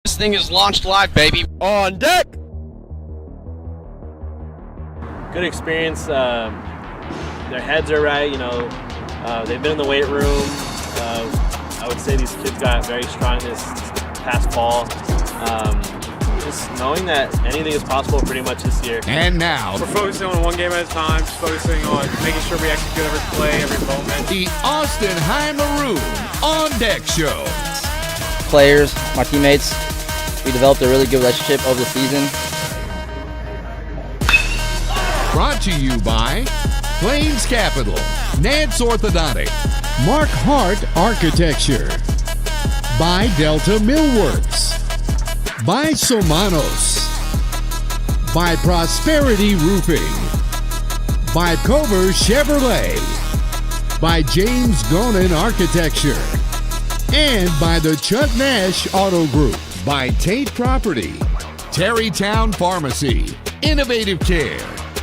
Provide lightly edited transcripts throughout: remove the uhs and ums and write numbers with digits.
This thing is launched live, baby. On deck! Good experience. Their heads are right, they've been in the weight room. I would say these kids got very strong this past fall. Just knowing that anything is possible pretty much this year. And now, we're focusing on one game at a time, just focusing on making sure we execute every play, every moment. The Austin High Maroon On Deck Show. Players, my teammates, we developed a really good relationship over the season. Brought to you by Plains Capital, Nance Orthodontic, Mark Hart Architecture, by Delta Millworks, by Somanos, by Prosperity Roofing, by Cover Chevrolet, by James Gonan Architecture, and by the Chuck Nash Auto Group, by Tate Property, Terrytown Pharmacy, Innovative Care,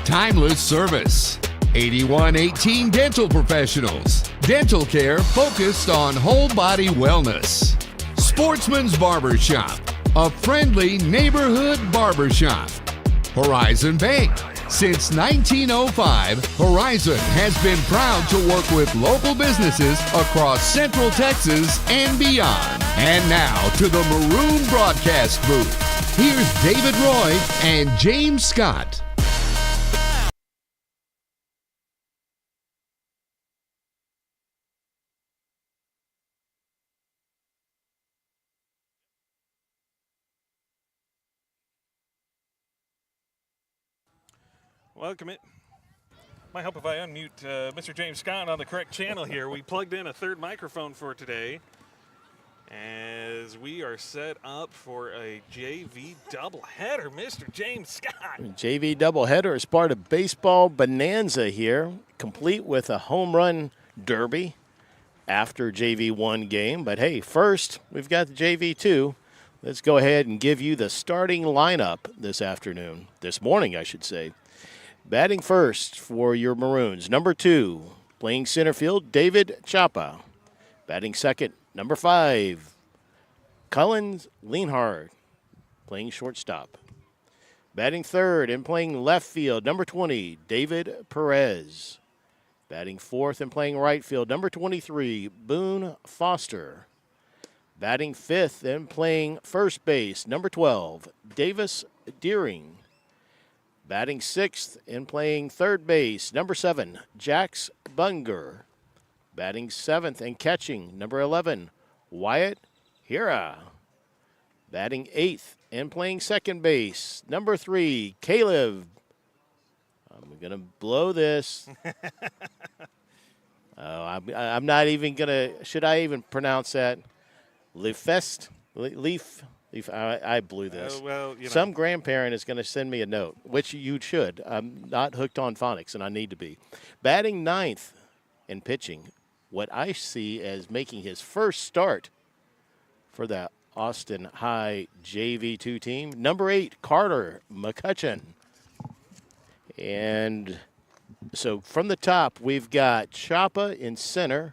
Timeless Service, 8118 Dental Professionals, dental care focused on whole body wellness, Sportsman's Barbershop, a friendly neighborhood barbershop, Horizon Bank. Since 1905, Horizon has been proud to work with local businesses across Central Texas and beyond. And now to the Maroon broadcast booth. Here's David Roy and James Scott. Welcome it. Might help if I unmute Mr. James Scott on the correct channel here. We plugged in a third microphone for today as we are set up for a JV doubleheader. Mr. James Scott. JV doubleheader is part of Baseball Bonanza here, complete with a home run derby after JV1 game. But hey, first we've got the JV2. Let's go ahead and give you the starting lineup this morning, I should say. Batting first for your Maroons, number 2, playing center field, David Chapa. Batting second, number 5, Cullen Lienhardt, playing shortstop. Batting third and playing left field, number 20, David Perez. Batting fourth and playing right field, number 23, Boone Foster. Batting fifth and playing first base, number 12, Davis Deering. Batting sixth and playing third base, number 7, Jax Bunger. Batting seventh and catching, number 11, Wyatt Hira. Batting eighth and playing second base, number 3, Caleb. I'm going to blow this. I'm not even going to, should I even pronounce that? Leaf. I blew this. Some grandparent is going to send me a note, which you should. I'm not hooked on phonics, and I need to be. Batting ninth and pitching, what I see as making his first start for the Austin High JV2 team, number 8, Carter McCutcheon. And so from the top, we've got Chapa in center,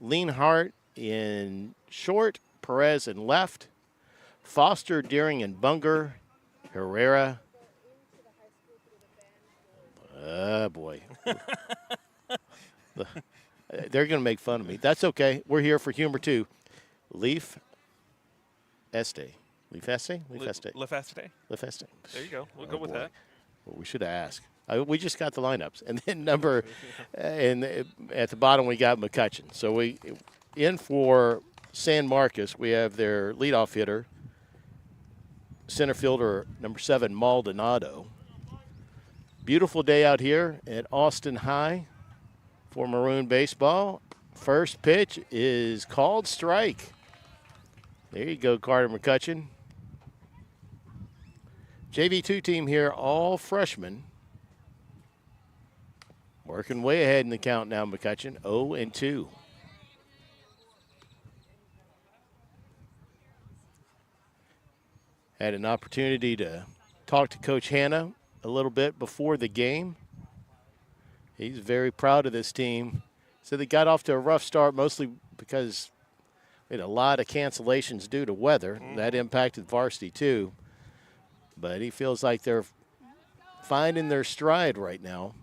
Lienhardt in short, Perez in left, Foster, Deering, and Bunger, Herrera. Oh, boy. They're going to make fun of me. That's okay. We're here for humor, too. Leaf Este. Leaf Este? Leaf Este. Leaf Este. Leaf Este. There you go. We'll go with that. Well, we should have asked. We just got the lineups. And then at the bottom, we got McCutcheon. So we in for San Marcos, we have their leadoff hitter, center fielder, number 7, Maldonado. Beautiful day out here at Austin High for Maroon baseball. First pitch is called strike. There you go, Carter McCutcheon. JV2 team here, all freshmen. Working way ahead in the count now, McCutcheon, 0-2. Had an opportunity to talk to Coach Hanna a little bit before the game. He's very proud of this team. So they got off to a rough start, mostly because We had a lot of cancellations due to weather. That impacted varsity too. But he feels like they're finding their stride right now.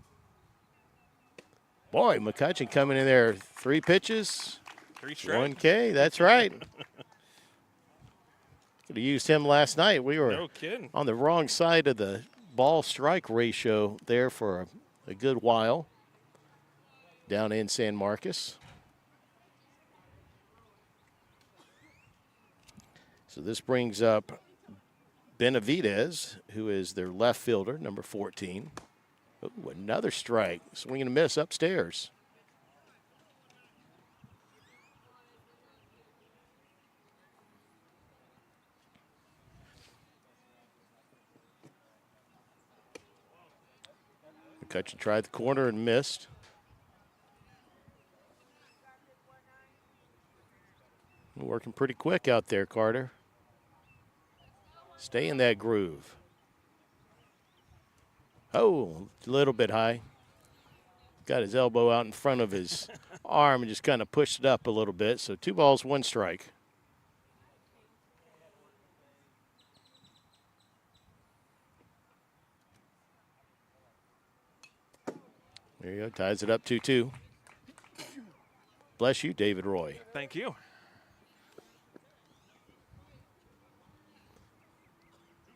Boy, McCutcheon coming in there. 3 pitches, 3 strikes. 1K. That's right. Could have used him last night. We were No kidding. on the wrong side of the ball strike ratio there for a good while down in San Marcos. So this brings up Benavidez, who is their left fielder, number 14. Ooh, another strike. Swing and a miss upstairs. McCutcheon tried the corner and missed. Working pretty quick out there, Carter. Stay in that groove. Oh, a little bit high. Got his elbow out in front of his arm and just kind of pushed it up a little bit. So 2 balls, 1 strike. There you go. Ties it up 2-2. Bless you, David Roy. Thank you.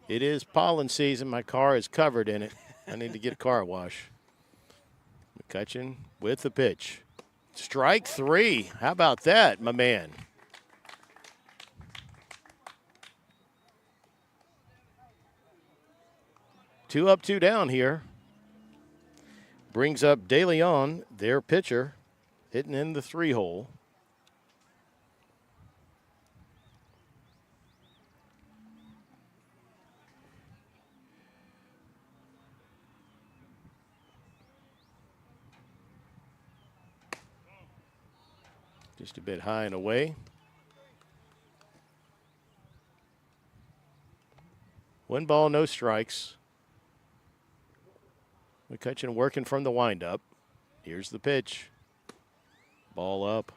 It is pollen season. My car is covered in it. I need to get a car wash. McCutcheon with the pitch. Strike 3. How about that, my man? Two up, 2 down here. Brings up De Leon, their pitcher, hitting in the 3-hole. Just a bit high and away. 1 ball, no strikes. McCutcheon working from the windup. Here's the pitch. Ball up.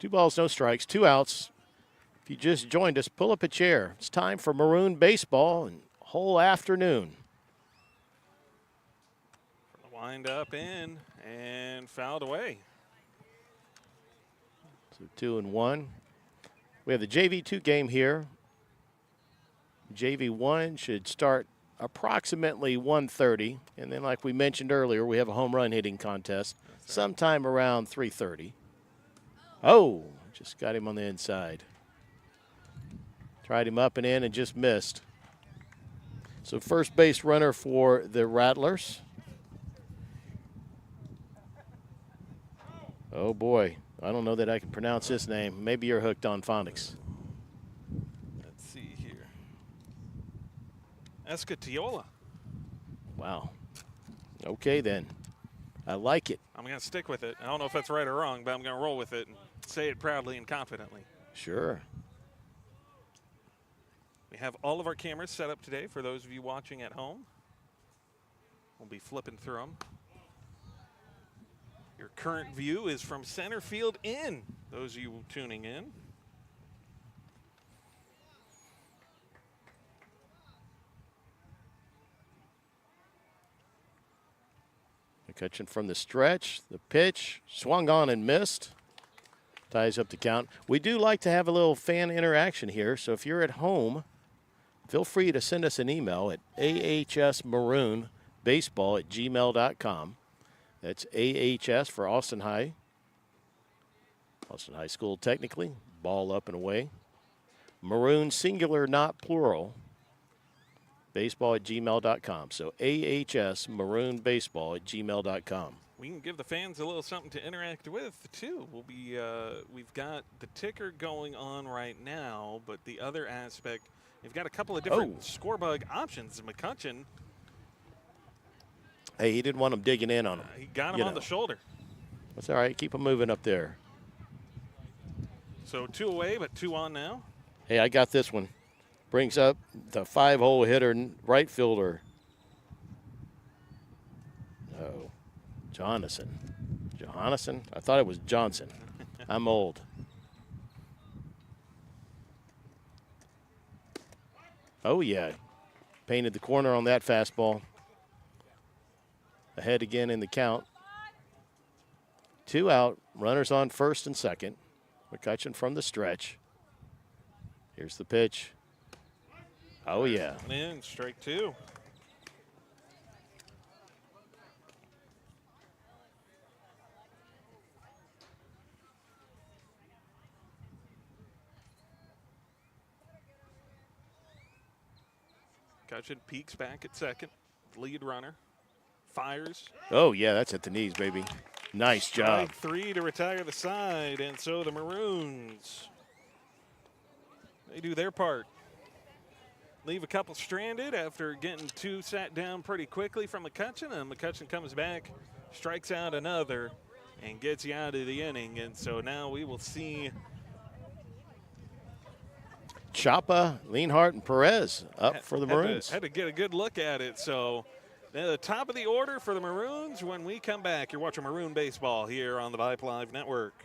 2 balls, no strikes, 2 outs. If you just joined us, pull up a chair. It's time for Maroon baseball and whole afternoon. Wind up in and fouled away. So 2-1. We have the JV2 game here. JV1 should start approximately 1:30, and then like we mentioned earlier, we have a home run hitting contest sometime around 3:30. Oh, just got him on the inside. Tried him up and in and just missed. So first base runner for the Rattlers. Oh boy, I don't know that I can pronounce his name. Maybe you're hooked on phonics. Let's see here. Escatiola. Wow. Okay then. I like it. I'm going to stick with it. I don't know if that's right or wrong, but I'm going to roll with it and say it proudly and confidently. Sure. We have all of our cameras set up today for those of you watching at home. We'll be flipping through them. Your current view is from center field in, those of you tuning in. McCutcheon from the stretch, the pitch, swung on and missed. Ties up the count. We do like to have a little fan interaction here, so if you're at home, feel free to send us an email at ahsmaroonbaseball@gmail.com. That's AHS for Austin High. Austin High School, technically. Ball up and away. Maroon, singular, not plural. Baseball@gmail.com. So ahsmaroonbaseball@gmail.com. We can give the fans a little something to interact with too. We've got the ticker going on right now, but the other aspect, we've got a couple of different scorebug options. McCutcheon. Hey, he didn't want him digging in on him. He got him on the shoulder. That's all right. Keep him moving up there. So 2 away, but 2 on now. Hey, I got this one. Brings up the 5-hole hitter, right fielder. Oh, Johannesson. I thought it was Johnson. I'm old. Oh, yeah. Painted the corner on that fastball. Ahead again in the count. 2 out. Runners on first and second. McCutcheon from the stretch. Here's the pitch. Oh, yeah. One in, strike 2. McCutcheon peeks back at second. Lead runner. Fires. Oh, yeah, that's at the knees, baby. Nice job. Strike 3 to retire the side, and so the Maroons, they do their part. Leave a couple stranded after getting 2 sat down pretty quickly from McCutcheon, and McCutcheon comes back, strikes out another, and gets you out of the inning. And so now we will see Chapa, Lienhart, and Perez up for the Maroons. Had to get a good look at it. So the top of the order for the Maroons. When we come back, you're watching Maroon Baseball here on the Vibe Live Network.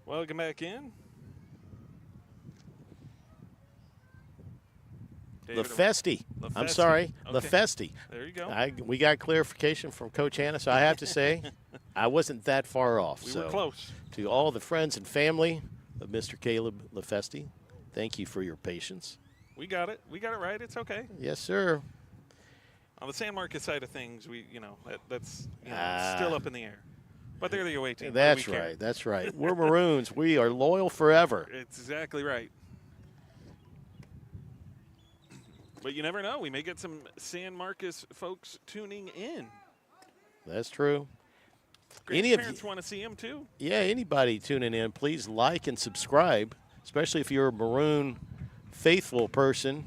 Welcome back in. Lefesti. I'm sorry, okay. Lefesti. There you go. We got clarification from Coach Hannah, so I have to say I wasn't that far off. We were close. To all the friends and family of Mr. Caleb Lefesti, thank you for your patience. We got it. We got it right. It's okay. Yes, sir. On the San Marcos side of things, that's still up in the air. But they're the away team. That's right. That's right. We're Maroons. We are loyal forever. It's exactly right. But you never know. We may get some San Marcos folks tuning in. That's true. Grandparents want to see him too. Yeah, anybody tuning in, please like and subscribe, especially if you're a Maroon faithful person.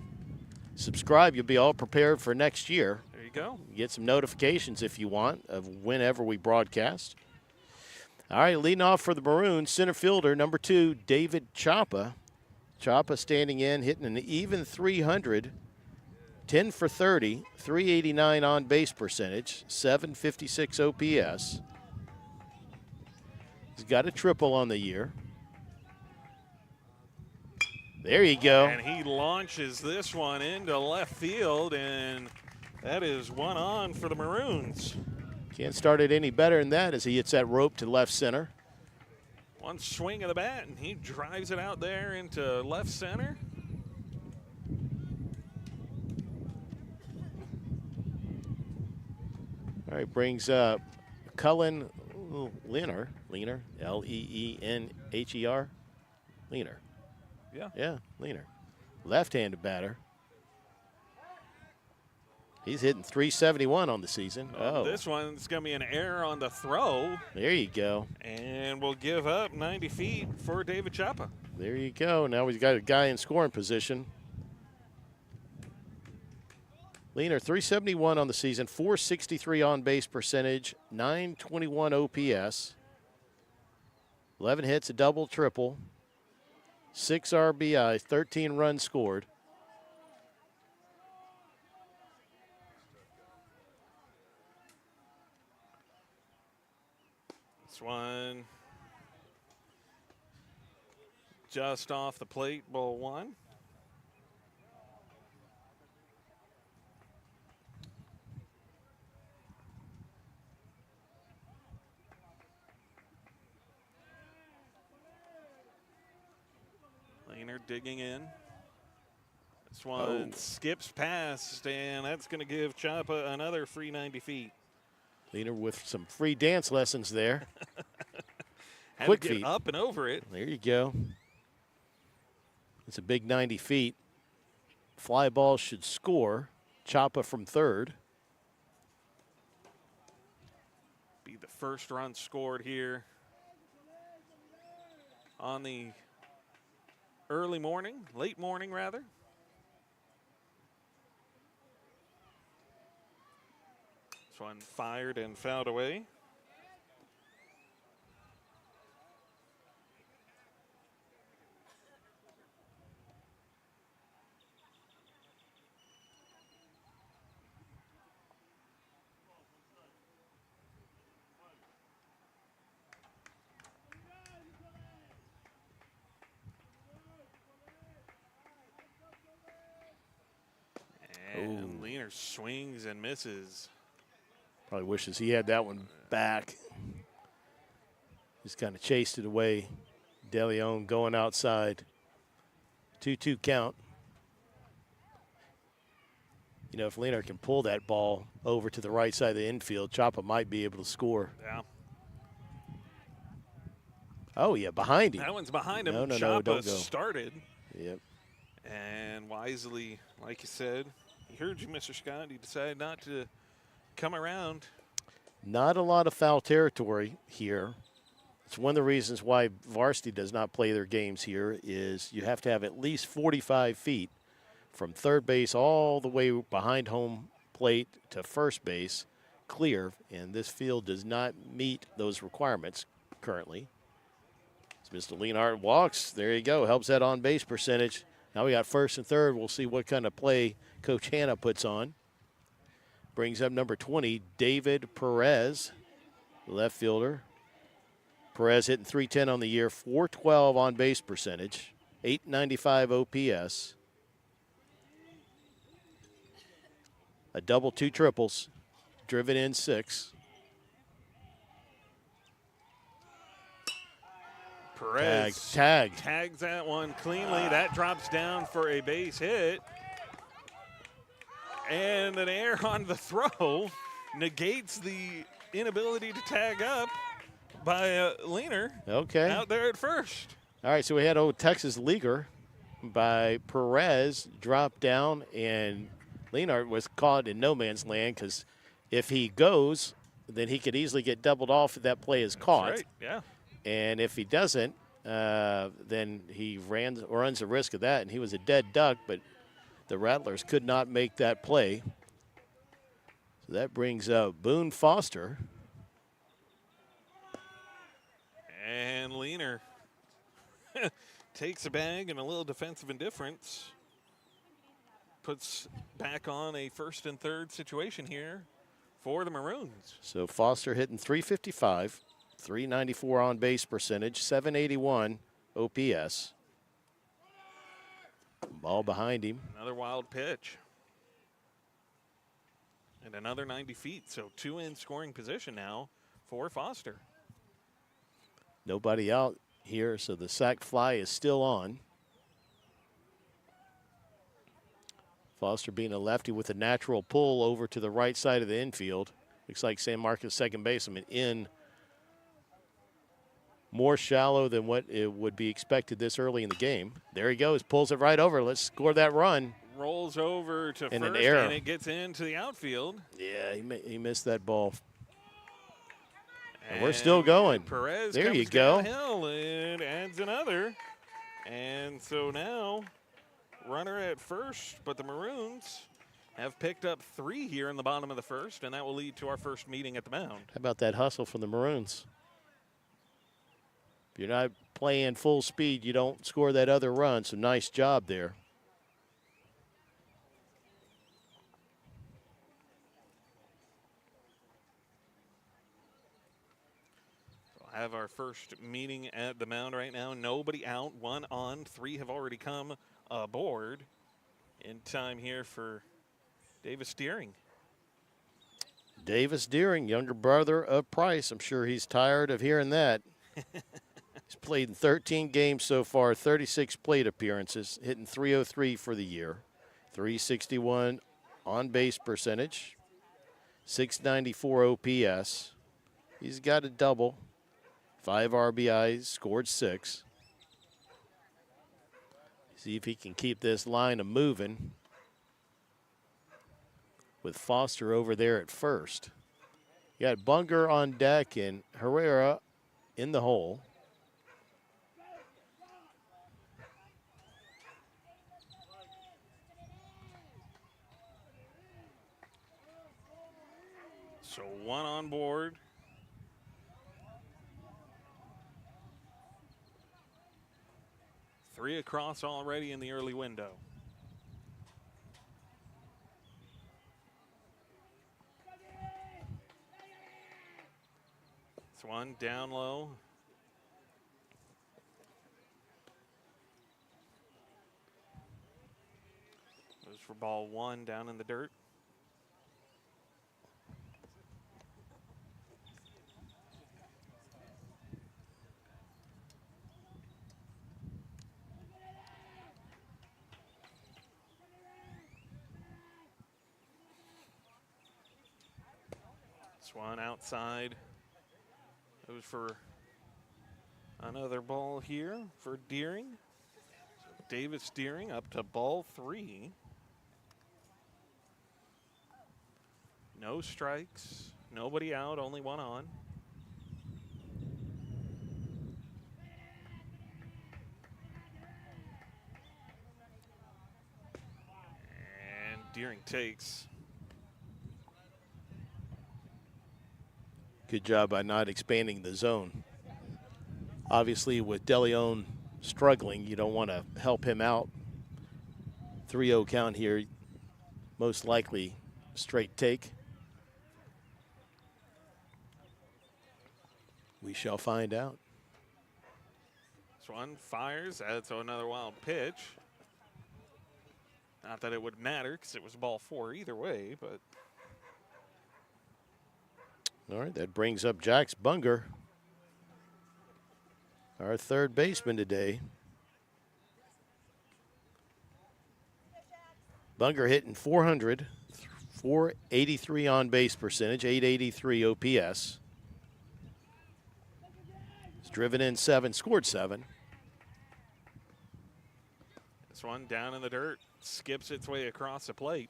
Subscribe. You'll be all prepared for next year. There you go. You get some notifications if you want of whenever we broadcast. All right, leading off for the Maroons, center fielder, number 2, David Chapa. Chapa standing in, hitting an even 300, 10 for 30, 389 on-base percentage, 756 OPS. He's got a triple on the year. There you go. And he launches this one into left field, and that is one on for the Maroons. Can't start it any better than that as he hits that rope to left center. One swing of the bat, and he drives it out there into left center. All right, brings up Cullen Leaner, L-E-E-N-H-E-R, Leaner. Yeah, Leaner. Left-handed batter. He's hitting 371 on the season. This one's going to be an error on the throw. There you go. And we'll give up 90 feet for David Chapa. There you go. Now we've got a guy in scoring position. Leaner, 371 on the season, 463 on-base percentage, 921 OPS, 11 hits, a double, triple, 6 RBIs, 13 runs scored. This one just off the plate, ball 1. Leaner digging in. This one skips past, and that's going to give Chapa another free 90 feet. Leaner with some free dance lessons there. Had Quick to get feet. up and over it. There you go. It's a big 90 feet. Fly ball should score. Chapa from third. Be the first run scored here on the late morning rather. This one fired and fouled away. And Leaner swings and misses. Probably wishes he had that one back. Just kind of chased it away. De Leon going outside. 2-2 count. You know, if Leaner can pull that ball over to the right side of the infield, Chapa might be able to score. Yeah. Oh, yeah, behind him. That one's behind him. No, Chapa don't go. started. Yep. And wisely, like you said, he heard you, Mr. Scott. He decided not to come around. Not a lot of foul territory here. It's one of the reasons why varsity does not play their games here is you have to have at least 45 feet from third base all the way behind home plate to first base clear, and this field does not meet those requirements currently. As Mr. Leonhardt walks, there you go, helps that on-base percentage. Now we got first and third. We'll see what kind of play Coach Hanna puts on. Brings up number 20, David Perez, left fielder. Perez hitting .310 on the year, .412 on-base percentage, .895 OPS. A double, 2 triples, driven in 6. Perez tags that one cleanly. That drops down for a base hit. And an error on the throw negates the inability to tag up by Leaner. Okay. Out there at first. All right, so we had old Texas leaguer by Perez drop down, and Leonhardt was caught in no man's land because if he goes, then he could easily get doubled off if that play is caught. Right, yeah. And if he doesn't, then he runs the risk of that, and he was a dead duck, but the Rattlers could not make that play. So that brings up Boone Foster. And Leaner takes a bag and a little defensive indifference. Puts back on a first and third situation here for the Maroons. So Foster hitting .355, .394 on base percentage, .781 OPS. Ball behind him. Another wild pitch. And another 90 feet, so 2 in scoring position now for Foster. Nobody out here, so the sac fly is still on. Foster being a lefty with a natural pull over to the right side of the infield. Looks like San Marcos second baseman in more shallow than what it would be expected this early in the game. There he goes, pulls it right over. Let's score that run. Rolls over to And an first, error. and it gets into the outfield. Yeah, he missed that ball. And we're still going. Perez there comes you go. downhill and adds another. And so now, runner at first, but the Maroons have picked up 3 here in the bottom of the first, and that will lead to our first meeting at the mound. How about that hustle from the Maroons? If you're not playing full speed, you don't score that other run, so nice job there. We'll have our first meeting at the mound right now. Nobody out, 1 on. 3 have already come aboard in time here for Davis Deering. Davis Deering, younger brother of Price. I'm sure he's tired of hearing that. He's played in 13 games so far, 36 plate appearances, hitting .303 for the year, .361 on base percentage, .694 OPS. He's got a double, 5 RBIs, scored 6. See if he can keep this line a moving with Foster over there at first. You got Bunger on deck and Herrera in the hole. So 1 on board. Three across already in the early window. It's 1 down low. Goes for ball 1 down in the dirt. One outside. Goes for another ball here for Deering. So Davis Deering up to ball 3. No strikes, nobody out, only 1 on. And Deering takes. Good job by not expanding the zone. Obviously, with DeLeon struggling, you don't want to help him out. 3-0 count here, most likely straight take. We shall find out. This one fires. That's another wild pitch. Not that it would matter because it was ball 4 either way, but. All right, that brings up Jax Bunger, our third baseman today. Bunger hitting .400, 483 on base percentage, 883 OPS. He's driven in 7, scored 7. This one down in the dirt, skips its way across the plate.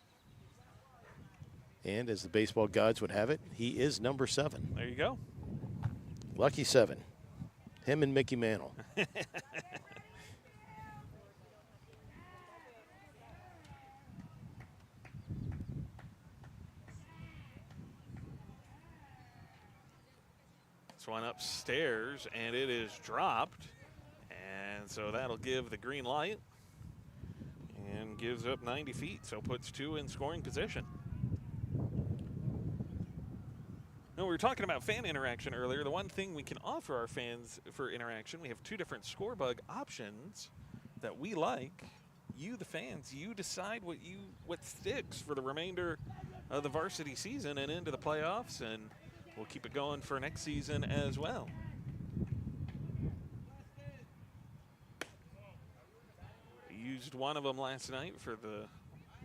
And as the baseball gods would have it, he is number 7. There you go. Lucky 7. Him and Mickey Mantle. This one upstairs, and it is dropped. And so that'll give the green light and gives up 90 feet, so puts 2 in scoring position. No, we were talking about fan interaction earlier. The one thing we can offer our fans for interaction, we have 2 different scorebug options that we like. You, the fans, you decide what sticks for the remainder of the varsity season and into the playoffs, and we'll keep it going for next season as well. We used one of them last night for the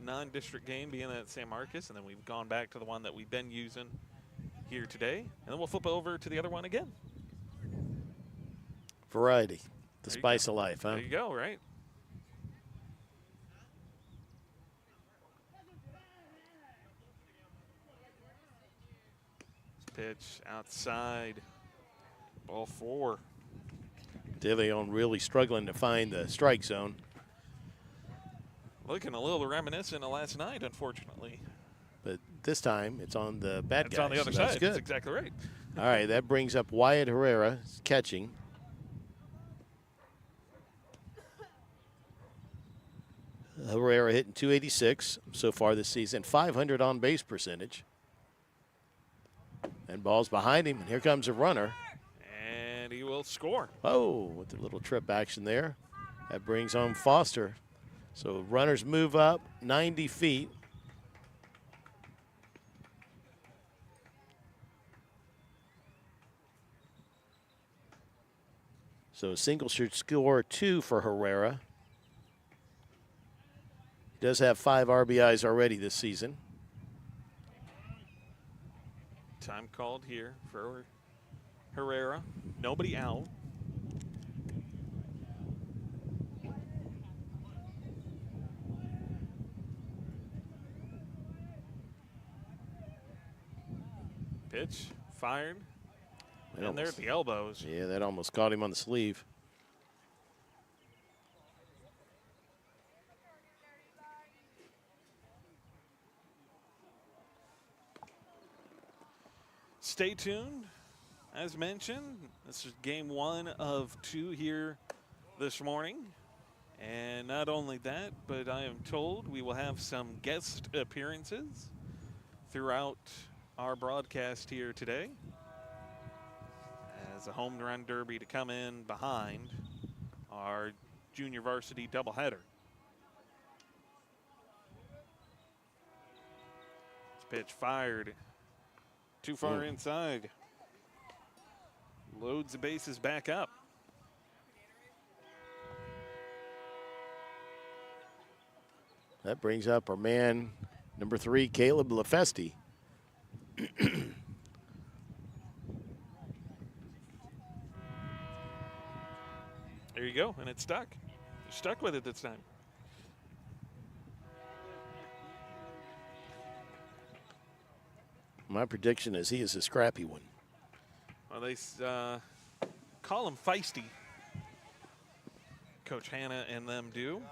non-district game being at San Marcos, and then we've gone back to the one that we've been using here today. And then we'll flip over to the other one again. Variety, the There you spice go. of life, huh? There you go, right? Pitch outside. Ball 4. De Leon really struggling to find the strike zone. Looking a little reminiscent of last night, unfortunately. But this time it's on the bad It's guy. on the other so side. That's good. That's exactly right. All right, that brings up Wyatt Herrera catching. Herrera hitting 286 so far this season, 500 on base percentage. And ball's behind him, and here comes a runner. And he will score. Oh, with the little trip action there. That brings home Foster. So runners move up 90 feet. So a single should score 2 for Herrera. He does have 5 RBIs already this season. Time called here for Herrera. Nobody out. Pitch fired. And there at the elbows. Yeah, that almost caught him on the sleeve. Stay tuned. As mentioned, this is game 1 of 2 here this morning. And not only that, but I am told we will have some guest appearances throughout our broadcast here today, as a home run derby to come in behind our junior varsity doubleheader. This pitch fired too far inside. Loads the bases back up. That brings up our man, number 3, Caleb LaFesti. There you go, and it's stuck. You're stuck with it this time. My prediction is he is a scrappy one. Well, they call him feisty. Coach Hannah and them do.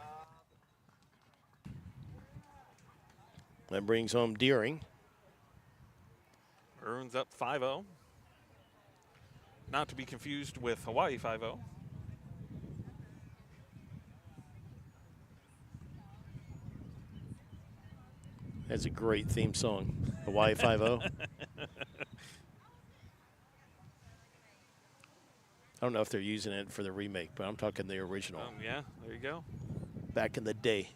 That brings home Deering. Maroons up 5-0. Not to be confused with Hawaii 5-0. That's a great theme song, Hawaii 5-0. I don't know if they're using it for the remake, but I'm talking the original. Yeah, there you go. Back in the day.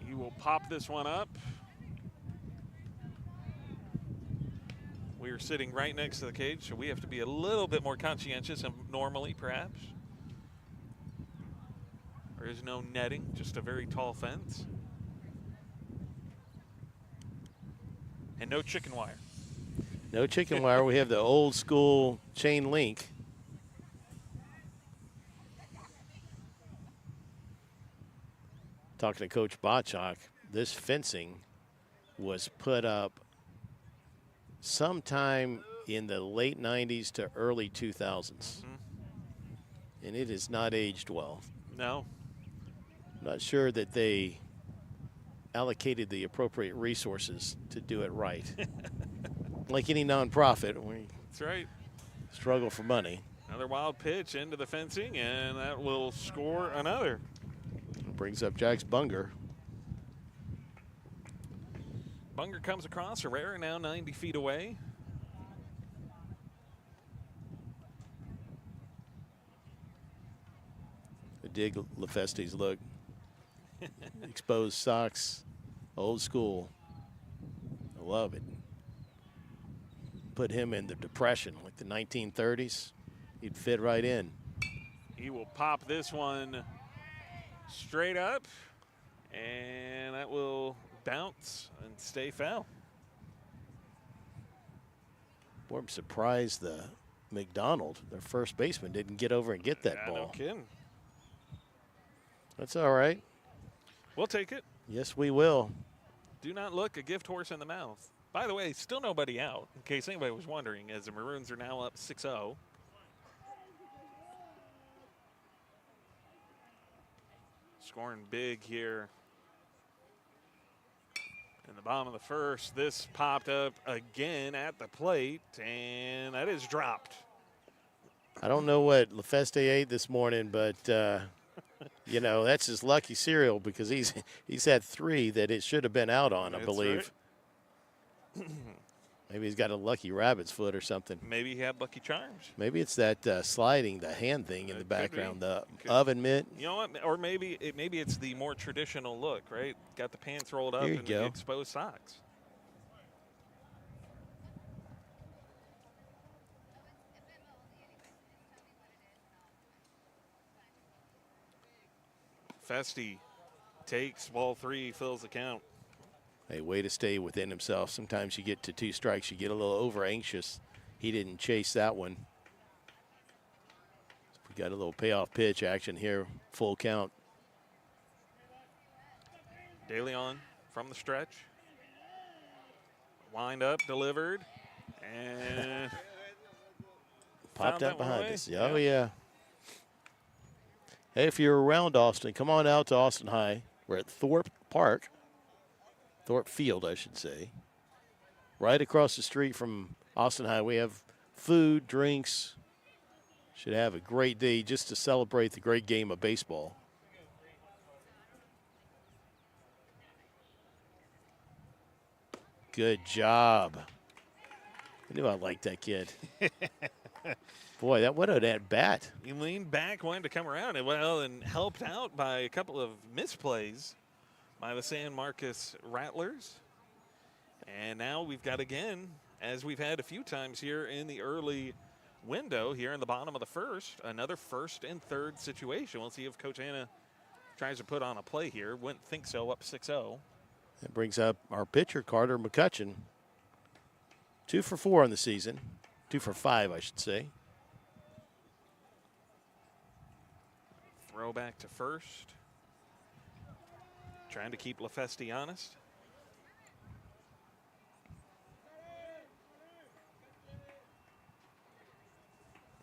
He will pop this one up. We are sitting right next to the cage, so we have to be a little bit more conscientious than normally, perhaps. There is no netting, just a very tall fence. And no chicken wire. No chicken wire. We have the old school chain link. Talking to Coach Botchak, this fencing was put up sometime in the late 90s to early 2000s. And it has not aged well. No. I'm not sure that they allocated the appropriate resources to do it right. Like any nonprofit, we That's right. struggle for money. Another wild pitch into the fencing, and that will score another. Brings up Jax Bunger. Bunger comes across. Herrera now 90 feet away. I dig LaFesti's look. Exposed socks, old school. I love it. Put him in the Depression, like the 1930s. He'd fit right in. He will pop this one straight up, and that will bounce and stay foul. Boy, I'm surprised the McDonald, their first baseman, didn't get over and get that Yeah, ball. no kidding. That's all right. We'll take it. Yes, we will. Do not look a gift horse in the mouth. By the way, still nobody out, in case anybody was wondering, as the Maroons are now up 6-0. Scoring big here in the bottom of the first. This popped up again at the plate, and that is dropped. I don't know what LaFeste ate this morning, but you know, that's his lucky cereal because he's had 3 that it should have been out on, I That's believe. right. Maybe he's got a lucky rabbit's foot or something. Maybe he had Lucky Charms. Maybe it's that sliding, the hand thing in the It could background, be. the Could- oven mitt. You know what? Or maybe it's the more traditional look, right? Got the pants rolled up Here you and go. the exposed socks. Festi takes ball 3, fills the count. Hey, way to stay within himself. Sometimes you get to 2 strikes, you get a little over anxious. He didn't chase that one. We got a little payoff pitch action here, full count. De Leon from the stretch. Wind up, delivered, and Popped found out that one behind away. us. Oh, yeah. Hey, if you're around Austin, come on out to Austin High. We're at Thorpe Park. Thorpe Field, I should say. Right across the street from Austin High. We have food, drinks. Should have a great day just to celebrate the great game of baseball. Good job. I knew I liked that kid. Boy, what an at bat. he leaned back, wanted to come around and helped out by a couple of misplays by the San Marcos Rattlers. And now we've got, again, as we've had a few times here in the early window here in the bottom of the first, another first and third situation. We'll see if Coach Anna tries to put on a play here. Wouldn't think so, up 6-0. That brings up our pitcher, Carter McCutcheon. 2 for 4 on the season. 2 for 5, I should say. Throw back to first. Trying to keep LaFeste honest.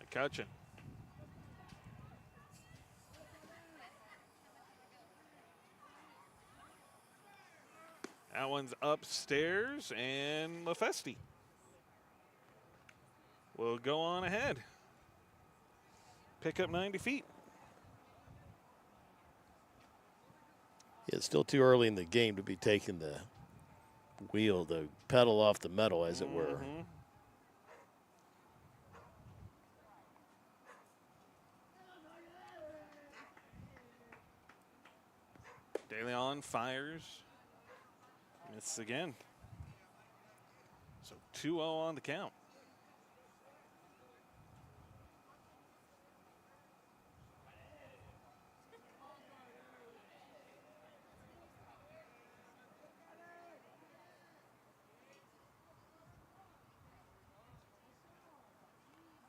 McCutcheon. That one's upstairs, and LaFeste will go on ahead. Pick up 90 feet. Yeah, it's still too early in the game to be taking the wheel, the pedal off the metal, as it were. De Leon fires. Misses again. So 2-0 on the count.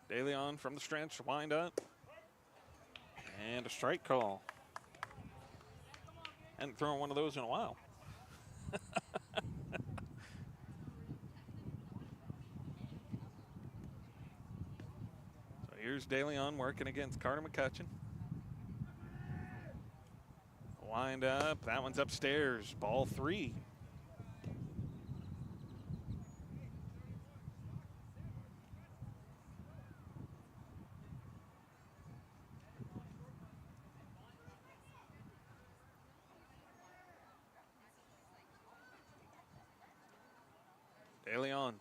De Leon from the stretch, wind up. And a strike call. Hadn't thrown one of those in a while. So here's De Leon working against Carter McCutcheon. Wind up. That one's upstairs. Ball 3. De Leon.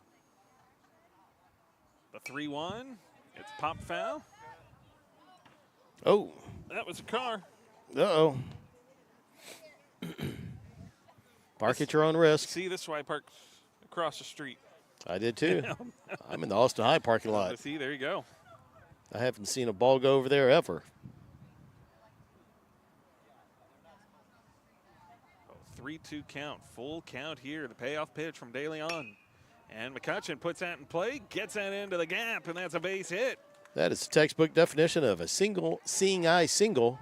The 3-1. It's pop foul. Oh, That was a car. uh-oh. Park at your own risk. See, this is why I parked across the street. I did too. I'm in the Austin High parking lot. See, there you go. I haven't seen a ball go over there ever. 3-2 count. Full count here. The payoff pitch from De Leon. And McCutcheon puts that in play, gets that into the gap, and that's a base hit. That is the textbook definition of a single, seeing eye single.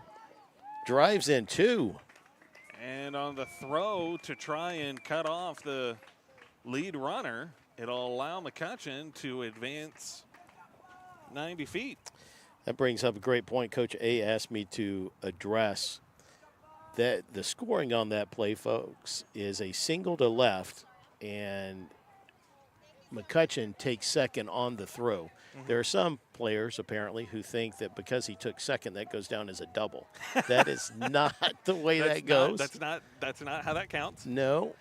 Drives in 2. And on the throw to try and cut off the lead runner, it'll allow McCutcheon to advance 90 feet. That brings up a great point. Coach A asked me to address that the scoring on that play, folks, is a single to left, and McCutcheon takes second on the throw. There are some players, apparently, who think that because he took second, that goes down as a double. That is not the way that goes. That's not how that counts. No.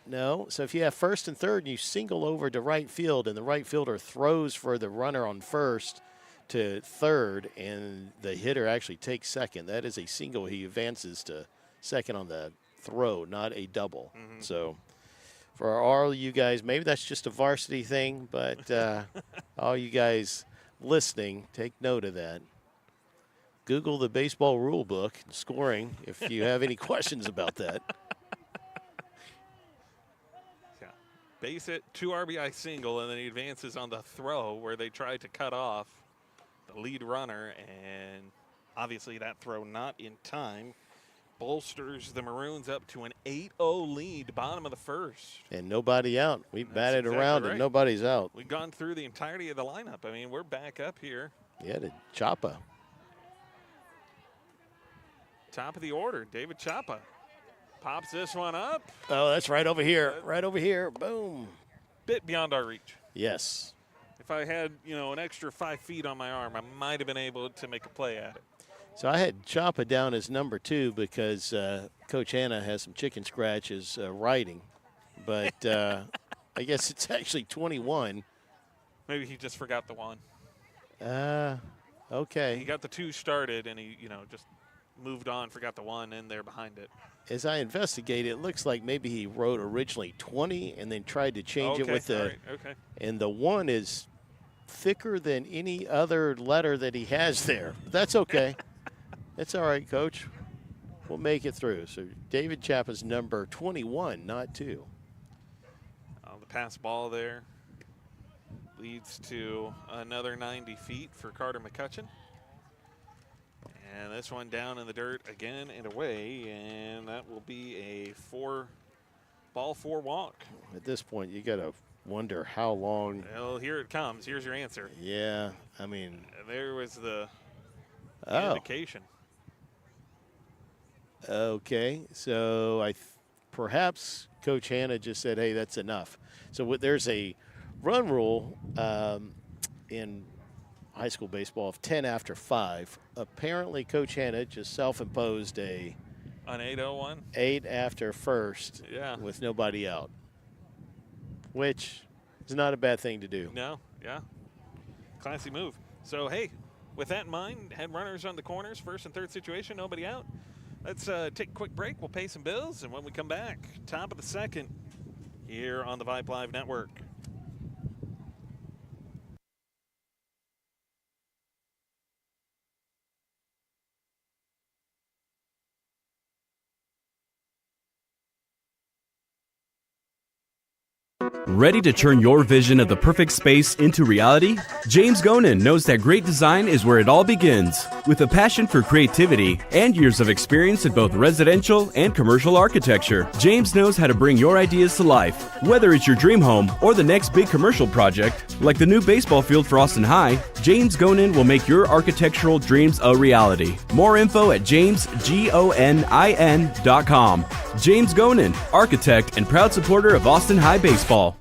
So if you have first and third and you single over to right field and the right fielder throws for the runner on first to third and the hitter actually takes second, that is a single. He advances to second on the throw, not a double. So for all you guys, maybe that's just a varsity thing, but all you guys listening, take note of that. Google the baseball rule book scoring if you have any questions about that. Yeah. Base hit, 2 RBI single, and then he advances on the throw where they tried to cut off the lead runner, and obviously that throw not in time bolsters the Maroons up to an 8-0 lead, bottom of the first. And nobody out. We batted exactly around right. and nobody's out. We've gone through the entirety of the lineup. I mean, we're back up here. Yeah, to Chapa. Top of the order, David Chapa. Pops this one up. Oh, that's right over here. Right over here. Boom. Bit beyond our reach. Yes. If I had, an extra 5 feet on my arm, I might have been able to make a play at it. So I had Chapa down as number 2 because Coach Hanna has some chicken scratches writing. But I guess it's actually 21. Maybe he just forgot the one. Okay. He got the 2 started, and he, just moved on, forgot the 1 in there behind it. As I investigate, it looks like maybe he wrote originally 20 and then tried to change it with the. Right, okay. And the 1 is thicker than any other letter that he has there. That's okay. It's all right, Coach. We'll make it through. So David Chapa's number 21, not 2. The pass ball there leads to another 90 feet for Carter McCutcheon. And this one down in the dirt again and away, and that will be a 4-ball, 4 walk. At this point, you got to wonder how long. Well, here it comes. Here's your answer. Yeah, I mean. There was the indication. Okay, so perhaps Coach Hanna just said, hey, that's enough. So there's a run rule in high school baseball of 10 after 5. Apparently, Coach Hanna just self-imposed an 8-0-1? 8 after first with nobody out, which is not a bad thing to do. No, yeah. Classy move. So, hey, with that in mind, had runners on the corners, first and third situation, nobody out. Let's take a quick break. We'll pay some bills, and when we come back, top of the second here on the Vibe Live Network. Ready to turn your vision of the perfect space into reality? James Gonin knows that great design is where it all begins. With a passion for creativity and years of experience in both residential and commercial architecture, James knows how to bring your ideas to life. Whether it's your dream home or the next big commercial project, like the new baseball field for Austin High, James Gonin will make your architectural dreams a reality. More info at jamesgonin.com. James Gonin, architect and proud supporter of Austin High baseball.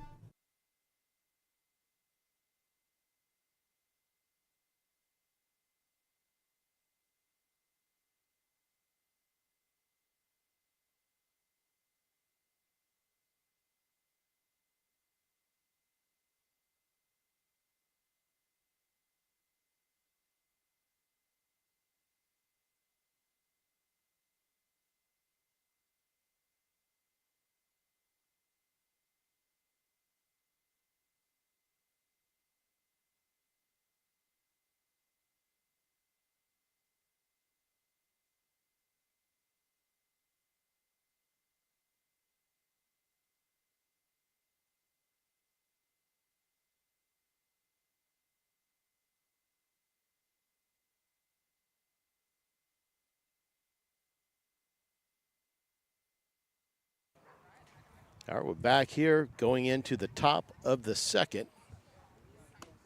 All right, we're back here going into the top of the second.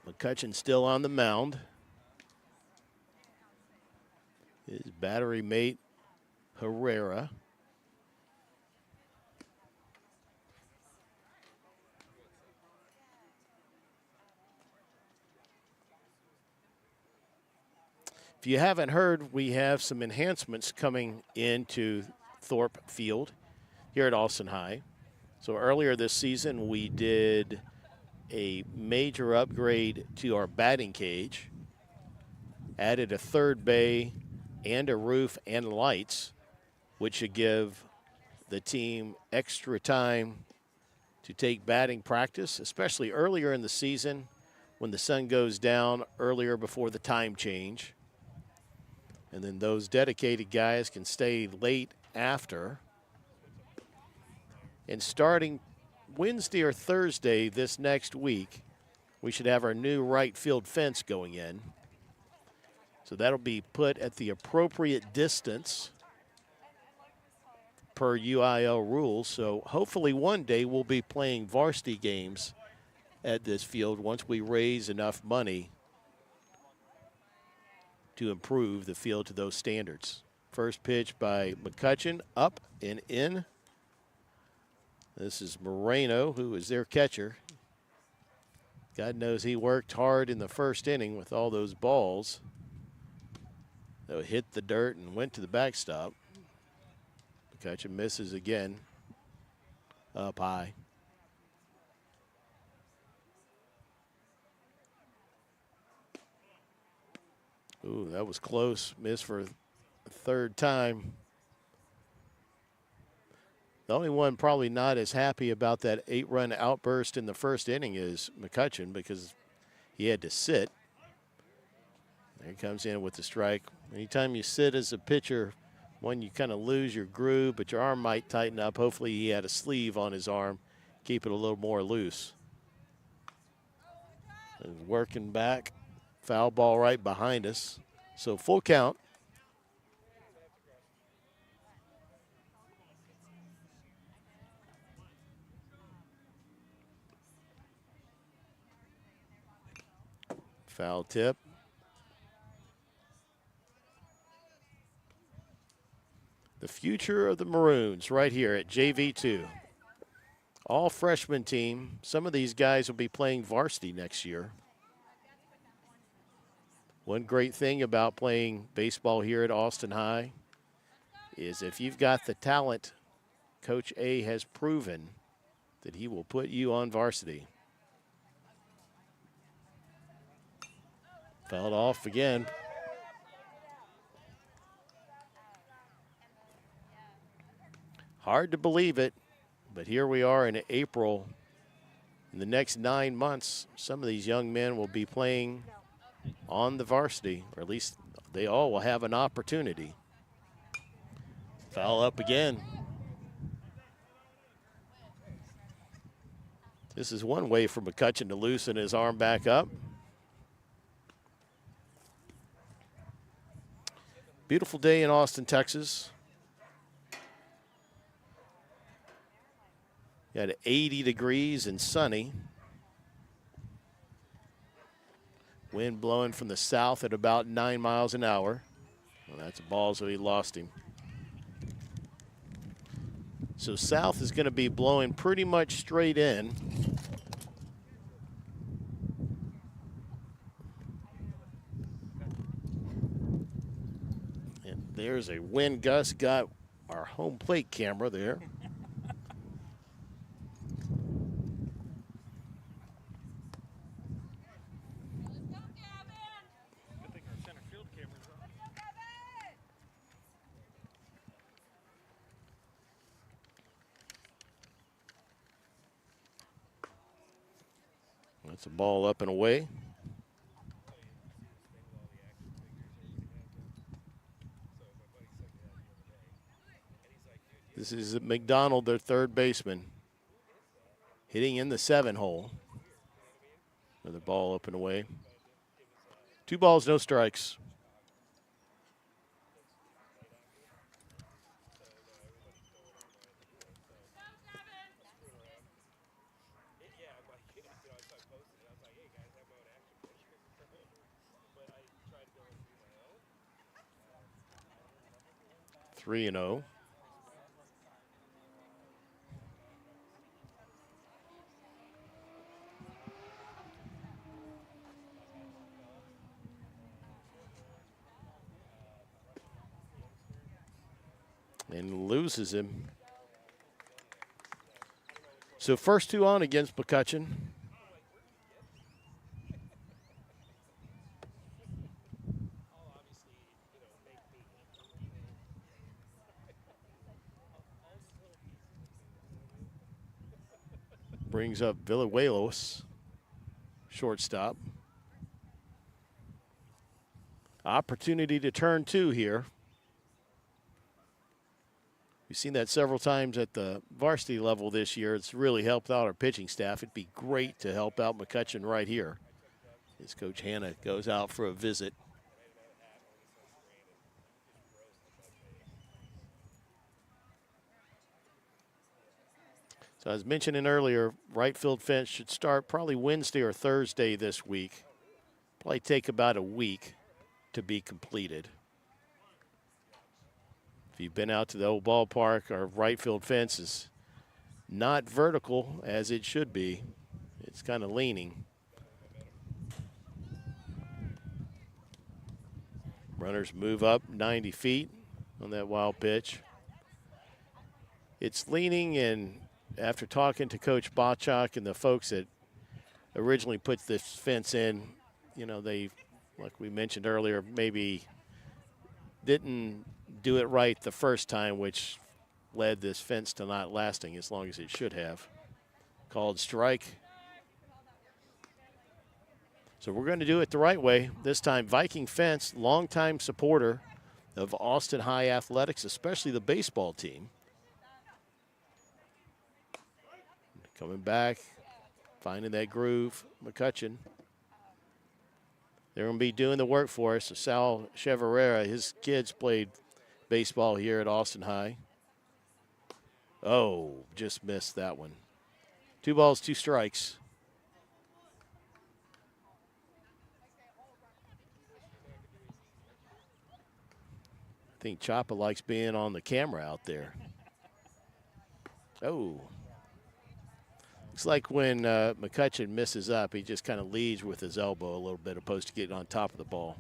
McCutcheon still on the mound. His battery mate, Herrera. If you haven't heard, we have some enhancements coming into Thorpe Field here at Austin High. So earlier this season, we did a major upgrade to our batting cage, added a third bay and a roof and lights, which should give the team extra time to take batting practice, especially earlier in the season when the sun goes down earlier before the time change. And then those dedicated guys can stay late after. And starting Wednesday or Thursday this next week, we should have our new right field fence going in. So that'll be put at the appropriate distance per UIL rules. So hopefully one day we'll be playing varsity games at this field once we raise enough money to improve the field to those standards. First pitch by McCutcheon, up and in. This is Moreno, who is their catcher. God knows he worked hard in the first inning with all those balls. They hit the dirt and went to the backstop. McCutcheon misses again, up high. Ooh, that was close. Missed for a third time. The only one probably not as happy about that 8-run outburst in the first inning is McCutcheon because he had to sit. There he comes in with the strike. Anytime you sit as a pitcher, one, you kind of lose your groove, but your arm might tighten up. Hopefully he had a sleeve on his arm, keep it a little more loose. And working back. Foul ball right behind us. So full count. Foul tip. The future of the Maroons right here at JV2. All freshman team. Some of these guys will be playing varsity next year. One great thing about playing baseball here at Austin High is if you've got the talent, Coach A has proven that he will put you on varsity. Fouled off again. Hard to believe it, but here we are in April. In the next 9 months, some of these young men will be playing on the varsity, or at least they all will have an opportunity. Foul up again. This is one way for McCutcheon to loosen his arm back up. Beautiful day in Austin, Texas. Got 80 degrees and sunny. Wind blowing from the south at about 9 miles an hour. Well, that's a ball, so he lost him. So south is going to be blowing pretty much straight in. And there's a wind gust, got our home plate camera there. That's a ball up and away. This is McDonald, their third baseman, hitting in the 7 hole. Another ball up and away. 2 balls, no strikes. 3-0. And loses him. So first 2 on against McCutcheon. Brings up Villahuelos, shortstop. Opportunity to turn 2 here. We've seen that several times at the varsity level this year. It's really helped out our pitching staff. It'd be great to help out McCutcheon right here as Coach Hanna goes out for a visit. So I was mentioning earlier, right field fence should start probably Wednesday or Thursday this week. Probably take about a week to be completed. If you've been out to the old ballpark, our right field fence is not vertical as it should be. It's kind of leaning. Runners move up 90 feet on that wild pitch. It's leaning, and after talking to Coach Bachak and the folks that originally put this fence in, you know, they, like we mentioned earlier, maybe didn't do it right the first time, which led this fence to not lasting as long as it should have. Called strike. So we're going to do it the right way. This time, Viking Fence, longtime supporter of Austin High Athletics, especially the baseball team. Coming back, finding that groove, McCutcheon. They're going to be doing the work for us. So Sal Cheverera, his kids played baseball here at Austin High. Oh, just missed that one. 2 balls, 2 strikes. I think Choppa likes being on the camera out there. Oh. Looks like when McCutcheon misses up, he just kind of leads with his elbow a little bit opposed to getting on top of the ball.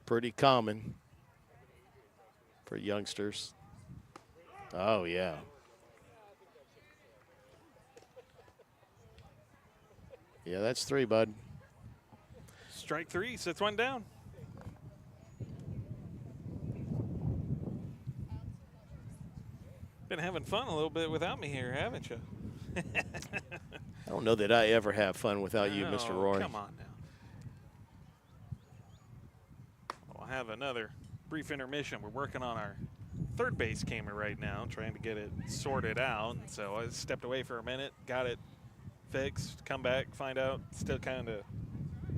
Pretty common for youngsters. Oh, yeah. Yeah, that's 3, bud. Strike 3, sits 1 down. Been having fun a little bit without me here, haven't you? I don't know that I ever have fun without you, Mr. Rory. Come on now. We'll have another brief intermission. We're working on our third base camera right now, trying to get it sorted out. And so I stepped away for a minute, got it fixed, come back, find out still kind of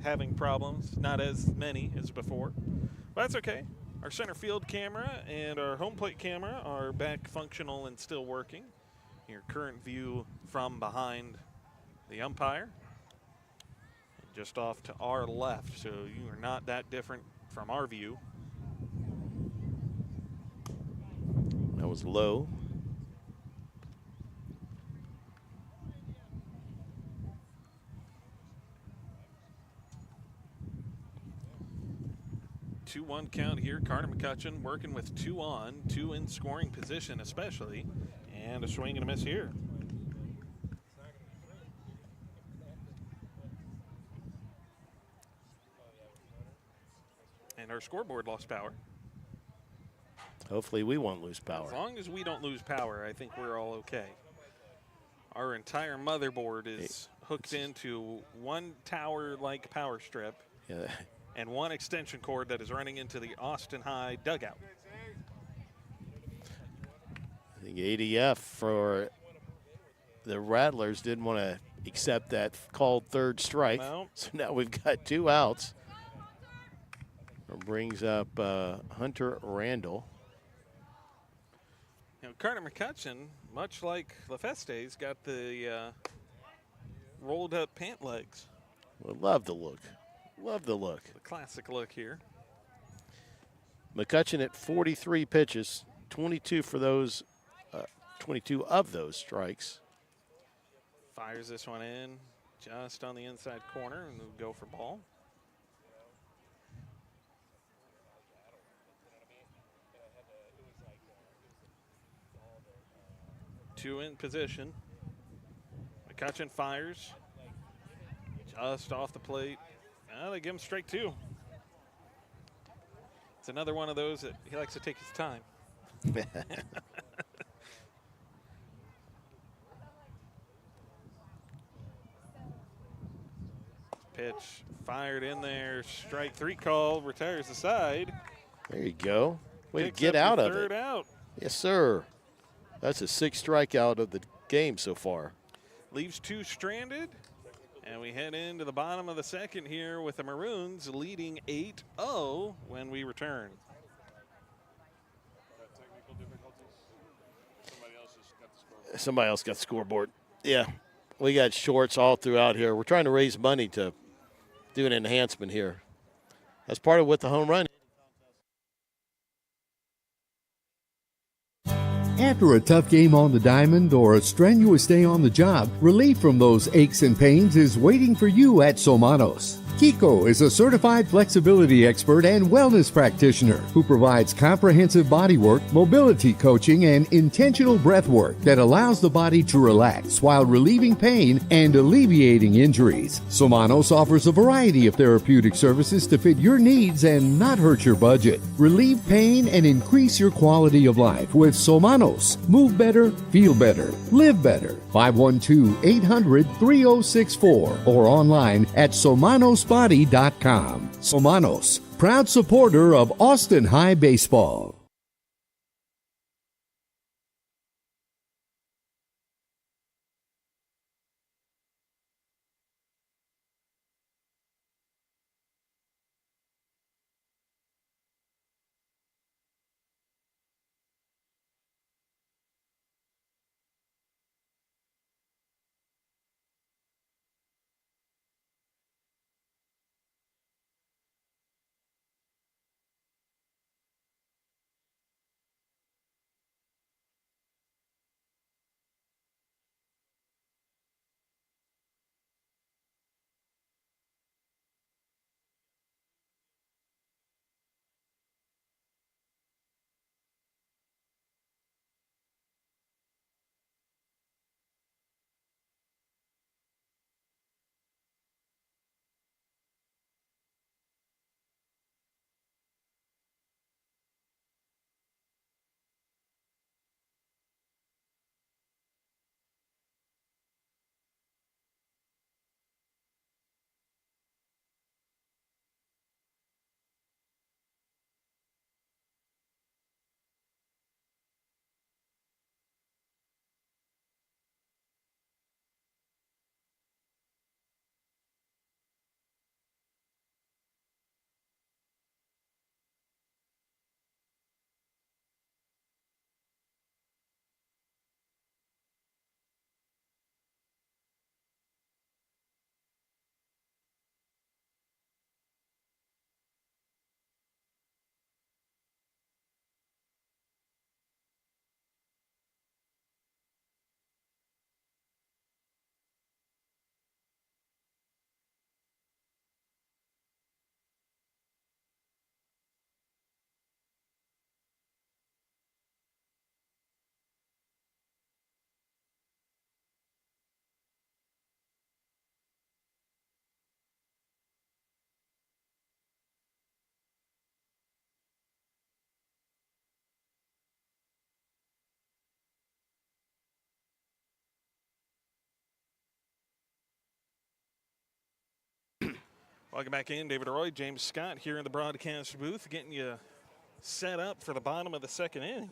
having problems. Not as many as before, but that's okay. Our center field camera and our home plate camera are back functional and still working. Your current view from behind the umpire. And just off to our left, so you are not that different from our view. That was low. Two 2-1 count here. Carter McCutcheon working with 2 on, 2 in scoring position especially, and a swing and a miss here. And our scoreboard lost power. Hopefully we won't lose power. As long as we don't lose power, I think we're all okay. Our entire motherboard is hooked into one tower-like power strip. Yeah. And one extension cord that is running into the Austin High dugout. I think ADF for the Rattlers didn't want to accept that called third strike. No. So now we've got 2 outs. It brings up Hunter Randall. You know, Carter McCutcheon, much like LaFeste's, got the rolled up pant legs. Well, love the look. Love the look. The classic look here. McCutcheon at 43 pitches, 22 for those, 22 of those strikes. Fires this one in just on the inside corner, and we'll go for ball. Two in position. McCutcheon fires just off the plate. They give him strike two. It's another one of those that he likes to take his time. Pitch fired in there. Strike three call. Retires the side. There you go. Way to Picks get up out the of it. third out. Yes, sir. That's a 6th strikeout of the game so far. Leaves two stranded. And we head into the bottom of the second here with the Maroons leading 8-0 when we return. Somebody else got the scoreboard. Yeah, we got shorts all throughout here. We're trying to raise money to do an enhancement here. That's part of what the home run. After a tough game on the diamond or a strenuous day on the job, relief from those aches and pains is waiting for you at Somanos. Kiko is a certified flexibility expert and wellness practitioner who provides comprehensive body work, mobility coaching, and intentional breath work that allows the body to relax while relieving pain and alleviating injuries. Somanos offers a variety of therapeutic services to fit your needs and not hurt your budget. Relieve pain and increase your quality of life with Somanos. Move better, feel better, live better. 512-800-3064 or online at somanosbody.com. Somanos, proud supporter of Austin High Baseball. Welcome back in. David Roy, James Scott here in the broadcast booth, getting you set up for the bottom of the second inning.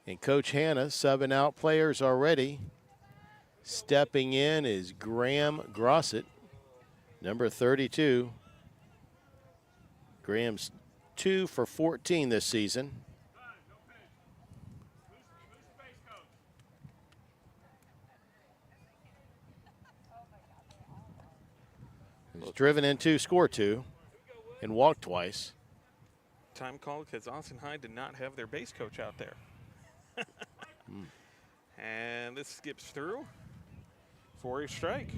And Coach Hanna subbing out players already. Stepping in is Graham Grossett, number 32. Graham's 2 for 14 this season. He's driven in 2, scored 2, and walked twice. time call because Austin High did not have their base coach out there. And this skips through for a strike.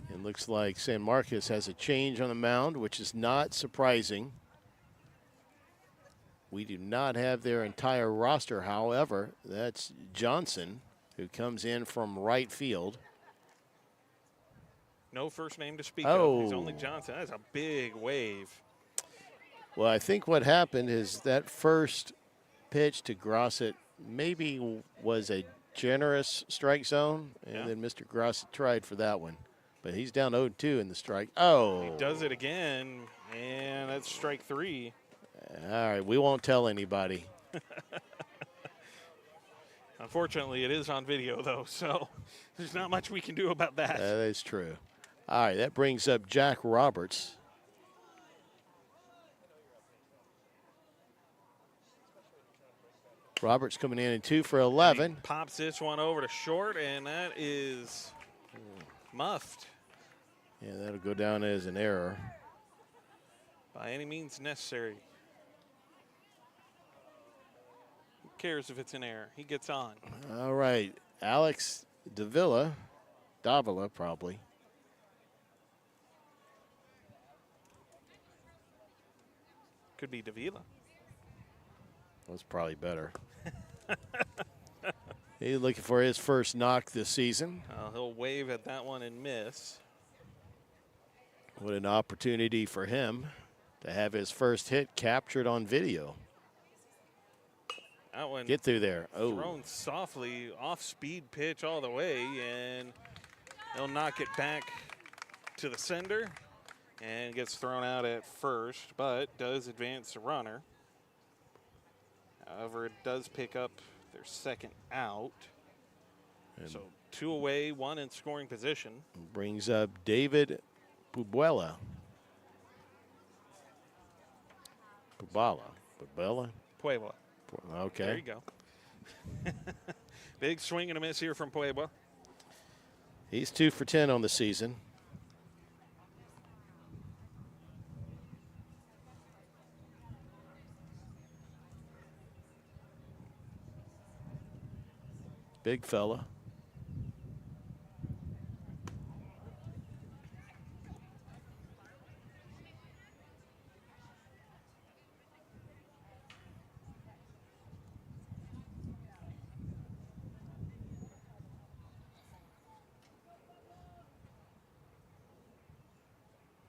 It looks like San Marcos has a change on the mound, which is not surprising. We do not have their entire roster, however. That's Johnson, who comes in from right field. No first name to speak of. He's only Johnson. That's a big wave. Well, I think what happened is that first pitch to Grossett maybe was a generous strike zone, and then Mr. Grossett tried for that one. But he's down 0-2 in the strike. He does it again, and that's strike 3. All right, we won't tell anybody. Unfortunately, it is on video, though, so there's not much we can do about that. That is true. All right, that brings up Jack Roberts. Roberts coming in 2 for 11. He pops this one over to short, and that is muffed. Yeah, that'll go down as an error. By any means necessary. Who cares if it's an error? He gets on. All right, Alex Davila probably. Could be Davila. That's probably better. He's looking for his first knock this season. He'll wave at that one and miss. What an opportunity for him to have his first hit captured on video. That one get through there. Thrown softly, off-speed pitch all the way, and he'll knock it back to the sender and gets thrown out at first, but does advance the runner. However, it does pick up their second out. And so 2 away, 1 in scoring position. Brings up David Puebla. Puebla. Okay. There you go. Big swing and a miss here from Puebla. He's 2 for 10 on the season. Big fella.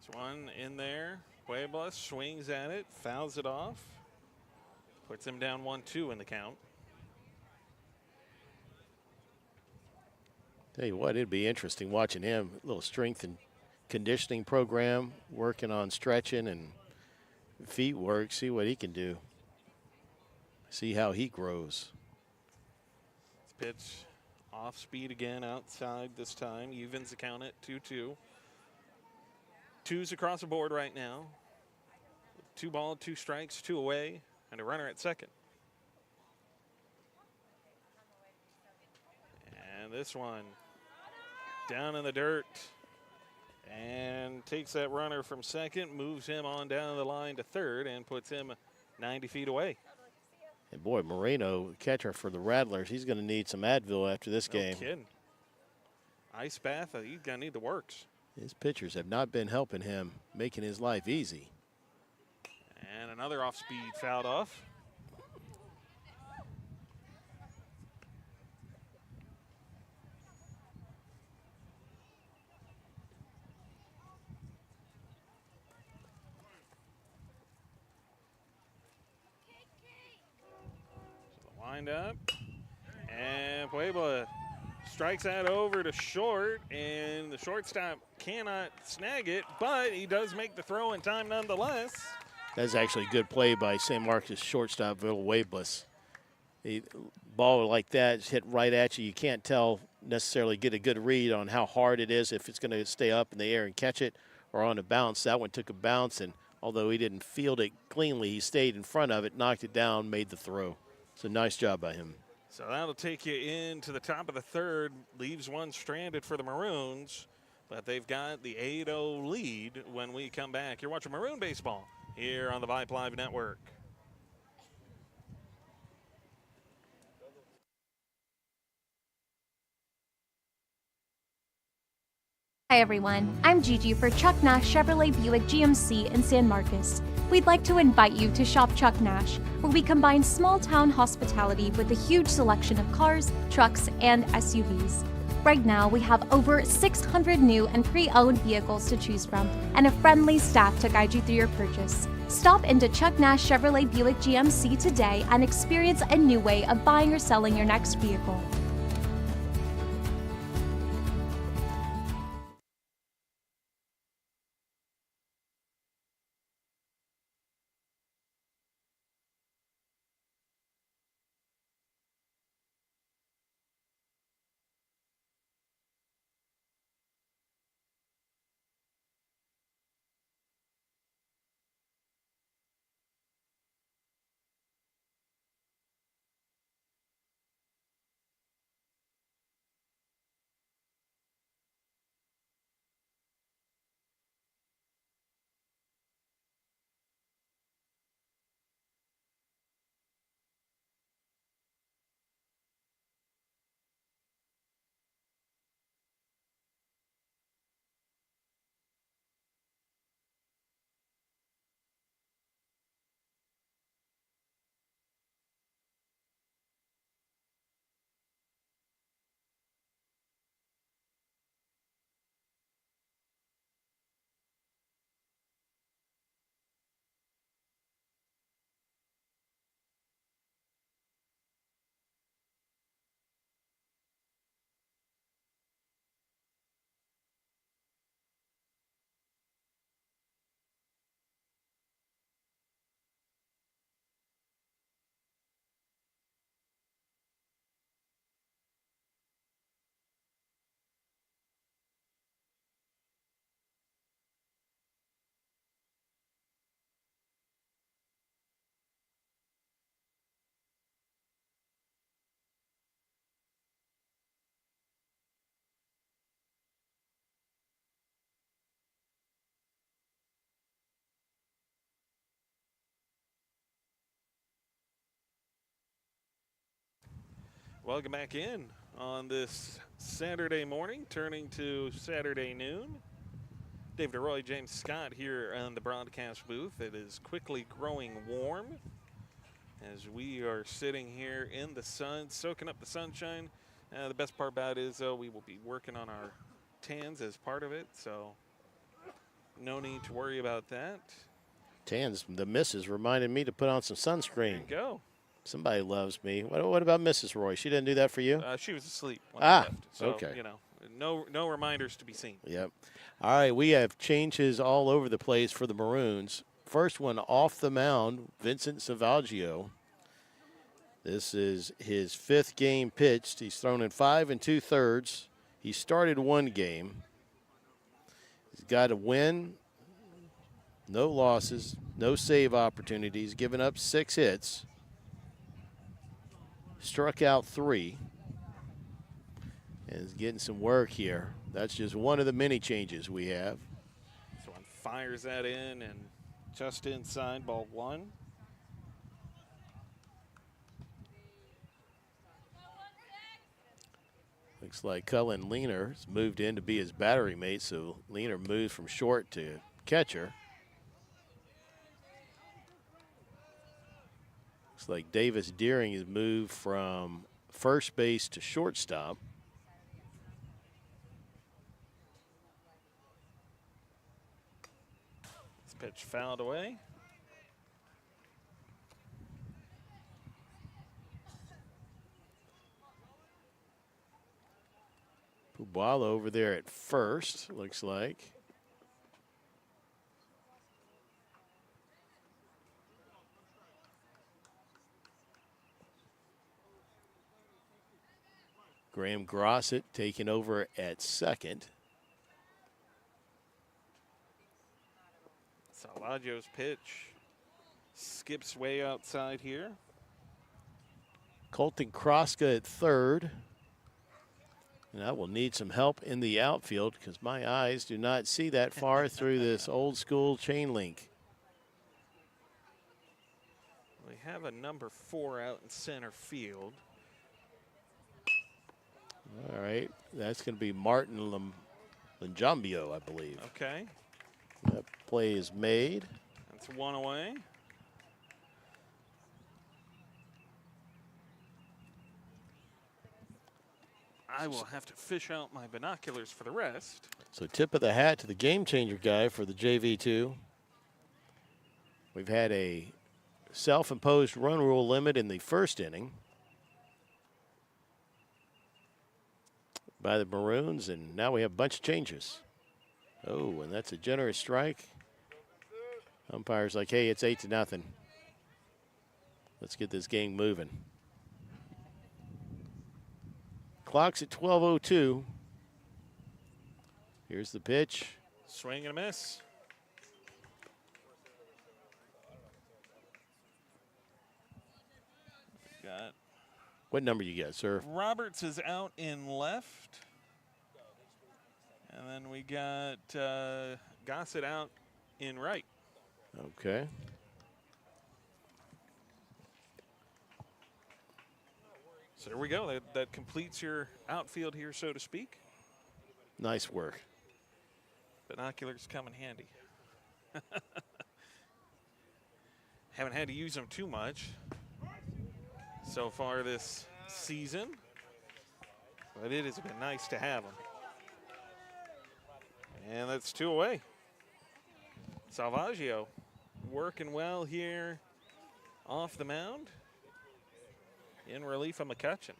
There's one in there. Puebla swings at it, fouls it off. Puts him down 1-2 in the count. Tell you what, it'd be interesting watching him. A little strength and conditioning program, working on stretching and feet work. See what he can do. See how he grows. This pitch off speed again, outside this time. Evens the count at 2-2. 2s across the board right now. 2 ball, 2 strikes, 2 away, and a runner at second. And this one down in the dirt and takes that runner from second, moves him on down the line to third, and puts him 90 feet away. And boy, Moreno, catcher for the Rattlers, he's going to need some Advil after this game. No kidding. Ice bath, he's going to need the works. His pitchers have not been helping him, making his life easy. And another off-speed fouled off. Wind up, and Puebla strikes that over to short, and the shortstop cannot snag it, but he does make the throw in time nonetheless. That's actually a good play by San Marcos shortstop Villanueva. A ball like that is hit right at you. You can't necessarily get a good read on how hard it is, if it's going to stay up in the air and catch it or on a bounce. That one took a bounce, and although he didn't field it cleanly, he stayed in front of it, knocked it down, made the throw. It's a nice job by him. So that'll take you into the top of the third, leaves one stranded for the Maroons, but they've got the 8-0 lead when we come back. You're watching Maroon Baseball here on the Vibe Live Network. Hi everyone, I'm Gigi for Chuck Nash Chevrolet Buick GMC in San Marcos. We'd like to invite you to shop Chuck Nash, where we combine small town hospitality with a huge selection of cars, trucks, and SUVs. Right now, we have over 600 new and pre-owned vehicles to choose from, and a friendly staff to guide you through your purchase. Stop into Chuck Nash Chevrolet Buick GMC today and experience a new way of buying or selling your next vehicle. Welcome back in on this Saturday morning, turning to Saturday noon. David Roy, James Scott here on the broadcast booth. It is quickly growing warm as we are sitting here in the sun, soaking up the sunshine. The best part about it is, though, we will be working on our tans as part of it, so no need to worry about that. Tans, the missus reminded me to put on some sunscreen. There you go. Somebody loves me. What about Mrs. Roy? She didn't do that for you? She was asleep when I left. So, okay. You know, no reminders to be seen. Yep. All right, we have changes all over the place for the Maroons. First one off the mound, Vincent Savaggio. This is his 5th game pitched. He's thrown in 5 2/3. He started 1 game. He's got a win, no losses, no save opportunities, given up 6 hits. Struck out 3 and is getting some work here. That's just one of the many changes we have. So one fires that in and just inside, ball 1. Looks like Cullen Leaner's moved in to be his battery mate, so Leaner moves from short to catcher. Looks like Davis Deering has moved from first base to shortstop. This pitch fouled away. Pubala over there at first, looks like. Graham Grossett taking over at second. Savaggio's pitch skips way outside here. Colton Kroska at third. And I will need some help in the outfield because my eyes do not see that far through this old school chain link. have a number 4 out in center field. All right. That's going to be Martin Lanjambio, I believe. Okay. That play is made. That's 1 away. I will have to fish out my binoculars for the rest. So tip of the hat to the game changer guy for the JV2. We've had a self-imposed run rule limit in the first inning by the Maroons, and now we have a bunch of changes. Oh, and that's a generous strike. Umpire's like, hey, it's 8-0. Let's get this game moving. Clock's at 12:02. Here's the pitch. Swing and a miss. Got What number you got, sir? Roberts is out in left. And then we got Gossett out in right. Okay. So there we go. That completes your outfield here, so to speak. Nice work. Binoculars come in handy. Haven't had to use them too much so far this season, but it has been nice to have them. And that's 2 away. Salvaggio working well here off the mound in relief of McCutcheon.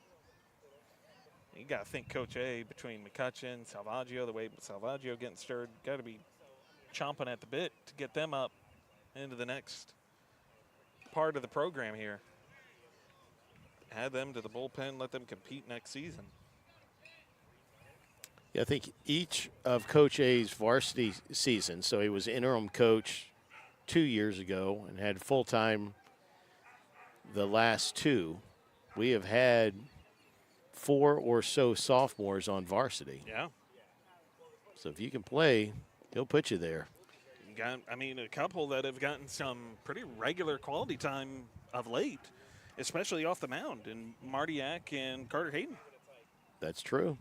You got to think Coach A between McCutcheon, Salvaggio, the way Salvaggio getting stirred, got to be chomping at the bit to get them up into the next part of the program here. Add them to the bullpen, let them compete next season. Yeah, I think each of Coach A's varsity seasons, so he was interim coach 2 years ago and had full-time the last 2. We have had 4 or so sophomores on varsity. Yeah. So if you can play, he'll put you there. Got, I mean, a couple that have gotten some pretty regular quality time of late, especially off the mound, and Martiak and Carter Hayden. That's true.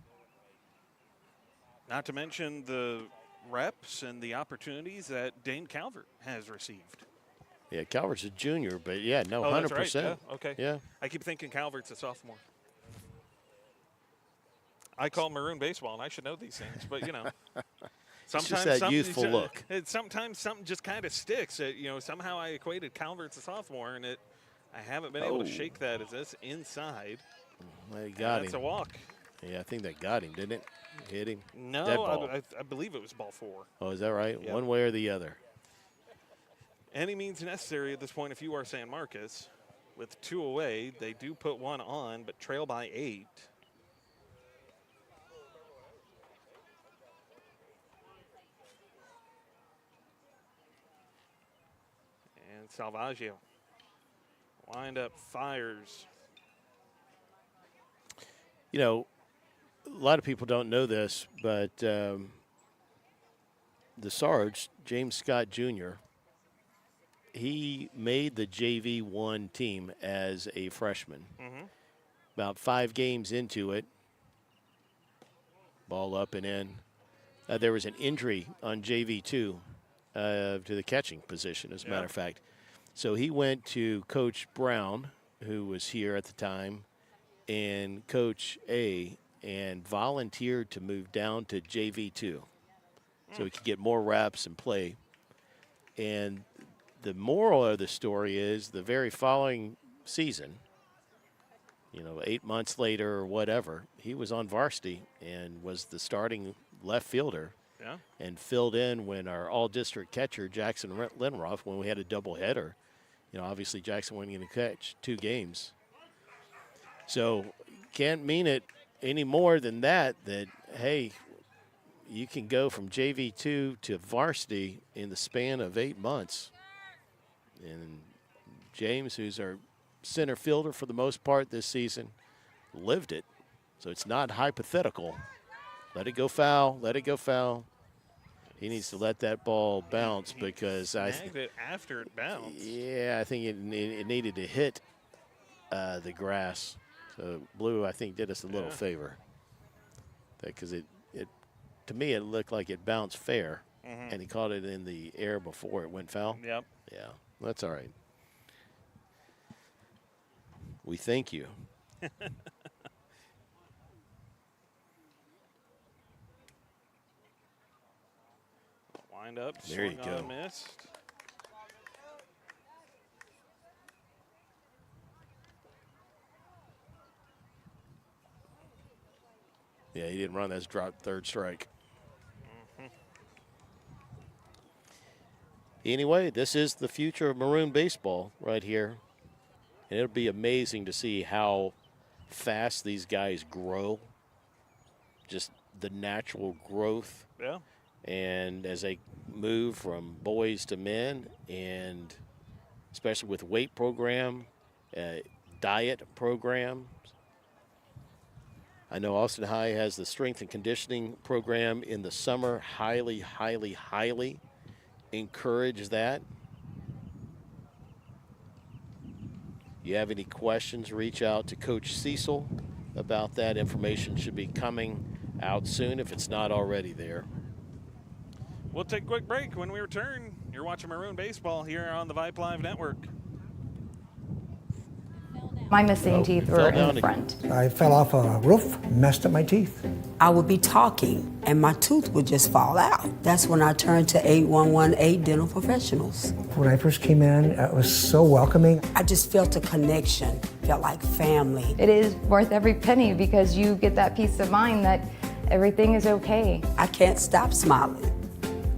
Not to mention the reps and the opportunities that Dane Calvert has received. Yeah, Calvert's a junior, but yeah, no, Oh, 100%. that's right. Yeah, okay. Yeah. I keep thinking Calvert's a sophomore. I call Maroon baseball, and I should know these things, but, you know. It's just that youthful look. Sometimes something just kind of sticks. Somehow I equated Calvert's a sophomore, and I haven't been able to shake that as this inside. Well, got him. That's a walk. Yeah, I think that got him, didn't it? Hit him. No, Dead ball. I believe it was ball 4. Oh, is that right? Yep. One way or the other. Any means necessary at this point if you are San Marcos. With 2 away, they do put 1 on, but trail by 8. And Salvaggio. Wind up, fires. You know, a lot of people don't know this, but the Sarge, James Scott Jr., he made the JV1 team as a freshman. Mm-hmm. About 5 games into it, ball up and in. There was an injury on JV2 to the catching position, as a matter of fact. So he went to Coach Brown, who was here at the time, and Coach A, and volunteered to move down to JV2 so he could get more reps and play. And the moral of the story is the very following season, 8 months later or whatever, he was on varsity and was the starting left fielder and filled in when our all-district catcher, Jackson Linroth, when we had a doubleheader. Obviously Jackson wasn't going to catch 2 games. So can't mean it any more than that, hey, you can go from JV2 to varsity in the span of 8 months. And James, who's our center fielder for the most part this season, lived it. So it's not hypothetical. Let it go foul. Let it go foul. He needs to let that ball bounce because snagged it after it bounced. Yeah, I think it needed to hit the grass. So Blue, I think, did us a little favor. Because it to me, it looked like it bounced fair, and he caught it in the air before it went foul. Yep. Yeah, that's all right. We thank you. Wind up, there you swung go. on, missed. Yeah, he didn't run. That's dropped third strike. Anyway, this is the future of Maroon baseball right here. And it'll be amazing to see how fast these guys grow. Just the natural growth. Yeah. And as they move from boys to men, and especially with weight program, diet programs. I know Austin High has the strength and conditioning program in the summer. Highly, highly, highly encourage that. You have any questions, reach out to Coach Cecil about that. Information should be coming out soon if it's not already there. We'll take a quick break. When we return, you're watching Maroon Baseball here on the Vibe Live Network. My missing teeth were in the front. I fell off a roof, messed up my teeth. I would be talking and my tooth would just fall out. That's when I turned to 8118 Dental Professionals. When I first came in, it was so welcoming. I just felt a connection, felt like family. It is worth every penny because you get that peace of mind that everything is okay. I can't stop smiling.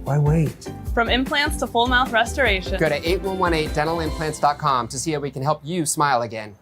Why wait? From implants to full mouth restoration. Go to 8118dentalimplants.com to see how we can help you smile again.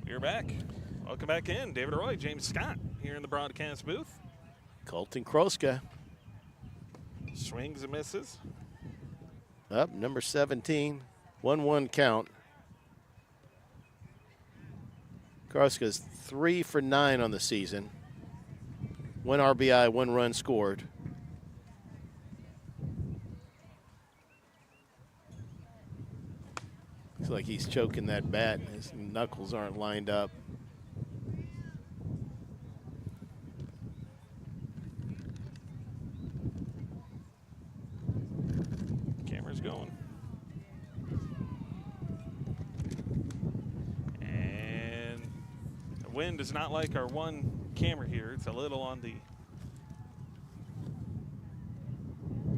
You're back. Welcome back in. David Roy, James Scott here in the broadcast booth. Colton Kroska. Swings and misses. Up, number 17. 1-1 count. Kroska's 3 for 9 on the season. 1 RBI, 1 run scored. Looks like he's choking that bat. His knuckles aren't lined up. Camera's going. And the wind is not like our one camera here. It's a little on the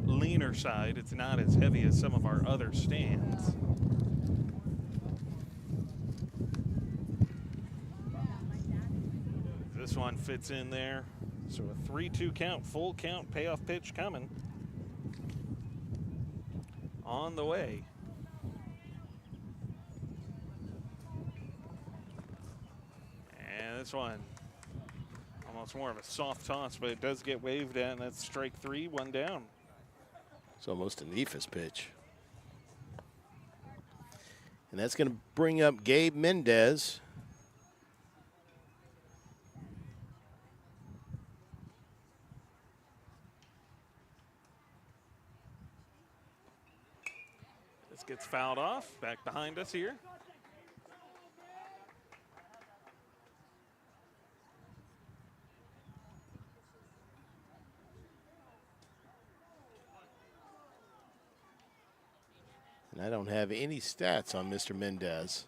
leaner side. It's not as heavy as some of our other stands. This one fits in there. So a 3-2 count, full count, payoff pitch coming. On the way. And this one, almost more of a soft toss, but it does get waved at, and that's strike 3, 1 down. It's almost an Ephus pitch. And that's going to bring up Gabe Mendez. This gets fouled off. Back behind us here. And I don't have any stats on Mr. Mendez.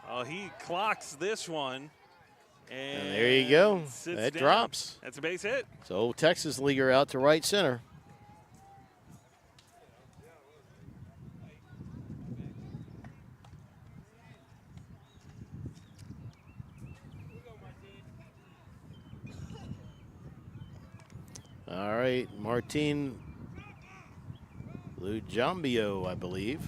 Oh, he clocks this one. And there you go. Sits That down. drops. That's a base hit. So Texas leaguer out to right center. All right, Martin Lujambio, I believe.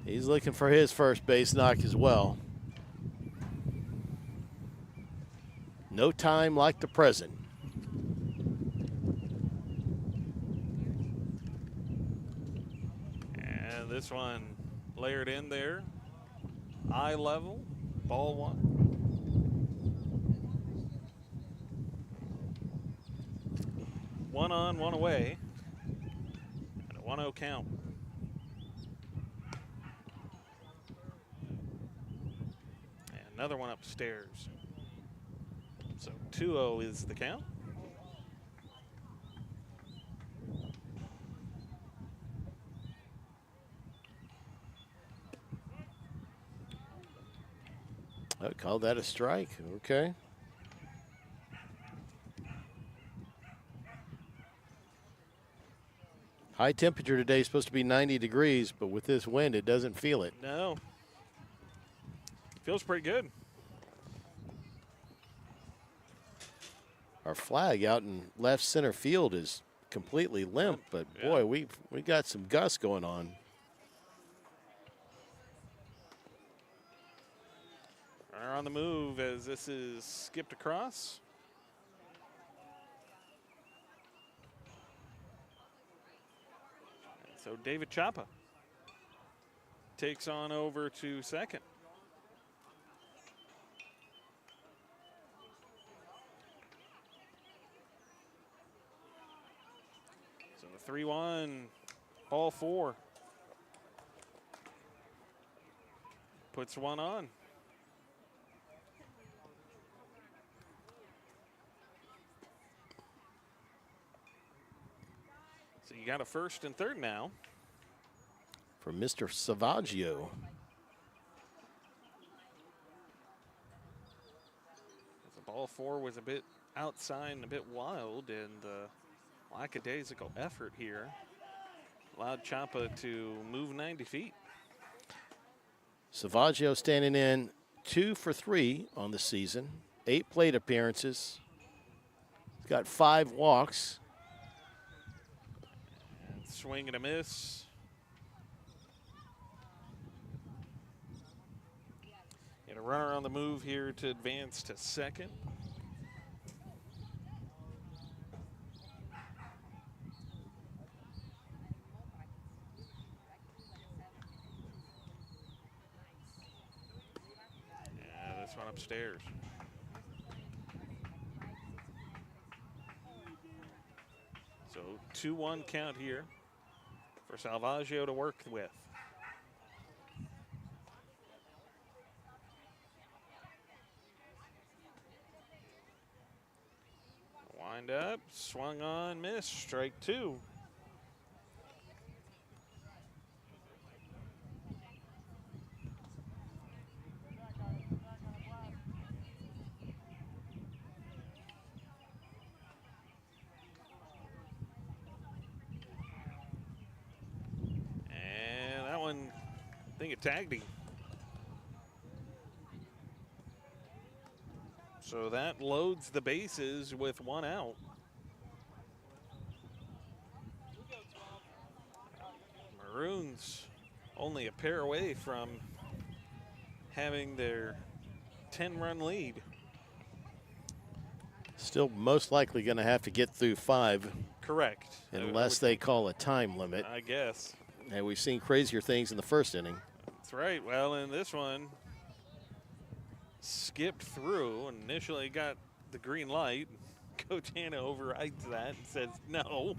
He's looking for his first base knock as well. No time like the present. And this one layered in there. Eye level, ball one. One on, one away. And a 1-0 count. And another one upstairs. So 2-0 is the count. I would call that a strike. Okay. High temperature today is supposed to be 90 degrees, but with this wind, it doesn't feel it. No. Feels pretty good. Our flag out in left center field is completely limp, but boy, we got some gusts going on. Runner on the move as this is skipped across. And so David Chapa takes on over to second. So the 3-1, ball four. Puts one on. So you got a first and third now. For Mr. Savaggio. The ball four was a bit outside and a bit wild, and the lackadaisical effort here allowed Champa to move 90 feet. Savaggio standing in 2 for 3 on the season, 8 plate appearances. He's got 5 walks. And swing and a miss. And a runner on the move here to advance to second. One upstairs. So 2-1 count here for Salvaggio to work with. Wind up, swung on, missed, strike 2. I think it tagged him. So that loads the bases with 1 out. Maroons only a pair away from having their 10-run lead. Still most likely going to have to get through 5. Correct. Unless they call a time limit. I guess. And we've seen crazier things in the first inning. That's right. Well, in this one, skipped through and initially got the green light. Coach Hanna overrides that and says no.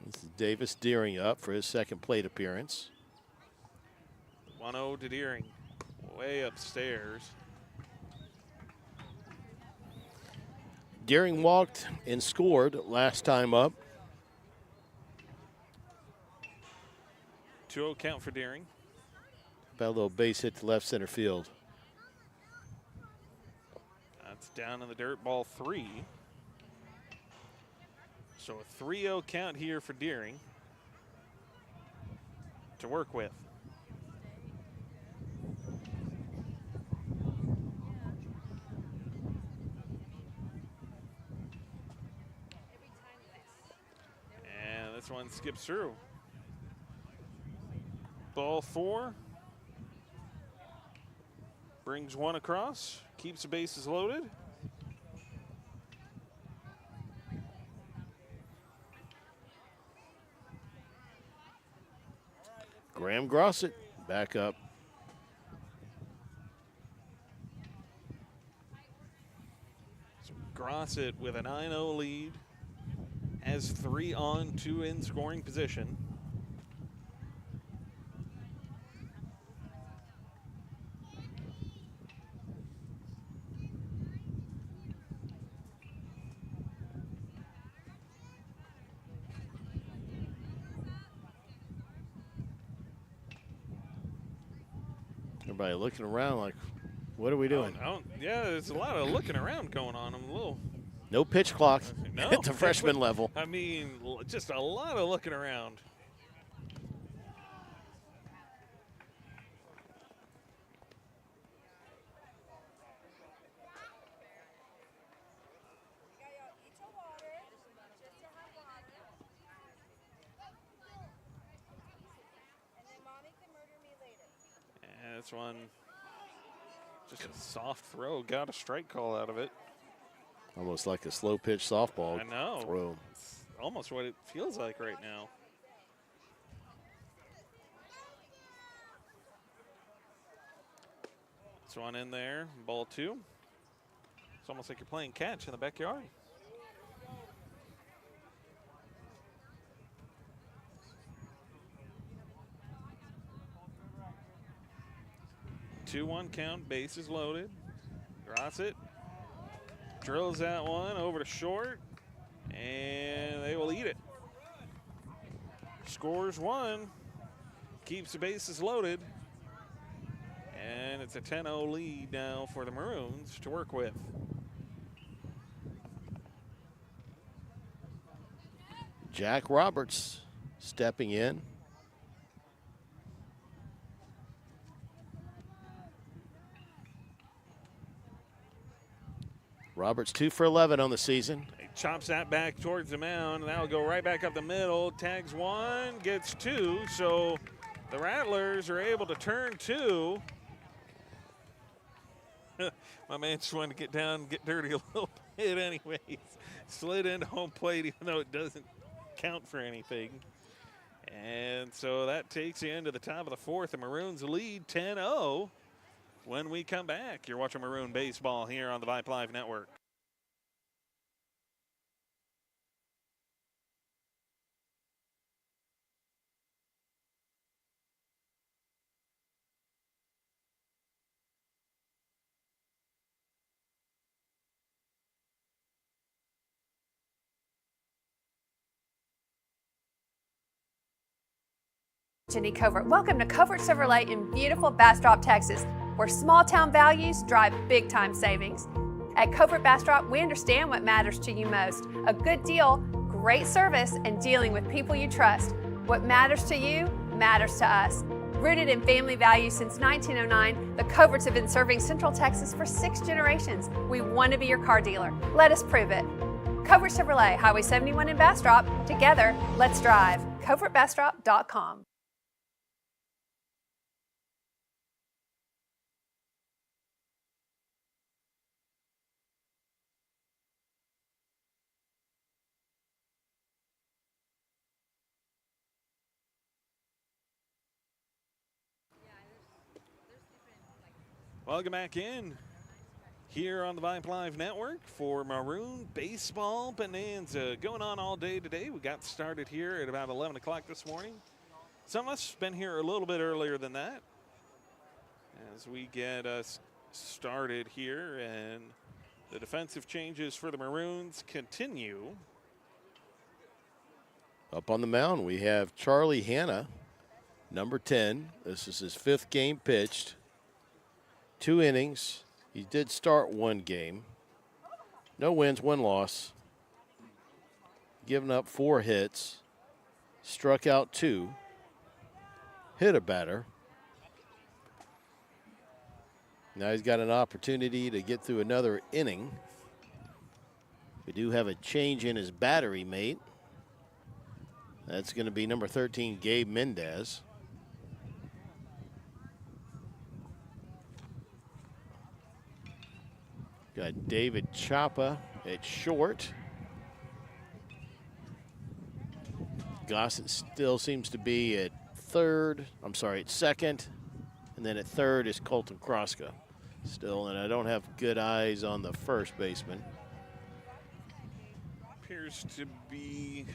This is Davis Deering up for his second plate appearance. 1-0 to Deering, way upstairs. Deering walked and scored last time up. 2-0 count for Deering. About a little base hit to left center field. That's down in the dirt, ball 3. So a 3-0 count here for Deering to work with. And this one skips through. Ball 4. Brings one across, keeps the bases loaded. Graham Grossett back up. So Grossett with a 9-0 lead, has 3 on, 2 in scoring position. Everybody looking around like, what are we doing? Yeah, there's a lot of looking around going on. I'm a little. No pitch clock No, at the freshman level. I mean, just a lot of looking around. And this one, just a soft throw, got a strike call out of it. Almost like a slow pitch softball I know. throw. It's almost what it feels like right now. This one in there, ball 2. It's almost like you're playing catch in the backyard. Two-one count, bases loaded. Grossett drills that one over to short, and they will eat it. Scores 1, keeps the bases loaded, and it's a 10-0 lead now for the Maroons to work with. Jack Roberts stepping in. Roberts 2 for 11 on the season. He chops that back towards the mound, and that'll go right back up the middle. Tags 1, gets 2, so the Rattlers are able to turn 2. My man just wanted to get down and get dirty a little bit anyways. Slid into home plate even though it doesn't count for anything. And so that takes you into the top of the 4th. The Maroons lead 10-0. When we come back, you're watching Maroon Baseball here on the Vipe Live Network. Jenny Covert. Welcome to Covert Chevrolet in beautiful Bastrop, Texas, where small town values drive big time savings. At Covert Bastrop, we understand what matters to you most. A good deal, great service, and dealing with people you trust. What matters to you matters to us. Rooted in family values since 1909, the Coverts have been serving Central Texas for 6 generations. We want to be your car dealer. Let us prove it. Covert Chevrolet, Highway 71 in Bastrop. Together, let's drive. CovertBastrop.com. Welcome back in here on the Vibe Live Network for Maroon Baseball Bonanza. Going on all day today. We got started here at about 11 o'clock this morning. Some of us have been here a little bit earlier than that as we get us started here, and the defensive changes for the Maroons continue. Up on the mound, we have Charlie Hanna, number 10. This is his 5th game pitched. 2 innings. He did start 1 game. No wins, 1 loss. Given up 4 hits. Struck out 2. Hit a batter. Now he's got an opportunity to get through another inning. We do have a change in his battery mate. That's going to be number 13, Gabe Mendez. Got David Chapa at short. Gossett still seems to be at second. And then at third is Colton Kroska still. And I don't have good eyes on the first baseman. Appears to be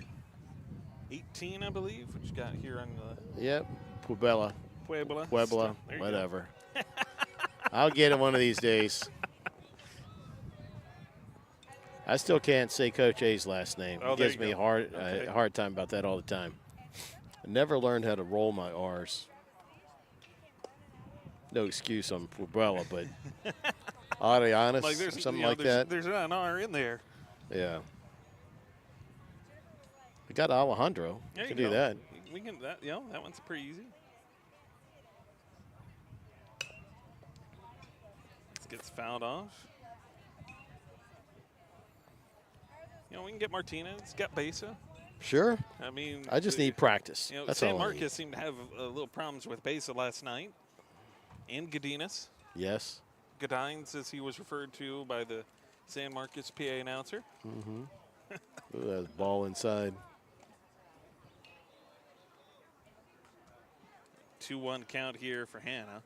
18, I believe, which you got here on the... Yep, Puebla, There you whatever. I'll get it one of these days. I still can't say Coach A's last name. Oh, It gives me a hard time about that all the time. I never learned how to roll my R's. No excuse on Puebla, but Arianas, like there's, something you know, like that. There's an R in there. Yeah. We got Alejandro. There Can you do go. that. We can, that one's pretty easy. This gets fouled off. You know, we can get Martinez, get Besa. Sure. I mean, I just need practice. You know, That's San all I Marcos need. seemed to have a little problems with Besa last night. And Godinez. Yes. Godines, as he was referred to by the San Marcos PA announcer. Mm-hmm. Ooh, that's ball inside. 2-1 count here for Hanna.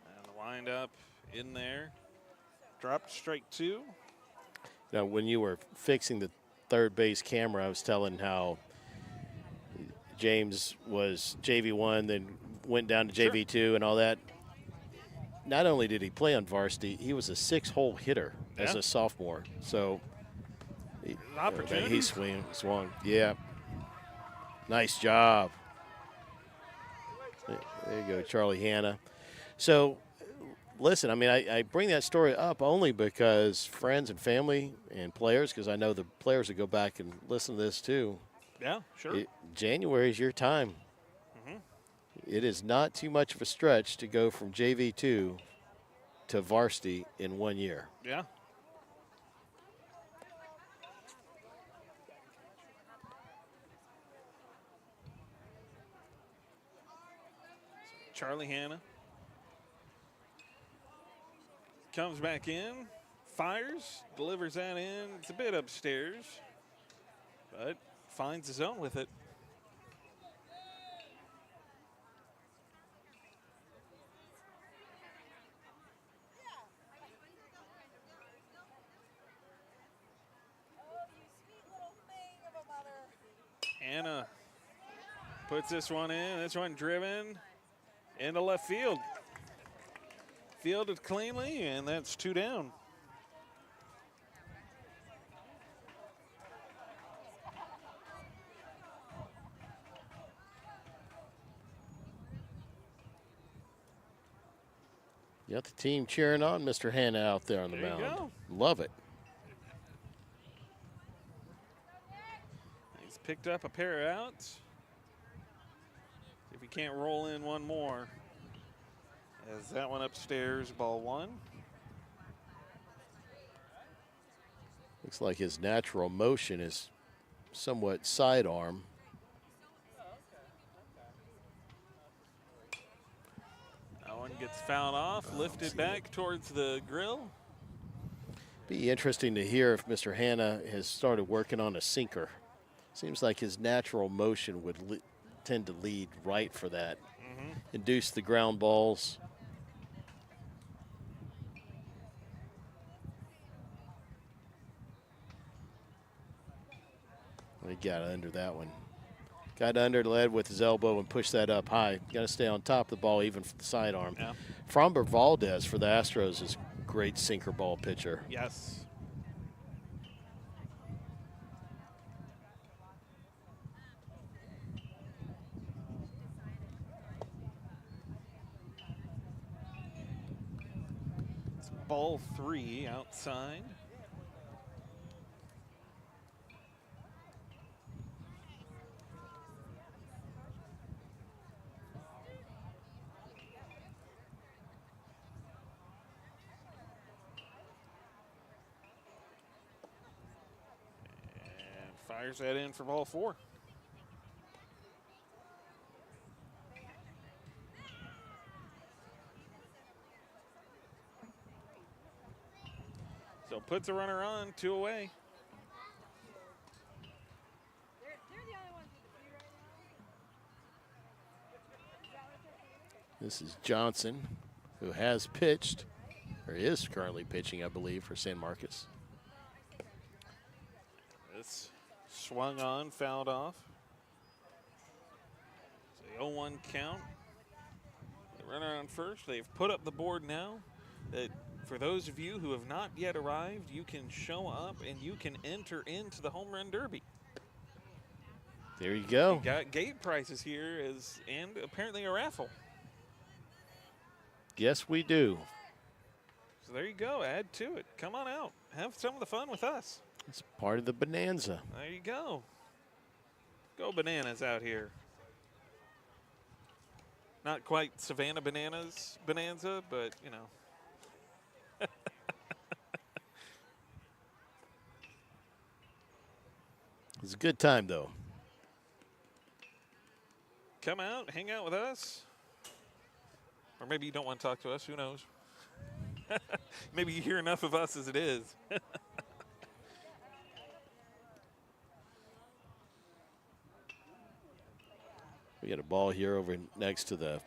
And the windup in there. Dropped strike 2. Now, when you were fixing the third base camera, I was telling how James was JV1, then went down to JV2 and all that. Not only did he play on varsity, he was a 6-hole hitter as a sophomore. So he swung. Yeah. Nice job. There you go, Charlie Hanna. So, listen, I mean, I bring that story up only because friends and family and players, because I know the players that go back and listen to this too. Yeah, sure. January is your time. It is not too much of a stretch to go from JV2 to varsity in 1 year. Yeah. Charlie Hanna comes back in, fires, delivers that in. It's a bit upstairs, but finds his own with it. Hanna puts this one in. This one driven into left field. Fielded cleanly, and that's 2 down. You got the team cheering on Mr. Hanna out there on the There you mound. go. Love it. He's picked up a pair of outs. If he can't roll in one more. As that one upstairs, ball 1. Looks like his natural motion is somewhat sidearm. That one gets fouled off, lifted back towards the grill. Be interesting to hear if Mr. Hanna has started working on a sinker. Seems like his natural motion would tend to lead right for that. Induce the ground balls. He got under that one. Got under the lead with his elbow and pushed that up high. Got to stay on top of the ball, even for the sidearm. Yeah. Framber Valdez for the Astros is a great sinker ball pitcher. Yes. It's ball 3 outside. Fires that in for ball 4. So puts a runner on, 2 away. This is Johnson, who has pitched, or is currently pitching, I believe, for San Marcos. This swung on, fouled off. It's a 0-1 count. The runner on first. They've put up the board now. That for those of you who have not yet arrived, you can show up and you can enter into the Home Run Derby. There you go. We got gate prices here and apparently a raffle. Yes, we do. So there you go. Add to it. Come on out. Have some of the fun with us. It's part of the bonanza. There you go. Go bananas out here. Not quite Savannah Bananas bonanza, but, you know. It's a good time, though. Come out, hang out with us. Or maybe you don't want to talk to us. Who knows? Maybe you hear enough of us as it is. We got a ball here over next to the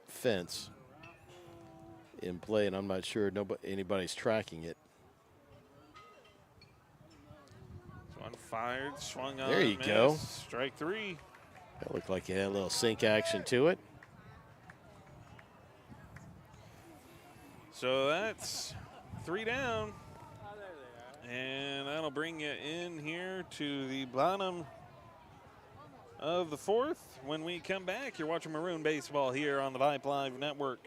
fence in play, and I'm not sure anybody's tracking it. One fired, swung on. There you go. Strike 3. That looked like it had a little sink action to it. So that's 3 down. And that'll bring you in here to the bottom of the 4th. When we come back, you're watching Maroon Baseball here on the Vibe Live Network.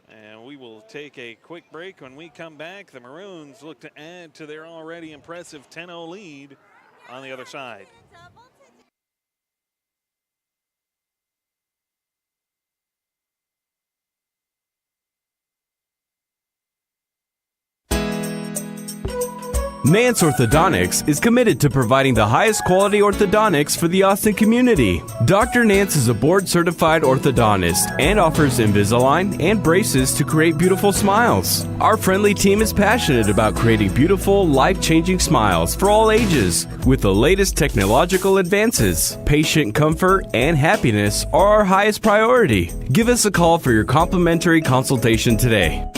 And we will take a quick break. When we come back, the Maroons look to add to their already impressive 10-0 lead on the other side. Nance Orthodontics is committed to providing the highest quality orthodontics for the Austin community. Dr. Nance is a board-certified orthodontist and offers Invisalign and braces to create beautiful smiles. Our friendly team is passionate about creating beautiful, life-changing smiles for all ages with the latest technological advances. Patient comfort and happiness are our highest priority. Give us a call for your complimentary consultation today.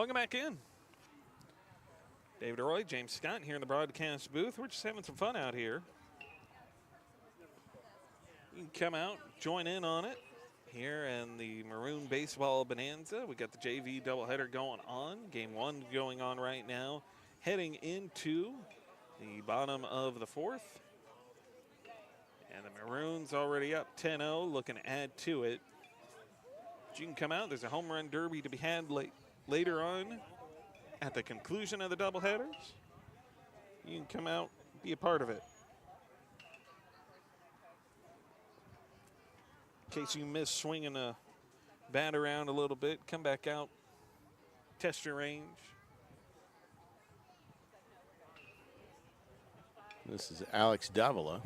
Welcome back in. David Roy, James Scott here in the broadcast booth. We're just having some fun out here. You can come out, join in on it here in the Maroon Baseball Bonanza. We got the JV doubleheader going on. Game 1 going on right now. Heading into the bottom of the 4th. And the Maroons already up 10-0, looking to add to it. But you can come out. There's a home run derby to be had later on at the conclusion of the doubleheaders. You can come out, be a part of it. In case you miss swinging a bat around a little bit, come back out, test your range. This is Alex Davila.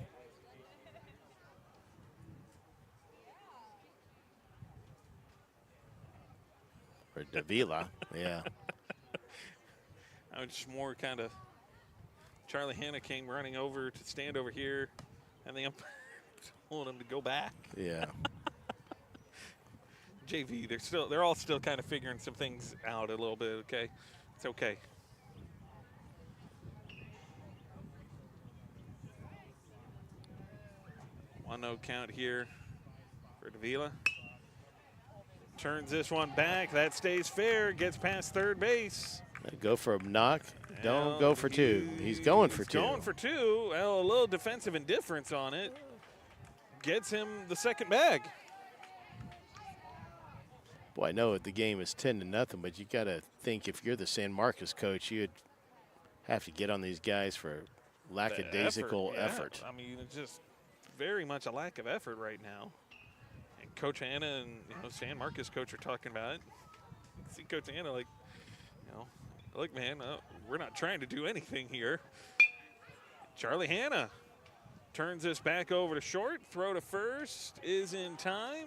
Or Davila, yeah. I was just more kind of, Charlie Hanna came running over to stand over here, and the umpire told him to go back. Yeah. JV, they're all still kind of figuring some things out a little bit, okay? It's okay. One no count here for Davila. Turns this one back. That stays fair. Gets past third base. Go for a knock. Don't go for two. He's going for two. Going for two. Well, a little defensive indifference on it. Gets him the second bag. Boy, I know the game is 10-0, but you got to think if you're the San Marcos coach, you'd have to get on these guys for lackadaisical effort. I mean, it's just very much a lack of effort right now. And Coach Hanna and San Marcos coach are talking about it. You can see Coach Hanna like, look, man, we're not trying to do anything here. Charlie Hanna turns this back over to short. Throw to first is in time.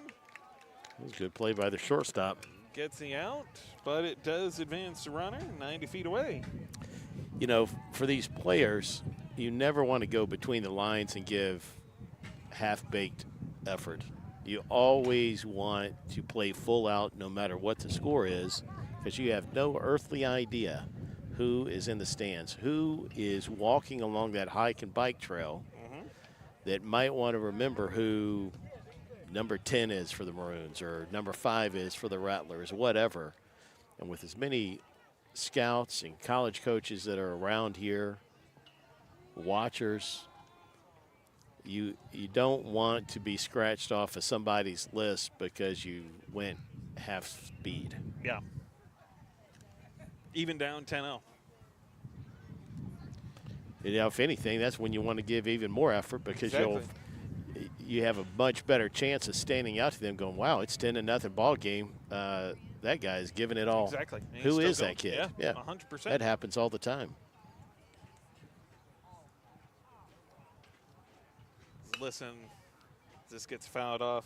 Good play by the shortstop. Gets the out, but it does advance the runner 90 feet away. For these players, you never want to go between the lines and give half-baked effort. You always want to play full out no matter what the score is, because you have no earthly idea who is in the stands, who is walking along that hike and bike trail that might want to remember who number 10 is for the Maroons or number 5 is for the Rattlers, whatever. And with as many scouts and college coaches that are around here, watchers, you don't want to be scratched off of somebody's list because you went half speed. Yeah. Even down 10-0. If anything, that's when you want to give even more effort because you have a much better chance of standing out to them going, wow, it's 10-0 ball game. That guy's giving it all. Exactly. Who is that kid? Yeah, 100%. That happens all the time. Listen, this gets fouled off.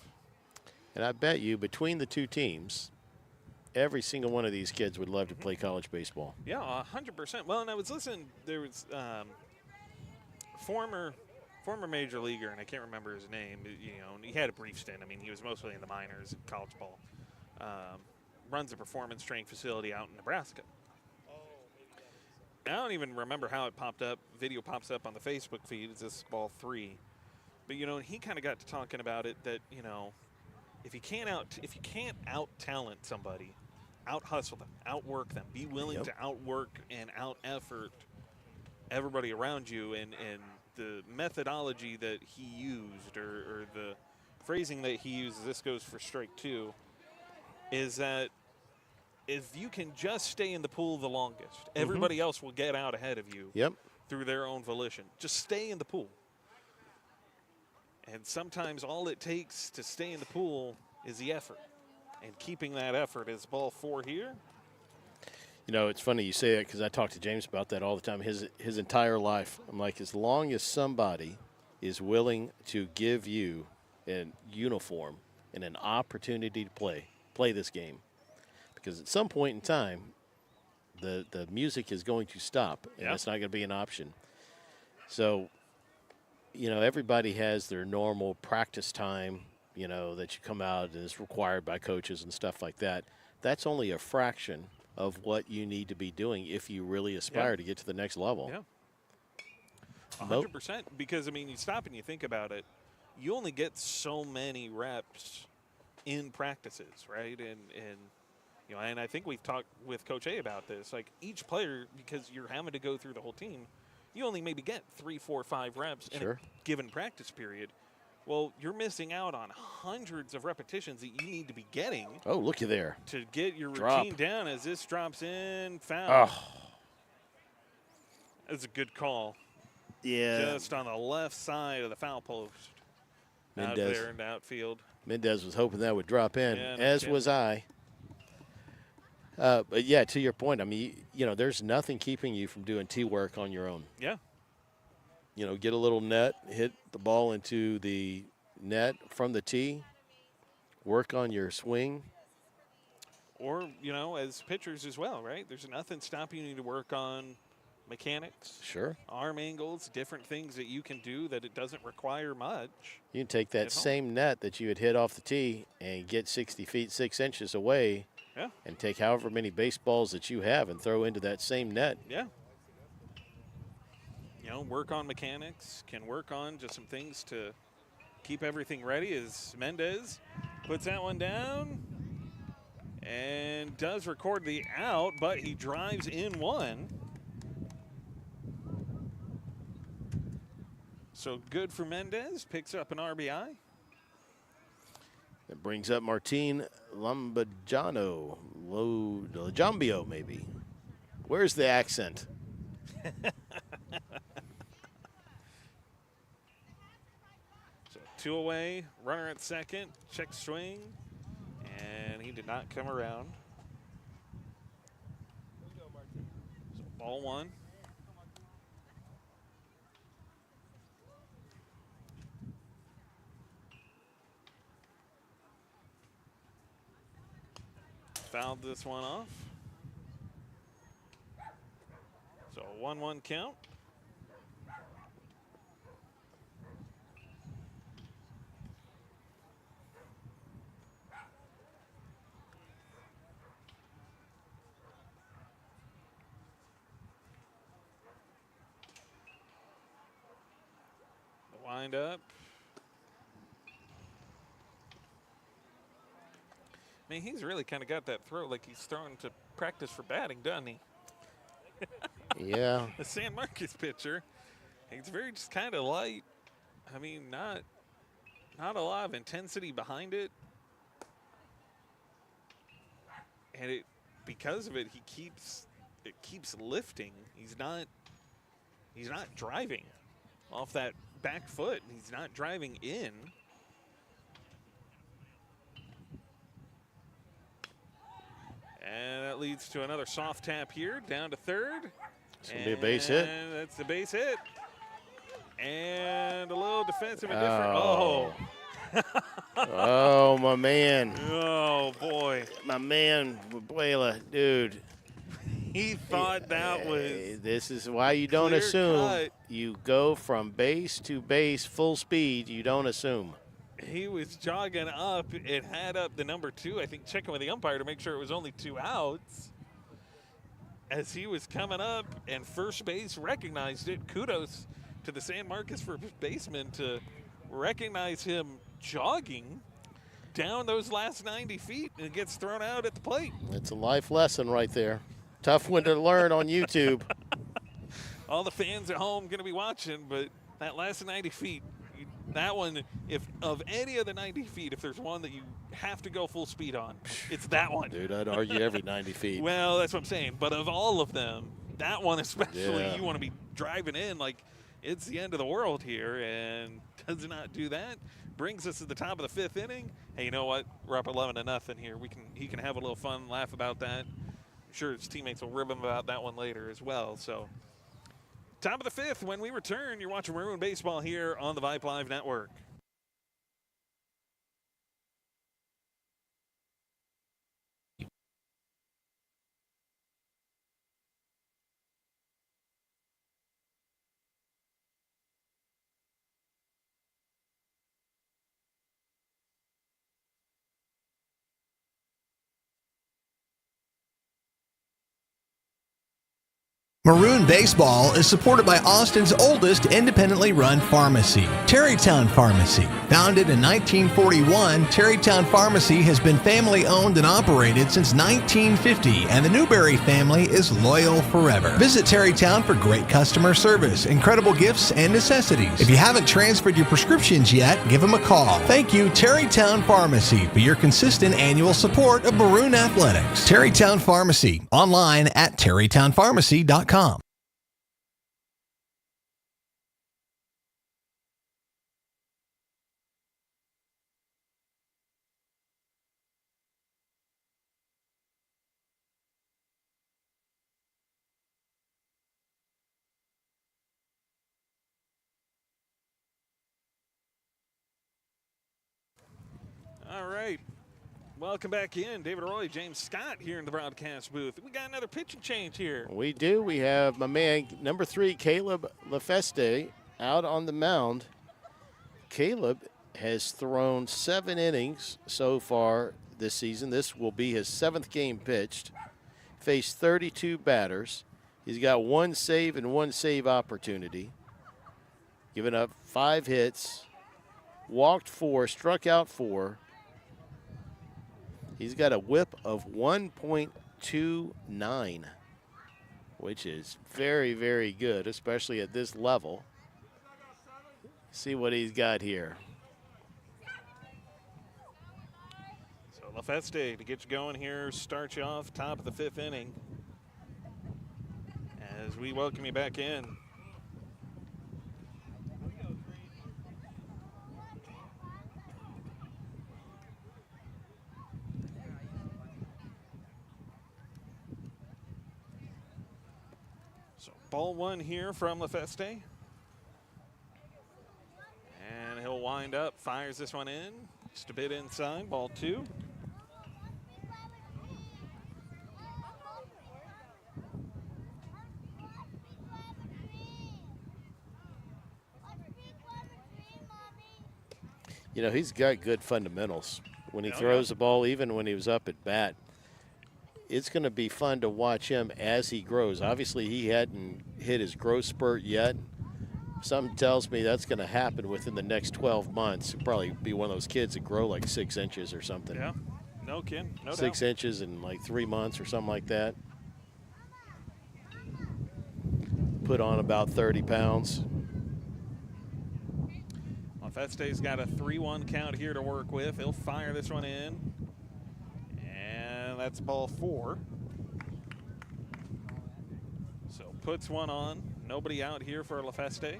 And I bet you between the two teams, every single one of these kids would love to play college baseball. Yeah, 100%. Well, and I was listening, there was former major leaguer, and I can't remember his name, and he had a brief stint. I mean, he was mostly in the minors, college ball. Runs a performance training facility out in Nebraska. I don't even remember how it popped up. Video pops up on the Facebook feed. It's this ball 3. But, he kind of got to talking about it that, if you can't out talent somebody, out hustle them, outwork them, be willing to outwork and out effort everybody around you, and the methodology that he used or the phrasing that he uses, this goes for strike 2, is that if you can just stay in the pool the longest, everybody else will get out ahead of you through their own volition. Just stay in the pool. And sometimes all it takes to stay in the pool is the effort. And keeping that effort is ball 4 here. It's funny you say that because I talk to James about that all the time. His entire life, I'm like, as long as somebody is willing to give you a uniform and an opportunity to play this game. Because at some point in time, the music is going to stop, and it's not going to be an option. So, everybody has their normal practice time, that you come out and is required by coaches and stuff like that. That's only a fraction of what you need to be doing if you really aspire to get to the next level. Yeah. 100%. Because, I mean, you stop and you think about it. You only get so many reps in practices, right? And you know, and I think we've talked with Coach A about this. Like, each player, because you're having to go through the whole team, you only maybe get 3, 4, 5 reps in a given practice period. Well, you're missing out on hundreds of repetitions that you need to be getting. Oh, looky there. To get your Drop. routine down as this drops in. Foul. Oh. That's a good call. Yeah. Just on the left side of the foul post. Out Mendez. there in the outfield. Mendez was hoping that would drop in, Yeah, no as kidding. was I. But, yeah, to your point, I mean, you know, there's nothing keeping you from doing tee work on your own. Yeah. You know, get a little net, hit the ball into the net from the tee, work on your swing. Or, you know, as pitchers as well, right? There's nothing stopping you to work on mechanics. Sure. Arm angles, different things that you can do that it doesn't require much. You can take that same net that you had hit off the tee and get 60 feet, 6 inches away and take however many baseballs that you have and throw into that same net. Yeah. You know, work on mechanics, can work on just some things to keep everything ready as Mendez puts that one down and does record the out, but he drives in one. So good for Mendez, picks up an RBI. That brings up Martin Lajambio, maybe. Where's the accent? So 2 away, runner at second, check swing, and he did not come around. So ball 1. Fouled this one off. So a 1-1 count. The wind up. I mean, he's really kind of got that throw like he's throwing to practice for batting, doesn't he? Yeah. The San Marcos pitcher, he's very just kind of light. I mean, not a lot of intensity behind it. And because of it, it keeps lifting. He's not driving off that back foot. He's not driving in. And that leads to another soft tap here, down to third. It's going to be a base hit. And that's the base hit. And a little defensive indifferent. Oh. Oh, my man. Oh, boy. My man, Buela, dude. He thought that was. This is why you don't assume. cut. You go from base to base full speed. You don't assume. He was jogging up. It had up the number 2, I think, checking with the umpire to make sure it was only 2 outs. As he was coming up, and first base recognized it. Kudos to the San Marcos first baseman to recognize him jogging down those last 90 feet, and it gets thrown out at the plate. It's a life lesson right there. Tough one to learn on YouTube. All the fans at home going to be watching, but that last 90 feet, that one, if of any of the 90 feet, if there's one that you have to go full speed on, it's that one. Dude, I'd argue every 90 feet. Well, that's what I'm saying. But of all of them, that one especially, Yeah. you want to be driving in like it's the end of the world here, and does not do that. Brings us to the top of the 5th inning. Hey, you know what? We're up 11-0 here. He can have a little fun, laugh about that. I'm sure his teammates will rib him about that one later as well. So, top of the 5th. When we return, you're watching Maroon Baseball here on the Vibe Live Network. Maroon Baseball is supported by Austin's oldest independently run pharmacy, Terrytown Pharmacy. Founded in 1941, Terrytown Pharmacy has been family owned and operated since 1950, and the Newberry family is loyal forever. Visit Terrytown for great customer service, incredible gifts, and necessities. If you haven't transferred your prescriptions yet, give them a call. Thank you, Terrytown Pharmacy, for your consistent annual support of Maroon Athletics. Terrytown Pharmacy, online at terrytownpharmacy.com. All right. Welcome back in. David Roy, James Scott here in the broadcast booth. We got another pitching change here. We do. We have my man, number 3, Caleb LaFeste, out on the mound. Caleb has thrown 7 innings so far this season. This will be his 7th game pitched. Faced 32 batters. He's got 1 save and 1 save opportunity. Given up 5 hits. Walked 4, struck out 4. He's got a whip of 1.29, which is very, very good, especially at this level. See what he's got here. So LaFeste to get you going here, start you off top of the 5th inning as we welcome you back in. Ball 1 here from LaFeste. And he'll wind up, fires this one in. Just a bit inside, ball 2. You know, he's got good fundamentals. When he throws the ball, even when he was up at bat, it's going to be fun to watch him as he grows. Obviously, he hadn't hit his growth spurt yet. Something tells me that's going to happen within the next 12 months. He'll probably be one of those kids that grow like 6 inches or something. Yeah, no kidding, no 6 doubt. inches in like 3 months or something like that. Put on about 30 pounds. LaFeste's got a 3-1 count here to work with. He'll fire this one in. And that's ball 4. So puts one on. Nobody out here for LaFeste.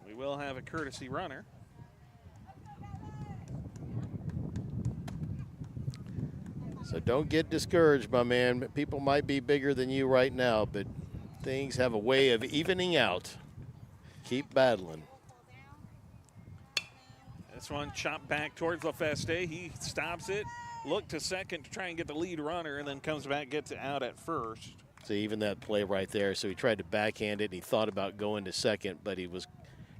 We will have a courtesy runner. So don't get discouraged, my man. People might be bigger than you right now, but things have a way of evening out. Keep battling. This one chopped back towards LaFeste. He stops it, looked to second to try and get the lead runner, and then comes back, gets it out at first. So even that play right there. So he tried to backhand it, and he thought about going to second, but he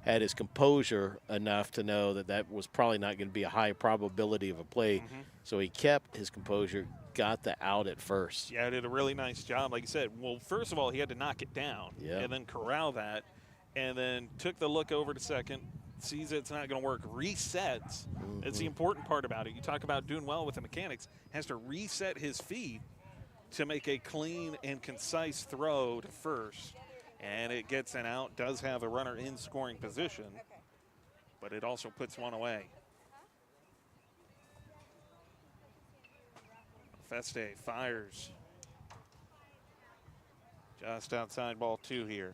had his composure enough to know that that was probably not going to be a high probability of a play. So he kept his composure, got the out at first. Yeah, did a really nice job. Like you said, well, first of all, he had to knock it down and then corral that, and then took the look over to second, sees it's not going to work, resets. It's the important part about it. You talk about doing well with the mechanics, has to reset his feet to make a clean and concise throw to first. And it gets an out, does have a runner in scoring position, but it also puts one away. Feste fires just outside ball 2 here.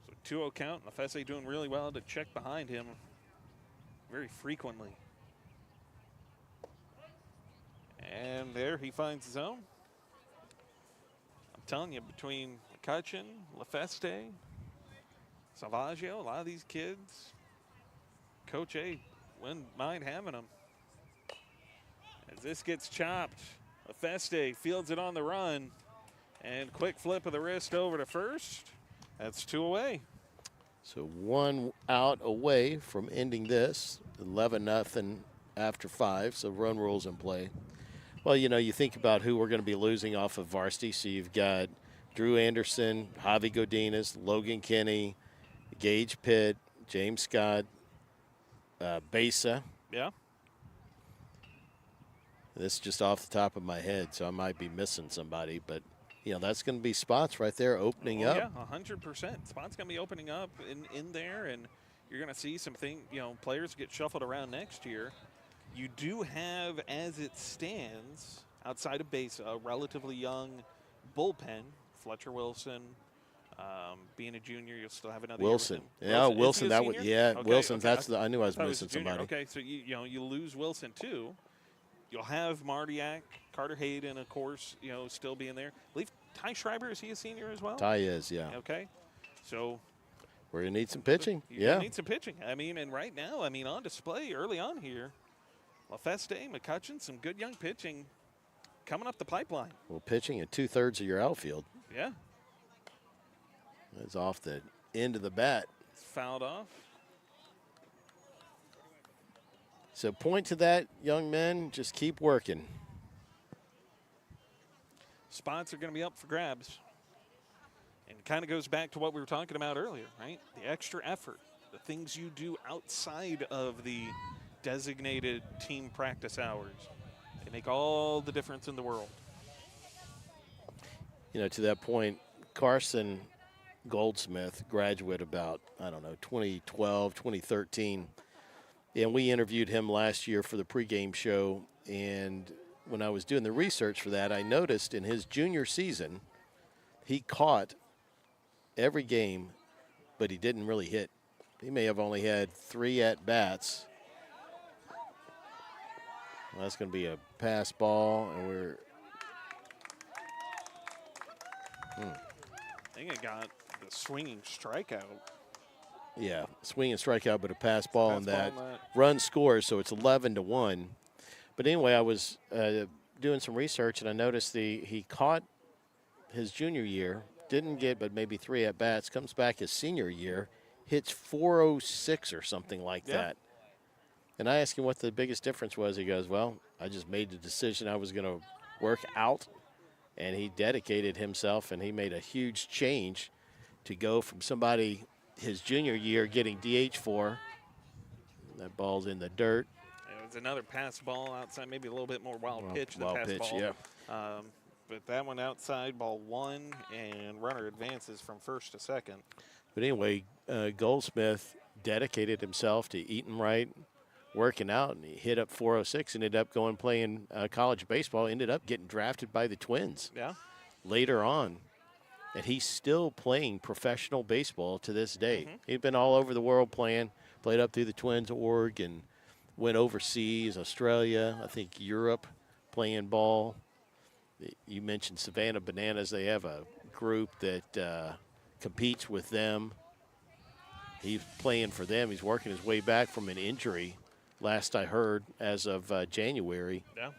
So 2-0 count. Feste doing really well to check behind him very frequently. And there he finds his own. I'm telling you, between McCutcheon, LaFeste, Salvaggio, a lot of these kids, Coach A wouldn't mind having them. As this gets chopped, LaFeste fields it on the run, and quick flip of the wrist over to first. That's 2 away. So 1 out away from ending this. 11-0 after 5, so run rules in play. Well, you think about who we're going to be losing off of varsity. So you've got Drew Anderson, Javi Godinez, Logan Kinney, Gage Pitt, James Scott, Besa. Yeah. This is just off the top of my head, so I might be missing somebody. But, that's going to be spots right there opening up. Yeah, 100%. Spots going to be opening up in there, and you're going to see some players get shuffled around next year. You do have, as it stands, outside of base, a relatively young bullpen. Fletcher Wilson, being a junior, you'll still have another Wilson. year with him. Yeah, Wilson. Is he a senior? Okay, Wilson. okay. I knew I was thought it missing a junior. somebody. Okay, so you lose Wilson too. You'll have Mardiak, Carter Hayden, of course, still being there. I believe Ty Schreiber, is he a senior as well? Ty is, yeah. Okay, so we're going to need some pitching. You need some pitching. And right now, on display early on here, LaFeste, McCutcheon, some good young pitching coming up the pipeline. Well, pitching at 2/3 of your outfield. Yeah. That's off the end of the bat. Fouled off. So point to that, young men. Just keep working. Spots are going to be up for grabs. And it kind of goes back to what we were talking about earlier, right? The extra effort, the things you do outside of the designated team practice hours. They make all the difference in the world. To that point, Carson Goldsmith, graduate about, 2012, 2013. And we interviewed him last year for the pregame show. And when I was doing the research for that, I noticed in his junior season, he caught every game, but he didn't really hit. He may have only had 3 at-bats. Well, that's going to be a pass ball, and we're I think it got the swinging strikeout. Yeah, swing and strikeout, but a pass ball on that. Run scores, so it's 11-1. But anyway, I was doing some research, and I noticed he caught his junior year, didn't get but maybe 3 at-bats, comes back his senior year, hits 406 or something like that. And I asked him what the biggest difference was. He goes, well, I just made the decision I was going to work out, and he dedicated himself, and he made a huge change to go from somebody his junior year getting DH for. That ball's in the dirt. It was another pass ball outside, maybe a little bit more wild pitch than wild pass pitch, ball. yeah. But that one outside, ball 1, and runner advances from first to second. But anyway, Goldsmith dedicated himself to eating right, working out, and he hit up 406, ended up going playing college baseball, ended up getting drafted by the Twins later on. And he's still playing professional baseball to this day. He's been all over the world playing, played up through the Twins org, and went overseas, Australia, I think Europe, playing ball. You mentioned Savannah Bananas. They have a group that competes with them. He's playing for them. He's working his way back from an injury, last I heard, as of January. Yeah.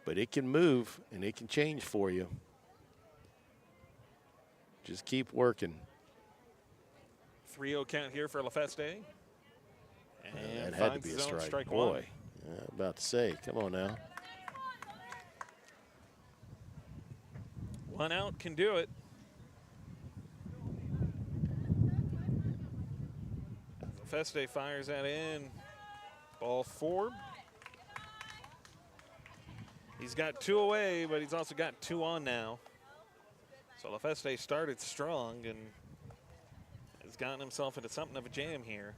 But it can move, and it can change for you. Just keep working. 3-0 count here for LaFeste. And that had to be a strike. Boy, about to say, come on now. 1 out can do it. LaFeste fires that in. Ball 4. He's got 2 away, but he's also got 2 on now. So LaFeste started strong and has gotten himself into something of a jam here.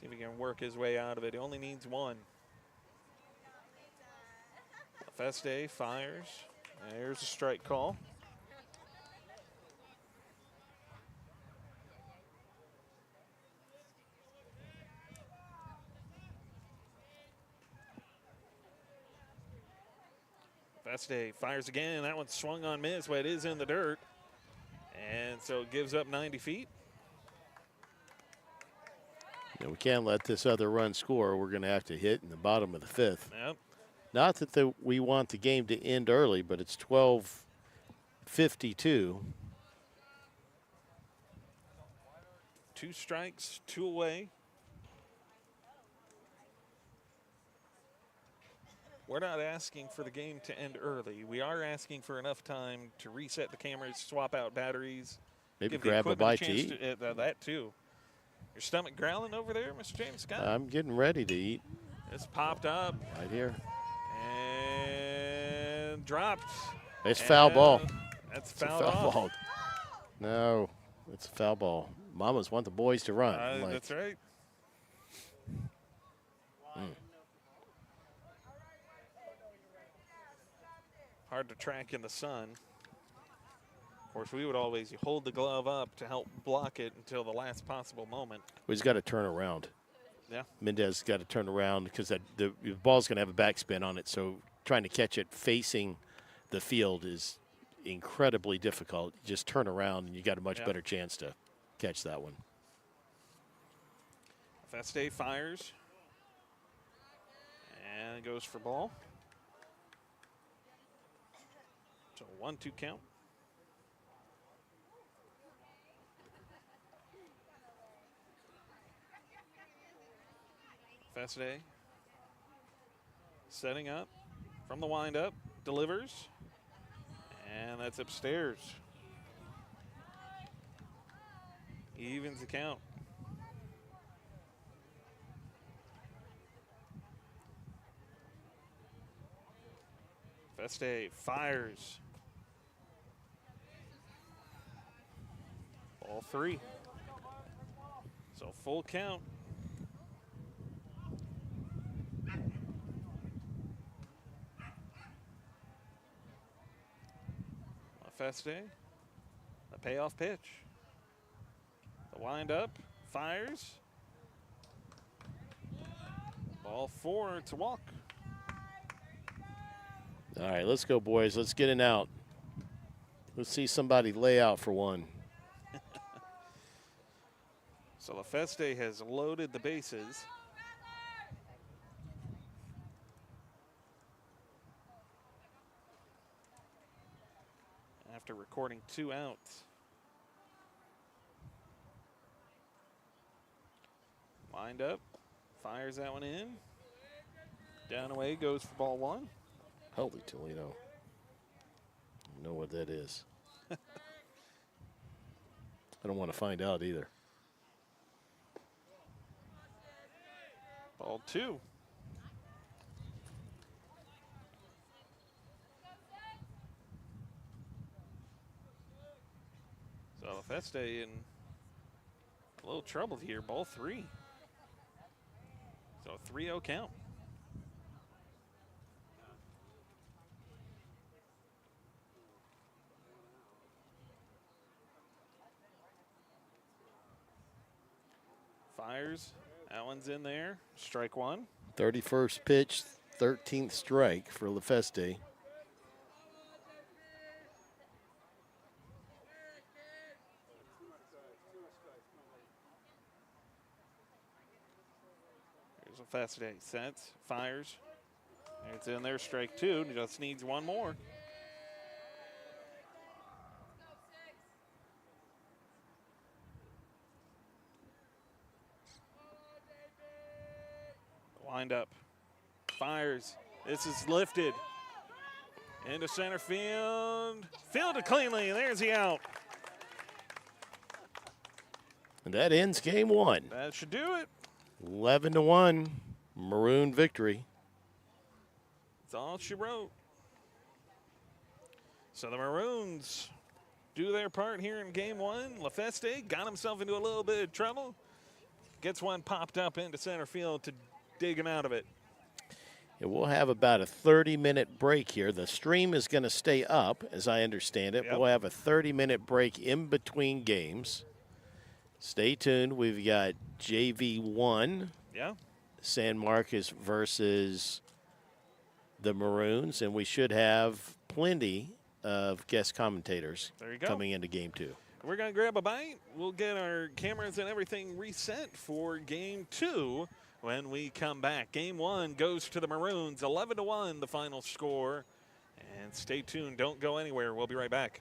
See if he can work his way out of it. He only needs 1. LaFeste fires. There's a strike call. LaFeste fires again, and that one swung on miss, but it is in the dirt. And so it gives up 90 feet. Yeah, we can't let this other run score. We're going to have to hit in the bottom of the 5th. Yep. Not that we want the game to end early, but it's 12:52. 2 strikes, 2 away. We're not asking for the game to end early. We are asking for enough time to reset the cameras, swap out batteries. Maybe give grab the a bite to chance eat. That too. Your stomach growling over there, Mr. James Scott? I'm getting ready to eat. It's popped up. Right here. And dropped. It's foul ball. That's It's a fouled foul off. ball. No, it's a foul ball. Mamas want the boys to run. That's right. Hard to track in the sun. Of course, we would always hold the glove up to help block it until the last possible moment. He's got to turn around. Yeah. Mendez got to turn around because the ball's going to have a backspin on it. So trying to catch it facing the field is incredibly difficult. You just turn around and you got a much better chance to catch that one. Feste fires. And goes for ball. So 1-2 count. Feste setting up from the windup, delivers, and that's upstairs. Evens the count. Feste fires. Ball 3. So full count. Feste, the payoff pitch. The wind up, fires. Ball 4, it's a walk. All right, let's go, boys. Let's get an out. Let's see somebody lay out for one. So La Feste has loaded the bases. After recording 2 outs. Wind up, fires that one in. Down away goes for ball 1. Holy Toledo. I don't know what that is. I don't want to find out either. Ball 2. So Feste in a little trouble here. Ball 3. So 3-0 count. Fires. That one's in there. Strike 1. 31st pitch, 13th strike for La Feste. There's a Feste. Sets. Fires. It's in there. Strike 2. Just needs one more. Wind up, fires. This is lifted into center field. Fielded cleanly, and there's the out. And that ends game 1. That should do it. 11-1, Maroon victory. That's all she wrote. So the Maroons do their part here in game 1. La Feste got himself into a little bit of trouble. Gets one popped up into center field to dig him out of it. And we'll have about a 30-minute break here. The stream is going to stay up, as I understand it. Yep. We'll have a 30-minute break in between games. Stay tuned. We've got JV1. Yeah. San Marcos versus the Maroons, and we should have plenty of guest commentators There you go. coming into game 2. We're going to grab a bite. We'll get our cameras and everything reset for game 2 when we come back. Game 1 goes to the Maroons, 11-1 the final score. And stay tuned, don't go anywhere. We'll be right back.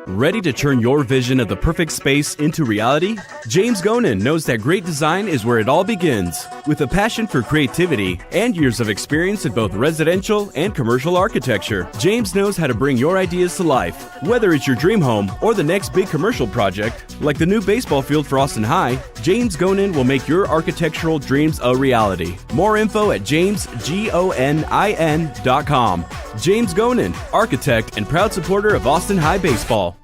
Ready to turn your vision of the perfect space into reality? James Gonin knows that great design is where it all begins. With a passion for creativity and years of experience in both residential and commercial architecture, James knows how to bring your ideas to life. Whether it's your dream home or the next big commercial project, like the new baseball field for Austin High, James Gonin will make your architectural dreams a reality. More info at jamesgonin.com. James Gonin, architect and proud supporter of Austin High baseball.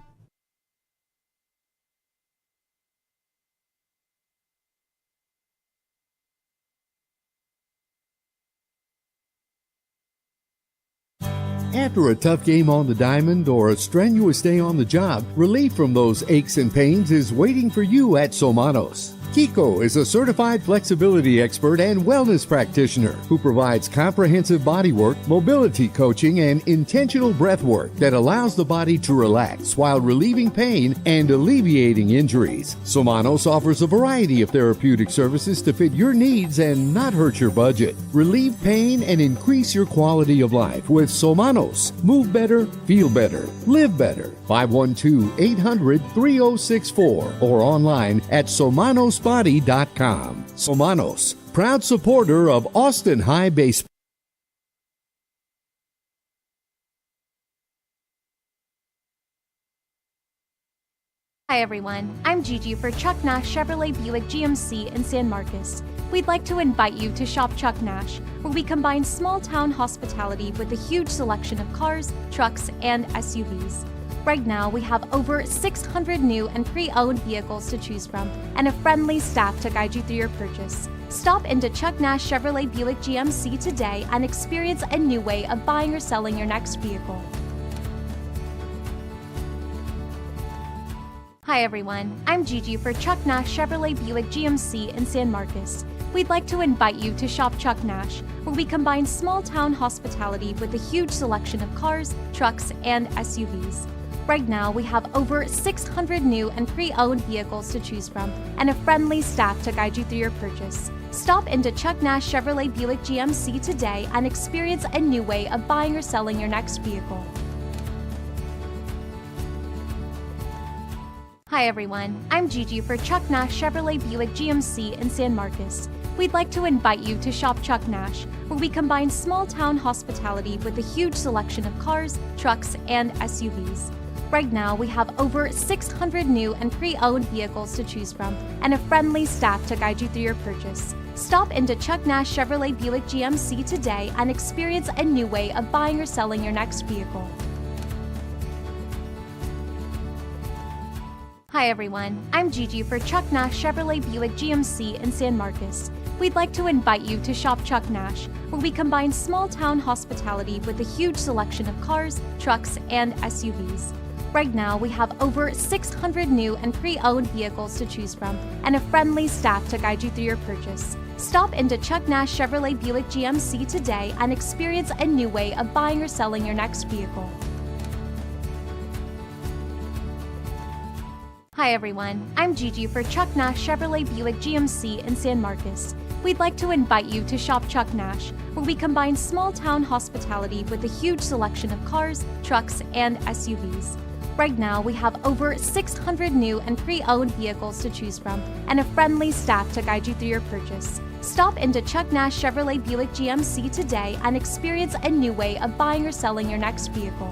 After a tough game on the diamond or a strenuous day on the job, relief from those aches and pains is waiting for you at Somanos. Kiko is a certified flexibility expert and wellness practitioner who provides comprehensive bodywork, mobility coaching, and intentional breath work that allows the body to relax while relieving pain and alleviating injuries. Somanos offers a variety of therapeutic services to fit your needs and not hurt your budget. Relieve pain and increase your quality of life with Somanos. Move better, feel better, live better. 512-800-3064 or online at somanosbody.com. Somanos, proud supporter of Austin High baseball. Hi everyone, I'm Gigi for Chuck Nash Chevrolet Buick GMC in San Marcos. We'd like to invite you to shop Chuck Nash, where we combine small town hospitality with a huge selection of cars, trucks, and SUVs. Right now, we have over 600 new and pre-owned vehicles to choose from and a friendly staff to guide you through your purchase. Stop into Chuck Nash Chevrolet Buick GMC today and experience a new way of buying or selling your next vehicle. Hi everyone, I'm Gigi for Chuck Nash Chevrolet Buick GMC in San Marcos. We'd like to invite you to shop Chuck Nash, where we combine small-town hospitality with a huge selection of cars, trucks, and SUVs. Right now, we have over 600 new and pre-owned vehicles to choose from and a friendly staff to guide you through your purchase. Stop into Chuck Nash Chevrolet Buick GMC today and experience a new way of buying or selling your next vehicle. Hi everyone, I'm Gigi for Chuck Nash Chevrolet Buick GMC in San Marcos. We'd like to invite you to shop Chuck Nash, where we combine small-town hospitality with a huge selection of cars, trucks, and SUVs. Right now, we have over 600 new and pre-owned vehicles to choose from and a friendly staff to guide you through your purchase. Stop into Chuck Nash Chevrolet Buick GMC today and experience a new way of buying or selling your next vehicle. Hi everyone, I'm Gigi for Chuck Nash Chevrolet Buick GMC in San Marcos. We'd like to invite you to shop Chuck Nash, where we combine small-town hospitality with a huge selection of cars, trucks, and SUVs. Right now, we have over 600 new and pre-owned vehicles to choose from and a friendly staff to guide you through your purchase. Stop into Chuck Nash Chevrolet Buick GMC today and experience a new way of buying or selling your next vehicle. Hi everyone, I'm Gigi for Chuck Nash Chevrolet Buick GMC in San Marcos. We'd like to invite you to shop Chuck Nash, where we combine small-town hospitality with a huge selection of cars, trucks, and SUVs. Right now, we have over 600 new and pre-owned vehicles to choose from and a friendly staff to guide you through your purchase. Stop into Chuck Nash Chevrolet Buick GMC today and experience a new way of buying or selling your next vehicle.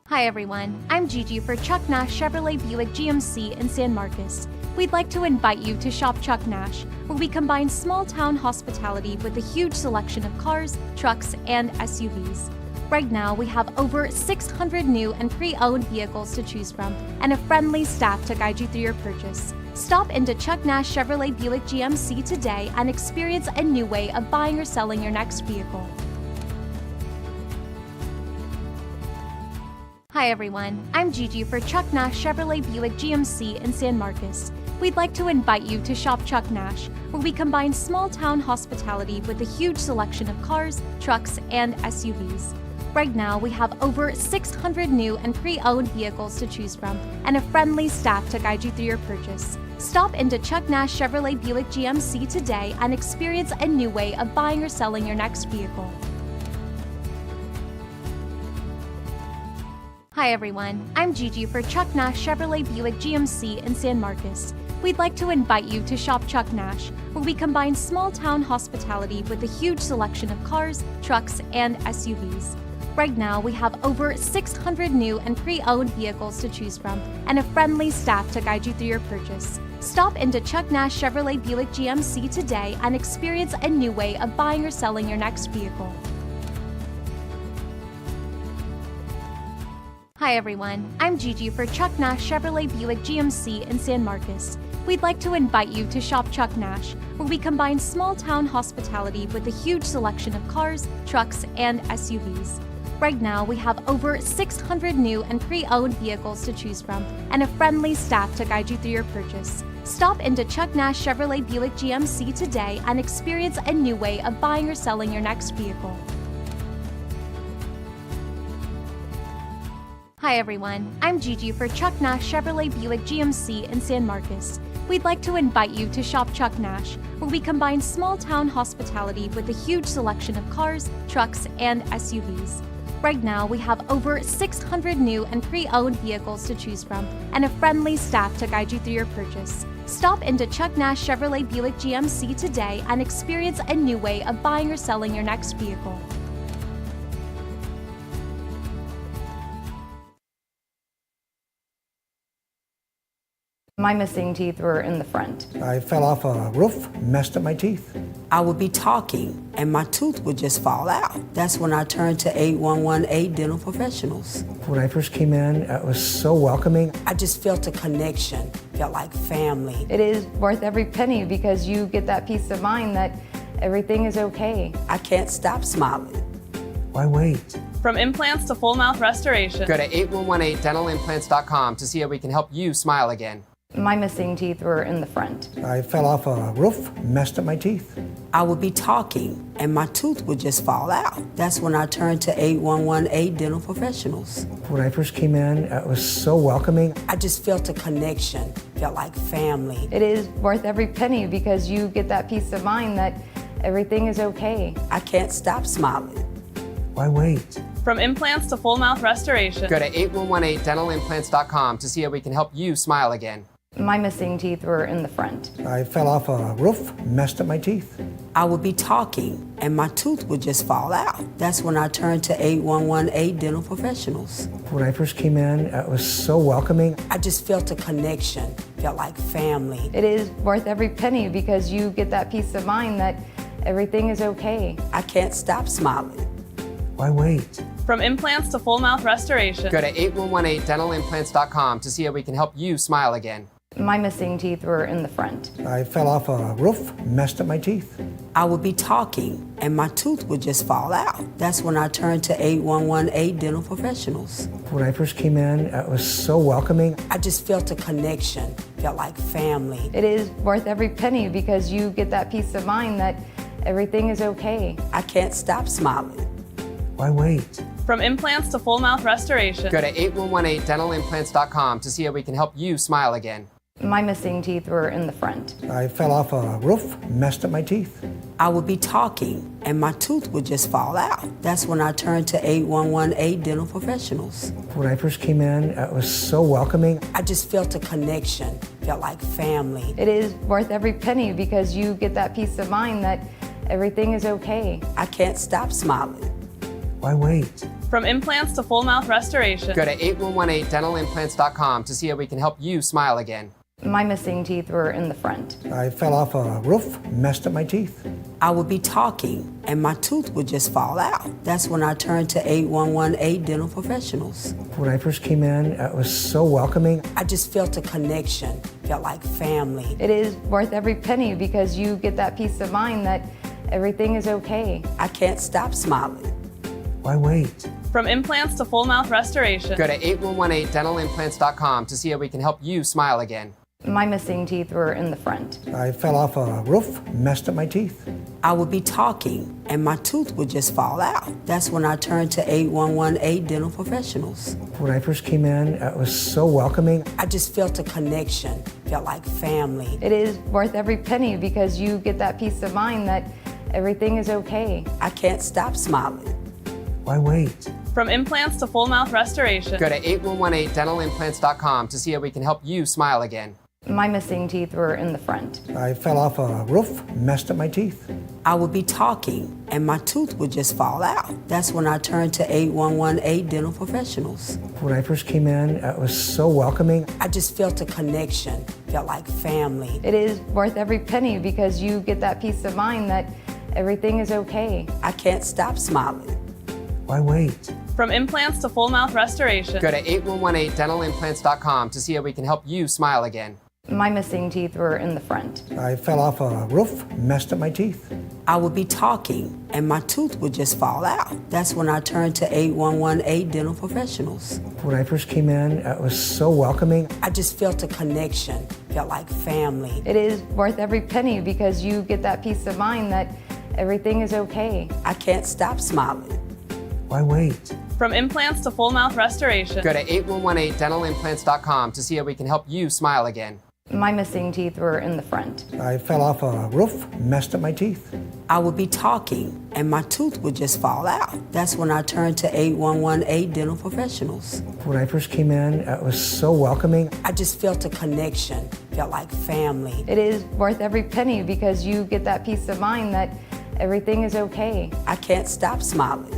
Hi everyone, I'm Gigi for Chuck Nash Chevrolet Buick GMC in San Marcos. We'd like to invite you to shop Chuck Nash, where we combine small-town hospitality with a huge selection of cars, trucks, and SUVs. Right now, we have over 600 new and pre-owned vehicles to choose from and a friendly staff to guide you through your purchase. Stop into Chuck Nash Chevrolet Buick GMC today and experience a new way of buying or selling your next vehicle. Hi everyone, I'm Gigi for Chuck Nash Chevrolet Buick GMC in San Marcos. We'd like to invite you to shop Chuck Nash, where we combine small-town hospitality with a huge selection of cars, trucks, and SUVs. Right now, we have over 600 new and pre-owned vehicles to choose from and a friendly staff to guide you through your purchase. Stop into Chuck Nash Chevrolet Buick GMC today and experience a new way of buying or selling your next vehicle. Hi everyone, I'm Gigi for Chuck Nash Chevrolet Buick GMC in San Marcos. We'd like to invite you to shop Chuck Nash, where we combine small-town hospitality with a huge selection of cars, trucks, and SUVs. Right now, we have over 600 new and pre-owned vehicles to choose from and a friendly staff to guide you through your purchase. Stop into Chuck Nash Chevrolet Buick GMC today and experience a new way of buying or selling your next vehicle. Hi everyone, I'm Gigi for Chuck Nash Chevrolet Buick GMC in San Marcos. We'd like to invite you to shop Chuck Nash, where we combine small-town hospitality with a huge selection of cars, trucks, and SUVs. Right now, we have over 600 new and pre-owned vehicles to choose from and a friendly staff to guide you through your purchase. Stop into Chuck Nash Chevrolet Buick GMC today and experience a new way of buying or selling your next vehicle. Hi everyone, I'm Gigi for Chuck Nash Chevrolet Buick GMC in San Marcos. We'd like to invite you to shop Chuck Nash, where we combine small-town hospitality with a huge selection of cars, trucks, and SUVs. Right now, we have over 600 new and pre-owned vehicles to choose from and a friendly staff to guide you through your purchase. Stop into Chuck Nash Chevrolet Buick GMC today and experience a new way of buying or selling your next vehicle. My missing teeth were in the front. I fell off a roof, messed up my teeth. I would be talking and my tooth would just fall out. That's when I turned to 8118 Dental Professionals. When I first came in, it was so welcoming. I just felt a connection, felt like family. It is worth every penny because you get that peace of mind that everything is okay. I can't stop smiling. Why wait? From implants to full mouth restoration. Go to 8118dentalimplants.com to see how we can help you smile again. My missing teeth were in the front. I fell off a roof, messed up my teeth. I would be talking and my tooth would just fall out. That's when I turned to 8118 Dental Professionals. When I first came in, it was so welcoming. I just felt a connection, felt like family. It is worth every penny because you get that peace of mind that everything is okay. I can't stop smiling. Why wait? From implants to full mouth restoration. Go to 8118dentalimplants.com to see how we can help you smile again. My missing teeth were in the front. I fell off a roof, messed up my teeth. I would be talking and my tooth would just fall out. That's when I turned to 8118 Dental Professionals. When I first came in, it was so welcoming. I just felt a connection, felt like family. It is worth every penny because you get that peace of mind that everything is okay. I can't stop smiling. Why wait? From implants to full mouth restoration. Go to 8118dentalimplants.com to see how we can help you smile again. My missing teeth were in the front. I fell off a roof, messed up my teeth. I would be talking and my tooth would just fall out. That's when I turned to 8118 Dental Professionals. When I first came in, it was so welcoming. I just felt a connection, felt like family. It is worth every penny because you get that peace of mind that everything is okay. I can't stop smiling. Why wait? From implants to full mouth restoration. Go to 8118dentalimplants.com to see how we can help you smile again. My missing teeth were in the front. I fell off a roof, messed up my teeth. I would be talking and my tooth would just fall out. That's when I turned to 8118 Dental Professionals. When I first came in, it was so welcoming. I just felt a connection, felt like family. It is worth every penny because you get that peace of mind that everything is okay. I can't stop smiling. Why wait? From implants to full mouth restoration. Go to 8118dentalimplants.com to see how we can help you smile again. My missing teeth were in the front. I fell off a roof, messed up my teeth. I would be talking and my tooth would just fall out. That's when I turned to 8118 Dental Professionals. When I first came in, it was so welcoming. I just felt a connection, felt like family. It is worth every penny because you get that peace of mind that everything is okay. I can't stop smiling. Why wait? From implants to full mouth restoration. Go to 8118dentalimplants.com to see how we can help you smile again. My missing teeth were in the front. I fell off a roof, messed up my teeth. I would be talking and my tooth would just fall out. That's when I turned to 8118 Dental Professionals. When I first came in, it was so welcoming. I just felt a connection, felt like family. It is worth every penny because you get that peace of mind that everything is okay. I can't stop smiling. Why wait? From implants to full mouth restoration. Go to 8118dentalimplants.com to see how we can help you smile again. My missing teeth were in the front. I fell off a roof, messed up my teeth. I would be talking and my tooth would just fall out. That's when I turned to 8118 Dental Professionals. When I first came in, it was so welcoming. I just felt a connection, felt like family. It is worth every penny because you get that peace of mind that everything is okay. I can't stop smiling. Why wait? From implants to full mouth restoration. Go to 8118dentalimplants.com to see how we can help you smile again. My missing teeth were in the front. I fell off a roof, messed up my teeth. I would be talking and my tooth would just fall out. That's when I turned to 8118 Dental Professionals. When I first came in, it was so welcoming. I just felt a connection, felt like family. It is worth every penny because you get that peace of mind that everything is okay. I can't stop smiling. Why wait? From implants to full mouth restoration. Go to 8118dentalimplants.com to see how we can help you smile again. My missing teeth were in the front. I fell off a roof, messed up my teeth. I would be talking and my tooth would just fall out. That's when I turned to 8118 Dental Professionals. When I first came in, it was so welcoming. I just felt a connection, felt like family. It is worth every penny because you get that peace of mind that everything is okay. I can't stop smiling.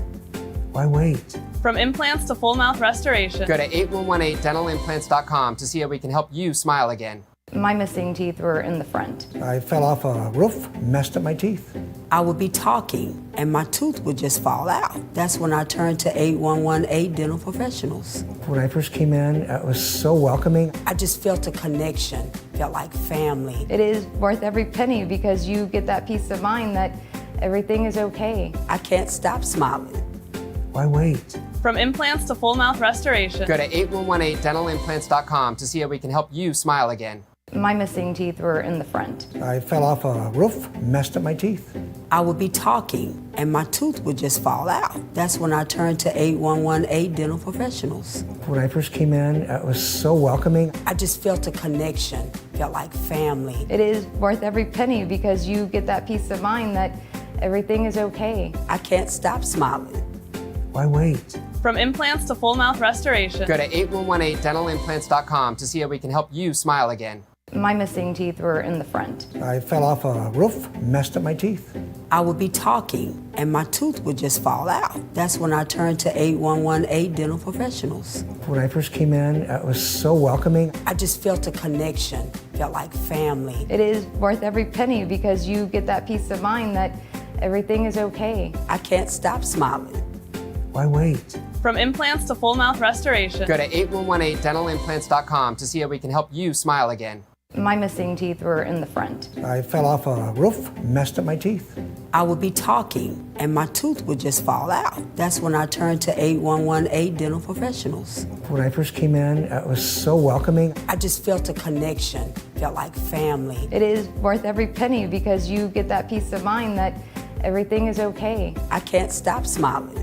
Why wait? From implants to full mouth restoration. Go to 8118dentalimplants.com to see how we can help you smile again. My missing teeth were in the front. I fell off a roof, messed up my teeth. I would be talking and my tooth would just fall out. That's when I turned to 8118 Dental Professionals. When I first came in, it was so welcoming. I just felt a connection, felt like family. It is worth every penny because you get that peace of mind that everything is okay. I can't stop smiling. Why wait? From implants to full mouth restoration. Go to 8118dentalimplants.com to see how we can help you smile again. My missing teeth were in the front. I fell off a roof, messed up my teeth. I would be talking and my tooth would just fall out. That's when I turned to 8118 Dental Professionals. When I first came in, it was so welcoming. I just felt a connection, felt like family. It is worth every penny because you get that peace of mind that everything is okay. I can't stop smiling. Why wait? From implants to full mouth restoration. Go to 8118dentalimplants.com to see how we can help you smile again. My missing teeth were in the front. I fell off a roof, messed up my teeth. I would be talking and my tooth would just fall out. That's when I turned to 8118 Dental Professionals. When I first came in, it was so welcoming. I just felt a connection, felt like family. It is worth every penny because you get that peace of mind that everything is okay. I can't stop smiling. Why wait? From implants to full mouth restoration. Go to 8118dentalimplants.com to see how we can help you smile again. My missing teeth were in the front. I fell off a roof, messed up my teeth. I would be talking and my tooth would just fall out. That's when I turned to 8118 Dental Professionals. When I first came in, it was so welcoming. I just felt a connection, felt like family. It is worth every penny because you get that peace of mind that everything is okay. I can't stop smiling.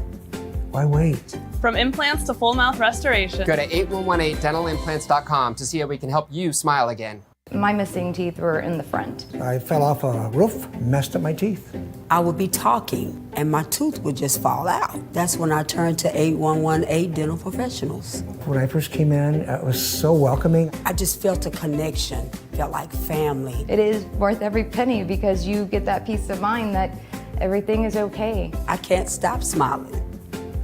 Why wait? From implants to full mouth restoration. Go to 8118dentalimplants.com to see how we can help you smile again. My missing teeth were in the front. I fell off a roof, messed up my teeth. I would be talking and my tooth would just fall out. That's when I turned to 8118 Dental Professionals. When I first came in, it was so welcoming. I just felt a connection, felt like family. It is worth every penny because you get that peace of mind that everything is okay. I can't stop smiling.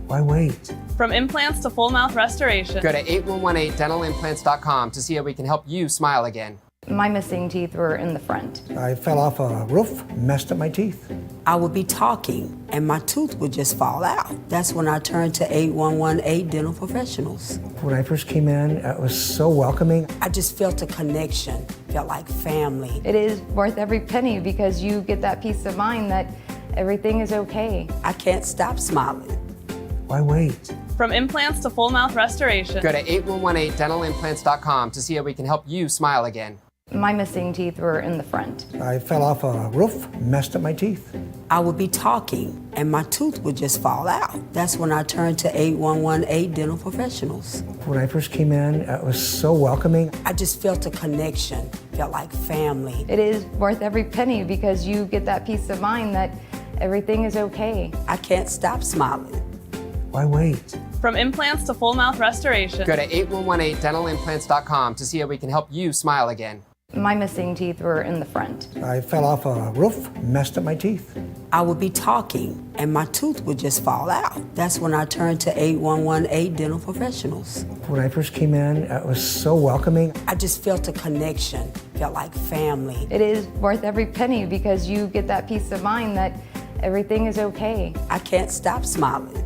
Why wait? From implants to full mouth restoration. Go to 8118dentalimplants.com to see how we can help you smile again. My missing teeth were in the front. I fell off a roof, messed up my teeth. I would be talking and my tooth would just fall out. That's when I turned to 8118 Dental Professionals. When I first came in, it was so welcoming. I just felt a connection, felt like family. It is worth every penny because you get that peace of mind that everything is okay. I can't stop smiling. Why wait? From implants to full mouth restoration. Go to 8118dentalimplants.com to see how we can help you smile again. My missing teeth were in the front. I fell off a roof, messed up my teeth. I would be talking and my tooth would just fall out. That's when I turned to 8118 Dental Professionals. When I first came in, it was so welcoming. I just felt a connection, felt like family. It is worth every penny because you get that peace of mind that everything is okay. I can't stop smiling. Why wait? From implants to full mouth restoration. Go to 8118dentalimplants.com to see how we can help you smile again. My missing teeth were in the front. I fell off a roof, messed up my teeth. I would be talking and my tooth would just fall out. That's when I turned to 8118 Dental Professionals. When I first came in, it was so welcoming. I just felt a connection, felt like family. It is worth every penny because you get that peace of mind that everything is okay. I can't stop smiling.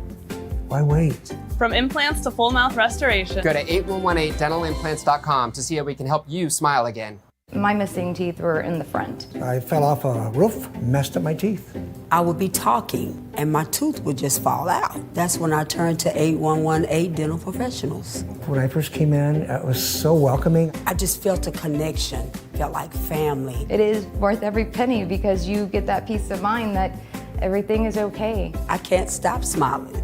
Why wait? From implants to full mouth restoration. Go to 8118dentalimplants.com to see how we can help you smile again. My missing teeth were in the front. I fell off a roof, messed up my teeth. I would be talking and my tooth would just fall out. That's when I turned to 8118 Dental Professionals. When I first came in, it was so welcoming. I just felt a connection, felt like family. It is worth every penny because you get that peace of mind that everything is okay. I can't stop smiling.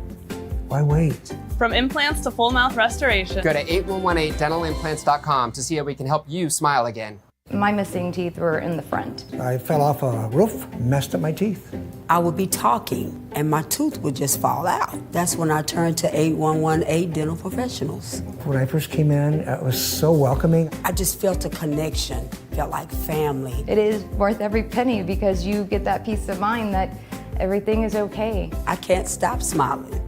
Why wait? From implants to full mouth restoration. Go to 8118dentalimplants.com to see how we can help you smile again. My missing teeth were in the front. I fell off a roof, messed up my teeth. I would be talking and my tooth would just fall out. That's when I turned to 8118 Dental Professionals. When I first came in, it was so welcoming. I just felt a connection, felt like family. It is worth every penny because you get that peace of mind that everything is okay. I can't stop smiling.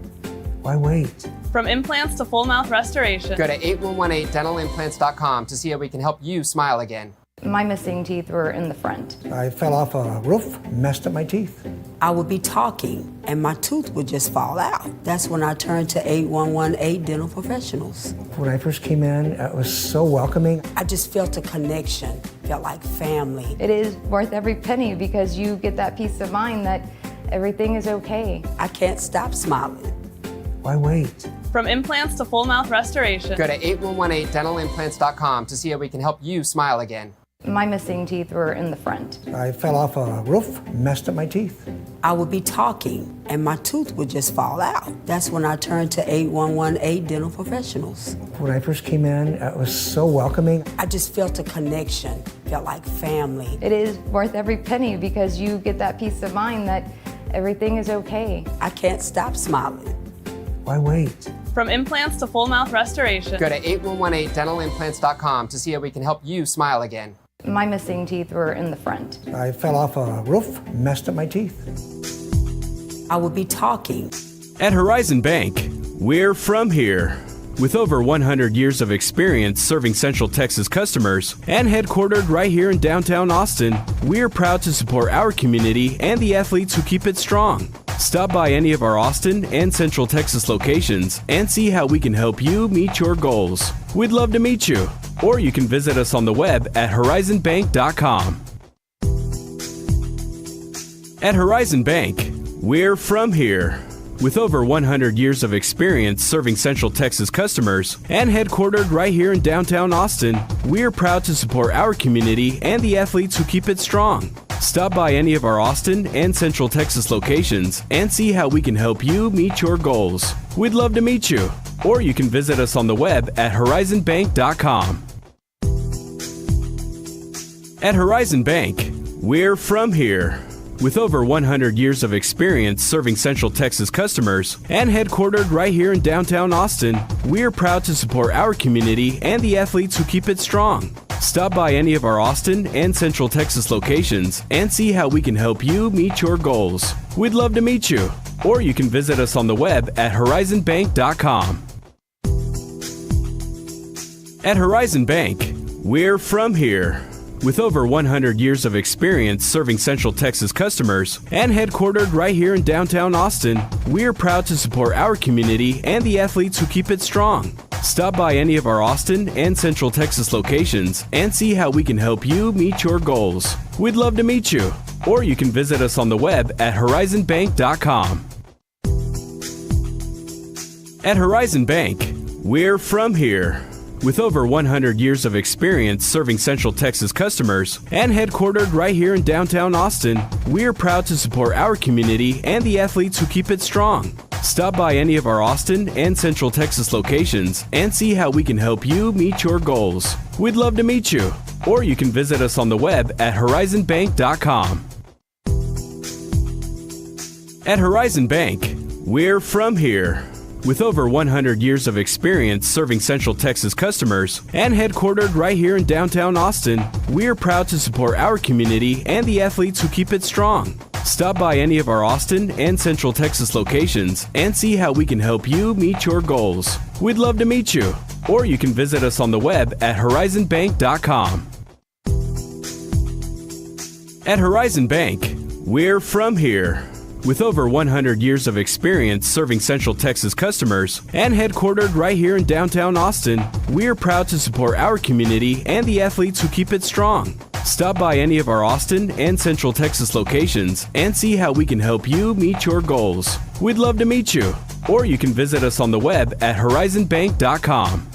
Why wait? From implants to full mouth restoration. Go to 8118dentalimplants.com to see how we can help you smile again. My missing teeth were in the front. I fell off a roof, messed up my teeth. I would be talking and my tooth would just fall out. That's when I turned to 8118 Dental Professionals. When I first came in, it was so welcoming. I just felt a connection, felt like family. It is worth every penny because you get that peace of mind that everything is okay. I can't stop smiling. Why wait? From implants to full mouth restoration. Go to 8118dentalimplants.com to see how we can help you smile again. My missing teeth were in the front. I fell off a roof, messed up my teeth. I would be talking and my tooth would just fall out. That's when I turned to 8118 Dental Professionals. When I first came in, it was so welcoming. I just felt a connection, felt like family. It is worth every penny because you get that peace of mind that everything is okay. I can't stop smiling. Why wait? From implants to full mouth restoration. Go to 8118dentalimplants.com to see how we can help you smile again. My missing teeth were in the front. I fell off a roof, messed up my teeth. I would be talking. At Horizon Bank, we're from here. With over 100 years of experience serving Central Texas customers and headquartered right here in downtown Austin, we're proud to support our community and the athletes who keep it strong. Stop by any of our Austin and Central Texas locations and see how we can help you meet your goals. We'd love to meet you. Or you can visit us on the web at horizonbank.com. At Horizon Bank, we're from here. With over 100 years of experience serving Central Texas customers and headquartered right here in downtown Austin, we're proud to support our community and the athletes who keep it strong. Stop by any of our Austin and Central Texas locations and see how we can help you meet your goals. We'd love to meet you. Or you can visit us on the web at horizonbank.com. At Horizon Bank, we're from here. With over 100 years of experience serving Central Texas customers and headquartered right here in downtown Austin, we're proud to support our community and the athletes who keep it strong. Stop by any of our Austin and Central Texas locations and see how we can help you meet your goals. We'd love to meet you. Or you can visit us on the web at horizonbank.com. At Horizon Bank, we're from here. With over 100 years of experience serving Central Texas customers and headquartered right here in downtown Austin, we're proud to support our community and the athletes who keep it strong. Stop by any of our Austin and Central Texas locations and see how we can help you meet your goals. We'd love to meet you. Or you can visit us on the web at horizonbank.com. At Horizon Bank, we're from here. With over 100 years of experience serving Central Texas customers and headquartered right here in downtown Austin, we're proud to support our community and the athletes who keep it strong. Stop by any of our Austin and Central Texas locations and see how we can help you meet your goals. We'd love to meet you. Or you can visit us on the web at horizonbank.com. At Horizon Bank, we're from here. With over 100 years of experience serving Central Texas customers and headquartered right here in downtown Austin, we're proud to support our community and the athletes who keep it strong. Stop by any of our Austin and Central Texas locations and see how we can help you meet your goals. We'd love to meet you. Or you can visit us on the web at horizonbank.com. At Horizon Bank, we're from here. With over 100 years of experience serving Central Texas customers and headquartered right here in downtown Austin, we're proud to support our community and the athletes who keep it strong. Stop by any of our Austin and Central Texas locations and see how we can help you meet your goals. We'd love to meet you. Or you can visit us on the web at horizonbank.com.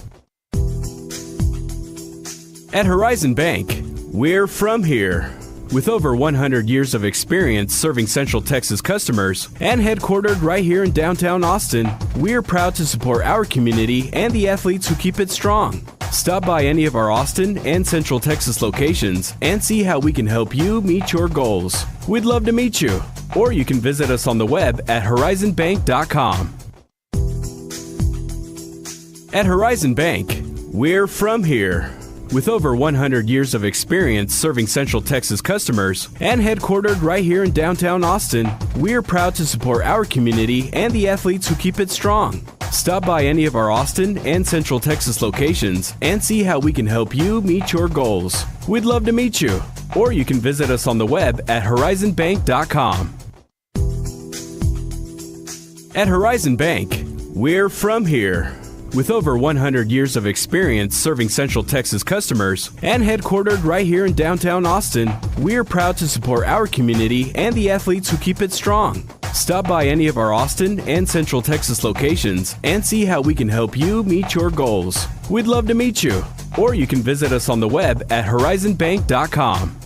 At Horizon Bank, we're from here. With over 100 years of experience serving Central Texas customers and headquartered right here in downtown Austin, we're proud to support our community and the athletes who keep it strong. Stop by any of our Austin and Central Texas locations and see how we can help you meet your goals. We'd love to meet you. Or you can visit us on the web at horizonbank.com. At Horizon Bank, we're from here. With over 100 years of experience serving Central Texas customers and headquartered right here in downtown Austin, we're proud to support our community and the athletes who keep it strong. Stop by any of our Austin and Central Texas locations and see how we can help you meet your goals. We'd love to meet you. Or you can visit us on the web at horizonbank.com. At Horizon Bank, we're from here. With over 100 years of experience serving Central Texas customers and headquartered right here in downtown Austin, we're proud to support our community and the athletes who keep it strong. Stop by any of our Austin and Central Texas locations and see how we can help you meet your goals. We'd love to meet you. Or you can visit us on the web at horizonbank.com.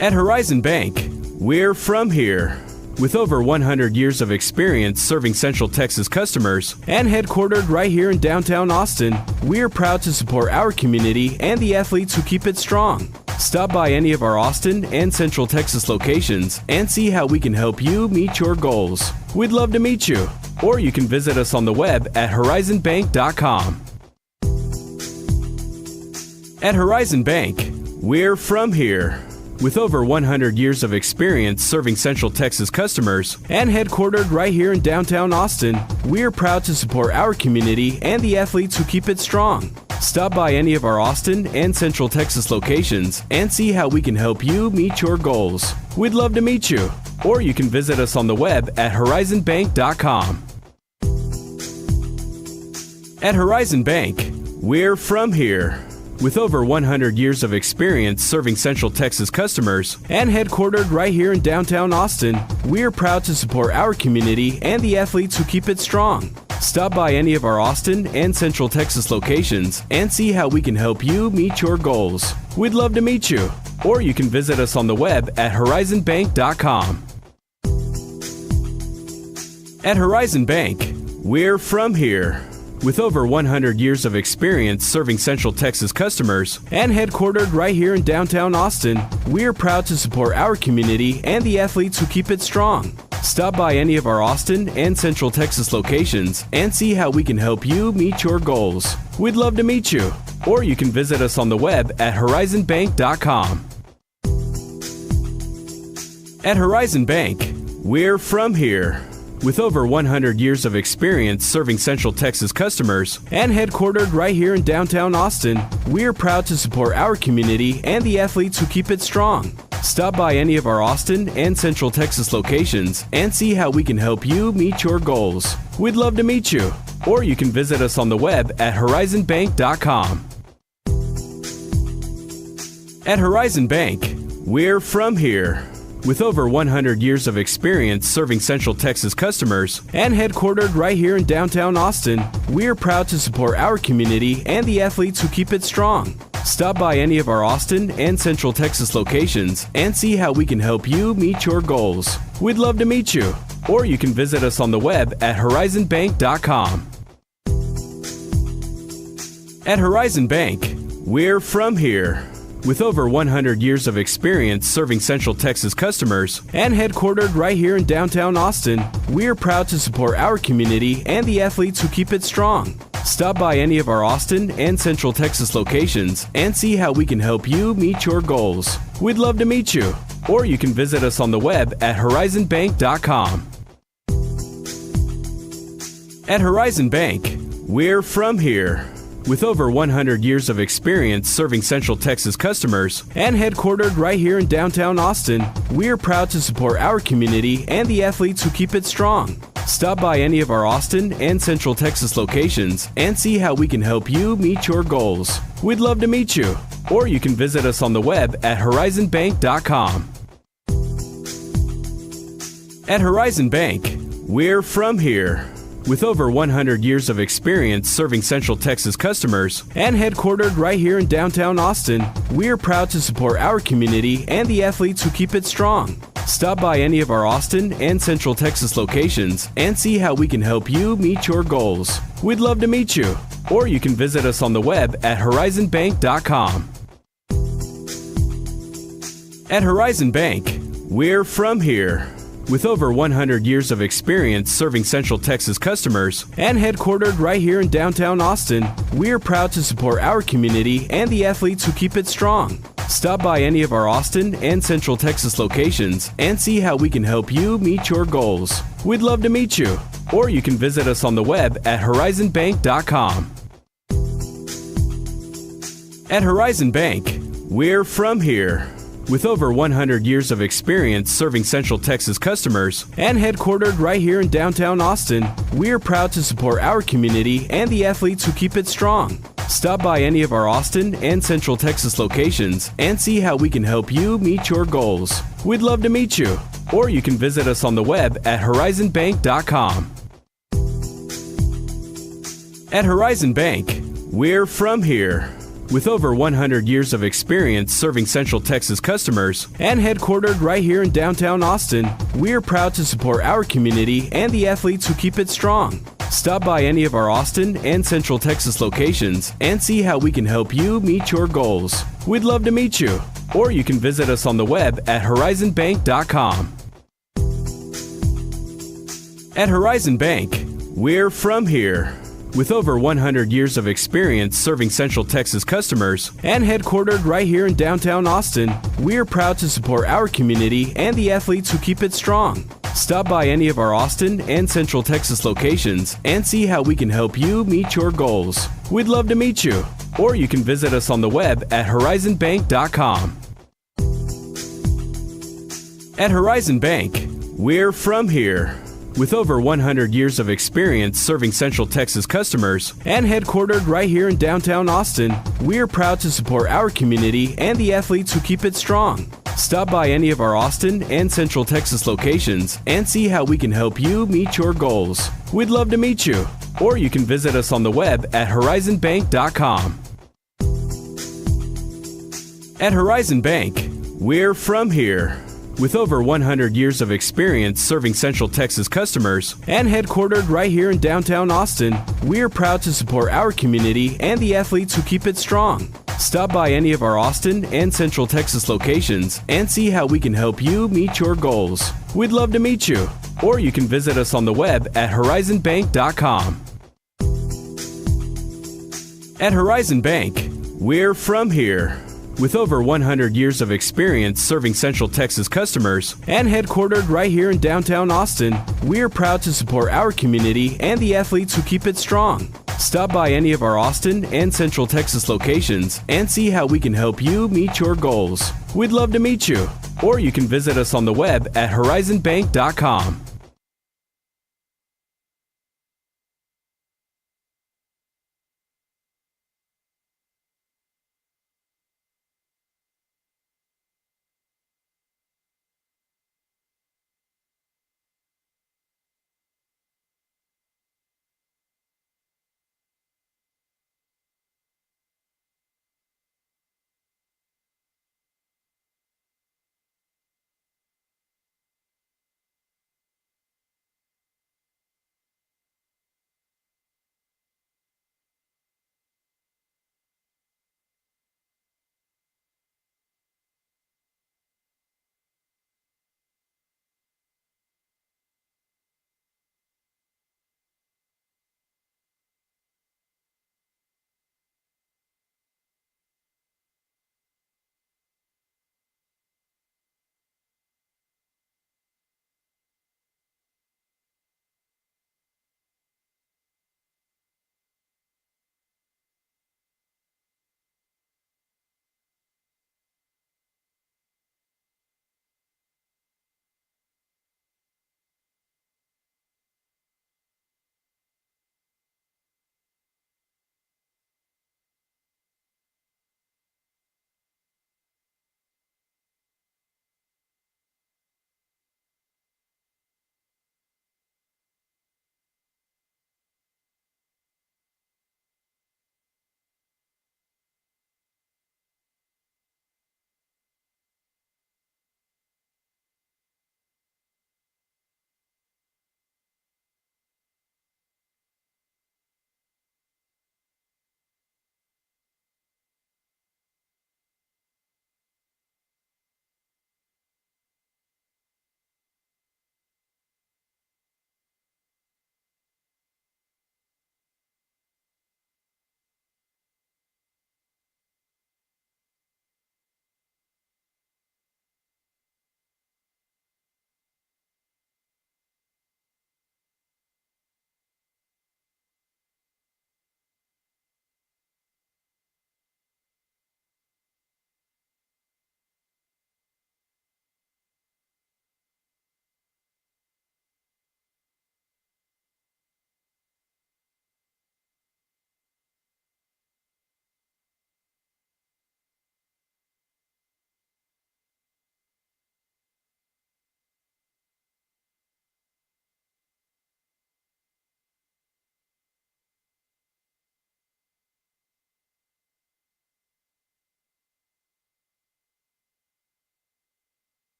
At Horizon Bank, we're from here. With over 100 years of experience serving Central Texas customers and headquartered right here in downtown Austin, we're proud to support our community and the athletes who keep it strong. Stop by any of our Austin and Central Texas locations and see how we can help you meet your goals. We'd love to meet you. Or you can visit us on the web at horizonbank.com. At Horizon Bank, we're from here. With over 100 years of experience serving Central Texas customers and headquartered right here in downtown Austin, we're proud to support our community and the athletes who keep it strong. Stop by any of our Austin and Central Texas locations and see how we can help you meet your goals. We'd love to meet you. Or you can visit us on the web at horizonbank.com. At Horizon Bank, we're from here. With over 100 years of experience serving Central Texas customers and headquartered right here in downtown Austin, we're proud to support our community and the athletes who keep it strong. Stop by any of our Austin and Central Texas locations and see how we can help you meet your goals. We'd love to meet you. Or you can visit us on the web at horizonbank.com. At Horizon Bank, we're from here. With over 100 years of experience serving Central Texas customers and headquartered right here in downtown Austin, we're proud to support our community and the athletes who keep it strong. Stop by any of our Austin and Central Texas locations and see how we can help you meet your goals. We'd love to meet you. Or you can visit us on the web at horizonbank.com. At Horizon Bank, we're from here. With over 100 years of experience serving Central Texas customers and headquartered right here in downtown Austin, we're proud to support our community and the athletes who keep it strong. Stop by any of our Austin and Central Texas locations and see how we can help you meet your goals. We'd love to meet you. Or you can visit us on the web at horizonbank.com. At Horizon Bank, we're from here. With over 100 years of experience serving Central Texas customers and headquartered right here in downtown Austin, we're proud to support our community and the athletes who keep it strong. Stop by any of our Austin and Central Texas locations and see how we can help you meet your goals. We'd love to meet you. Or you can visit us on the web at horizonbank.com. At Horizon Bank, we're from here. With over 100 years of experience serving Central Texas customers and headquartered right here in downtown Austin, we're proud to support our community and the athletes who keep it strong. Stop by any of our Austin and Central Texas locations and see how we can help you meet your goals. We'd love to meet you. Or you can visit us on the web at horizonbank.com. At Horizon Bank, we're from here. With over 100 years of experience serving Central Texas customers and headquartered right here in downtown Austin, we're proud to support our community and the athletes who keep it strong. Stop by any of our Austin and Central Texas locations and see how we can help you meet your goals. We'd love to meet you. Or you can visit us on the web at horizonbank.com. At Horizon Bank, we're from here. With over 100 years of experience serving Central Texas customers and headquartered right here in downtown Austin, we're proud to support our community and the athletes who keep it strong. Stop by any of our Austin and Central Texas locations and see how we can help you meet your goals. We'd love to meet you. Or you can visit us on the web at horizonbank.com. At Horizon Bank, we're from here. With over 100 years of experience serving Central Texas customers and headquartered right here in downtown Austin, we're proud to support our community and the athletes who keep it strong. Stop by any of our Austin and Central Texas locations and see how we can help you meet your goals. We'd love to meet you. or you can visit us on the web at horizonbank.com. At Horizon Bank, we're from here. With over 100 years of experience serving Central Texas customers and headquartered right here in downtown Austin, we're proud to support our community and the athletes who keep it strong. Stop by any of our Austin and Central Texas locations and see how we can help you meet your goals. We'd love to meet you, or you can visit us on the web at horizonbank.com. At Horizon Bank, we're from here. With over 100 years of experience serving Central Texas customers and headquartered right here in downtown Austin, we're proud to support our community and the athletes who keep it strong. Stop by any of our Austin and Central Texas locations and see how we can help you meet your goals. We'd love to meet you, or you can visit us on the web at horizonbank.com. At Horizon Bank, we're from here. With over 100 years of experience serving Central Texas customers and headquartered right here in downtown Austin, we're proud to support our community and the athletes who keep it strong. Stop by any of our Austin and Central Texas locations and see how we can help you meet your goals. We'd love to meet you, or you can visit us on the web at horizonbank.com. At Horizon Bank, we're from here. With over 100 years of experience serving Central Texas customers and headquartered right here in downtown Austin, we're proud to support our community and the athletes who keep it strong. Stop by any of our Austin and Central Texas locations and see how we can help you meet your goals. We'd love to meet you, or you can visit us on the web at horizonbank.com. At Horizon Bank, we're from here. With over 100 years of experience serving Central Texas customers and headquartered right here in downtown Austin, we're proud to support our community and the athletes who keep it strong. Stop by any of our Austin and Central Texas locations and see how we can help you meet your goals. We'd love to meet you, or you can visit us on the web at horizonbank.com. At Horizon Bank, we're from here. With over 100 years of experience serving Central Texas customers and headquartered right here in downtown Austin, we're proud to support our community and the athletes who keep it strong. Stop by any of our Austin and Central Texas locations and see how we can help you meet your goals. We'd love to meet you, or you can visit us on the web at horizonbank.com.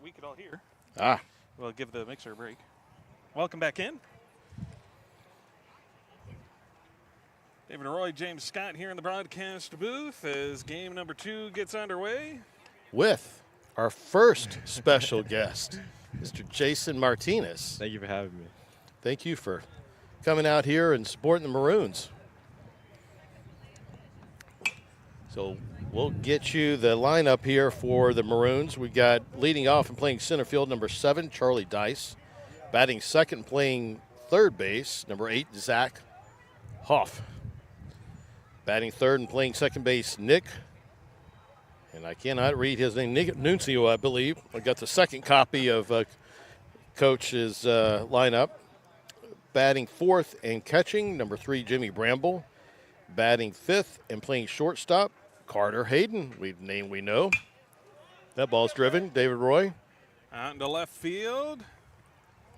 we could all hear. Ah. We'll give the mixer a break. Welcome back in. David Roy, James Scott here in the broadcast booth as game number 2 gets underway. With our first special guest, Mr. Jason Martinez. Thank you for having me. Thank you for coming out here and supporting the Maroons. So we'll get you the lineup here for the Maroons. We got leading off and playing center field, number 7, Charlie Dice. Batting second, playing third base, number 8, Zach Hoff. Batting third and playing second base, Nick. And I cannot read his name, Nick Nuncio, I believe. I got the second copy of Coach's lineup. Batting fourth and catching, number 3, Jimmy Bramble. Batting fifth and playing shortstop, Carter Hayden, name we know. That ball's driven, David Roy. Out into left field.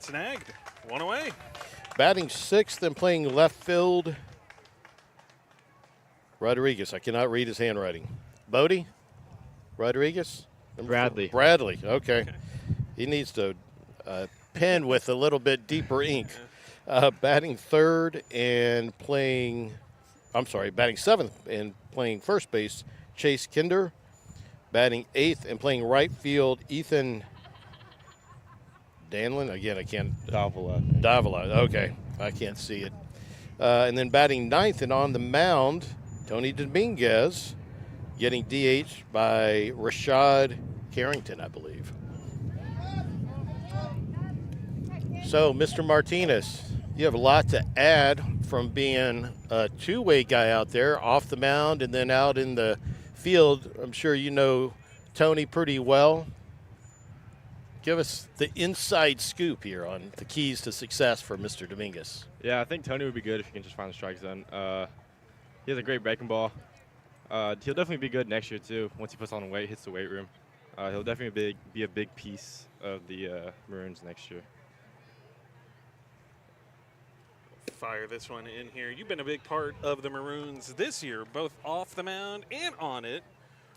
Snagged. One away. Batting sixth and playing left field, Rodriguez. I cannot read his handwriting. Bodie? Rodriguez? Bradley. Bradley, okay. He needs to pen with a little bit deeper ink. Batting third and playing, batting seventh and playing first base, Chase Kinder. Batting eighth and playing right field, Ethan Danlin. Again, I can't. Davila, okay. I can't see it. And then batting ninth and on the mound, Tony Dominguez, getting DH by Rashad Carrington, I believe. So, Mr. Martinez, you have a lot to add from being a two-way guy out there, off the mound and then out in the field. I'm sure you know Tony pretty well. Give us the inside scoop here on the keys to success for Mr. Dominguez. Yeah, I think Tony would be good if he can just find the strike zone. He has a great breaking ball. He'll definitely be good next year, too, once he puts on weight, hits the weight room. He'll definitely be a big piece of the Maroons next year. Fire this one in here. You've been a big part of the Maroons this year, both off the mound and on it,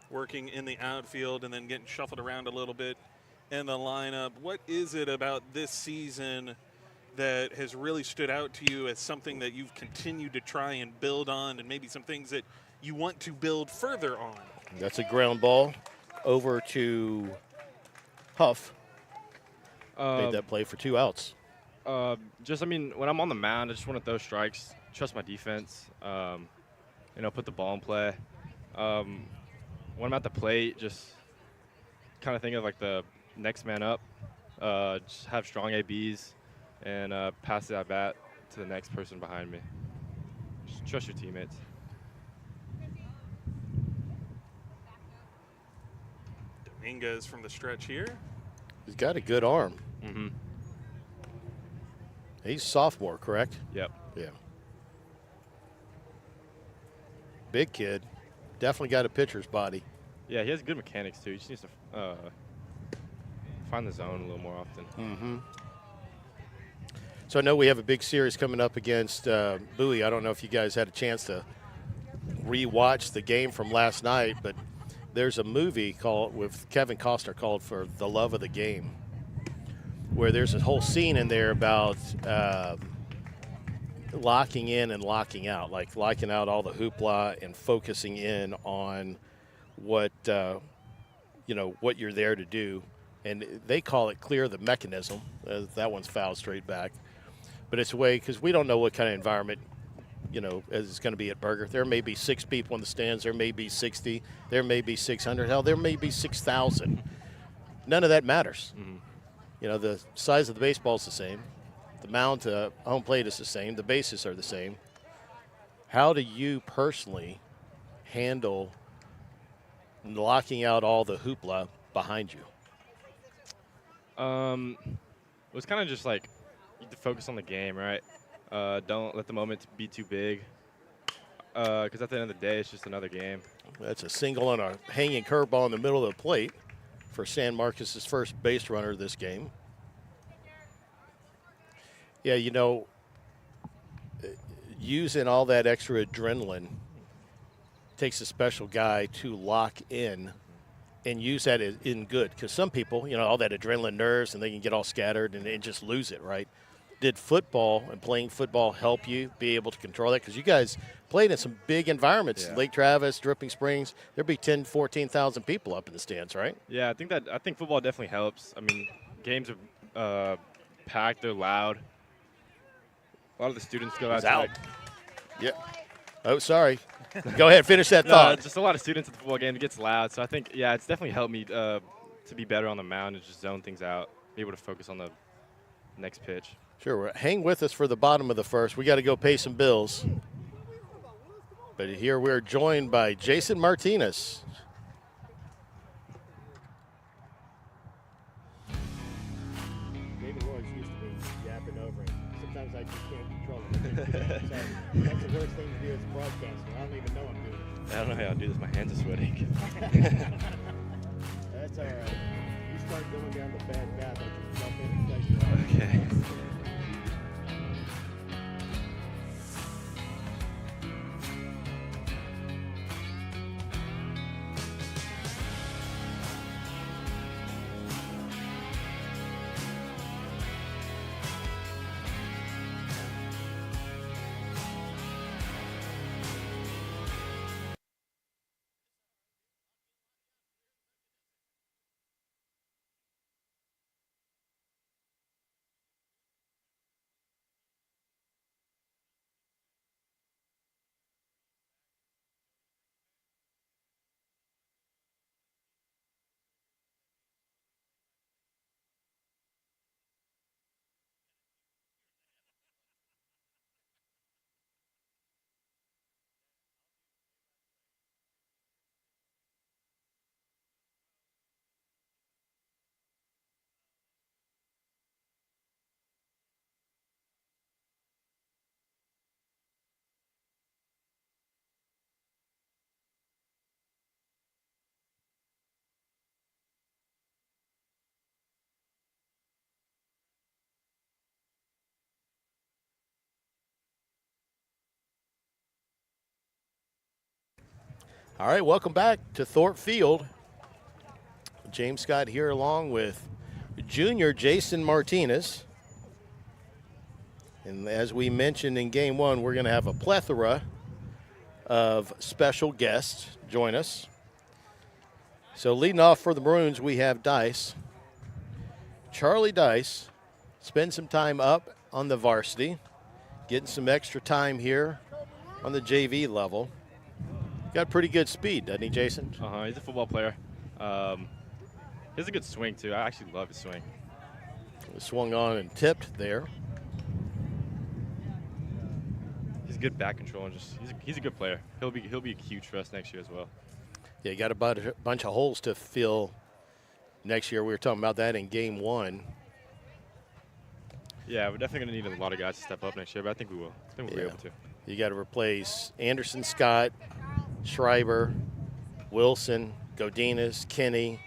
working in the outfield and then getting shuffled around a little bit in the lineup. What is it about this season that has really stood out to you as something that you've continued to try and build on, and maybe some things that you want to build further on? That's a ground ball over to Huff. Made that play for 2 outs. When I'm on the mound, I just want to throw strikes, trust my defense, put the ball in play. When I'm at the plate, just kind of think of like the next man up, just have strong ABs, and pass the at-bat to the next person behind me. Just trust your teammates. Dominguez from the stretch here. He's got a good arm. Mm-hmm. He's sophomore, correct? Yep. Yeah. Big kid. Definitely got a pitcher's body. Yeah, he has good mechanics, too. He just needs to find the zone a little more often. Mm-hmm. So I know we have a big series coming up against Bowie. I don't know if you guys had a chance to re-watch the game from last night, but there's a movie called with Kevin Costner called For the Love of the Game, where there's a whole scene in there about locking in and locking out, like locking out all the hoopla and focusing in on what what you're there to do. And they call it clear the mechanism. That one's fouled straight back. But it's a way, because we don't know what kind of environment, it's going to be at Burger. There may be 6 people in the stands. There may be 60. There may be 600. Hell, there may be 6,000. None of that matters. Mm-hmm. The size of the baseball is the same. The mound to home plate is the same. The bases are the same. How do you personally handle locking out all the hoopla behind you? It was kind of just like you have to focus on the game, right? Don't let the moment be too big, because at the end of the day, it's just another game. That's a single and a hanging curveball in the middle of the plate for San Marcos' first base runner this game. Yeah, using all that extra adrenaline takes a special guy to lock in and use that in good, because some people, all that adrenaline nerves, and they can get all scattered and just lose it, right? Did football and playing football help you be able to control that? Because you guys played in some big environments, Lake Travis, Dripping Springs. There'd be 10, 14,000 people up in the stands, right? Yeah, I think football definitely helps. I mean, games are packed, they're loud. A lot of the students go out. Yeah. Oh, sorry. Go ahead, finish that thought. Just a lot of students at the football game. It gets loud. So I think, it's definitely helped me to be better on the mound and just zone things out, be able to focus on the next pitch. Sure. Hang with us for the bottom of the first. We got to go pay some bills. But here we're joined by Jason Martinez. David Royce used to be yapping over it. Sometimes I just can't control it. That's the worst thing to do as a broadcaster. I don't even know I'm doing it. I don't know how to do this. My hands are sweating. That's all right. You start going down the bad path, I just jump in and place you out. Okay. All right, welcome back to Thorpe Field. James Scott here along with junior Jason Martinez. And as we mentioned in game one, we're going to have a plethora of special guests join us. So leading off for the Maroons, we have Dice. Charlie Dice spent some time up on the varsity, getting some extra time here on the JV level. Got pretty good speed, doesn't he, Jason? He's a football player. He has a good swing, too. I actually love his swing. Swung on and tipped there. He's good back control and he's a good player. He'll be huge for us next year as well. Yeah, you got a bunch of holes to fill next year. We were talking about that in game one. Yeah, we're definitely going to need a lot of guys to step up next year, but I think we will. I think we'll be able to. You got to replace Anderson, Scott, Schreiber, Wilson, Godinez, Kinney,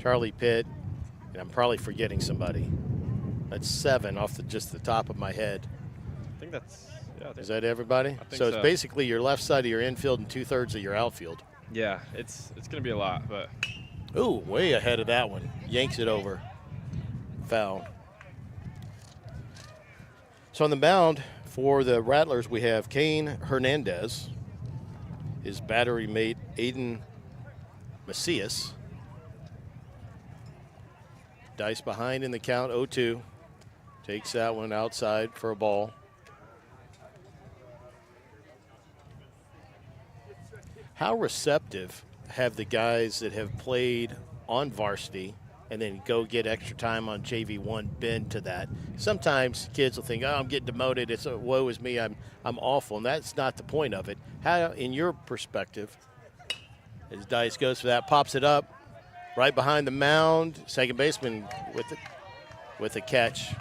Charlie Pitt, and I'm probably forgetting somebody. That's 7 off just the top of my head. I think that's is that everybody? I think so it's basically your left side of your infield and 2/3 of your outfield. Yeah, it's going to be a lot, but. Ooh, way ahead of that one. Yanks it over. Foul. So on the mound for the Rattlers, we have Kane Hernandez, his battery mate Aiden Macias. Dice behind in the count, 0-2. Takes that one outside for a ball. How receptive have the guys that have played on varsity and then go get extra time on JV1 been to that? Sometimes kids will think, oh, I'm getting demoted. It's a woe is me. I'm awful. And that's not the point of it. How, in your perspective, as Dice goes for that, pops it up right behind the mound. Second baseman with the catch.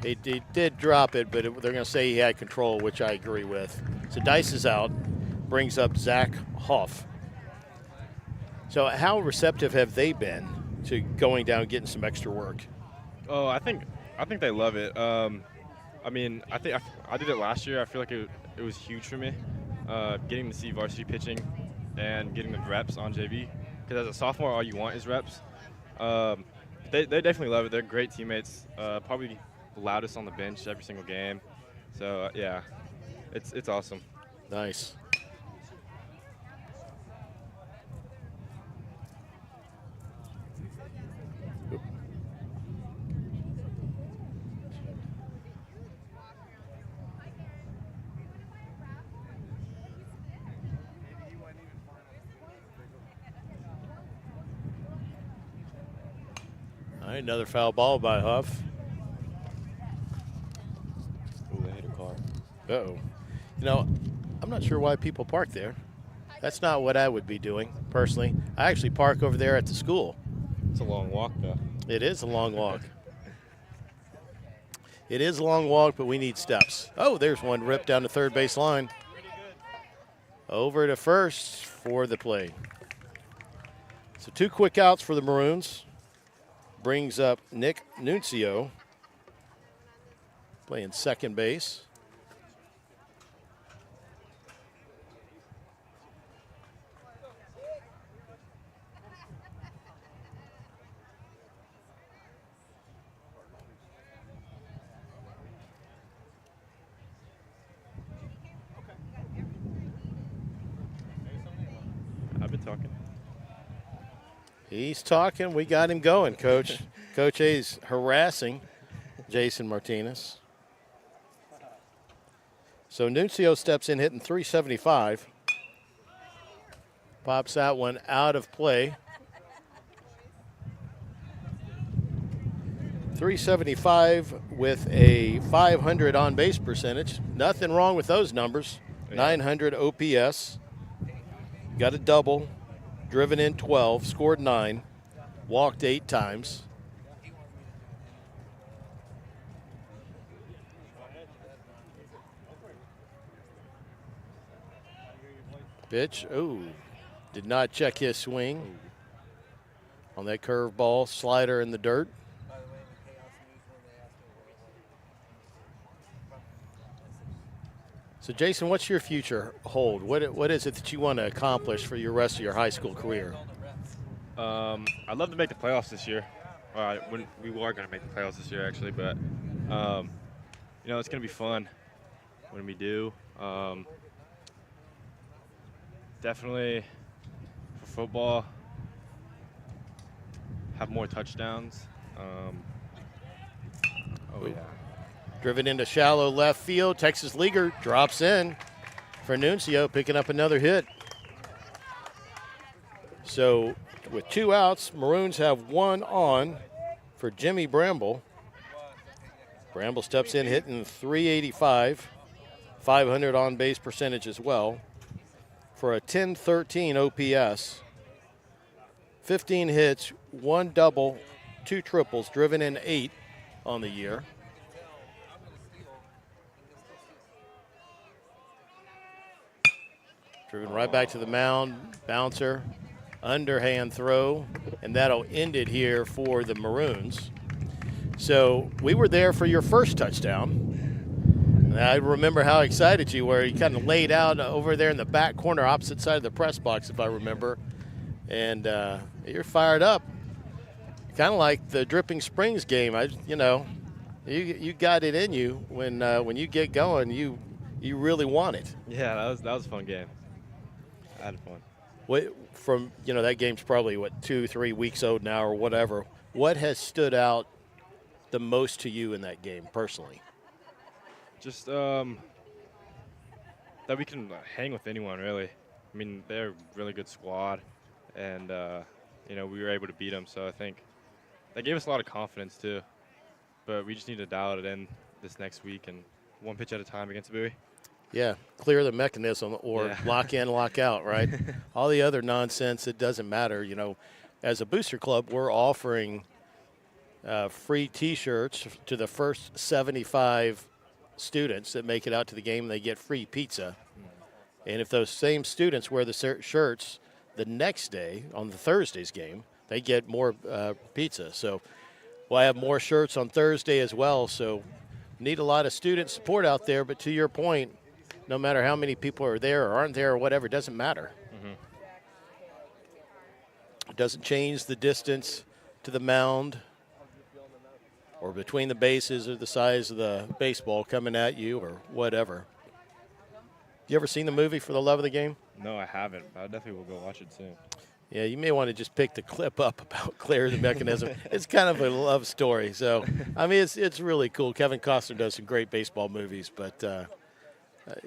He did drop it, but they're going to say he had control, which I agree with. So Dice is out, brings up Zach Hoff. So how receptive have they been to going down and getting some extra work? Oh, I think they love it. I mean, I think I did it last year. I feel like it was huge for me, getting to see varsity pitching and getting the reps on JV. because as a sophomore, all you want is reps. They definitely love it. They're great teammates. Probably the loudest on the bench every single game. So yeah, it's awesome. Nice. All right, another foul ball by Huff. Ooh, they hit a car. Uh-oh. You know, I'm not sure why people park there. That's not what I would be doing, personally. I actually park over there at the school. It's a long walk, though. It is a long walk. It is a long walk, but we need steps. Oh, there's one ripped down the third base line. Over to first for the play. So 2 quick outs for the Maroons. Brings up Nick Nuncio, playing second base. I've been talking. He's talking. We got him going, Coach. Coach A's harassing Jason Martinez. So Nuncio steps in hitting .375. Pops that one out of play. .375 with a 500 on base percentage. Nothing wrong with those numbers. 900 OPS. Got a double. Driven in 12, scored 9, walked 8 times. Pitch, did not check his swing on that curveball, slider in the dirt. So, Jason, what's your future hold? What is it that you want to accomplish for your rest of your high school career? I'd love to make the playoffs this year. We are going to make the playoffs this year, actually, but you know, it's going to be fun when we do. Definitely for football, have more touchdowns. Oh yeah. Driven into shallow left field. Texas Leaguer drops in for Nuncio, picking up another hit. So with 2 outs, Maroons have 1 on for Jimmy Bramble. Bramble steps in hitting .385, 500 on base percentage as well, for a .1013 OPS. 15 hits, 1 double, 2 triples, driven in 8 on the year. Driven right back to the mound, bouncer, underhand throw, and that'll end it here for the Maroons. So we were there for your first touchdown. And I remember how excited you were. You kind of laid out over there in the back corner, opposite side of the press box, if I remember. And you're fired up. Kind of like the Dripping Springs game. You got it in you when you get going. You really want it. Yeah, that was a fun game. I had fun. That game's probably 2-3 weeks old now or whatever. What has stood out the most to you in that game personally? Just that we can hang with anyone, really. I mean, they're a really good squad, and we were able to beat them. So I think that gave us a lot of confidence too. But we just need to dial it in this next week and 1 pitch at a time against Bowie. Yeah, clear the mechanism or lock in, lock out, right? All the other nonsense, it doesn't matter. As a booster club, we're offering free T-shirts to the first 75 students that make it out to the game. They get free pizza. And if those same students wear the shirts the next day on the Thursday's game, they get more pizza. So we'll have more shirts on Thursday as well. So need a lot of student support out there. But to your point, no matter how many people are there or aren't there or whatever, it doesn't matter. It doesn't change the distance to the mound or between the bases or the size of the baseball coming at you or whatever. You ever seen the movie For the Love of the Game? No, I haven't. But I definitely will go watch it soon. Yeah, you may want to just pick the clip up about Claire the Mechanism. It's kind of a love story. So, I mean, it's really cool. Kevin Costner does some great baseball movies, but I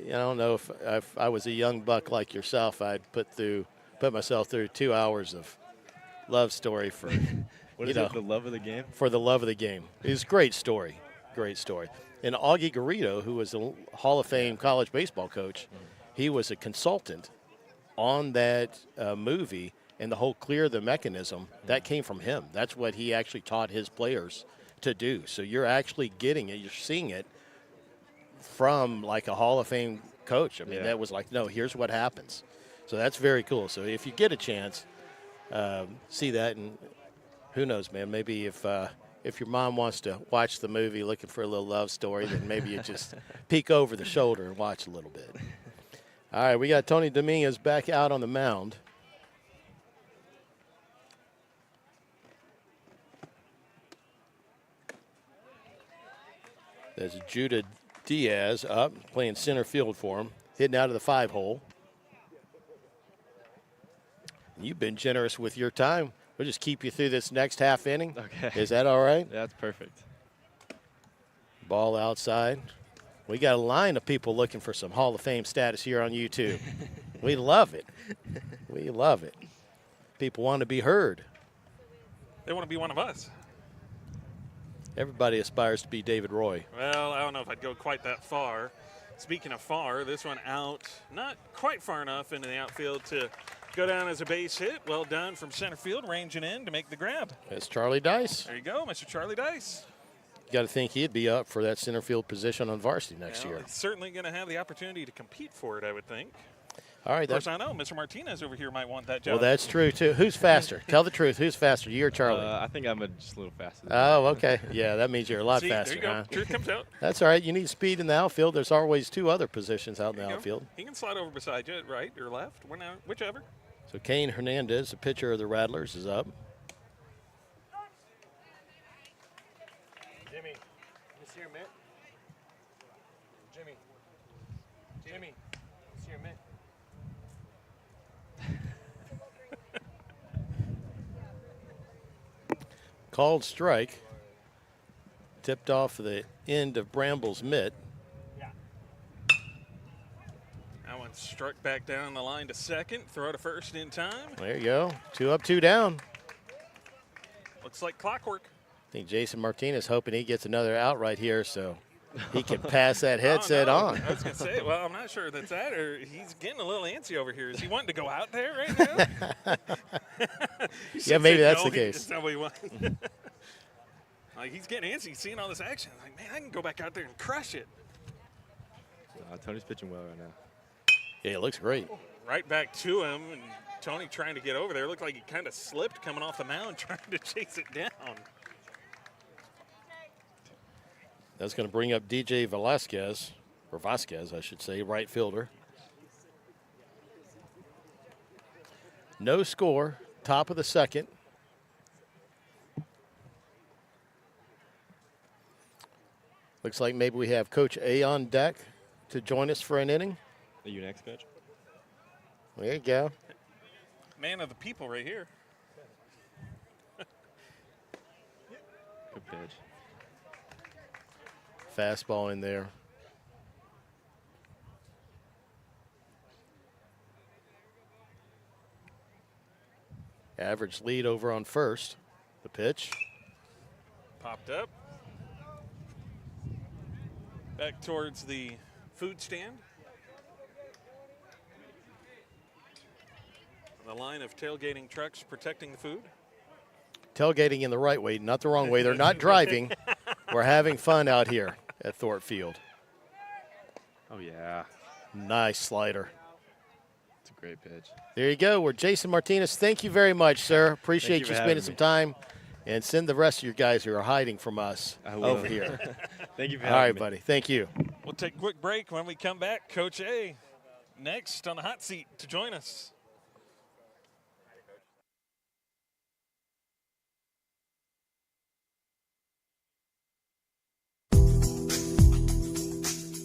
don't know if I was a young buck like yourself, I'd put myself through 2 hours of love story for What is it, The Love of the Game? For the Love of the Game. It's a great story. Great story. And Augie Garrido, who was a Hall of Fame college baseball coach, he was a consultant on that movie, and the whole Clear the Mechanism, that came from him. That's what he actually taught his players to do. So you're actually getting it. You're seeing it from like a Hall of Fame coach. I mean, that was like, no, here's what happens. So that's very cool. So if you get a chance, see that, and who knows, man, maybe if your mom wants to watch the movie looking for a little love story, then maybe you just peek over the shoulder and watch a little bit. All right, we got Tony Dominguez back out on the mound. There's Judah Diaz up, playing center field for him, hitting out of the 5-hole. You've been generous with your time. We'll just keep you through this next half inning. Okay. Is that all right? Yeah, that's perfect. Ball outside. We got a line of people looking for some Hall of Fame status here on YouTube. We love it. We love it. People want to be heard. They want to be one of us. Everybody aspires to be David Roy. Well, I don't know if I'd go quite that far. Speaking of far, this one out, not quite far enough into the outfield to go down as a base hit. Well done from center field, ranging in to make the grab. That's Charlie Dice. There you go, Mr. Charlie Dice. You got to think he'd be up for that center field position on varsity next year. He's certainly going to have the opportunity to compete for it, I would think. All right. Of course, I know Mr. Martinez over here might want that job. Well, that's true, too. Who's faster? Tell the truth. Who's faster, you or Charlie? I think I'm just a little faster. Oh, okay. Yeah, that means you're a lot faster. There you go. Huh? Truth comes out. That's all right. You need speed in the outfield. There's always two other positions out in the outfield. He can slide over beside you, right or left, whichever. So Kane Hernandez, the pitcher of the Rattlers, is up. Jimmy, let me see your mitt. Jimmy, let me see your mitt. Called strike. Tipped off the end of Bramble's mitt. That one struck back down the line to second. Throw to first in time. There you go. 2 up, 2 down. Looks like clockwork. I think Jason Martinez hoping he gets another out right here so he can pass that headset on. I was going to say, well, I'm not sure that's that, or he's getting a little antsy over here. Is he wanting to go out there right now? Yeah, maybe that's the case. That's not what he wants. Like, he's getting antsy, seeing all this action. Like, man, I can go back out there and crush it. Tony's pitching well right now. Yeah, it looks great. Right back to him, and Tony trying to get over there. Looked like he kind of slipped coming off the mound, trying to chase it down. That's going to bring up DJ Velasquez, or Vasquez, I should say, right fielder. No score, top of the second. Looks like maybe we have Coach A on deck to join us for an inning. Are you next, Coach? There you go. Man of the people right here. Good pitch. Fastball in there. Average lead over on first. The pitch. Popped up. Back towards the food stand. The line of tailgating trucks protecting the food. Tailgating in the right way, not the wrong way. They're not driving. We're having fun out here at Thorpe Field. Oh, yeah. Nice slider. It's a great pitch. There you go. We're Jason Martinez. Thank you very much, sir. Appreciate you spending some time. And send the rest of your guys who are hiding from us over here. Thank you for having me. All right, buddy. Thank you. We'll take a quick break. When we come back, Coach A next on the hot seat to join us.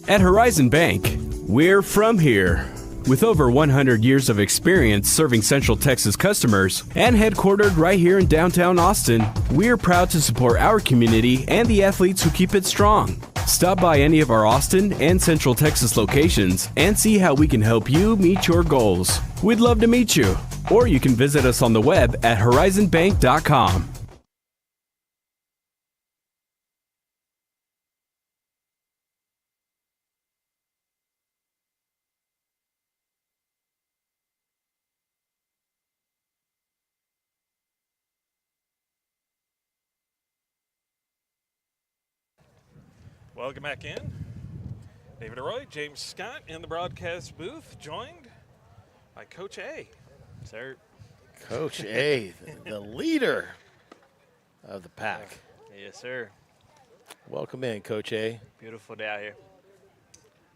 At Horizon Bank, we're from here. With over 100 years of experience serving Central Texas customers and headquartered right here in downtown Austin, we're proud to support our community and the athletes who keep it strong. Stop by any of our Austin and Central Texas locations and see how we can help you meet your goals. We'd love to meet you. Or you can visit us on the web at horizonbank.com. Welcome back in. David Arroyo, James Scott in the broadcast booth, joined by Coach A. Sir. Coach A, the leader of the pack. Yes, sir. Welcome in, Coach A. Beautiful day out here.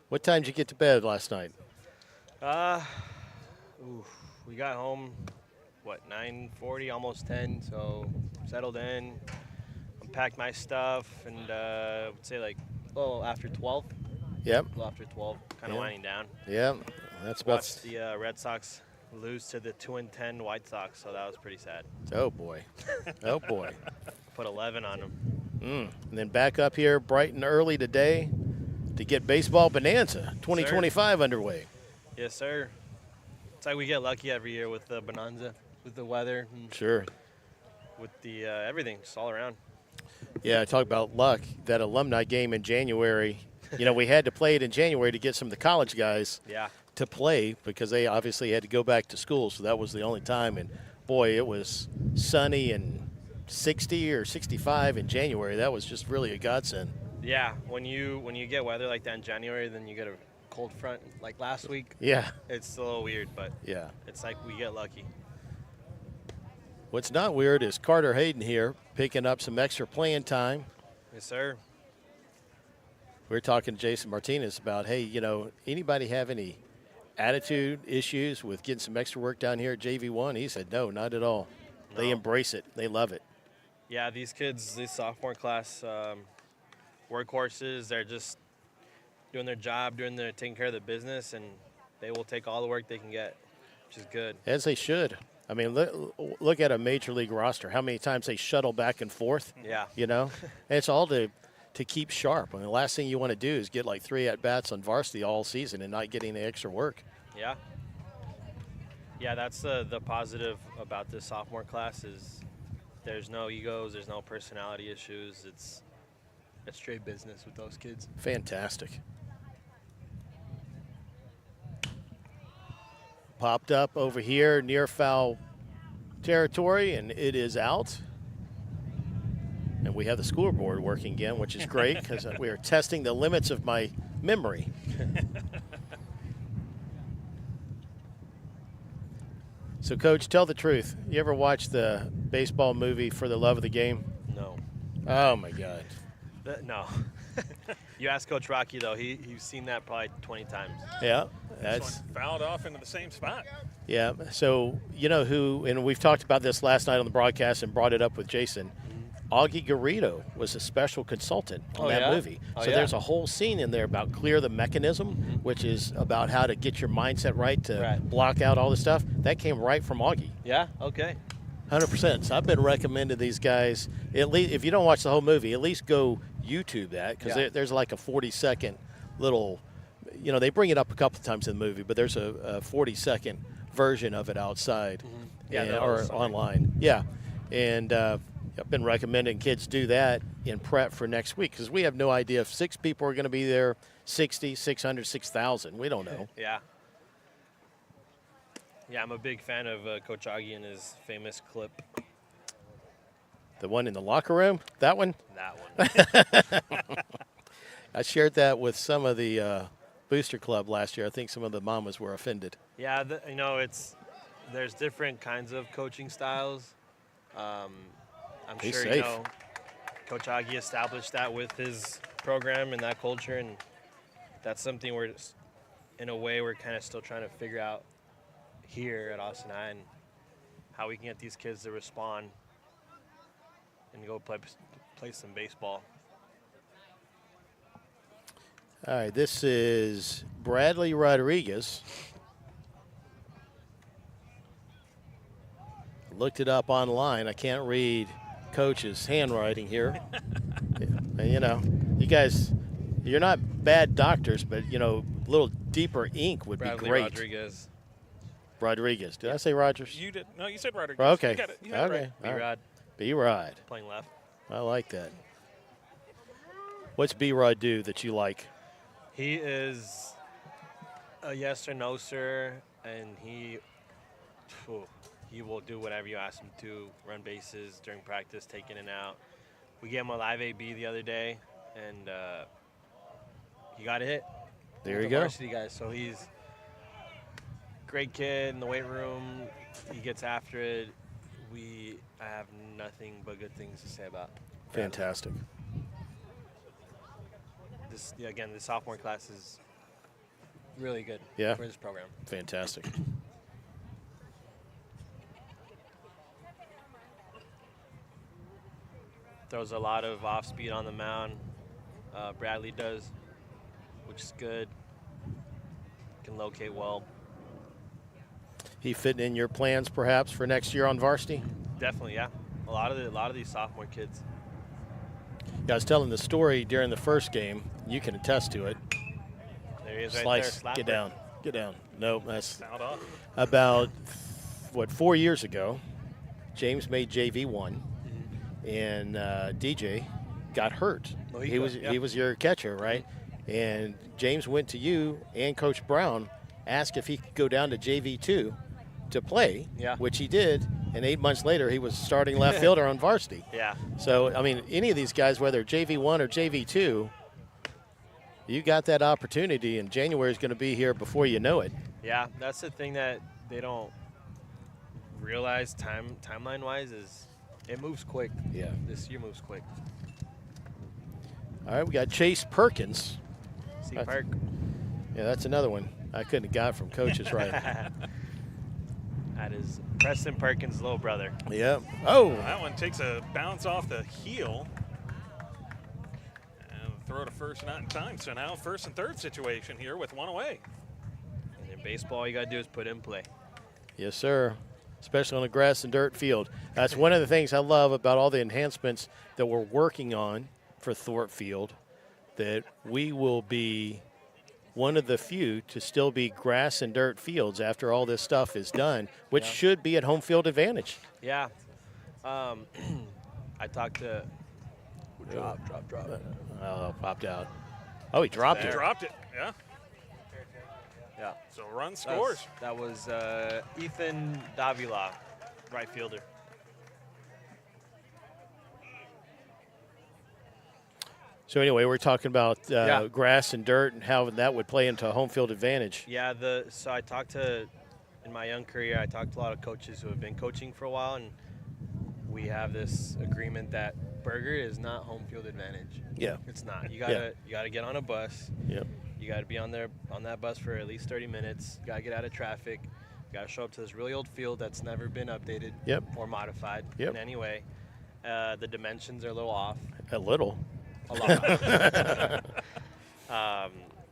What time did you get to bed last night? We got home, 9:40, almost 10, so settled in, unpacked my stuff, and I would say after 12. Yep. A little after 12, kind of winding down. Yep. That's about Watched the Red Sox lose to the 2-10 White Sox, so that was pretty sad. Oh, boy. Oh, boy. Put 11 on them. And then back up here bright and early today to get Baseball Bonanza 2025 underway. Yes, sir. It's like we get lucky every year with the Bonanza, with the weather. And Sure. With the everything, just all around. Yeah, talk about luck. That alumni game in January, we had to play it in January to get some of the college guys to play because they obviously had to go back to school, so that was the only time. And, boy, it was sunny and 60 or 65 in January. That was just really a godsend. Yeah, when you get weather like that in January, then you get a cold front like last week. Yeah. It's a little weird, but yeah, it's like we get lucky. What's not weird is Carter Hayden here picking up some extra playing time. Yes, sir. We were talking to Jason Martinez about, hey, anybody have any attitude issues with getting some extra work down here at JV1? He said, no, not at all. No. They embrace it. They love it. Yeah, these kids, this sophomore class, workhorses, they're just doing their job, taking care of the business, and they will take all the work they can get, which is good. As they should. I mean, look at a major league roster. How many times they shuttle back and forth? Yeah. And it's all to keep sharp. I mean, the last thing you want to do is get like 3 at-bats on varsity all season and not getting the extra work. Yeah. Yeah, that's the positive about this sophomore class is there's no egos, there's no personality issues. It's straight business with those kids. Fantastic. Popped up over here near foul territory, and it is out. And we have the scoreboard working again, which is great because we are testing the limits of my memory. So, Coach, tell the truth. You ever watch the baseball movie For the Love of the Game? No. Oh, my God. No. You ask Coach Rocky, though. He's seen that probably 20 times. Yeah. That's fouled off into the same spot. Yeah. So, who, and we've talked about this last night on the broadcast and brought it up with Jason. Augie Garrido was a special consultant on that movie. So there's a whole scene in there about clear the mechanism, which is about how to get your mindset right to block out all this stuff. That came right from Augie. Yeah, okay. 100%. So I've been recommending these guys, at least if you don't watch the whole movie, at least go YouTube that because there's like a 40-second little, they bring it up a couple of times in the movie, but there's a 40-second version of it outside or online. Yeah. And I've been recommending kids do that in prep for next week because we have no idea if 6 people are going to be there, 60, 600, 6,000. We don't know. Yeah. Yeah, I'm a big fan of Coach Augie and his famous clip. The one in the locker room? That one? That one. I shared that with some of the Booster Club last year. I think some of the mamas were offended. Yeah, there's different kinds of coaching styles. I'm He's sure safe. Coach Augie established that with his program and that culture, and that's something in a way we're kind of still trying to figure out here at Austin High and how we can get these kids to respond and go play some baseball. All right, this is Bradley Rodriguez. Looked it up online. I can't read Coach's handwriting here. And, you know, you guys, you're not bad doctors, but, you know, a little deeper ink would be great. Rodriguez. Rodriguez. Did I say Rogers? You did. No, you said Rodriguez. Okay. You got it. You had it Okay. right. B-Rod. B-Rod. Playing left. I like that. What's B-Rod do that you like? He is a yes or no sir, and he will do whatever you ask him to. Run bases during practice, take in and out. We gave him a live AB the other day, and he got a hit. There you The go. varsity guy. So he's a great kid in the weight room. He gets after it. I have nothing but good things to say about. Fantastic. Again, the sophomore class is really good Yeah. for this program. Fantastic. Throws a lot of off speed on the mound. Bradley does, which is good. Can locate well. He fitting in your plans perhaps for next year on varsity? Definitely, yeah. A lot of these sophomore kids. Yeah, I was telling the story during the first game. You can attest to it. There he is, right Slice. there. Get down. Get down. Nope, that's Sound off. about 4 years ago. James made JV1, and DJ got hurt. Oh, he was your catcher, right? And James went to you and Coach Brown, asked if he could go down to JV2 to play, which he did. And 8 months later, he was starting left fielder on varsity. Yeah. So, I mean, any of these guys, whether JV1 or JV2, you got that opportunity, and January is going to be here before you know it. Yeah, that's the thing that they don't realize timeline-wise is it moves quick. Yeah. This year moves quick. All right, we got Chase Perkins. See Perk. Yeah, that's another one I couldn't have got from coaches right. That is Preston Perkins' little brother. Yeah. Oh. That one takes a bounce off the heel. And throw to first, not in time. So now first and third situation here with one away. And in baseball, all you got to do is put in play. Yes, sir. Especially on a grass and dirt field. That's one of the things I love about all the enhancements that we're working on for Thorpe Field, that we will be one of the few to still be grass and dirt fields after all this stuff is done, which should be at home field advantage. Yeah. I talked to drop. Oh, popped out. Oh, he dropped it. Dropped it, yeah. Yeah. So run scores. That was Ethan Davila, right fielder. So anyway, we're talking about grass and dirt and how that would play into a home field advantage. Yeah, so I talked to, in my young career, I talked to a lot of coaches who have been coaching for a while, and we have this agreement that Burger is not home field advantage. Yeah. It's not. You gotta get on a bus. Yep. You gotta be on that bus for at least 30 minutes. You gotta get out of traffic. You gotta show up to this really old field that's never been updated or modified in any way. The dimensions are a little off. A little. A lot.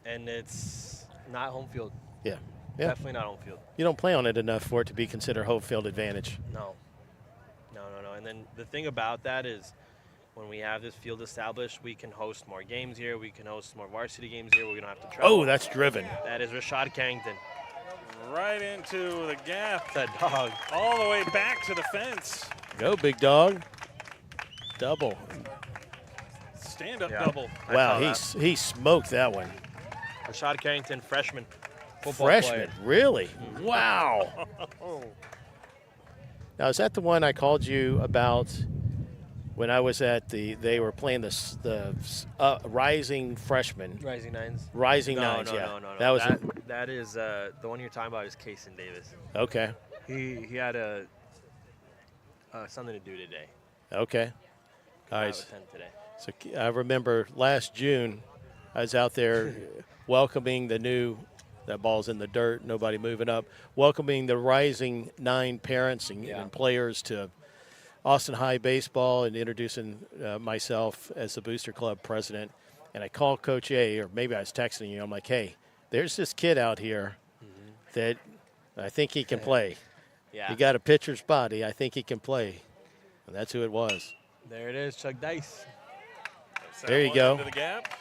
And it's not home field. Yeah. Definitely not home field. You don't play on it enough for it to be considered home field advantage. No. And then the thing about that is when we have this field established, we can host more games here. We can host more varsity games here. We don't have to travel. Oh, that's driven. That is Rashad Carrington. Right into the gap. That dog. All the way back to the fence. Go, big dog. Double. Stand-up double. Wow, he smoked that one. Rashad Carrington, freshman. Football Freshman, player. really? Wow. Now, is that the one I called you about when I was at they were playing the Rising Freshmen? Rising Nines. Rising No, Nines, no, yeah. No. That was that is the one you're talking about is Kason Davis. Okay. He had something to do today. Okay. All I right. was 10 today. So I remember last June, I was out there welcoming that ball's in the dirt, nobody moving up, welcoming the Rising Nine parents and players to Austin High Baseball and introducing myself as the Booster Club president. and I called Coach A, or maybe I was texting you. I'm like, hey, there's this kid out here that I think he can play. Yeah. He got a pitcher's body. I think he can play. And that's who it was. There it is, Chuck Dice. There you go. Into the gap.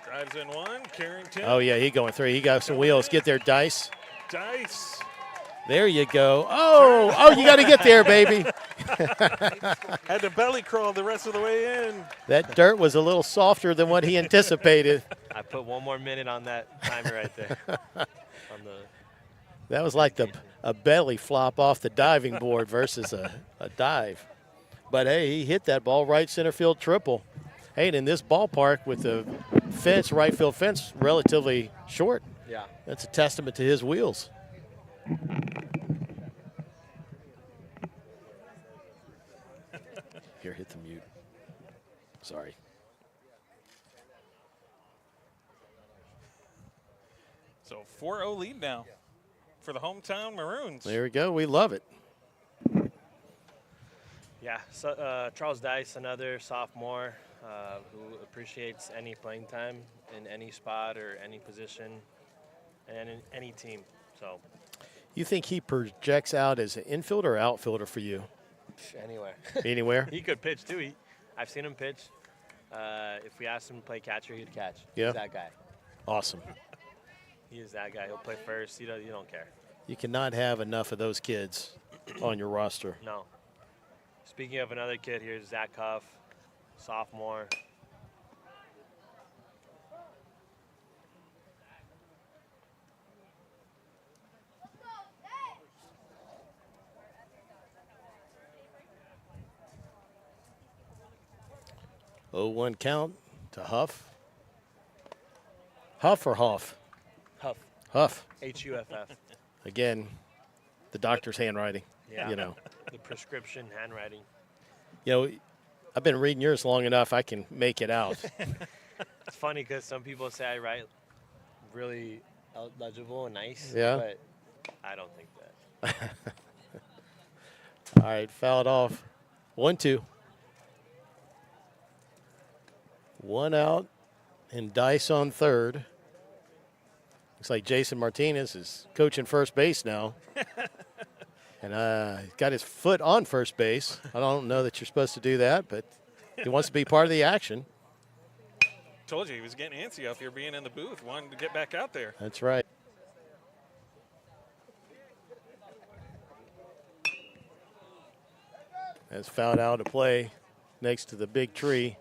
Drives in one. Carrington. Oh, yeah, he going through. He got some wheels. Get there, Dice. Dice. There you go. Oh, you got to get there, baby. Had to belly crawl the rest of the way in. That dirt was a little softer than what he anticipated. I put 1 more minute on that timer right there. That was like a belly flop off the diving board versus a dive. But, hey, he hit that ball right center field triple. Hey, and in this ballpark with the fence, right field fence, relatively short. Yeah. That's a testament to his wheels. Here, hit the mute. Sorry. So 4-0 lead now for the hometown Maroons. There we go. We love it. Yeah, so, Charles Dice, another sophomore who appreciates any playing time in any spot or any position and in any team. So, You think he projects out as an infielder or outfielder for you? anywhere. Anywhere? He could pitch too. I've seen him pitch. If we asked him to play catcher, he'd catch. Yeah. He's that guy. Awesome. He is that guy. He'll play first. You don't care. You cannot have enough of those kids on your roster. No. Speaking of another kid, here's Zach Huff, sophomore. Oh, 1 count to Huff. Huff or Hoff? Huff. Huff. H-U-F-F. Again, the doctor's handwriting. Yeah. You know. The prescription handwriting. You know, I've been reading yours long enough, I can make it out. It's funny because some people say I write really legible and nice. Yeah. But I don't think that. All right, fouled off. 1-2. 1 out and Dice on third. Looks like Jason Martinez is coaching first base now. And got his foot on first base. I don't know that you're supposed to do that, but he wants to be part of the action. Told you he was getting antsy up here being in the booth, wanting to get back out there. That's right. That's fouled out of play next to the big tree.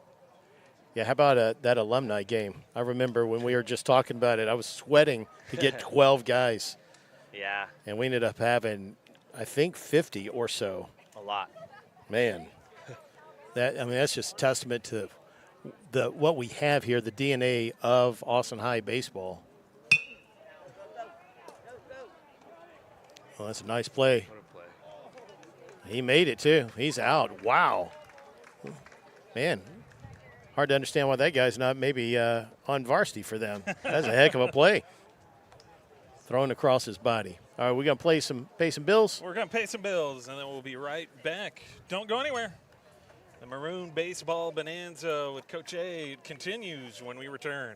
Yeah, how about that alumni game? I remember when we were just talking about it, I was sweating to get 12 guys. Yeah. And we ended up having, I think, 50 or so. A lot. Man, that's just a testament to what we have here, the DNA of Austin High baseball. Well, that's a nice play. What a play. He made it, too. He's out. Wow. Man, hard to understand why that guy's not maybe on varsity for them. That's a heck of a play. Thrown across his body. All right, we're going to pay some bills. We're going to pay some bills, and then we'll be right back. Don't go anywhere. The Maroon Baseball Bonanza with Coach A continues when we return.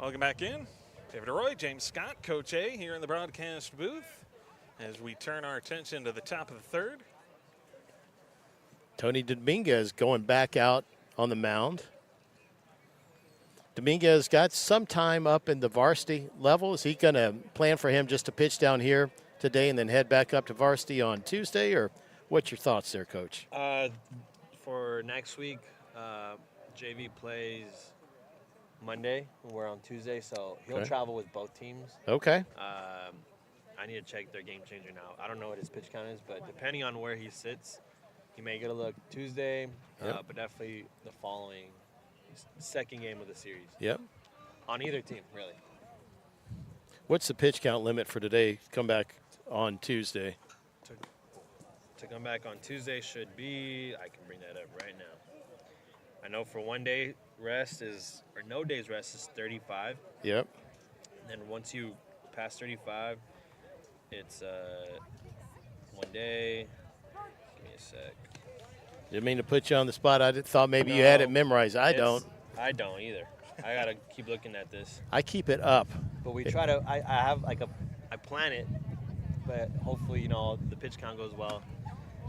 Welcome back in. David Roy, James Scott, Coach A here in the broadcast booth as we turn our attention to the top of the third. Tony Dominguez going back out on the mound. Dominguez got some time up in the varsity level. Is he going to plan for him just to pitch down here today and then head back up to varsity on Tuesday, or what's your thoughts there, Coach? For next week, JV plays Monday. We're on Tuesday, so he'll Okay. travel with both teams. Okay. I need to check their game changer now. I don't know what his pitch count is, but depending on where he sits, he may get a look Tuesday, Yep. but definitely the following second game of the series. Yep. On either team, really. What's the pitch count limit for today? Come back on Tuesday. To come back on Tuesday should be, I can bring that up right now. I know for 1 day rest is, or no days rest is 35. Yep. And then once you pass 35, it's 1 day. Give me a sec. Didn't mean to put you on the spot. I thought maybe you had it memorized. I don't. I don't either. I gotta keep looking at this. I keep it up. But we try to. I have like I plan it, but hopefully the pitch count goes well.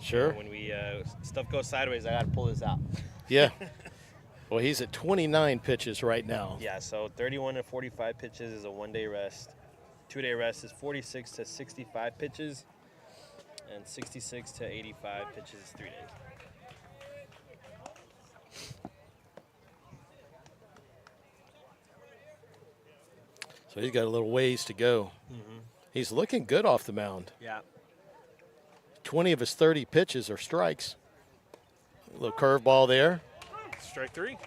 Sure. When we stuff goes sideways, I gotta pull this out. Yeah. Well, he's at 29 pitches right now. Yeah. So 31 to 45 pitches is a 1 day rest. 2 day rest is 46 to 65 pitches, and 66 to 85 pitches is 3 days. So he's got a little ways to go. Mhm. He's looking good off the mound. Yeah. 20 of his 30 pitches are strikes. A little curveball there. Strike three.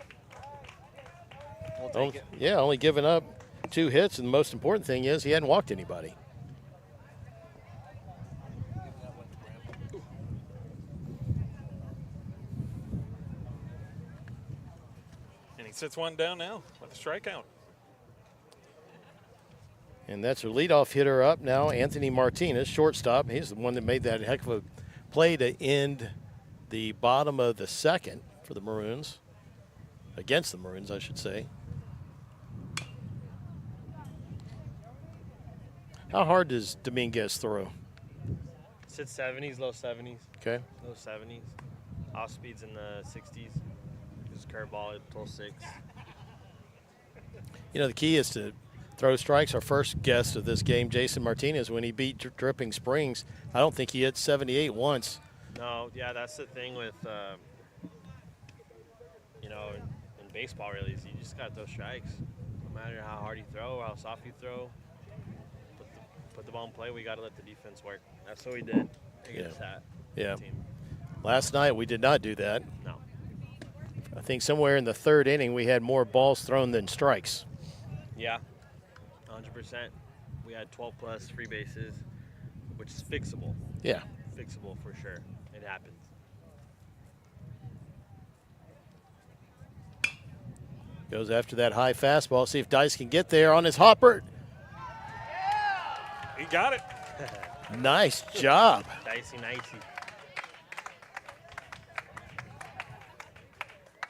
We'll take it. Yeah, only giving up 2 hits, and the most important thing is he hadn't walked anybody. And he sits one down now with a strikeout. And that's our leadoff hitter up now, Anthony Martinez, shortstop. He's the one that made that heck of a play to end the bottom of the second for the Maroons. Against the Maroons, I should say. How hard does Dominguez throw? Sits 70s, low 70s. Okay. Low 70s. Off speeds in the 60s. His curveball at 12.6. The key is to throw strikes. Our first guest of this game, Jason Martinez, when he beat Dripping Springs, I don't think he hit 78 once. No, yeah, that's the thing with, in baseball, really, is you just got to throw strikes. No matter how hard you throw or how soft you throw, put the ball in play, we got to let the defense work. That's what we did against that team. Last night we did not do that. No. I think somewhere in the third inning we had more balls thrown than strikes. Yeah, 100%. We had 12 plus free bases, which is fixable. Yeah. Fixable for sure. It happens. Goes after that high fastball. See if Dice can get there on his hopper. He got it. Nice job. Dicey, nicey.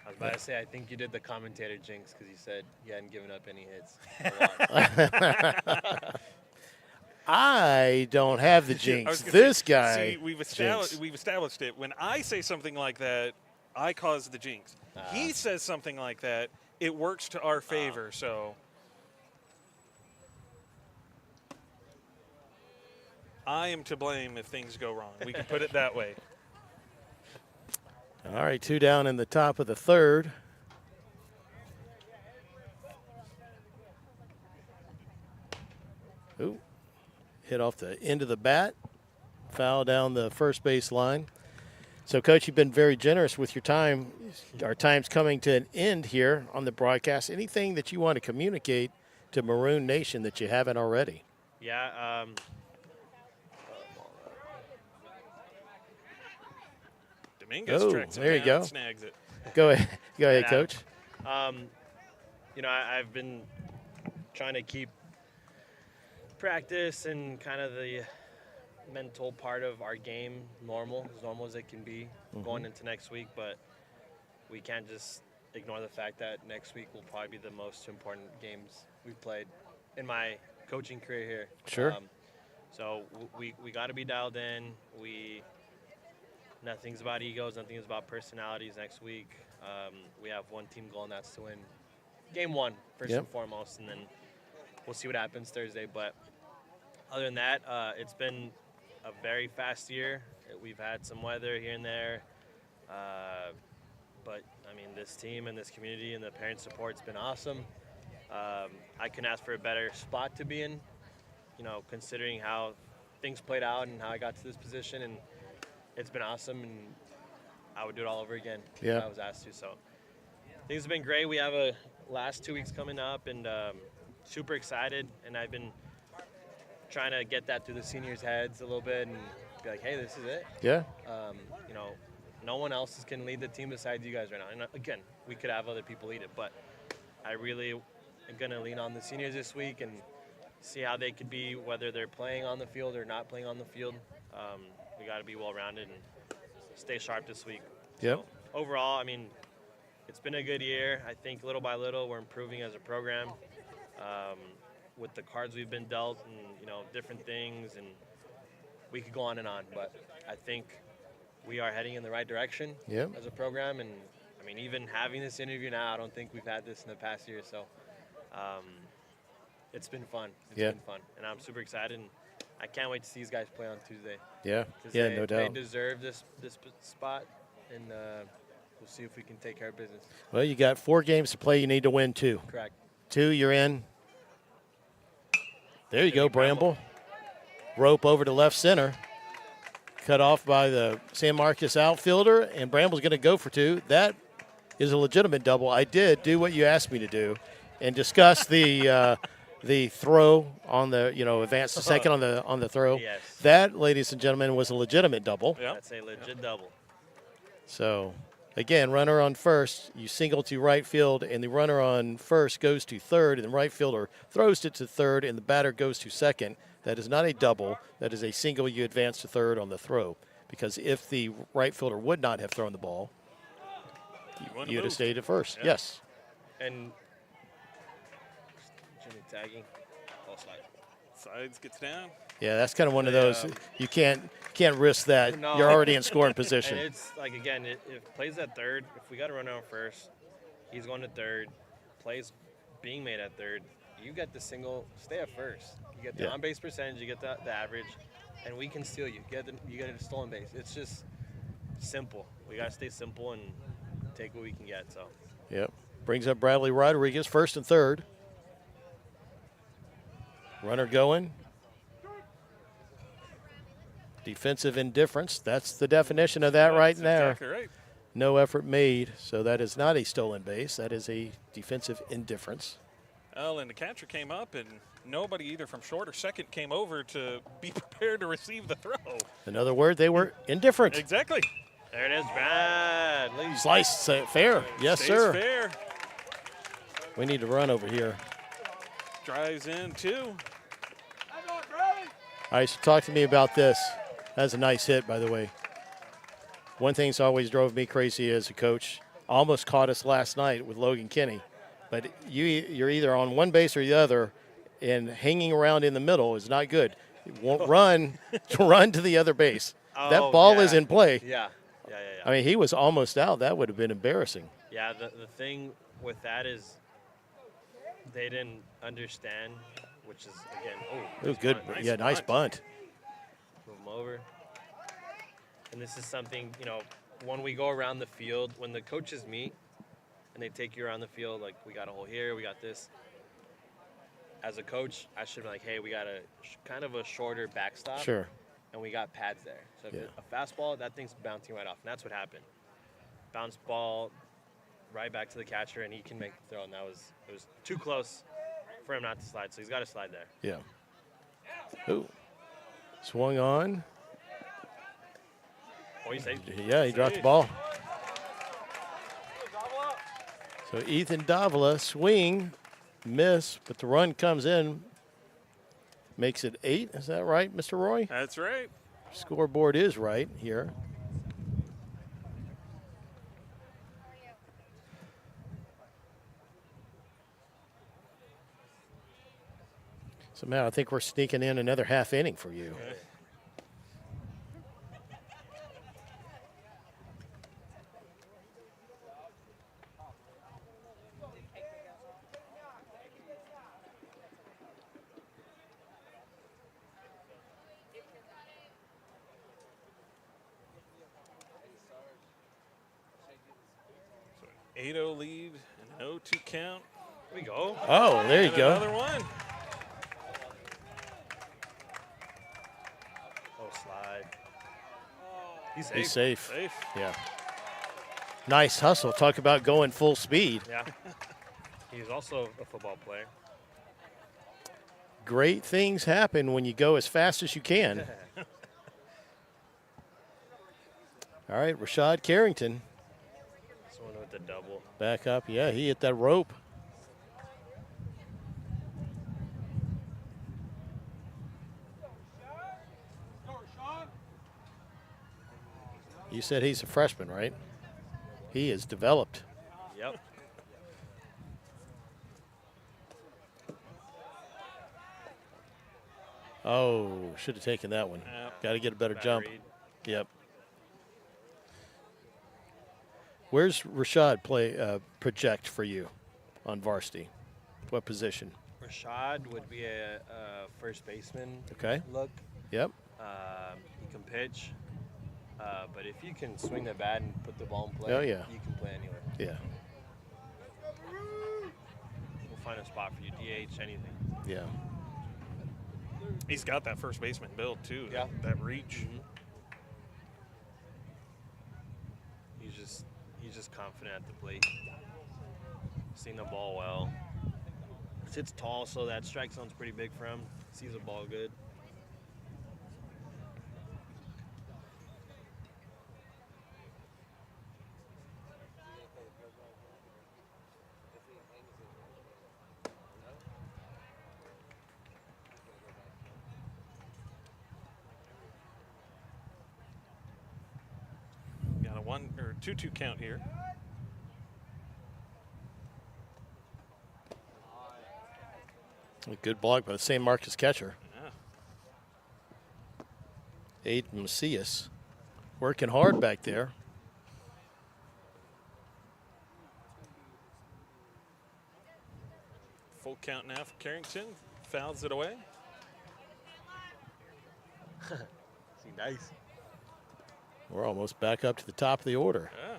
I was about to say, I think you did the commentator jinx because you said you hadn't given up any hits. I don't have the I was jinx. gonna This say, guy. See, we've jinx. established it. When I say something like that, I cause the jinx. He says something like that, it works to our favor. So I am to blame if things go wrong. We can put it that way. All right, 2 down in the top of the third. Ooh, hit off the end of the bat, foul down the first base line. So, Coach, you've been very generous with your time. Our time's coming to an end here on the broadcast. Anything that you want to communicate to Maroon Nation that you haven't already? Yeah. Dominguez tracks him there you down go. and snags it. Go ahead, Coach. I've been trying to keep practice and kind of the mental part of our game as normal as it can be going into next week, but we can't just ignore the fact that next week will probably be the most important games we've played in my coaching career here. Sure. So we got to be dialed in. Nothing's about egos. Nothing is about personalities next week. We have one team goal, and that's to win game one, first and foremost, and then we'll see what happens Thursday. But other than that, it's been a very fast year. We've had some weather here and there. But, I mean, this team and this community and the parent support's been awesome. I couldn't ask for a better spot to be in, considering how things played out and how I got to this position. And it's been awesome, and I would do it all over again if I was asked to. So things have been great. We have a last 2 weeks coming up, and super excited. And I've been trying to get that through the seniors' heads a little bit and be like, hey, this is it. Yeah. No one else can lead the team besides you guys right now. And again, we could have other people lead it, but I really am going to lean on the seniors this week and see how they could be, whether they're playing on the field or not playing on the field. We got to be well-rounded and stay sharp this week. Yep. So, overall, I mean, it's been a good year. I think little by little we're improving as a program with the cards we've been dealt and, different things. And we could go on and on, but I think we are heading in the right direction as a program. And, I mean, even having this interview now, I don't think we've had this in the past year. So it's been fun. It's been fun. And I'm super excited. And I can't wait to see these guys play on Tuesday. Yeah, no doubt. They deserve this spot, and we'll see if we can take care of business. Well, you got 4 games to play. You need to win 2. Correct. 2, you're in. There you go, Bramble. Rope over to left center. Cut off by the San Marcos outfielder, and Bramble's going to go for 2. That is a legitimate double. I did do what you asked me to do and discuss the throw on the, advance to second on the throw. Yes. That, ladies and gentlemen, was a legitimate double. Yep. That's a legit double. So, again, runner on first, you single to right field, and the runner on first goes to third, and the right fielder throws it to third, and the batter goes to second. That is not a double. That is a single. You advance to third on the throw. Because if the right fielder would not have thrown the ball, you would have stayed at first. Yeah. Yes. And Jimmy tagging. Ball slide. Sides gets down. Yeah, that's kind of one of those. You can't risk that. No. You're already in scoring position. And it's like, again, if plays at third, if we got a runner on first, he's going to third, plays being made at third, you get the single, stay at first. You get the on-base percentage, you get the average, and we can steal you. You get a stolen base. It's just simple. We got to stay simple and take what we can get. So. Yep. Brings up Bradley Rodriguez, first and third. Runner going. Defensive indifference. That's the definition of that right there. Exactly right. No effort made, so that is not a stolen base. That is a defensive indifference. Well, and the catcher came up, and nobody either from short or second came over to be prepared to receive the throw. In other words, they were indifferent. Exactly. There it is, Bradley. Slice, fair. Yes, Stays sir. fair. We need to run over here. Drives in, 2. All right, so talk to me about this. That's a nice hit, by the way. One thing that's always drove me crazy as a coach, almost caught us last night with Logan Kinney. But you're either on one base or the other, and hanging around in the middle is not good. You won't run to the other base. That ball is in play. Yeah. I mean, he was almost out. That would have been embarrassing. Yeah, the thing with that is they didn't understand, which is, again, it was good. Nice bunt. Move him over. And this is something, when we go around the field, when the coaches meet, and they take you around the field, like, we got a hole here, we got this. As a coach, I should be like, hey, we got kind of a shorter backstop. Sure. And we got pads there. So if a fastball, that thing's bouncing right off. And that's what happened. Bounce ball right back to the catcher, and he can make the throw. And it was too close for him not to slide. So he's got to slide there. Yeah. Ooh. Swung on. What do you say? Yeah, he dropped the ball. So Ethan Davila, swing, miss, but the run comes in, makes it 8. Is that right, Mr. Roy? That's right. Scoreboard is right here. Somehow I think we're sneaking in another half inning for you. So 8-0 lead and an 0-2 count. There we go. Oh, there you And go. Another one. Oh, slide. He's safe. He's safe. Safe. Yeah. Nice hustle. Talk about going full speed. Yeah. He's also a football player. Great things happen when you go as fast as you can. All right, Rashad Carrington. This one with the double. Back up. Yeah, he hit that rope. You said he's a freshman, right? He is developed. Yep. Oh, should have taken that one. Yep. Got to get a better Bad jump. read. Yep. Where's Rashad project for you on varsity? What position? Rashad would be a first baseman. Okay. Look. Yep. He can pitch. But if you can swing the bat and put the ball in play, Oh, yeah. you can play anywhere. Yeah. We'll find a spot for you, DH, anything. Yeah. He's got that first baseman build too. Yeah. That reach. He's just confident at the plate. Seeing the ball well. Sits tall, so that strike zone's pretty big for him. Sees the ball good. Got a 2-2 count here. A good block by the St. Marcus catcher. Yeah. Aiden Macias working hard back there. Full count now for Carrington. Fouls it away. See, nice. We're almost back up to the top of the order. Yeah.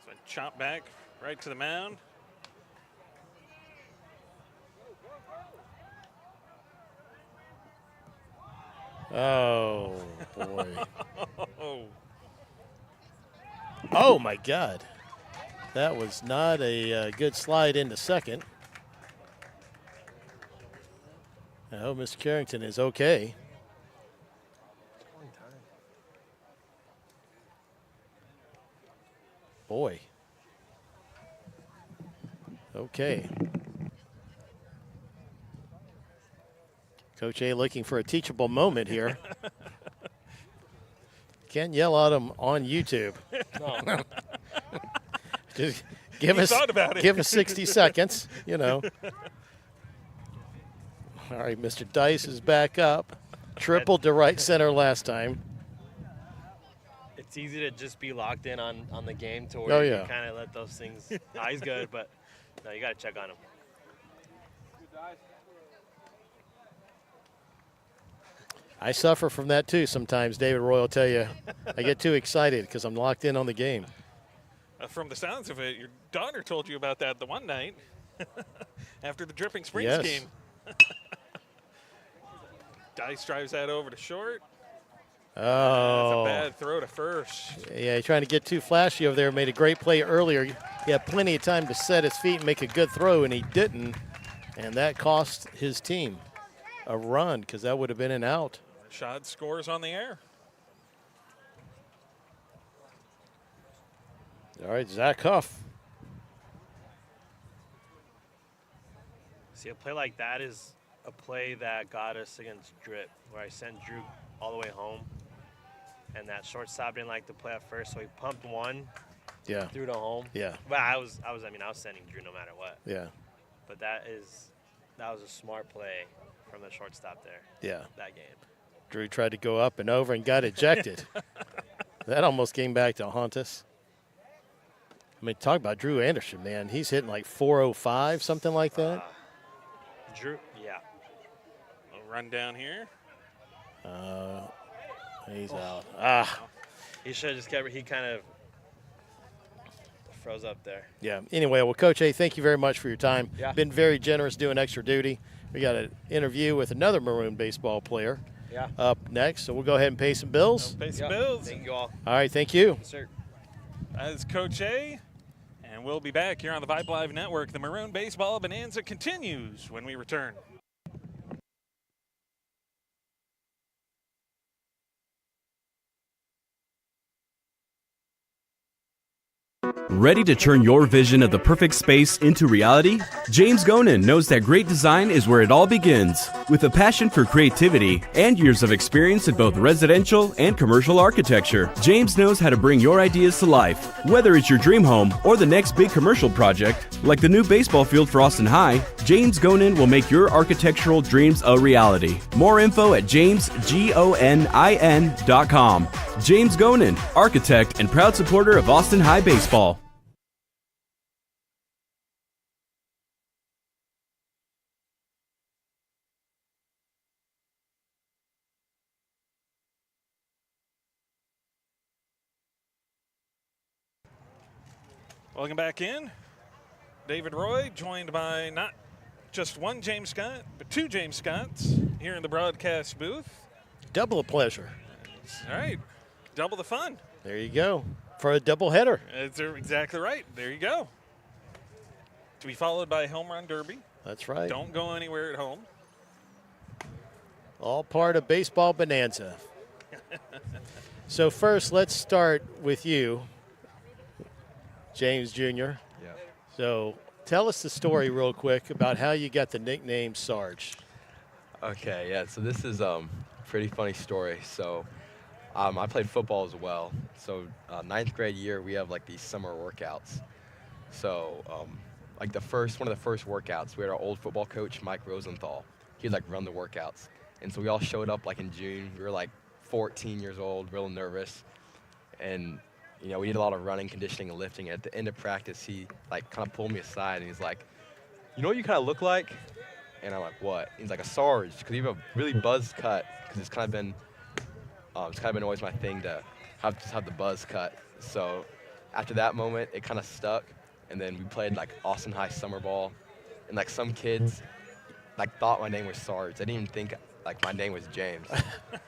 So chop back right to the mound. Oh, boy. Oh. Oh, my God. That was not a good slide into second. I hope Mr. Carrington is okay. Boy. Okay. Coach A looking for a teachable moment here. Can't yell at him on YouTube. No. Just give He us thought about it. give us 60 seconds, you know. All right, Mr. Dice is back up. Tripled to right center last time. It's easy to just be locked in on the game to where yeah. you kind of let those things. He's good, but no, you got to check on him. I suffer from that too sometimes, David Roy will tell you. I get too excited because I'm locked in on the game. From the sounds of it, your daughter told you about that the one night after the Dripping Springs Yes. game. Dice drives that over to short. Oh. That's a bad throw to first. Yeah, he's trying to get too flashy over there. Made a great play earlier. He had plenty of time to set his feet and make a good throw, and he didn't. And that cost his team a run because that would have been an out. Rashad scores on the air. All right, Zach Huff. See, a play like that is a play that got us against Drip, where I sent Drew all the way home. and that shortstop didn't like to play at first, so he pumped one. Yeah. Threw to home. Yeah. But I was sending Drew no matter what. Yeah. But that was a smart play from the shortstop there. Yeah. That game. Drew tried to go up and over and got ejected. That almost came back to haunt us. I mean, talk about Drew Anderson, man. He's hitting like 405, something like that. Drew, yeah. A run down here. He's out. He should have just kept. He kind of froze up there. Yeah. Anyway, well, Coach A, thank you very much for your time. Yeah. Been very generous doing extra duty. We got an interview with another Maroon baseball player up next, so we'll go ahead and pay some bills. Pay some bills. Thank you all. All right, thank you. Yes, sir. As Coach A, and we'll be back here on the Vibe Live Network. The Maroon Baseball Bonanza continues when we return. Ready to turn your vision of the perfect space into reality? James Gonin knows that great design is where it all begins. With a passion for creativity and years of experience in both residential and commercial architecture, James knows how to bring your ideas to life. Whether it's your dream home or the next big commercial project, like the new baseball field for Austin High, James Gonin will make your architectural dreams a reality. More info at jamesgonin.com. James Gonin, architect and proud supporter of Austin High baseball. Welcome back in. David Roy, joined by not just one James Scott, but two James Scotts here in the broadcast booth. Double a pleasure. All right. Double the fun. There you go. For a doubleheader. That's exactly right. There you go. To be followed by a home run derby. That's right. Don't go anywhere at home. All part of baseball bonanza. So first, let's start with you, James Jr. Yeah. So tell us the story real quick about how you got the nickname Sarge. Okay, yeah, so this is a pretty funny story. So I played football as well. So ninth grade year, we have like these summer workouts. So like one of the first workouts, we had our old football coach, Mike Rosenthal. He'd like run the workouts. And so we all showed up like in June. We were like 14 years old, real nervous. And you know, we did a lot of running, conditioning, and lifting. And at the end of practice, he like kind of pulled me aside and he's like, "You know what you kind of look like?" And I'm like, "What?" He's like, "A Sarge," because you have a really buzz cut. Because it's kind of been always my thing to have the buzz cut. So after that moment, it kind of stuck. And then we played like Austin High summer ball, and like some kids like thought my name was Sarge. They didn't even think like my name was James.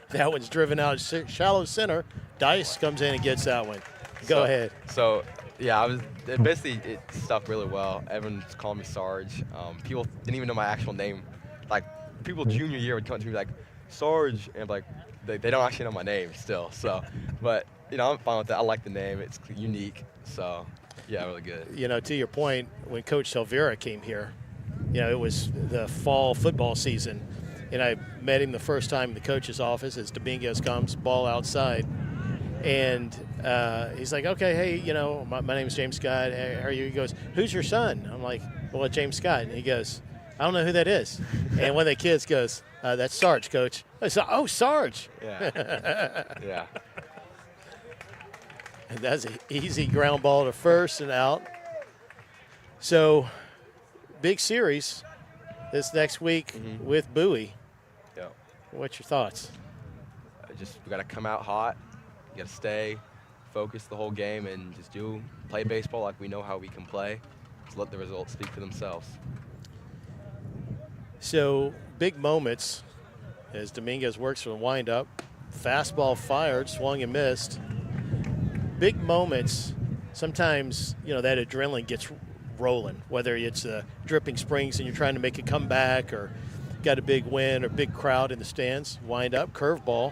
That one's driven out shallow center. Dice comes in and gets that one. Go ahead. So yeah, it stuck really well. Everyone's calling me Sarge. People didn't even know my actual name. Like people junior year would come to me like, Sarge, and like they don't actually know my name still. So, but you know, I'm fine with that. I like the name. It's unique. So yeah, really good. You know, to your point, when Coach Silvera came here, you know, it was the fall football season. And I met him the first time in the coach's office as Dominguez comes, ball outside. And he's like, "Okay, hey, you know, my name's James Scott. Hey, how are you?" He goes, "Who's your son?" I'm like, "Well, James Scott." And he goes, "I don't know who that is." And one of the kids goes, "That's Sarge, Coach." I said, "Oh, Sarge." Yeah. Yeah. And that's an easy ground ball to first and out. So, big series this next week with Bowie. Yeah. What's your thoughts? We got to come out hot. You got to stay focused the whole game and just play baseball like we know how we can play. Just let the results speak for themselves. So, big moments as Dominguez works for the windup. Fastball fired, swung and missed. Big moments, sometimes, you know, that adrenaline gets rolling, whether it's dripping springs and you're trying to make a comeback or got a big win or big crowd in the stands. Wind up, curveball,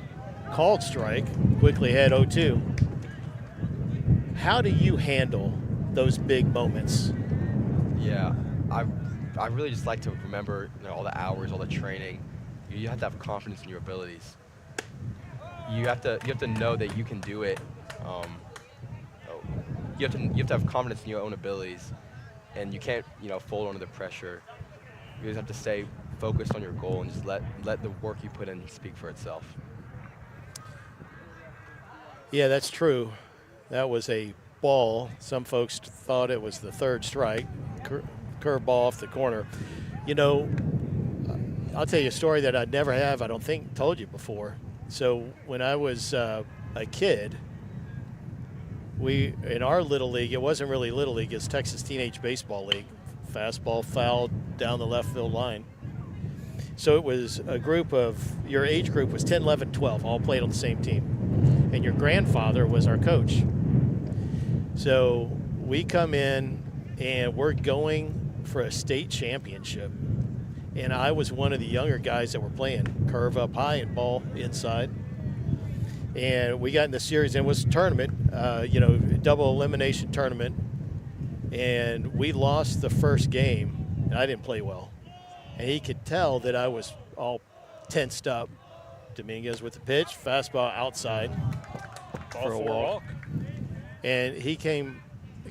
called strike, quickly had 0-2. How do you handle those big moments? Yeah, I really just like to remember, you know, all the hours, all the training. You have to have confidence in your abilities. you have to know that you can do it. You have to have confidence in your own abilities, and you can't fold under the pressure. You just have to stay focused on your goal and just let the work you put in speak for itself. Yeah, that's true. That was a ball. Some folks thought it was the third strike. Curve ball off the corner. I'll tell you a story that I never have, I don't think, told you before. So when I was a kid, in our Little League, it wasn't really Little League, it's Texas Teenage Baseball League. Fastball fouled down the left field line. So it was a group of, your age group was 10, 11, 12, all played on the same team. And your grandfather was our coach. So we come in and we're going for a state championship. And I was one of the younger guys that were playing curve up high and ball inside. And we got in the series, and it was a tournament, double elimination tournament. And we lost the first game, and I didn't play well. And he could tell that I was all tensed up. Dominguez with the pitch, fastball outside for a walk. And he came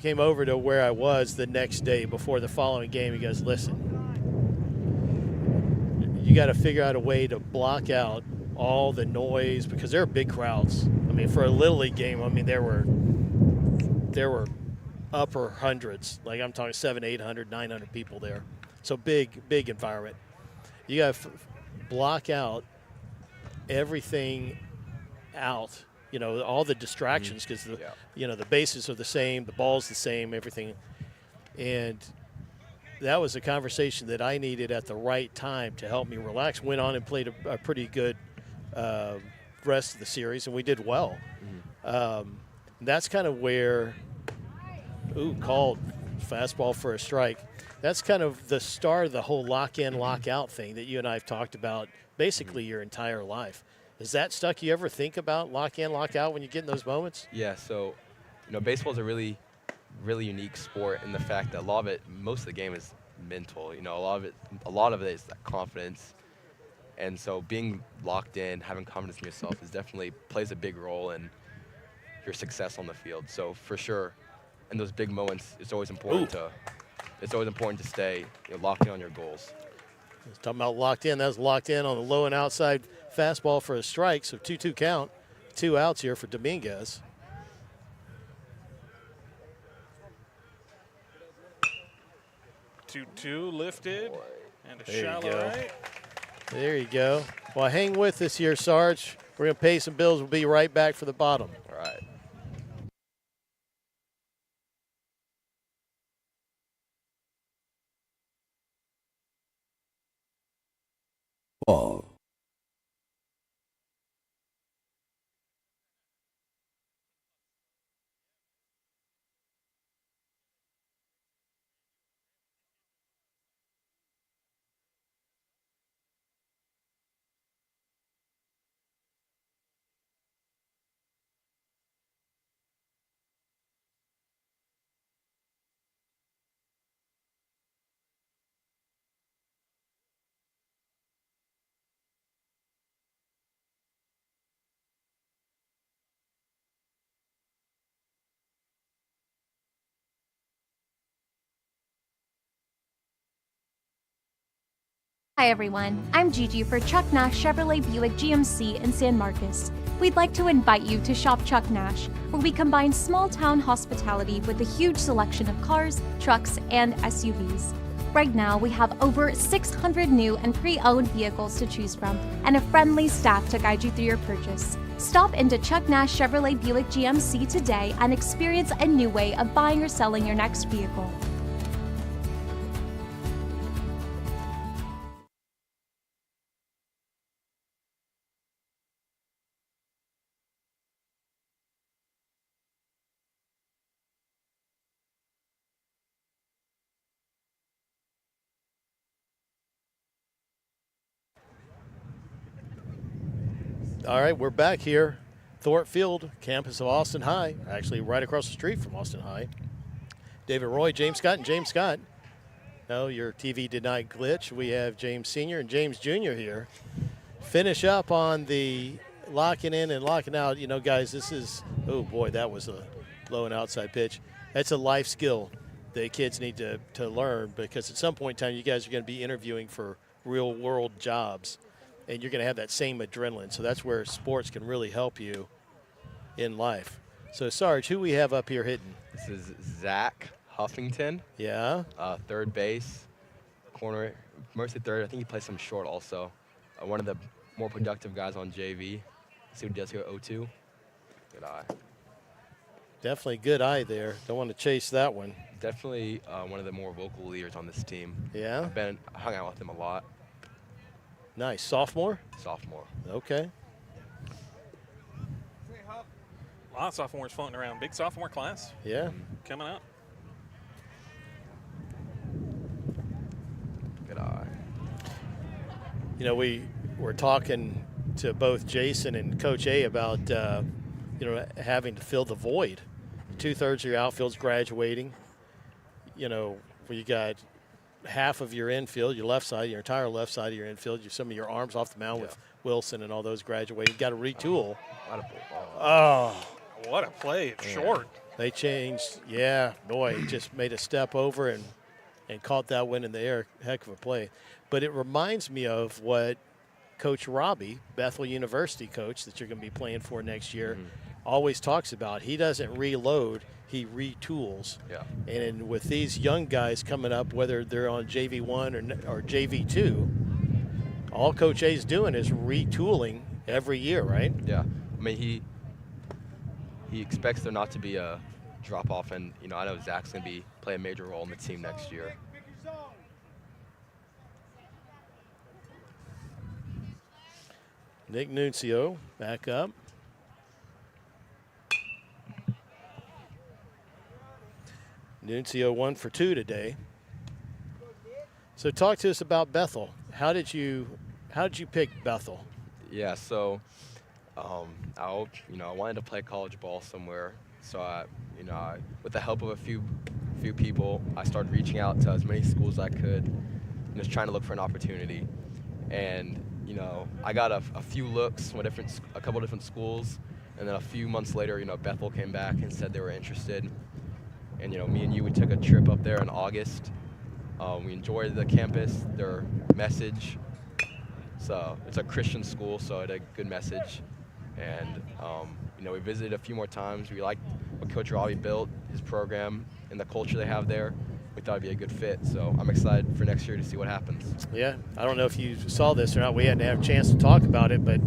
over to where I was the next day before the following game. He goes, listen, you got to figure out a way to block out all the noise, because there are big crowds. I mean, for a Little League game, I mean, there were upper hundreds. Like, I'm talking 700, 800, 900 people there. So big environment. You got to block out everything out, all the distractions, because the bases are the same, the ball's the same, everything. And that was a conversation that I needed at the right time to help me relax. Went on and played a pretty good rest of the series, and we did well. That's kind of where, called fastball for a strike. That's kind of the start of the whole lock-in, lock-out thing that you and I have talked about basically your entire life. Is that stuck? You ever think about lock-in, lock-out when you get in those moments? Yeah, so, baseball is a really, really unique sport in the fact that most of the game is mental. A lot of it is that confidence. And so being locked in, having confidence in yourself definitely plays a big role in your success on the field. So for sure, in those big moments, it's always important to stay locked in on your goals. Talking about locked in, that was locked in on the low and outside fastball for a strike. So 2-2 count, 2 outs here for Dominguez. Two lifted and a shallow right. There you go. Well, hang with us here, Sarge. We're going to pay some bills. We'll be right back for the bottom. All right. Ball. Hi everyone, I'm Gigi for Chuck Nash Chevrolet Buick GMC in San Marcos. We'd like to invite you to Shop Chuck Nash, where we combine small-town hospitality with a huge selection of cars, trucks, and SUVs. Right now, we have over 600 new and pre-owned vehicles to choose from, and a friendly staff to guide you through your purchase. Stop into Chuck Nash Chevrolet Buick GMC today and experience a new way of buying or selling your next vehicle. All right, we're back here. Thorpe Field, campus of Austin High, actually right across the street from Austin High. David Roy, James Scott, and James Scott. No, your TV did not glitch. We have James Sr. and James Jr. here. Finish up on the locking in and locking out, you know, guys, this is, oh boy, that was a low and outside pitch. That's a life skill that kids need to learn, because at some point in time you guys are going to be interviewing for real world jobs, and you're going to have that same adrenaline. So that's where sports can really help you in life. So, Sarge, who we have up here hitting? This is Zach Huffington. Yeah. Third base, corner, mostly third. I think he plays some short also. One of the more productive guys on JV. See what he does here at 0-2. Good eye. Definitely good eye there. Don't want to chase that one. Definitely one of the more vocal leaders on this team. Yeah? I hung out with him a lot. Nice. Sophomore? Sophomore. Okay. A lot of sophomores floating around. Big sophomore class. Yeah. Coming up. Good eye. You know, we were talking to both Jason and Coach A about, you know, having to fill the void. 2/3 of your outfield's graduating. You know, where you got half of your infield, your left side, your entire left side of your infield, some of your arms off the mound with Wilson and all those graduating. You got to retool. What a play. It's short. They changed. Yeah, boy, just made a step over and caught that one in the air. Heck of a play. But it reminds me of what Coach Robbie, Bethel University coach that you're going to be playing for next year, always talks about. He doesn't reload, he retools. Yeah. And with these young guys coming up, whether they're on JV1 or JV2, all Coach A's doing is retooling every year, right? Yeah. I mean, he expects there not to be a drop-off, and, you know, I know Zach's going to play a major role in the team next year. Nick Nuncio back up. Nuncio 1 for 2 today. So talk to us about Bethel. How did you pick Bethel? Yeah, so I wanted to play college ball somewhere. So with the help of a few people, I started reaching out to as many schools as I could, and just trying to look for an opportunity. And you know, I got a few looks from a couple different schools, and then a few months later, you know, Bethel came back and said they were interested. And you know, me and you, we took a trip up there in August. We enjoyed the campus, their message. So it's a Christian school, so it had a good message. And you know, we visited a few more times. We liked what Coach Robbie built, his program, and the culture they have there. We thought it'd be a good fit. So I'm excited for next year to see what happens. Yeah, I don't know if you saw this or not. We hadn't had a chance to talk about it, but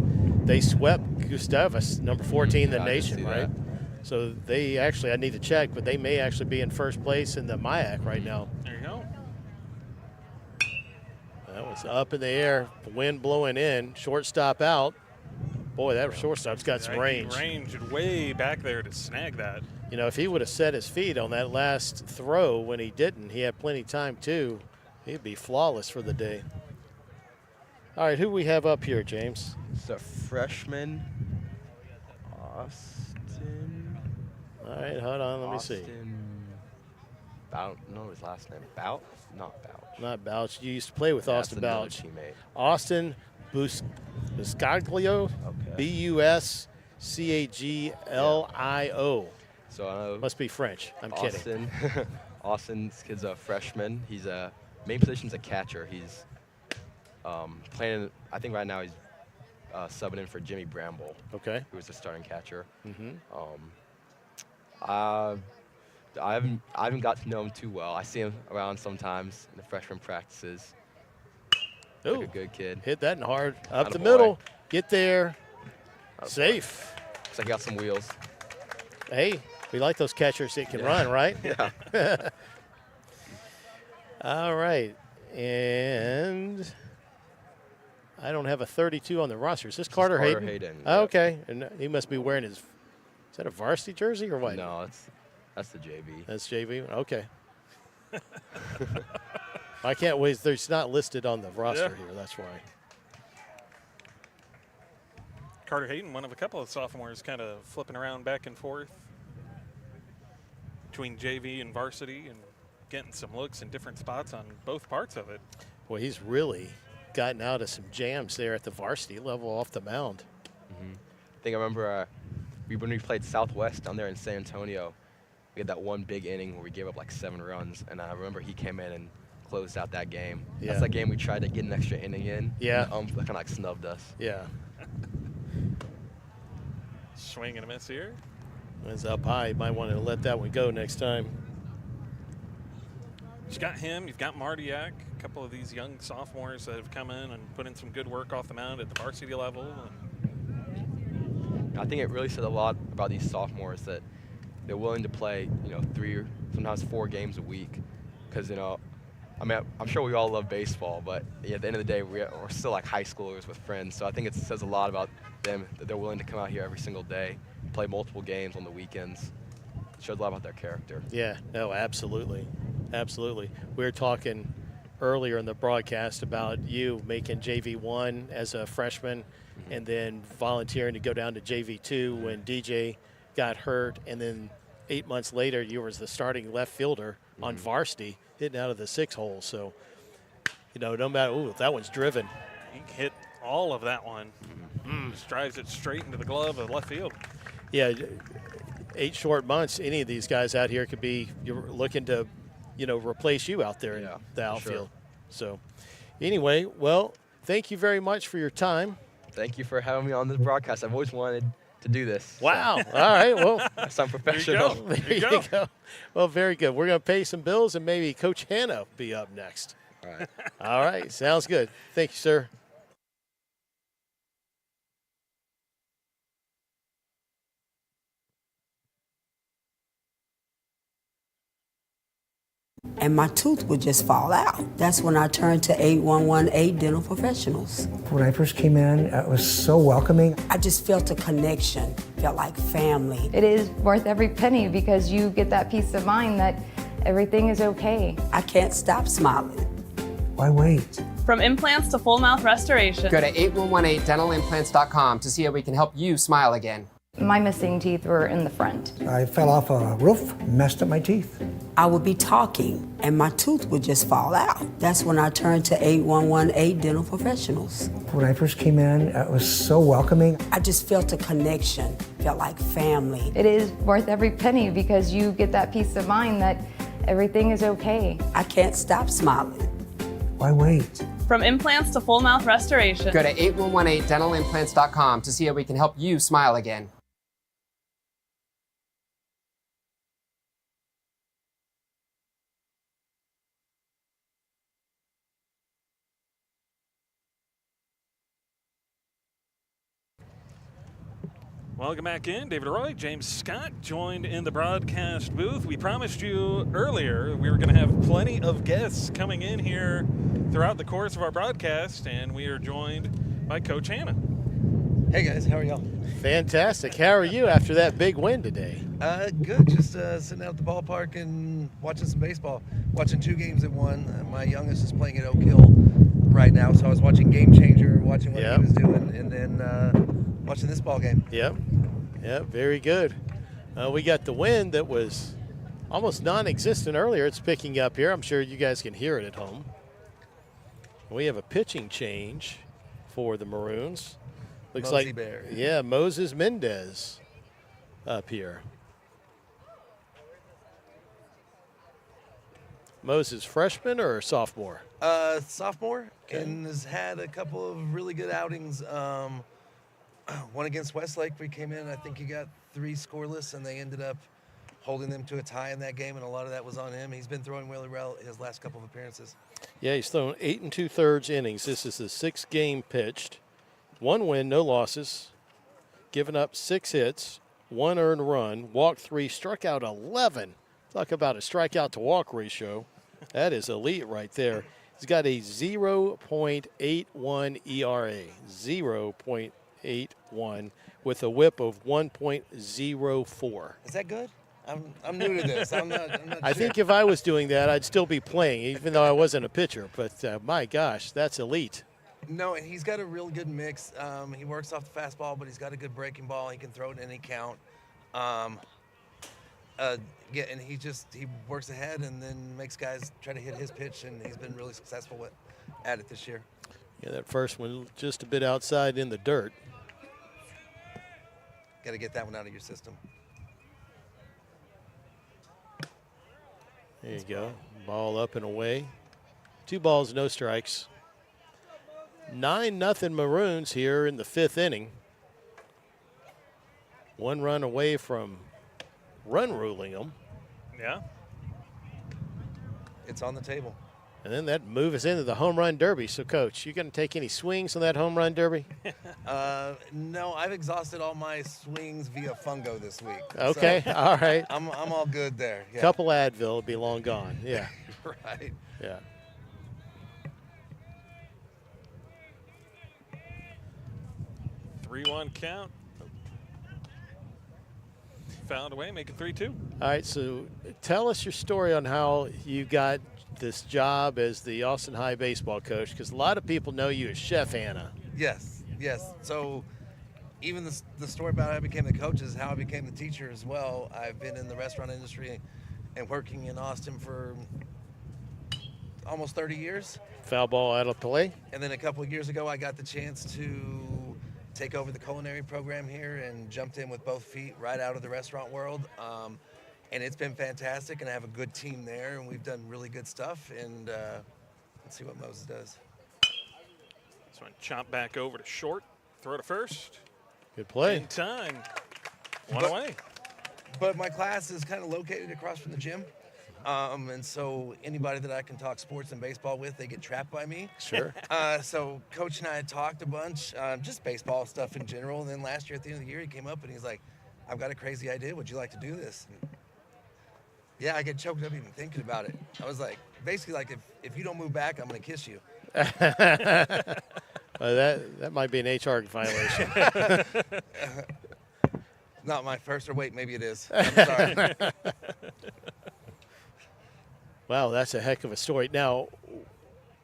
they swept Gustavus, number 14 in the nation, right? So they actually, I need to check, but they may actually be in first place in the MIAC right now. There you go. That was up in the air, the wind blowing in, shortstop out. Boy, that shortstop's got some range. Range way back there to snag that. You know, if he would have set his feet on that last throw when he didn't, he had plenty of time too. He'd be flawless for the day. All right, who we have up here, James? It's a freshman, Austin. All right, hold on, let me see. Bout, no, his last name. Bout? Not Bouch. Not Bouch. You used to play with Austin Bouch. Teammate. Austin Buscaglio, Buscaglio. So must be French. I'm kidding. Austin's kid's a freshman. He's main position's a catcher. He's playing. I think right now he's subbing in for Jimmy Bramble. Okay. Who was the starting catcher. Mm-hmm. I haven't got to know him too well. I see him around sometimes in the freshman practices. Like a good kid. Hit that and hard. Up the middle. Get there. Safe. Looks like he got some wheels. Hey, we like those catchers that can run, right? Yeah. All right. And I don't have a 32 on the roster. Is this Carter Hayden? Oh, okay. And he must be wearing his, is that a varsity jersey or what? No, that's the JV. That's JV? Okay. I can't wait. It's not listed on the roster here. That's why. Carter Hayden, one of a couple of sophomores, kind of flipping around back and forth between JV and varsity and getting some looks in different spots on both parts of it. Boy, he's really gotten out of some jams there at the varsity level off the mound. Mm-hmm. think I remember when we played Southwest down there in San Antonio, we had that one big inning where we gave up like 7 runs, and I remember he came in and closed out that game. Yeah. That's that game we tried to get an extra inning in. Yeah. And the ump kind of like snubbed us. Yeah. Swing and a miss here. It's up high. Might want to let that one go next time. You've got him. You've got Martiak. A couple of these young sophomores that have come in and put in some good work off the mound at the varsity level. I think it really says a lot about these sophomores that they're willing to play, 3 or sometimes 4 games a week. Because, I'm sure we all love baseball, but at the end of the day, we're still like high schoolers with friends. So I think it says a lot about them that they're willing to come out here every single day, play multiple games on the weekends. It shows a lot about their character. Yeah, no, absolutely. Absolutely. We were talking earlier in the broadcast about you making JV1 as a freshman and then volunteering to go down to JV2 when DJ got hurt, and then 8 months later you were the starting left fielder on varsity hitting out of the 6 hole. So, no matter, that one's driven. He hit all of that one. Just drives it straight into the glove of left field. Yeah, 8 short months, any of these guys out here could be, you're looking to, replace you out there in the outfield. Sure. So, anyway, well, thank you very much for your time. Thank you for having me on this broadcast. I've always wanted to do this. Wow. So. All right. Well, I sound professional. There you go. Well, very good. We're going to pay some bills, and maybe Coach Hanna will be up next. All right. All right. Sounds good. Thank you, sir. And my tooth would just fall out. That's when I turned to 8118 Dental Professionals. When I first came in, it was so welcoming. I just felt a connection, felt like family. It is worth every penny because you get that peace of mind that everything is okay. I can't stop smiling. Why wait? From implants to full mouth restoration. Go to 8118dentalimplants.com to see how we can help you smile again. My missing teeth were in the front. I fell off a roof, messed up my teeth. I would be talking and my tooth would just fall out. That's when I turned to 8118 Dental Professionals. When I first came in, it was so welcoming. I just felt a connection, felt like family. It is worth every penny because you get that peace of mind that everything is okay. I can't stop smiling. Why wait? From implants to full mouth restoration. Go to 8118dentalimplants.com to see how we can help you smile again. Welcome back in. David Roy, James Scott joined in the broadcast booth. We promised you earlier we were going to have plenty of guests coming in here throughout the course of our broadcast, and we are joined by Coach Hanna. Hey guys, how are y'all? Fantastic. How are you after that big win today? Good. Just sitting out at the ballpark and watching some baseball. Watching 2 games at one. My youngest is playing at Oak Hill right now, so I was watching Game Changer, watching what he was doing, and then watching this ball game. Yep, very good. We got the wind that was almost non-existent earlier. It's picking up here. I'm sure you guys can hear it at home. We have a pitching change for the Maroons. Looks Mosey like, Bear. yeah, Moses Mendez up here. Moses, freshman or sophomore? Sophomore, and has had a couple of really good outings. One against Westlake, we came in, I think he got 3 scoreless, and they ended up holding them to a tie in that game, and a lot of that was on him. He's been throwing really well his last couple of appearances. Yeah, he's thrown 8 2/3 innings. This is the 6th game pitched. 1 win, no losses. Given up 6 hits, 1 earned run, walked 3, struck out 11. Talk about a strikeout to walk ratio. That is elite right there. He's got a 0.81 ERA, 0.81 with a whip of 1.04. Is that good? I'm new to this. I'm not I sure. think if I was doing that, I'd still be playing, even though I wasn't a pitcher. But my gosh, that's elite. No, and he's got a real good mix. He works off the fastball, but he's got a good breaking ball. He can throw it in any count. Yeah, and he works ahead and then makes guys try to hit his pitch, and he's been really successful at it this year. Yeah, that first one just a bit outside in the dirt. got to get that one out of your system. There you go. Ball up and away. 2 balls, no strikes. 9-0 Maroons here in the 5th inning. 1 run away from run ruling them. Yeah. It's on the table. And then that move us into the home run derby. So, Coach, you going to take any swings on that home run derby? No, I've exhausted all my swings via fungo this week. Okay, so all right. I'm all good there. Yeah. Couple Advil would be long gone. Yeah. Right. Yeah. Three-one count. Found a way, make it 3-2. All right, so tell us your story on how you got this job as the Austin High baseball coach, because a lot of people know you as Chef Anna. Yes. So even the story about how I became the coach is how I became the teacher as well. I've been in the restaurant industry and working in Austin for almost 30 years. Foul ball out of play. And then a couple of years ago, I got the chance to take over the culinary program here and jumped in with both feet right out of the restaurant world. And it's been fantastic, and I have a good team there, and we've done really good stuff. And let's see what Moses does. This one chomp back over to short, throw to first. Good play. In time. One away. But my class is kind of located across from the gym. And so anybody that I can talk sports and baseball with, they get trapped by me. Sure. So Coach and I had talked a bunch, just baseball stuff in general. And then last year at the end of the year, he came up and he's like, I've got a crazy idea. Would you like to do this? And yeah, I get choked up even thinking about it. I was like, basically like, if you don't move back, I'm going to kiss you. That might be an HR violation. Not my first, or wait, maybe it is. I'm sorry. Wow, that's a heck of a story. Now,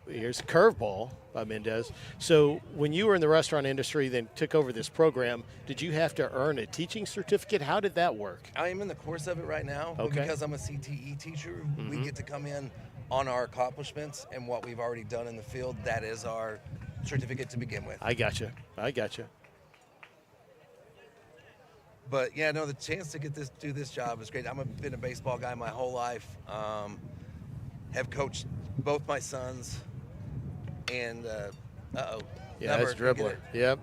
here's a curveball by Mendez. So when you were in the restaurant industry, then took over this program, did you have to earn a teaching certificate? How did that work? I am in the course of it right now. Okay. But because I'm a CTE teacher, we get to come in on our accomplishments and what we've already done in the field. That is our certificate to begin with. I gotcha. But yeah, no, the chance to do this job is great. Been a baseball guy my whole life. Have coached both my sons, and yeah, that's dribbler. Yep.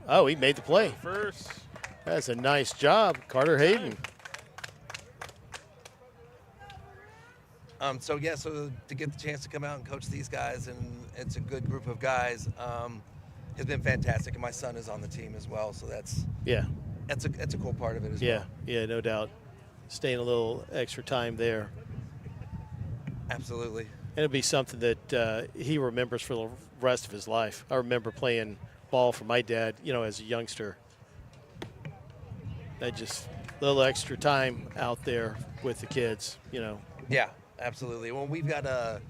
Oh, he made the play. First. That's a nice job, Carter Hayden. So to get the chance to come out and coach these guys, and it's a good group of guys, has been fantastic. And my son is on the team as well, so that's a cool part of it as well. Yeah, no doubt. Staying a little extra time there. Absolutely. And it'll be something that he remembers for the rest of his life. I remember playing ball for my dad, as a youngster. That just a little extra time out there with the kids, Yeah, absolutely. Well, we've got a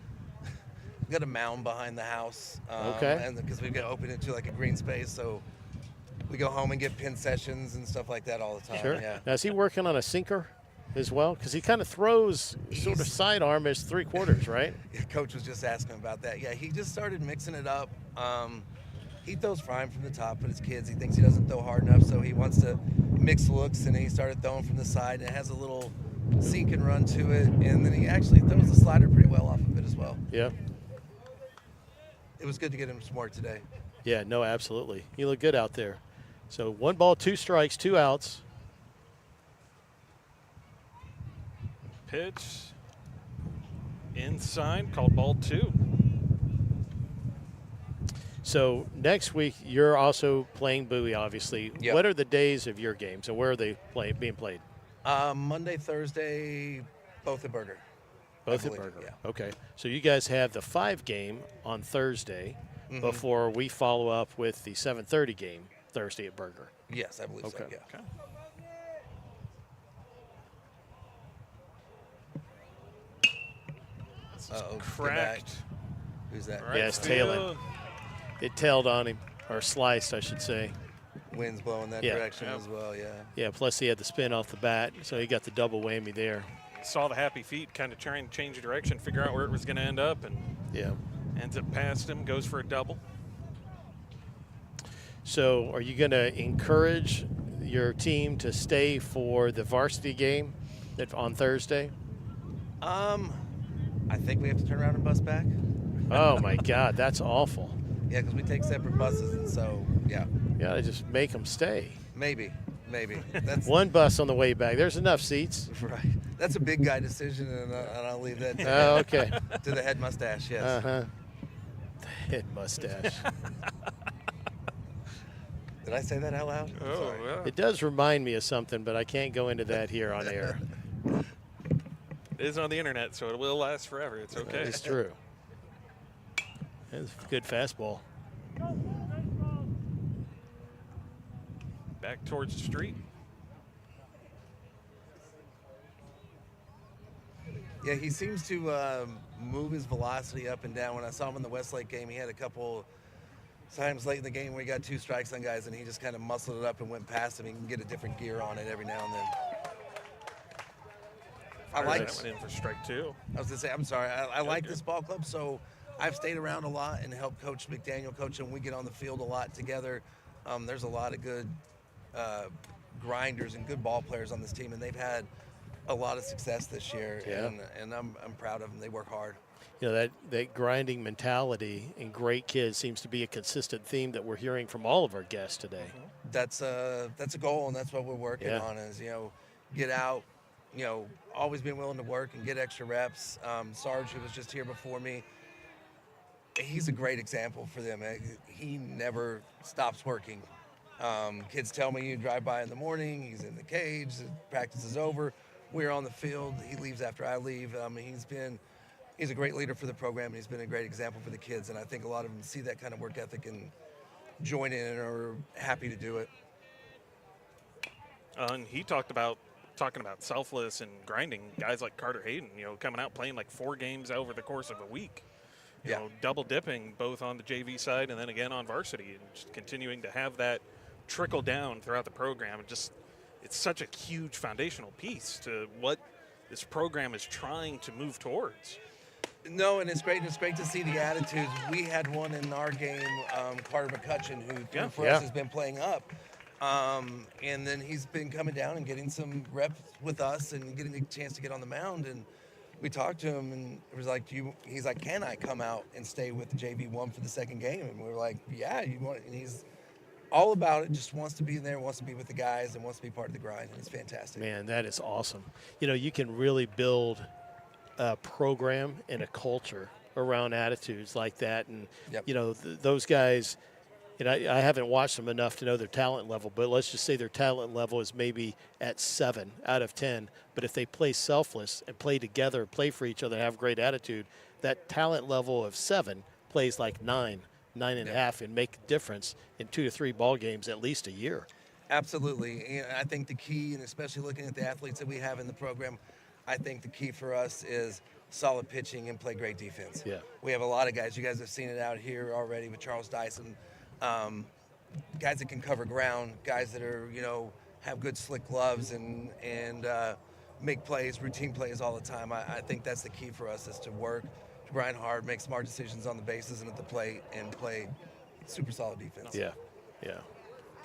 mound behind the house. Okay. And because we've got to open it to like a green space, so we go home and get pin sessions and stuff like that all the time. Sure. Yeah. Now, is he working on a sinker as well? Because he kind of throws sort of sidearm as 3/4, right? Coach was just asking about that. Yeah, he just started mixing it up. He throws fine from the top, but his kids, he thinks he doesn't throw hard enough, so he wants to mix looks, and he started throwing from the side, and it has a little sink and run to it, and then he actually throws the slider pretty well off of it as well. Yeah. It was good to get him some work today. Yeah, no, absolutely. You look good out there. So 1 ball, 2 strikes, 2 outs. Pitch inside, called ball 2. So next week, you're also playing Bowie, obviously. Yep. What are the days of your games, and where are they being played? Monday, Thursday, both at Burger. Both at Burger. Yeah. Okay. So you guys have the 5 game on Thursday before we follow up with the 7:30 game Thursday at Burger. Yes, I believe so, yeah. Okay. Cracked. Who's that? Right Yeah, it's tailing. It tailed on him, or sliced, I should say. Wind's blowing that direction as well, yeah. Yeah, plus he had the spin off the bat, so he got the double whammy there. Saw the happy feet, kind of trying to change direction, figure out where it was going to end up, and ends up past him, goes for a double. So are you going to encourage your team to stay for the varsity game on Thursday? I think we have to turn around and bus back. Oh, my God, that's awful. Yeah, because we take separate buses, and so, yeah. You got to just make them stay. Maybe. That's one bus on the way back. There's enough seats. Right. That's a big guy decision, and I'll leave that to, okay. to the head mustache, yes. Uh-huh. The head mustache. Did I say that out loud? Oh, Sorry. yeah. It does remind me of something, but I can't go into that here on air. It is on the internet, so it will last forever. It's okay. It's true. That's a good fastball. Back towards the street. Yeah, he seems to move his velocity up and down. When I saw him in the Westlake game, he had a couple times late in the game where he got 2 strikes on guys, and he just kind of muscled it up and went past him. He can get a different gear on it every now and then. I like that went in for strike 2. I was going to say, I'm sorry. I like this ball club, so I've stayed around a lot and helped Coach McDaniel coach, and we get on the field a lot together. There's a lot of good grinders and good ball players on this team, and they've had a lot of success this year, and I'm proud of them. They work hard. You know, that grinding mentality and great kids seems to be a consistent theme that we're hearing from all of our guests today. That's a goal, and that's what we're working on is, get out, always being willing to work and get extra reps. Sarge, who was just here before me, he's a great example for them. He never stops working. Kids tell me you drive by in the morning, he's in the cage, the practice is over, we're on the field, he leaves after I leave. He's a great leader for the program, and he's been a great example for the kids, and I think a lot of them see that kind of work ethic and join in and are happy to do it. And he talking about selfless and grinding guys like Carter Hayden, coming out playing like 4 games over the course of a week. You know, double dipping both on the JV side and then again on varsity, and just continuing to have that trickle down throughout the program. It's such a huge foundational piece to what this program is trying to move towards. No, and it's great. It's great to see the attitudes. We had one in our game, Carter McCutcheon, who for us has been playing up. And then he's been coming down and getting some reps with us and getting a chance to get on the mound. And we talked to him, and it was like, he's like, can I come out and stay with the JV1 for the second game? And we were like, yeah, you want it. And he's all about it, just wants to be there, wants to be with the guys, and wants to be part of the grind. And it's fantastic. Man, that is awesome. You can really build a program and a culture around attitudes like that. And, those guys, and I haven't watched them enough to know their talent level, but let's just say their talent level is maybe at 7 out of 10. But if they play selfless and play together, play for each other, have great attitude, that talent level of 7 plays like 9 and a half, and make a difference in 2 to 3 ball games at least a year. Absolutely. And I think the key, and especially looking at the athletes that we have in the program, I think the key for us is solid pitching and play great defense. Yeah. We have a lot of guys. You guys have seen it out here already with Charles Dyson. Guys that can cover ground, guys that are, have good slick gloves and make plays, routine plays all the time. I think that's the key for us, is to work, to grind hard, make smart decisions on the bases and at the plate, and play super solid defense. Yeah.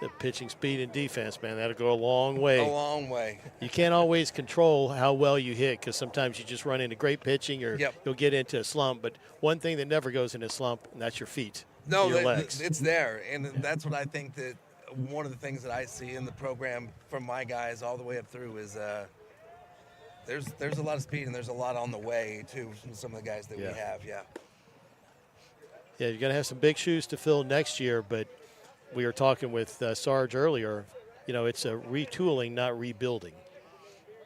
The pitching speed and defense, man, that'll go a long way. A long way. You can't always control how well you hit, because sometimes you just run into great pitching, or you'll get into a slump. But one thing that never goes into a slump, and that's your feet. No, your legs. It's there, and that's what I think that one of the things that I see in the program from my guys all the way up through is there's a lot of speed, and there's a lot on the way too from some of the guys that we have. Yeah, you're going to have some big shoes to fill next year, but we were talking with Sarge earlier. It's a retooling, not rebuilding.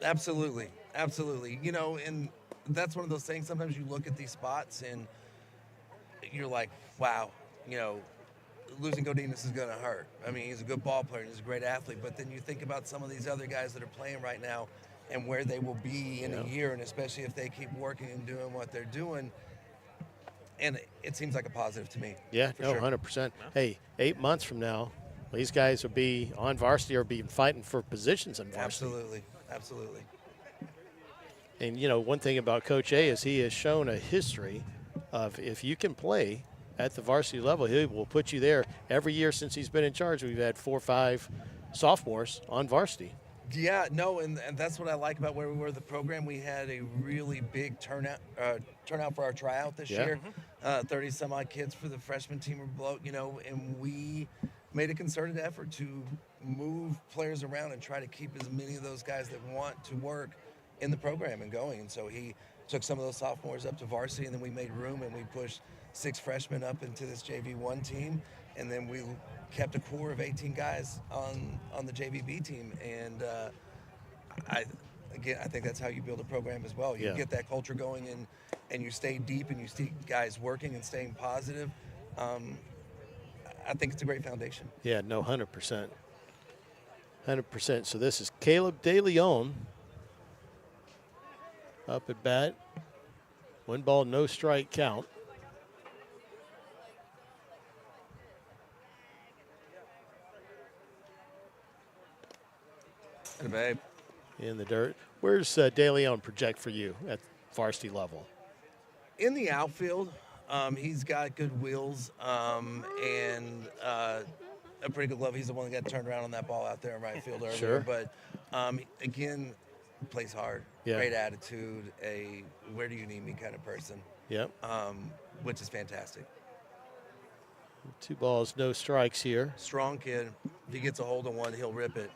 Absolutely. And that's one of those things. Sometimes you look at these spots and you're like, wow, losing Godinez is going to hurt. I mean, he's a good ball player and he's a great athlete, but then you think about some of these other guys that are playing right now and where they will be in a year, and especially if they keep working and doing what they're doing. And it seems like a positive to me. Yeah, sure. 100%. Hey, 8 months from now, these guys will be on varsity or be fighting for positions in varsity. Absolutely. And, one thing about Coach A is he has shown a history of, if you can play, at the varsity level. He will put you there. Every year since he's been in charge, we've had 4 or 5 sophomores on varsity. Yeah, no, and that's what I like about where we were the program. We had a really big turnout for our tryout this year. 30 some odd kids for the freshman team or below, and we made a concerted effort to move players around and try to keep as many of those guys that want to work in the program and going. And so he took some of those sophomores up to varsity, and then we made room and we pushed 6 freshmen up into this JV1 team, and then we kept a core of 18 guys on the JVB team. And I think that's how you build a program as well. You get that culture going, and you stay deep, and you see guys working and staying positive. I think it's a great foundation. Yeah, no, 100%. 100%. So this is Caleb De Leon up at bat. 1 ball, no strike count. Hey, babe. In the dirt. Where's De Leon project for you at varsity level? In the outfield. He's got good wheels and a pretty good glove. He's the one that got turned around on that ball out there in right field earlier. Sure. But again, plays hard. Yeah. Great attitude. A where do you need me kind of person. Yep. Which is fantastic. 2 balls, no strikes here. Strong kid. If he gets a hold of one, he'll rip it.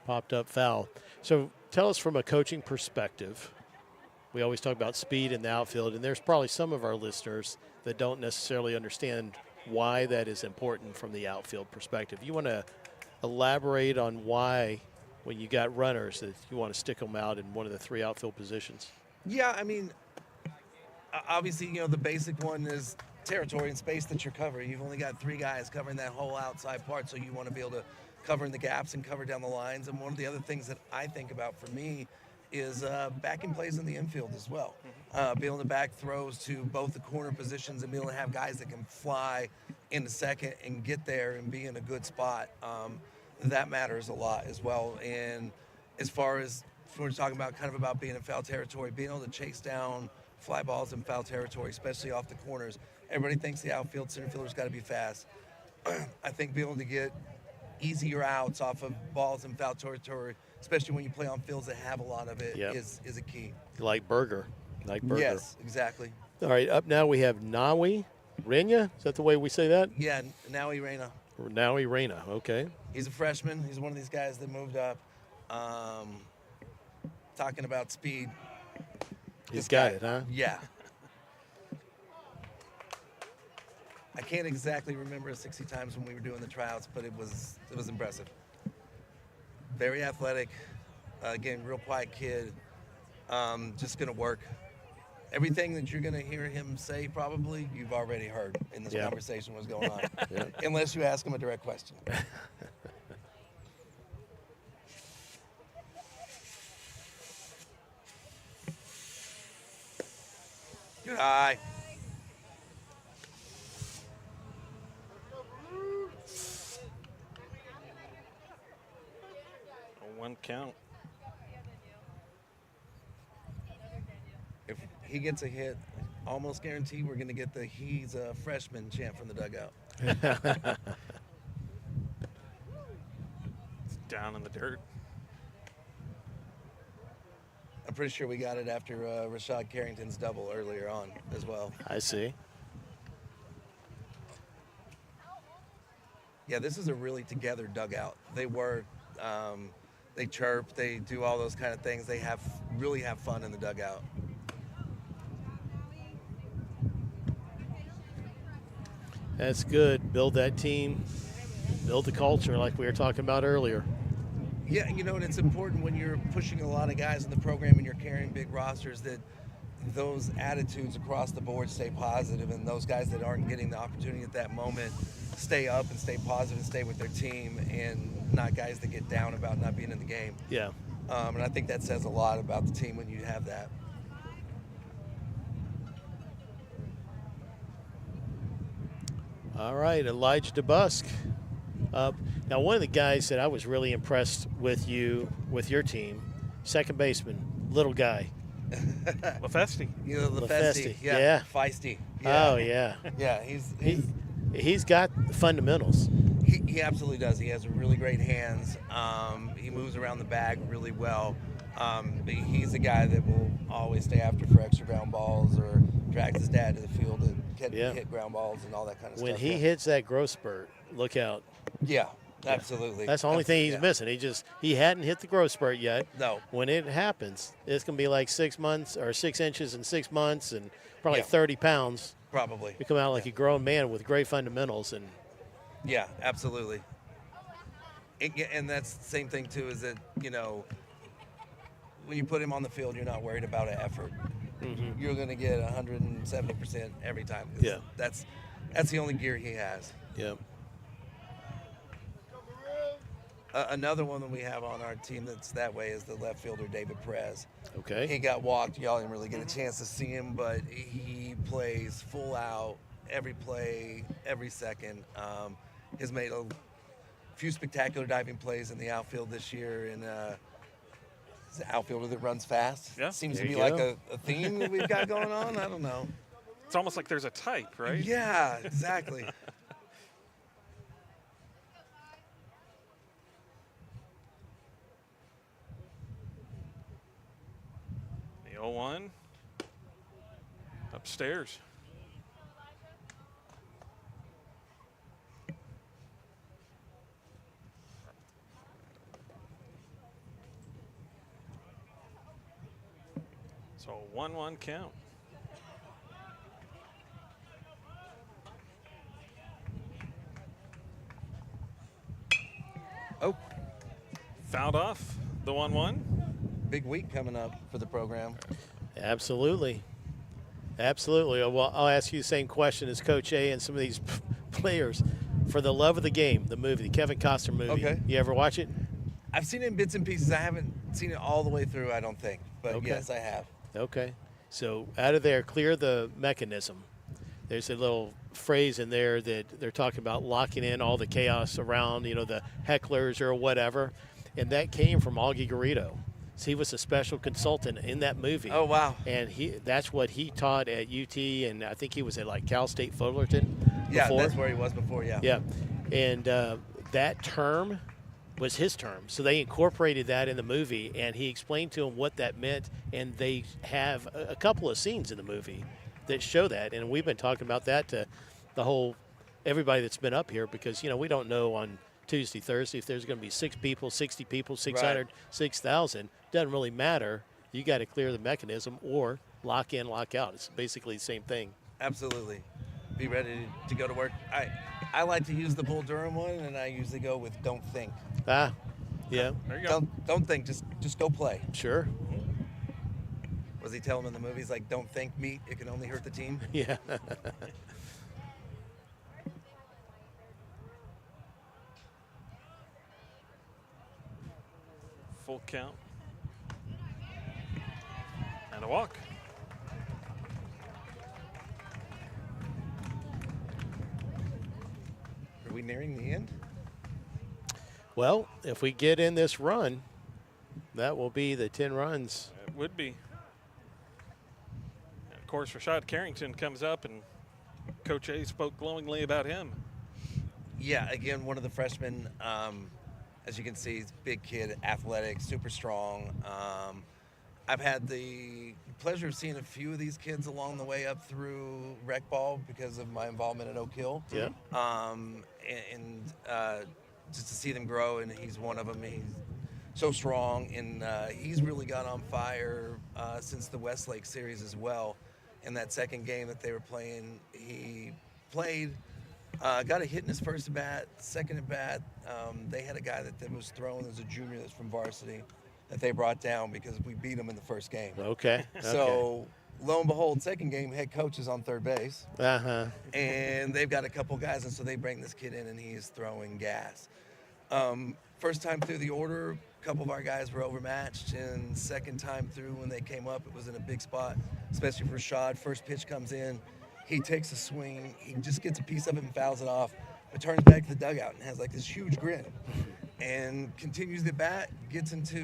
Popped up foul. So tell us from a coaching perspective. We always talk about speed in the outfield, and there's probably some of our listeners that don't necessarily understand why that is important from the outfield perspective. You want to elaborate on why, when you got runners, that you want to stick them out in one of the 3 outfield positions? Yeah, I mean, obviously, the basic one is territory and space that you're covering. You've only got 3 guys covering that whole outside part, so you want to be able to cover in the gaps and cover down the lines. And one of the other things that I think about for me is backing plays in the infield as well. Being able to back throws to both the corner positions and being able to have guys that can fly into second and get there and be in a good spot. That matters a lot as well. And as far as we're talking about kind of about being in foul territory, being able to chase down fly balls in foul territory, especially off the corners. Everybody thinks the outfield center fielder's got to be fast. I think being able to get easier outs off of balls in foul territory, especially when you play on fields that have a lot of it, is a key. Like Berger. Yes, exactly. All right, up now we have Nawi Reyna. Is that the way we say that? Yeah, Nawi Reyna. Nawi Reyna, okay. He's a freshman. He's one of these guys that moved up. Talking about speed. He's got it, huh? Yeah. I can't exactly remember 60 times when we were doing the tryouts, but it was impressive. Very athletic. Again, real quiet kid. Just going to work. Everything that you're going to hear him say probably you've already heard in this conversation was going on. Unless you ask him a direct question. Good eye. A 1 count. If he gets a hit, almost guaranteed we're going to get the "he's a freshman" chant from the dugout. It's down in the dirt. I'm pretty sure we got it after Rashad Carrington's double earlier on as well. I see. Yeah, this is a really together dugout. They work, they chirp, they do all those kind of things. They really have fun in the dugout. That's good. Build that team. Build the culture like we were talking about earlier. Yeah, and it's important when you're pushing a lot of guys in the program and you're carrying big rosters that those attitudes across the board stay positive, and those guys that aren't getting the opportunity at that moment stay up and stay positive and stay with their team, and not guys that get down about not being in the game. Yeah. And I think that says a lot about the team when you have that. All right, Elijah DeBusk up. Now, one of the guys that I was really impressed with your team, second baseman, little guy, LaFesti. You know, LaFesti, LaFesti. yeah. Feisty. Yeah. Oh, yeah. Yeah, He's got the fundamentals. He absolutely does. He has really great hands. He moves around the bag really well. But he's a guy that will always stay after for extra ground balls or drags his dad to the field to hit ground balls and all that kind of When stuff. he hits that growth spurt, look out. Yeah, absolutely. That's the only thing he's missing. He hadn't hit the growth spurt yet. No. When it happens, it's going to be like 6 months or 6 inches in 6 months and probably Yeah. 30 pounds. Probably. You come out like a grown man with great fundamentals. And Yeah, absolutely. And that's the same thing, too, is that, you know, when you put him on the field, you're not worried about an effort. Mhm. You're going to get 170% every time. Yeah. That's the only gear he has. Yeah. Another one that we have on our team that's that way is the left fielder, David Perez. Okay. He got walked. Y'all didn't really get a chance to see him, but he plays full out every play, every second. Has made a few spectacular diving plays in the outfield this year, and he's an outfielder that runs fast. Yeah. Seems There to be you like go. a theme that we've got going on. I don't know. It's almost like there's a type, right? Yeah, exactly. The 0-1. Upstairs. So 1-1 count. Oh. Fouled off the 1-1. Big week coming up for the program. Absolutely. Absolutely. Well, I'll ask you the same question as Coach A and some of these players. For the Love of the Game, the movie, the Kevin Costner movie. Okay. You ever watch it? I've seen it in bits and pieces. I haven't seen it all the way through, I don't think. But Okay. yes, I have. Okay. So out of there, clear the mechanism. There's a little phrase in there that they're talking about locking in all the chaos around, you know, the hecklers or whatever. And that came from Augie Garrido. So he was a special consultant in that movie. Oh, wow. And that's what he taught at UT, and I think he was at like Cal State Fullerton Yeah, before. that's where he was before, yeah. Yeah. And that term was his term. So they incorporated that in the movie, and he explained to them what that meant. And they have a couple of scenes in the movie that show that. And we've been talking about that to everybody that's been up here because, you know, we don't know on Tuesday, Thursday if there's going to be 6 people, 60 people, 600, 6,000. Doesn't really matter. You got to clear the mechanism or lock in, lock out. It's basically the same thing. Absolutely. Be ready to go to work. I like to use the Bull Durham one, and I usually go with don't think. Ah, yeah. There you go. Don't think. Just go play. Sure. Was he telling him in the movies like, don't think meat, it can only hurt the team? Yeah. Full count. And a walk. Are we nearing the end? Well, if we get in this run, that will be the 10 runs. It would be. And of course, Rashad Carrington comes up, and Coach A spoke glowingly about him. Yeah, again, one of the freshmen, as you can see, he's a big kid, athletic, super strong. I've had the pleasure of seeing a few of these kids along the way up through rec ball because of my involvement at Oak Hill. Yeah. And just to see them grow, and he's one of them. He's so strong, and he's really got on fire since the Westlake series as well. In that second game that they were playing, he played, got a hit in his first at bat, second at bat. They had a guy that was thrown as a junior that's from varsity that they brought down because we beat him in the first game. Okay. So lo and behold, second game, head coach is on third base. Uh-huh. And they've got a couple guys, and so they bring this kid in, and he's throwing gas. First time through the order, a couple of our guys were overmatched, and second time through when they came up, it was in a big spot, especially for Rashad. First pitch comes in, he takes a swing, he just gets a piece of it and fouls it off, but turns back to the dugout and has like this huge grin. and continues the bat, gets into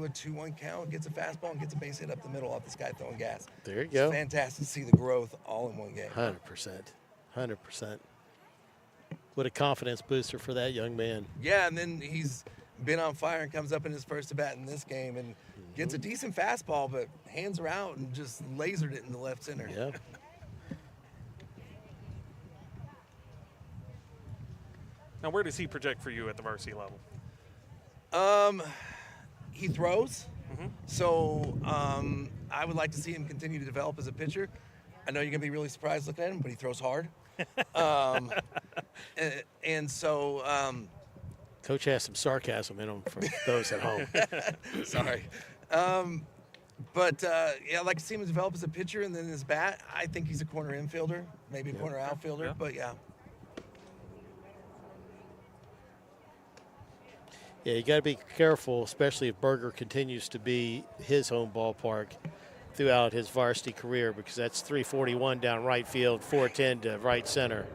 a 2-1 count, gets a fastball, and gets a base hit up the middle off this guy throwing gas. There you go. It's fantastic to see the growth all in one game. 100%. What a confidence booster for that young man. Yeah, and then he's been on fire and comes up in his first at-bat in this game and gets a decent fastball, but hands are out and just lasered it in the left center. Yeah. Now, where does he project for you at the varsity level? He throws, so I would like to see him continue to develop as a pitcher. I know you're going to be really surprised looking at him, but he throws hard. And so... Coach has some sarcasm in him for those at home. Sorry. But yeah, I'd like to see him develop as a pitcher, and then his bat, I think he's a corner infielder, maybe a corner outfielder, but yeah. Yeah, you got to be careful, especially if Berger continues to be his home ballpark throughout his varsity career, because that's 341 down right field, 410 to right center.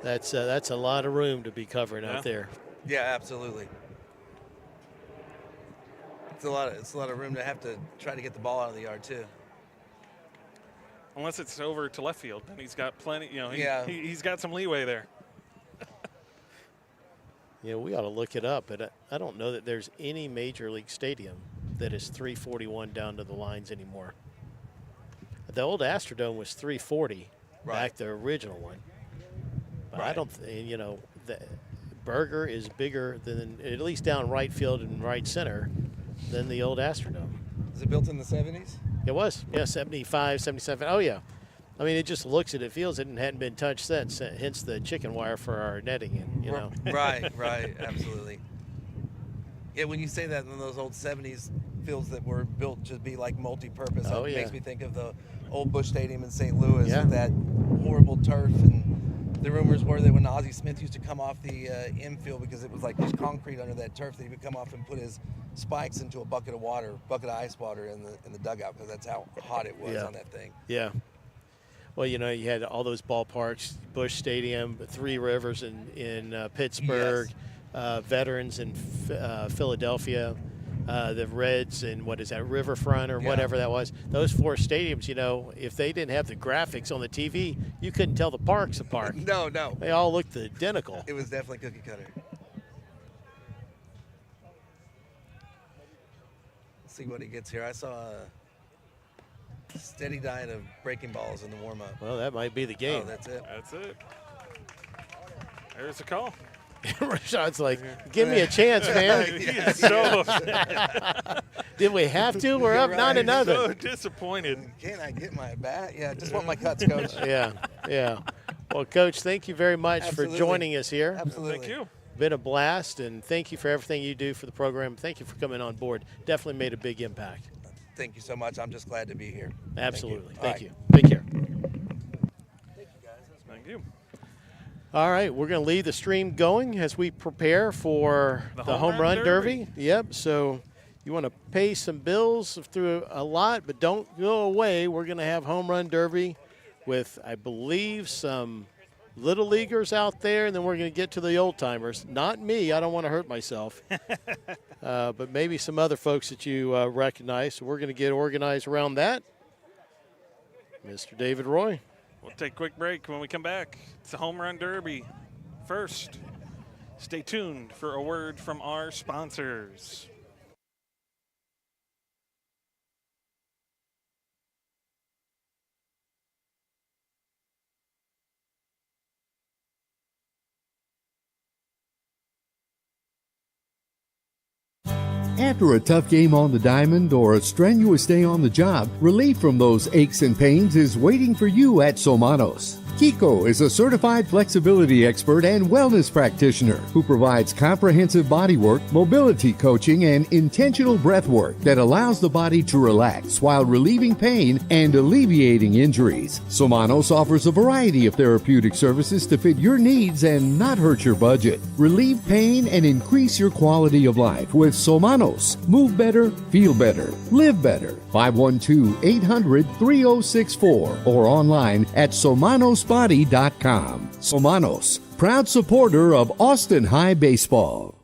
That's a lot of room to be covering out there. Yeah, absolutely. It's a lot of room to have to try to get the ball out of the yard too. Unless it's over to left field, then he's got plenty. He's got some leeway there. Yeah, we ought to look it up, but I don't know that there's any major league stadium that is 341 down to the lines anymore. The old Astrodome was 340 back, the original one. But I don't, the Berger is bigger than, at least down right field and right center, than the old Astrodome. Was it built in the 70s? It was, 75, 77. Oh, yeah. I mean, it just looks it, feels it, and hadn't been touched since, hence the chicken wire for our netting, and Right, absolutely. Yeah, when you say that, in those old 70s fields that were built to be like multi-purpose, it makes me think of the old Busch Stadium in St. Louis with that horrible turf, and the rumors were that when Ozzie Smith used to come off the infield, because it was like just concrete under that turf, that he would come off and put his spikes into a bucket of ice water in the dugout, because that's how hot it was on that thing. Yeah. Well, you had all those ballparks, Busch Stadium, Three Rivers in Pittsburgh, Veterans in Philadelphia, the Reds in, Riverfront or whatever that was. Those four stadiums, if they didn't have the graphics on the TV, you couldn't tell the parks apart. No. They all looked identical. It was definitely cookie cutter. Let's see what he gets here. I saw a steady diet of breaking balls in the warm-up. Well, that might be the game. Oh, that's it. That's it. There's the call. Rashad's like, give me a chance, man. He is so upset. Did we have to? We're up 9-0. So disappointed. Can I get my bat? Yeah, just want my cuts, Coach. Yeah. Well, Coach, thank you very much for joining us here. Absolutely. Thank you. Been a blast, and thank you for everything you do for the program. Thank you for coming on board. Definitely made a big impact. Thank you so much. I'm just glad to be here. Absolutely. Thank you. Take care. Thank you. All right, we're going to leave the stream going as we prepare for the home run derby. Yep, so you want to pay some bills through a lot, but don't go away. We're going to have home run derby with, I believe, some little leaguers out there, and then we're going to get to the old timers. Not me. I don't want to hurt myself. But maybe some other folks that you recognize. So we're going to get organized around that. Mr. David Roy. We'll take a quick break. When we come back, it's the home run derby. First, stay tuned for a word from our sponsors. After a tough game on the diamond or a strenuous day on the job, relief from those aches and pains is waiting for you at Somanos. Kiko is a certified flexibility expert and wellness practitioner who provides comprehensive bodywork, mobility coaching, and intentional breath work that allows the body to relax while relieving pain and alleviating injuries. Somanos offers a variety of therapeutic services to fit your needs and not hurt your budget. Relieve pain and increase your quality of life with Somanos. Move better, feel better, live better. 512-800-3064 or online at somanosbody.com. Somanos, proud supporter of Austin High Baseball.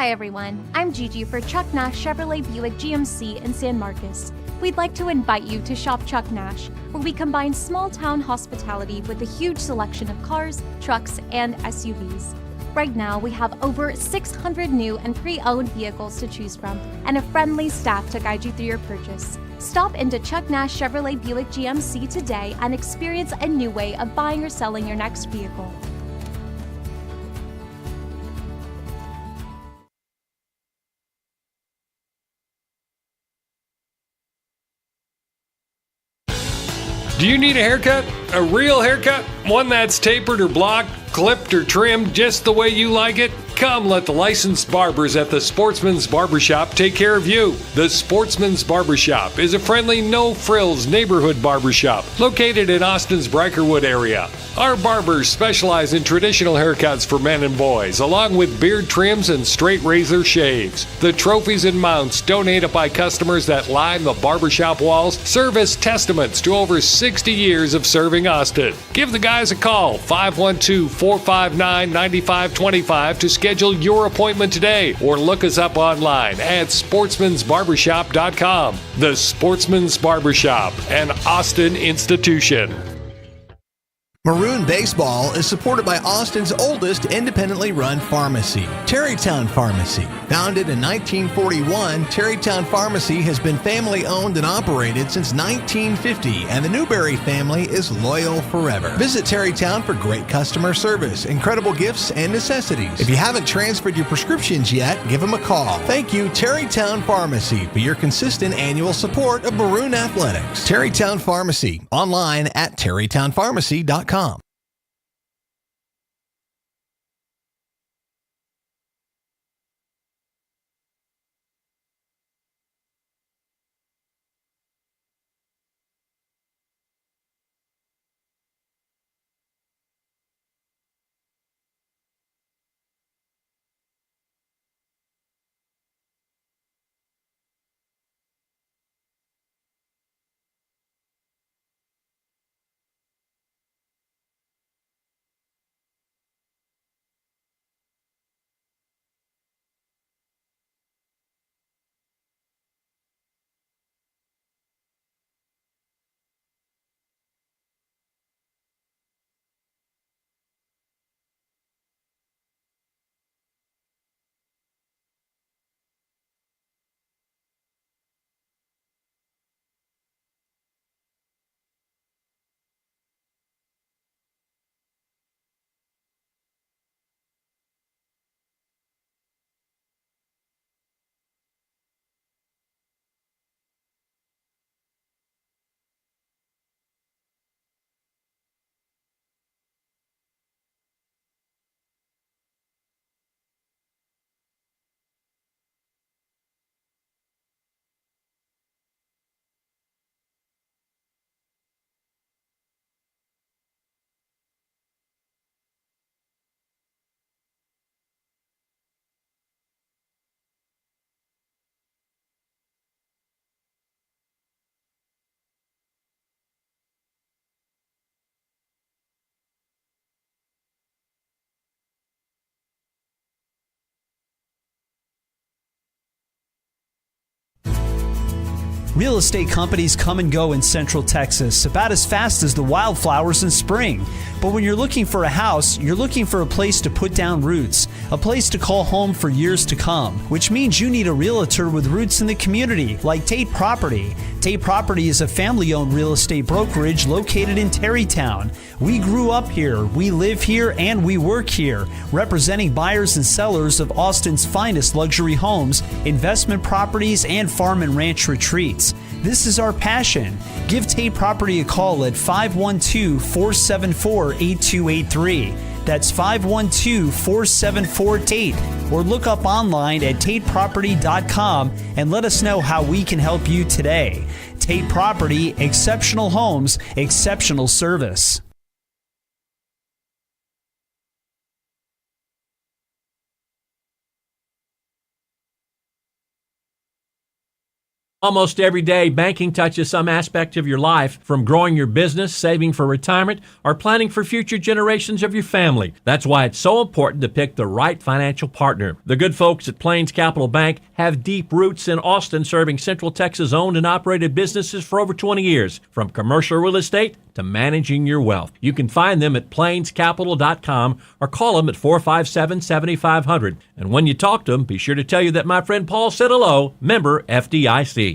Hi everyone, I'm Gigi for Chuck Nash Chevrolet Buick GMC in San Marcos. We'd like to invite you to Shop Chuck Nash, where we combine small town hospitality with a huge selection of cars, trucks, and SUVs. Right now, we have over 600 new and pre-owned vehicles to choose from, and a friendly staff to guide you through your purchase. Stop into Chuck Nash Chevrolet Buick GMC today and experience a new way of buying or selling your next vehicle. Do you need a haircut? A real haircut? One that's tapered or blocked, clipped or trimmed just the way you like it? Come let the licensed barbers at the Sportsman's Barbershop take care of you. The Sportsman's Barbershop is a friendly, no-frills neighborhood barbershop located in Austin's Brykerwood area. Our barbers specialize in traditional haircuts for men and boys, along with beard trims and straight razor shaves. The trophies and mounts donated by customers that line the barbershop walls serve as testaments to over 60 years of serving Austin. Give the guys a call, 512-459-9525 to schedule your appointment today, or look us up online at sportsmansbarbershop.com. The Sportsman's Barbershop, an Austin institution. Maroon Baseball is supported by Austin's oldest independently run pharmacy, Terrytown Pharmacy. Founded in 1941, Terrytown Pharmacy has been family-owned and operated since 1950, and the Newberry family is loyal forever. Visit Terrytown for great customer service, incredible gifts, and necessities. If you haven't transferred your prescriptions yet, give them a call. Thank you, Terrytown Pharmacy, for your consistent annual support of Maroon Athletics. Terrytown Pharmacy, online at terrytownpharmacy.com. Real estate companies come and go in Central Texas about as fast as the wildflowers in spring. But when you're looking for a house, you're looking for a place to put down roots, a place to call home for years to come, which means you need a realtor with roots in the community, like Tate Property. Tate Property is a family-owned real estate brokerage located in Terrytown. We grew up here, we live here, and we work here, representing buyers and sellers of Austin's finest luxury homes, investment properties, and farm and ranch retreats. This is our passion. Give Tate Property a call at 512-474-8283. That's 512-474-TATE. Or look up online at tateproperty.com and let us know how we can help you today. Tate Property, exceptional homes, exceptional service. Almost every day, banking touches some aspect of your life, from growing your business, saving for retirement, or planning for future generations of your family. That's why it's so important to pick the right financial partner. The good folks at Plains Capital Bank have deep roots in Austin, serving Central Texas owned and operated businesses for over 20 years, from commercial real estate to managing your wealth. You can find them at plainscapital.com or call them at 457-7500. And when you talk to them, be sure to tell you that my friend Paul said hello, member FDIC.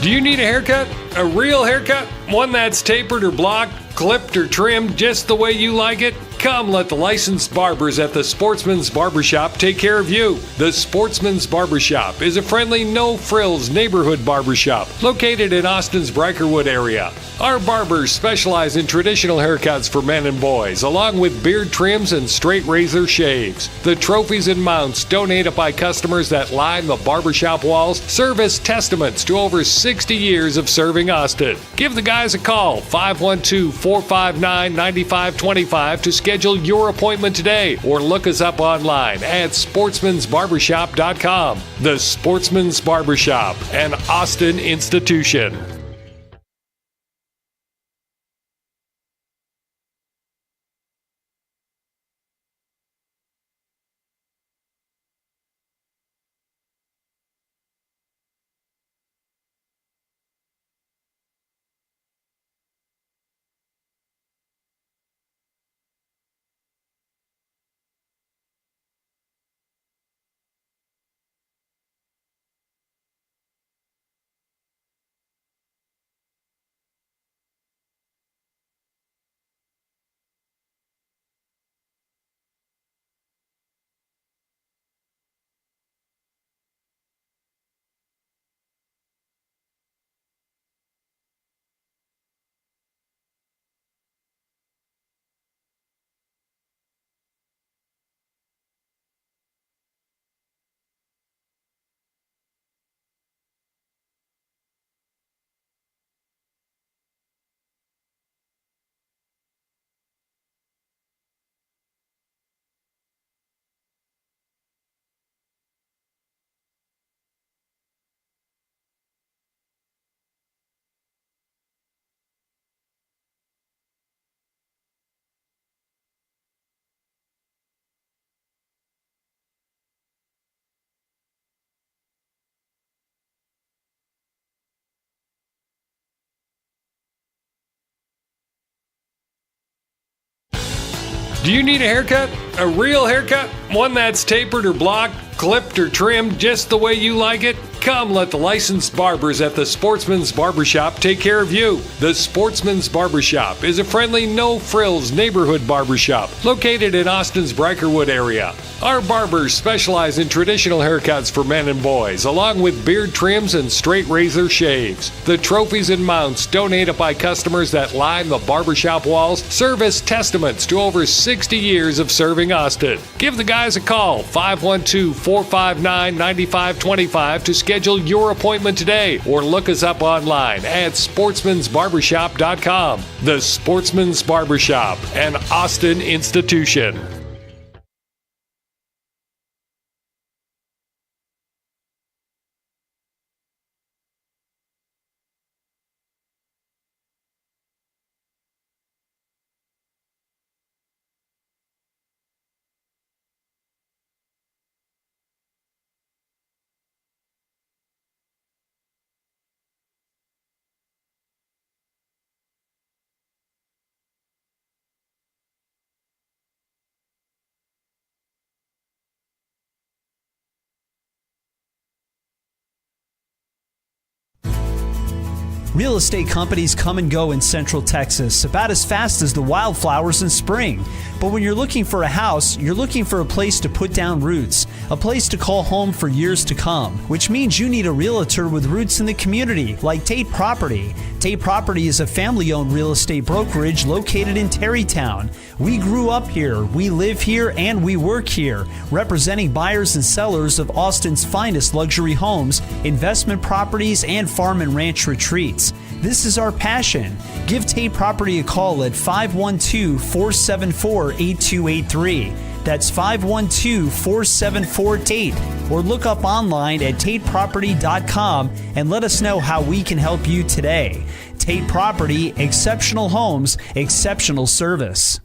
Do you need a haircut? A real haircut? One that's tapered or blocked, clipped or trimmed just the way you like it? Come let the licensed barbers at the Sportsman's Barbershop take care of you. The Sportsman's Barbershop is a friendly, no-frills neighborhood barbershop located in Austin's Brikerwood area. Our barbers specialize in traditional haircuts for men and boys, along with beard trims and straight razor shaves. The trophies and mounts donated by customers that line the barbershop walls serve as testaments to over 60 years of serving Austin. Give the guys a call, 512-459-9525 to schedule your appointment today, or look us up online at sportsmansbarbershop.com. The Sportsman's Barbershop, an Austin institution. Do you need a haircut? A real haircut? One that's tapered or blocked, clipped or trimmed just the way you like it? Come let the licensed barbers at the Sportsman's Barbershop take care of you. The Sportsman's Barbershop is a friendly, no-frills neighborhood barbershop located in Austin's Brikerwood area. Our barbers specialize in traditional haircuts for men and boys, along with beard trims and straight razor shaves. The trophies and mounts donated by customers that line the barbershop walls serve as testaments to over 60 years of serving Austin. Give the guys a call, 512-459-9525 to schedule your appointment today, or look us up online at sportsmansbarbershop.com. The Sportsman's Barbershop, an Austin institution. Real estate companies come and go in Central Texas about as fast as the wildflowers in spring. But when you're looking for a house, you're looking for a place to put down roots, a place to call home for years to come, which means you need a realtor with roots in the community, like Tate Property. Tate Property is a family-owned real estate brokerage located in Terrytown. We grew up here, we live here, and we work here, representing buyers and sellers of Austin's finest luxury homes, investment properties, and farm and ranch retreats. This is our passion. Give Tate Property a call at 512-474-8283. That's 512-474-TATE. Or look up online at tateproperty.com and let us know how we can help you today. Tate Property, exceptional homes, exceptional service.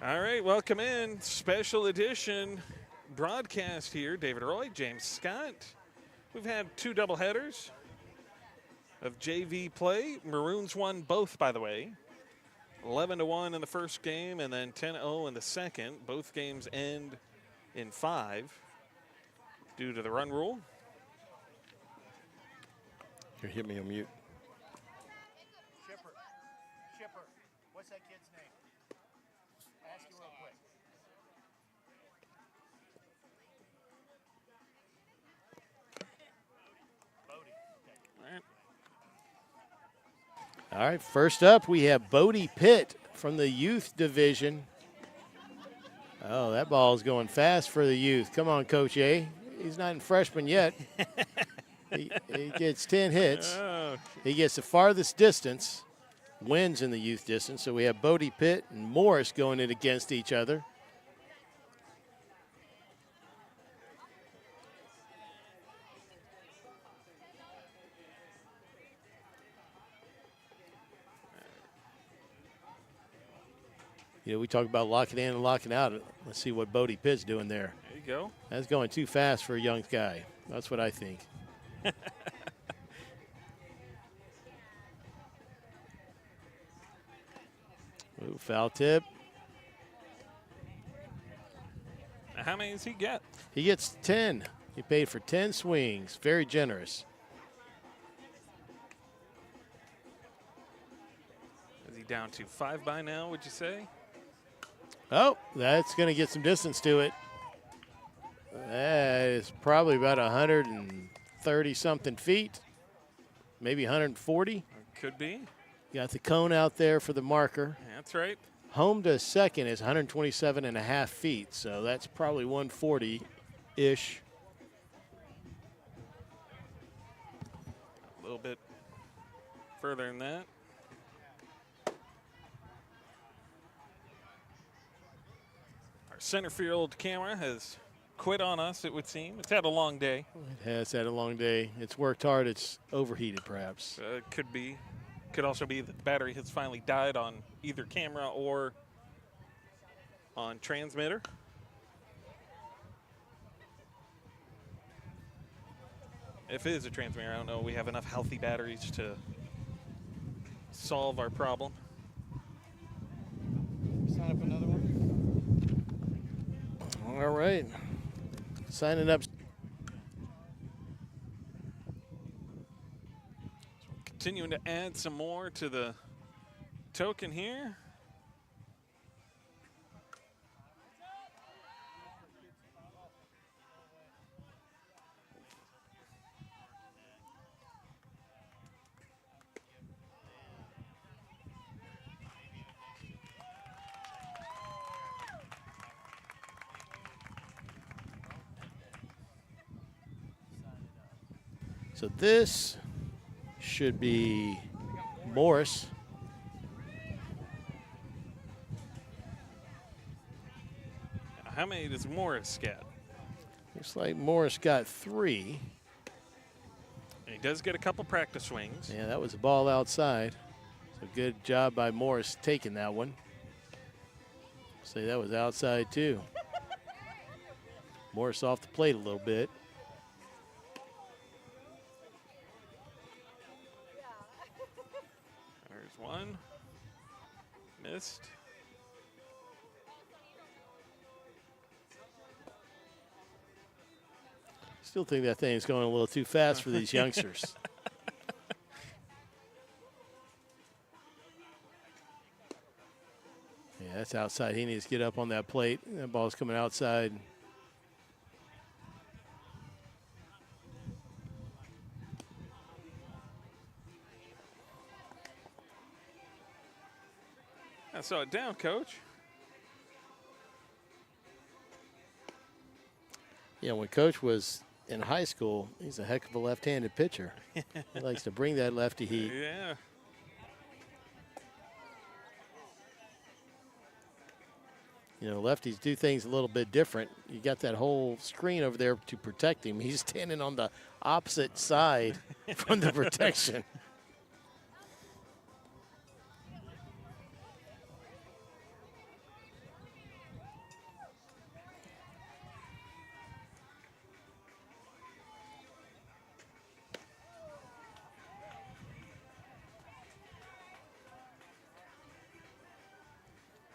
All right, welcome in. Special edition broadcast here. David Roy, James Scott. We've had 2 doubleheaders of JV play. Maroons won both, by the way. 11-1 in the first game and then 10-0 in the second. Both games end in 5 due to the run rule. Here, hit me on mute. Shipper, what's that kid's name? Ask him real quick. All right, first up we have Bodie Pitt from the youth division. Oh, that ball's going fast for the youth. Come on, Coach A. He's not in freshman yet. he gets 10 hits. Oh. He gets the farthest distance, wins in the youth distance. So we have Bodie Pitt and Morris going in against each other. You know, we talk about locking in and locking out. Let's see what Bodie Pitt's doing there. There you go. That's going too fast for a young guy. That's what I think. Ooh, foul tip. Now, how many does he get? He gets 10. He paid for 10 swings. Very generous. Is he down to 5 by now, would you say? Oh, that's going to get some distance to it. That is probably about 130-something feet, maybe 140. Could be. Got the cone out there for the marker. That's right. Home to second is 127.5 feet, so that's probably 140-ish. A little bit further than that. Our center field camera has quit on us, it would seem. It's had a long day. It has had a long day. It's worked hard. It's overheated, perhaps. Could be. Could also be that the battery has finally died on either camera or on transmitter. If it is a transmitter, I don't know. We have enough healthy batteries to solve our problem. Sign up another one. All right. Signing up. Continuing to add some more to the token here. So this should be Morris. How many does Morris get? Looks like Morris got 3. And he does get a couple practice swings. Yeah, that was a ball outside. So good job by Morris taking that one. Say that was outside too. Morris off the plate a little bit. There's one. Missed. Still think that thing is going a little too fast for these youngsters. Yeah, that's outside. He needs to get up on that plate. That ball's coming outside. I saw it down, Coach. Yeah, when Coach was in high school, he's a heck of a left-handed pitcher. He likes to bring that lefty heat. Yeah. You know, lefties do things a little bit different. You got that whole screen over there to protect him. He's standing on the opposite side from the protection.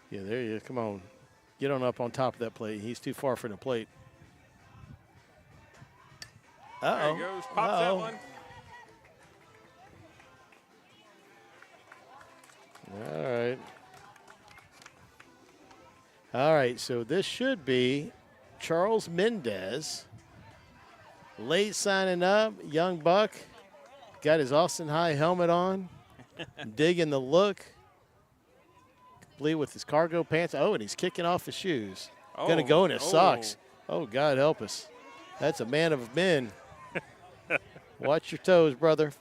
Yeah, there you go. Come on. Get on up on top of that plate. He's too far from the plate. There he goes. Pops that one. All right. All right, so this should be Charles Mendez. Late signing up, young buck. Got his Austin High helmet on. Digging the look. Complete with his cargo pants. Oh, and he's kicking off his shoes. Going to go in his socks. Oh, God help us. That's a man of men. Watch your toes, brother.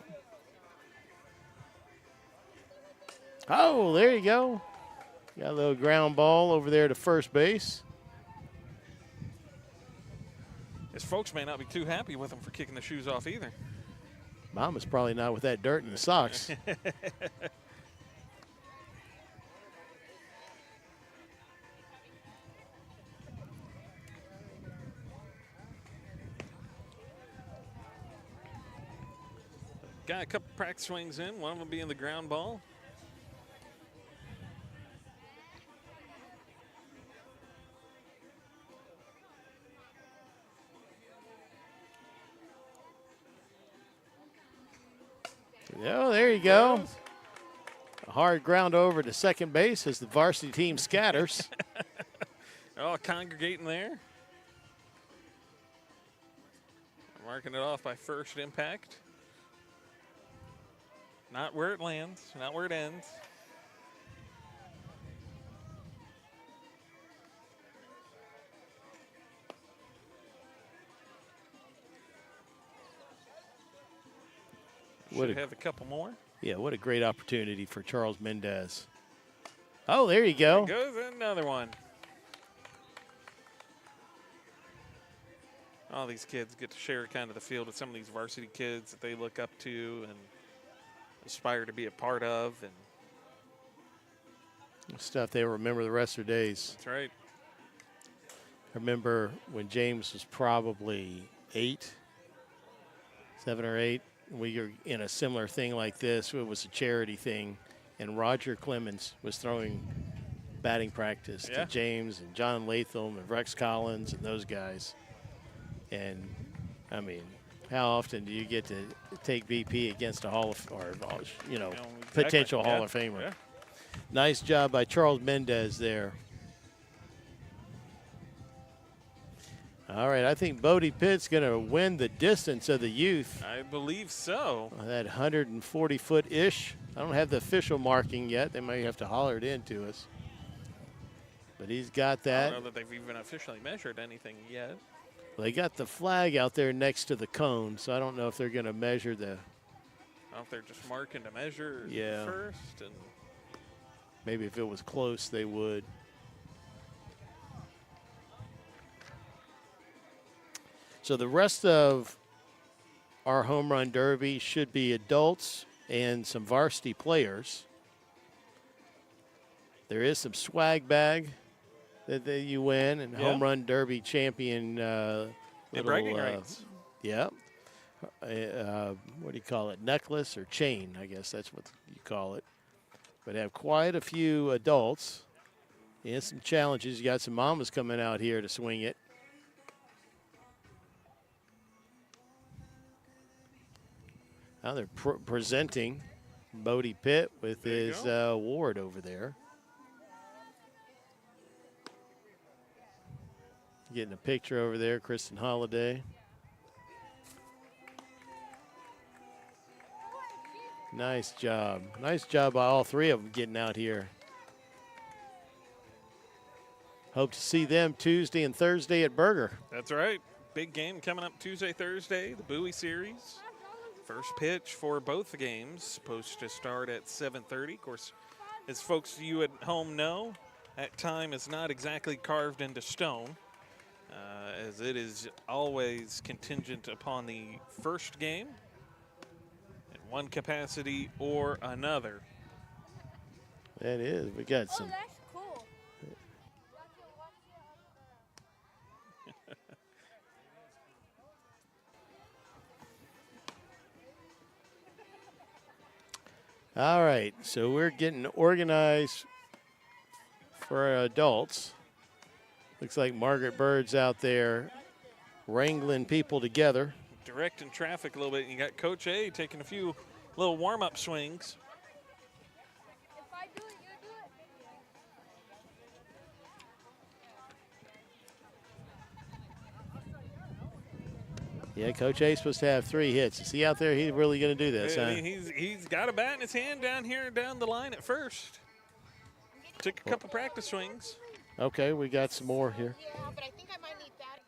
Oh, there you go. Got a little ground ball over there to first base. His folks may not be too happy with him for kicking the shoes off either. Mama's probably not with that dirt in the socks. Got a couple practice swings in, one of them being the ground ball. Oh, there you go. A hard ground over to second base as the varsity team scatters. Oh, congregating there. Marking it off by first impact. Not where it lands, not where it ends. Should have a couple more. Yeah, what a great opportunity for Charles Mendez. Oh, there you go. There goes another one. All these kids get to share kind of the field with some of these varsity kids that they look up to and aspire to be a part of, and stuff they remember the rest of their days. That's right. I remember when James was probably 7 or 8. We were in a similar thing like this. It was a charity thing, and Roger Clemens was throwing batting practice to James and John Latham and Rex Collins and those guys. And I mean, how often do you get to take BP against a potential Hall of Famer? Yeah. Nice job by Charles Mendez there. All right, I think Bodie Pitt's going to win the distance of the youth. I believe so. That 140-foot-ish. I don't have the official marking yet. They might have to holler it in to us. But he's got that. I don't know that they've even officially measured anything yet. Well, they got the flag out there next to the cone, so I don't know if they're going to measure the. I don't know if they're just marking to measure first. And maybe if it was close, they would. So the rest of our home run derby should be adults and some varsity players. There is some swag bag that you win, and home run derby champion. Bragging rights. Yeah. What do you call it? Necklace or chain? I guess that's what you call it. But have quite a few adults and some challenges. You got some mamas coming out here to swing it. Now they're presenting Bodie Pitt with his award over there. Getting a picture over there, Kristen Holiday. Nice job. Nice job by all three of them getting out here. Hope to see them Tuesday and Thursday at Berger. That's right. Big game coming up Tuesday, Thursday, the Bowie Series. First pitch for both the games, supposed to start at 7:30. Of course, as folks you at home know, that time is not exactly carved into stone, as it is always contingent upon the first game in one capacity or another. That is. We got some. That's cool. All right, so we're getting organized for adults. Looks like Margaret Bird's out there wrangling people together. Directing traffic a little bit. You got Coach A taking a few little warm-up swings. Yeah, Coach A's supposed to have 3 hits. Is he out there? He's really going to do this, huh? He's got a bat in his hand down the line at first. Took a couple practice swings. Okay, we got some more here. Yeah, but I think I might need that.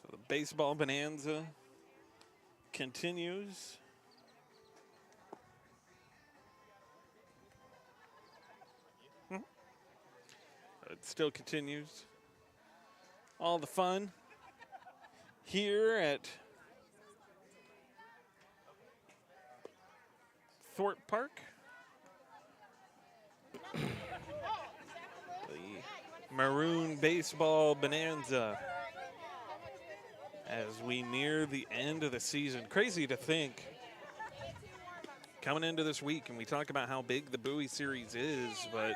So the baseball bonanza continues. It still continues. All the fun here at Thorpe Park. The Maroon Baseball Bonanza as we near the end of the season. Crazy to think, coming into this week, and we talk about how big the Bowie Series is, but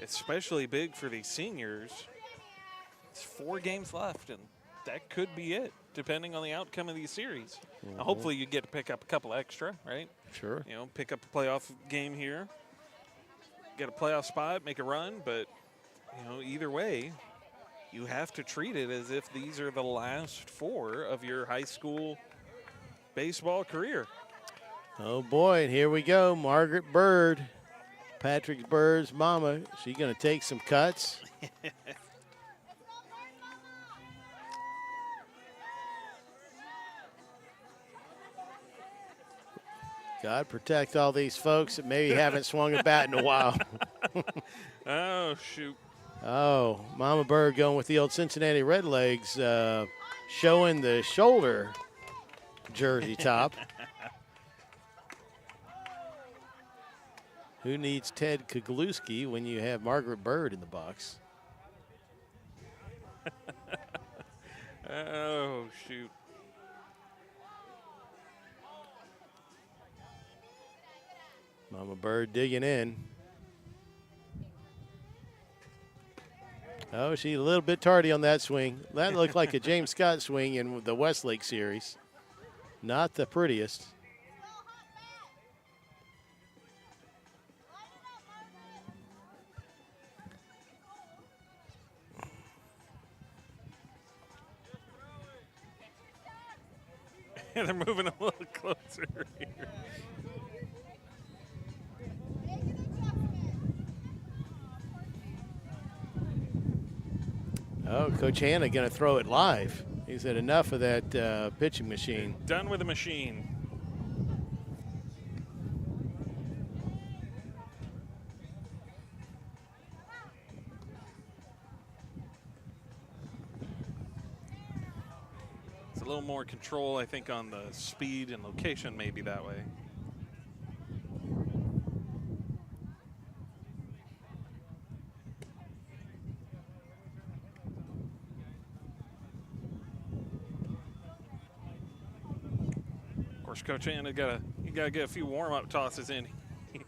especially big for these seniors. It's 4 games left, and that could be it, depending on the outcome of these series. Now, hopefully you get to pick up a couple extra, right? Sure. You know, pick up a playoff game here, get a playoff spot, make a run, but, you know, either way, you have to treat it as if these are the last 4 of your high school baseball career. Oh, boy, and here we go. Margaret Bird, Patrick Bird's mama. She's going to take some cuts. God protect all these folks that maybe haven't swung a bat in a while. Oh, shoot. Oh, Mama Bird going with the old Cincinnati Redlegs, showing the shoulder jersey top. Who needs Ted Kogluski when you have Margaret Bird in the box? Oh, shoot. Mama Bird digging in. Oh, she's a little bit tardy on that swing. That looked like a James Scott swing in the Westlake series. Not the prettiest. They're moving a little closer here. Oh, Coach Hanna going to throw it live. He said enough of that pitching machine. Done with the machine. It's a little more control, I think, on the speed and location maybe that way. Of course, Coach Ann, you gotta get a few warm-up tosses in here.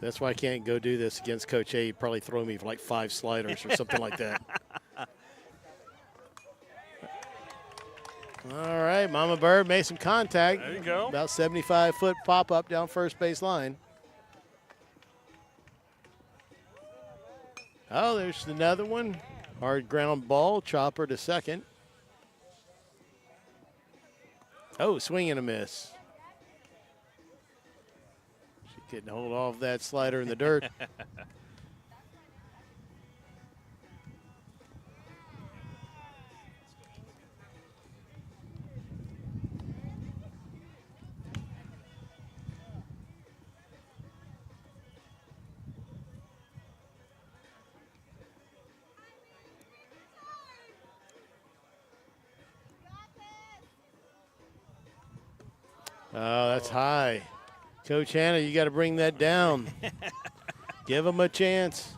That's why I can't go do this against Coach A. He'd probably throw me for like 5 sliders or something like that. All right, Mama Bird made some contact. There you go. About 75-foot pop-up down first base line. Oh, there's another one. Hard ground ball, chopper to second. Oh, swing and a miss. She couldn't hold off that slider in the dirt. Oh, that's high. Coach Hanna, you got to bring that down. Give him a chance.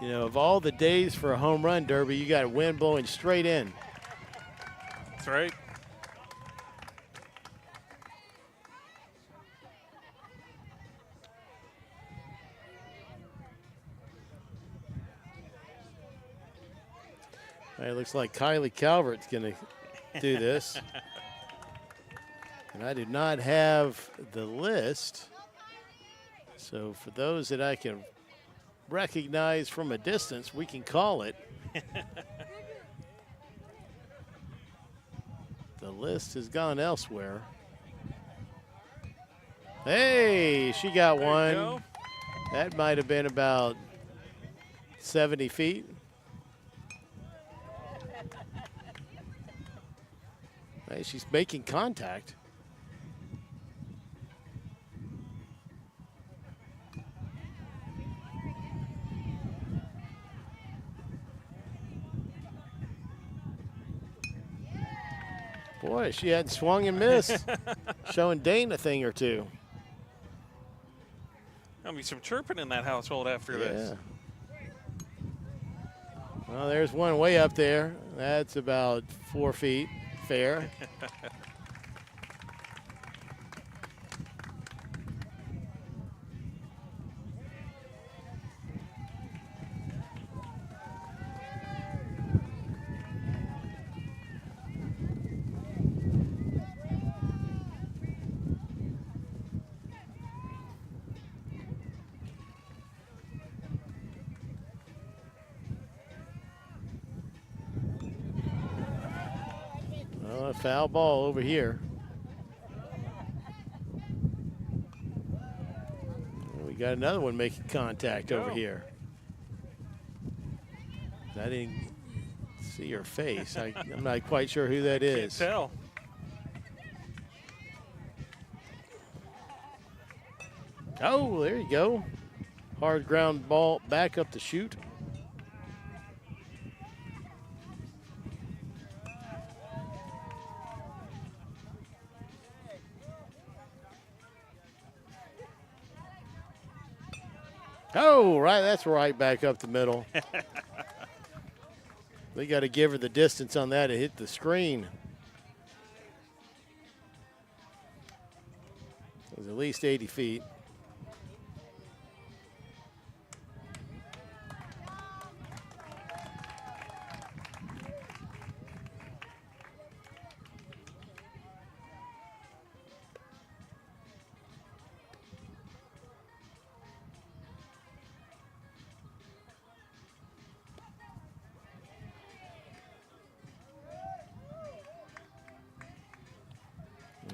You know, of all the days for a home run derby, you got a wind blowing straight in. That's right. All right, looks like Kylie Calvert's going to do this. And I do not have the list. So for those that I can recognize from a distance, we can call it. The list has gone elsewhere. Hey, she got one. Go. That might have been about 70 feet. Hey, she's making contact. Boy, she hadn't swung and missed. Showing Dane a thing or two. There'll be some chirping in that household after this. Well, there's one way up there. That's about 4 feet. Fair. A foul ball over here. We got another one making contact over here. I didn't see her face. I'm not quite sure who that is. Can't tell. Oh, there you go. Hard ground ball back up the chute. Oh, right, that's right back up the middle. They got to give her the distance on that to hit the screen. It was at least 80 feet.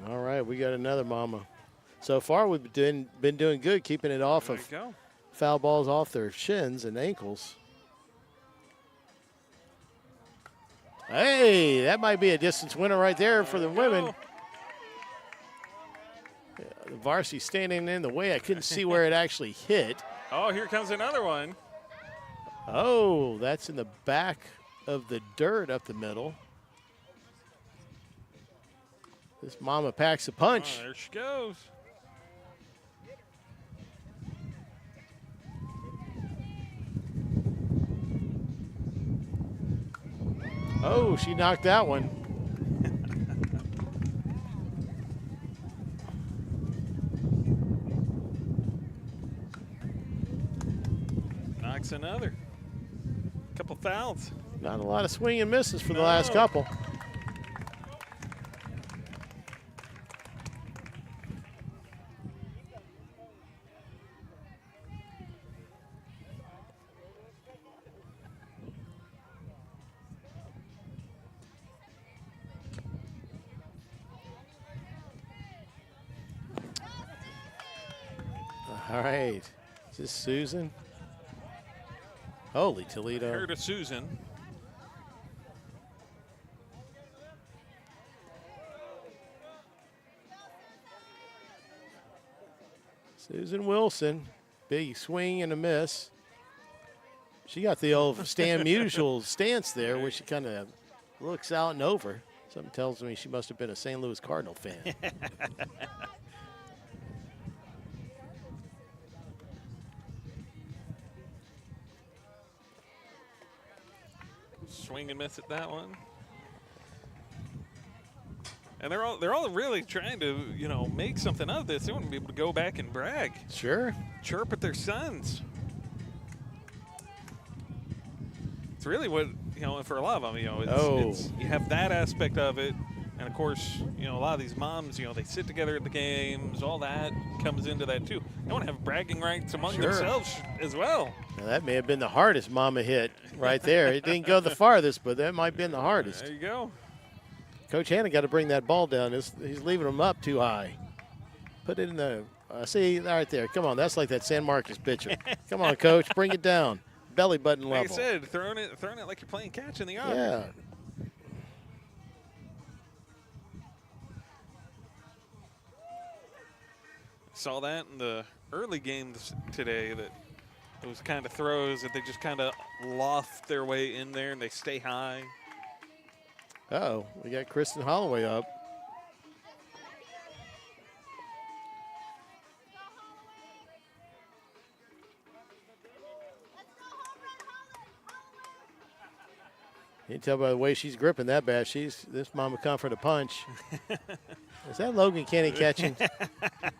All right, we got another mama. So far, we've been doing good, keeping it off of foul balls off their shins and ankles. Hey, that might be a distance winner right there for the women. Yeah, the varsity standing in the way. I couldn't see where it actually hit. Oh, here comes another one. Oh, that's in the back of the dirt up the middle. This mama packs a punch. Oh, there she goes. Oh, she knocked that one. Knocks another. Couple fouls. Not a lot of swing and misses for the last couple. All right. Is this Susan? Holy Toledo. Heard of Susan. Susan Wilson. Big swing and a miss. She got the old Stan Musial stance there where she kind of looks out and over. Something tells me she must have been a St. Louis Cardinal fan. Swing and miss at that one. And they're all really trying to, make something of this. They want to be able to go back and brag. Sure. Chirp at their sons. It's really what, for a lot of them, it's you have that aspect of it. And, of course, a lot of these moms, they sit together at the games. All that comes into that, too. They want to have bragging rights among themselves as well. Now, that may have been the hardest mama hit right there. It didn't go the farthest, but that might have been the hardest. There you go. Coach Hanna got to bring that ball down. He's leaving them up too high. Put it in the see, right there. Come on, that's like that San Marcos pitcher. Come on, Coach, bring it down. Belly button level. Like I said, throwing it like you're playing catch in the yard. Yeah. Saw that in the early games today, that those kind of throws that they just kind of loft their way in there and they stay high. Uh-oh, we got Kristen Holloway up. You can tell by the way she's gripping that bat. This mama come for the punch. Is that Logan Kenny catching?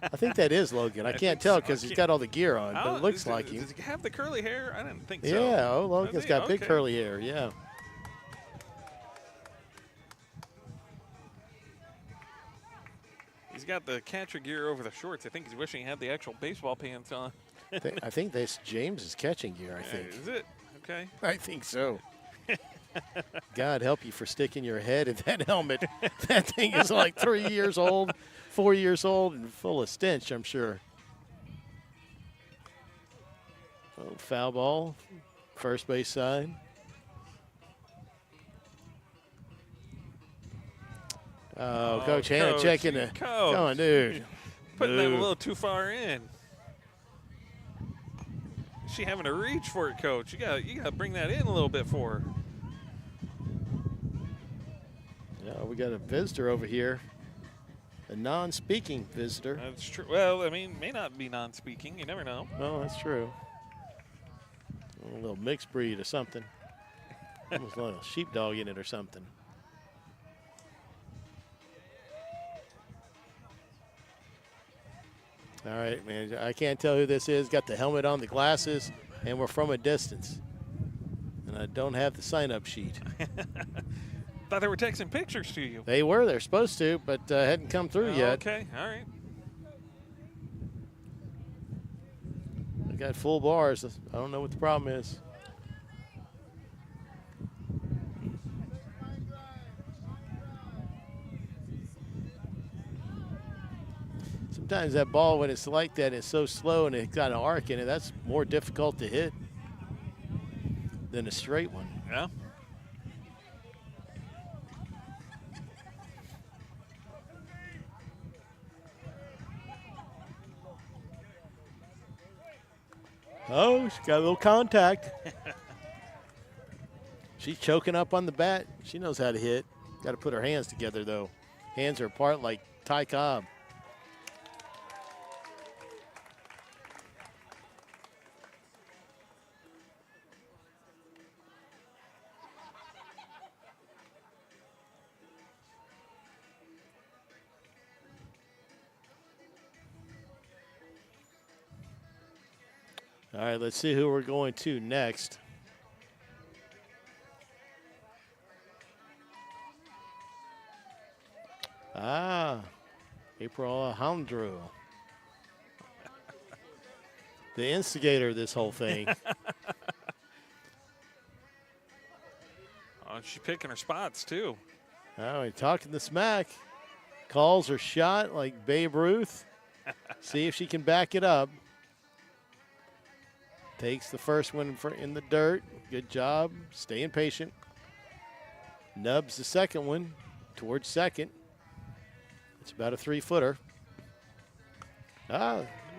I think that is Logan. I can't tell because he's got all the gear on, but it looks like him. Does he have the curly hair? I didn't think so. Yeah, Logan's got big curly hair, yeah. He's got the catcher gear over the shorts. I think he's wishing he had the actual baseball pants on. I think that's James's catching gear, I think. Is it? Okay. I think so. God help you for sticking your head in that helmet. That thing is like 3 years old, 4 years old, and full of stench, I'm sure. Oh, foul ball, first base side. Oh, Coach Hanna checking the. Come on, dude. Putting that a little too far in. Is she having to reach for it, Coach? You got to bring that in a little bit for her. Yeah, we got a visitor over here, a non-speaking visitor. That's true. Well, I mean, may not be non-speaking. You never know. No, that's true. A little mixed breed or something. Almost a little sheepdog in it or something. All right, man. I can't tell who this is. Got the helmet on, the glasses, and we're from a distance. And I don't have the sign-up sheet. Thought they were texting pictures to you. They were. They're supposed to, but hadn't come through yet. Okay, all right. I got full bars. I don't know what the problem is. Sometimes that ball, when it's like that, it's so slow and it's got an arc in it, that's more difficult to hit than a straight one. Yeah. Oh, she's got a little contact. She's choking up on the bat. She knows how to hit. Got to put her hands together, though. Hands are apart like Ty Cobb. All right, let's see who we're going to next. April Alejandro. The instigator of this whole thing. Oh, she's picking her spots, too. Oh, he's talking the smack. Calls her shot like Babe Ruth. See if she can back it up. Takes the first one in the dirt. Good job. Staying patient. Nubs the second one towards second. It's about a 3-footer.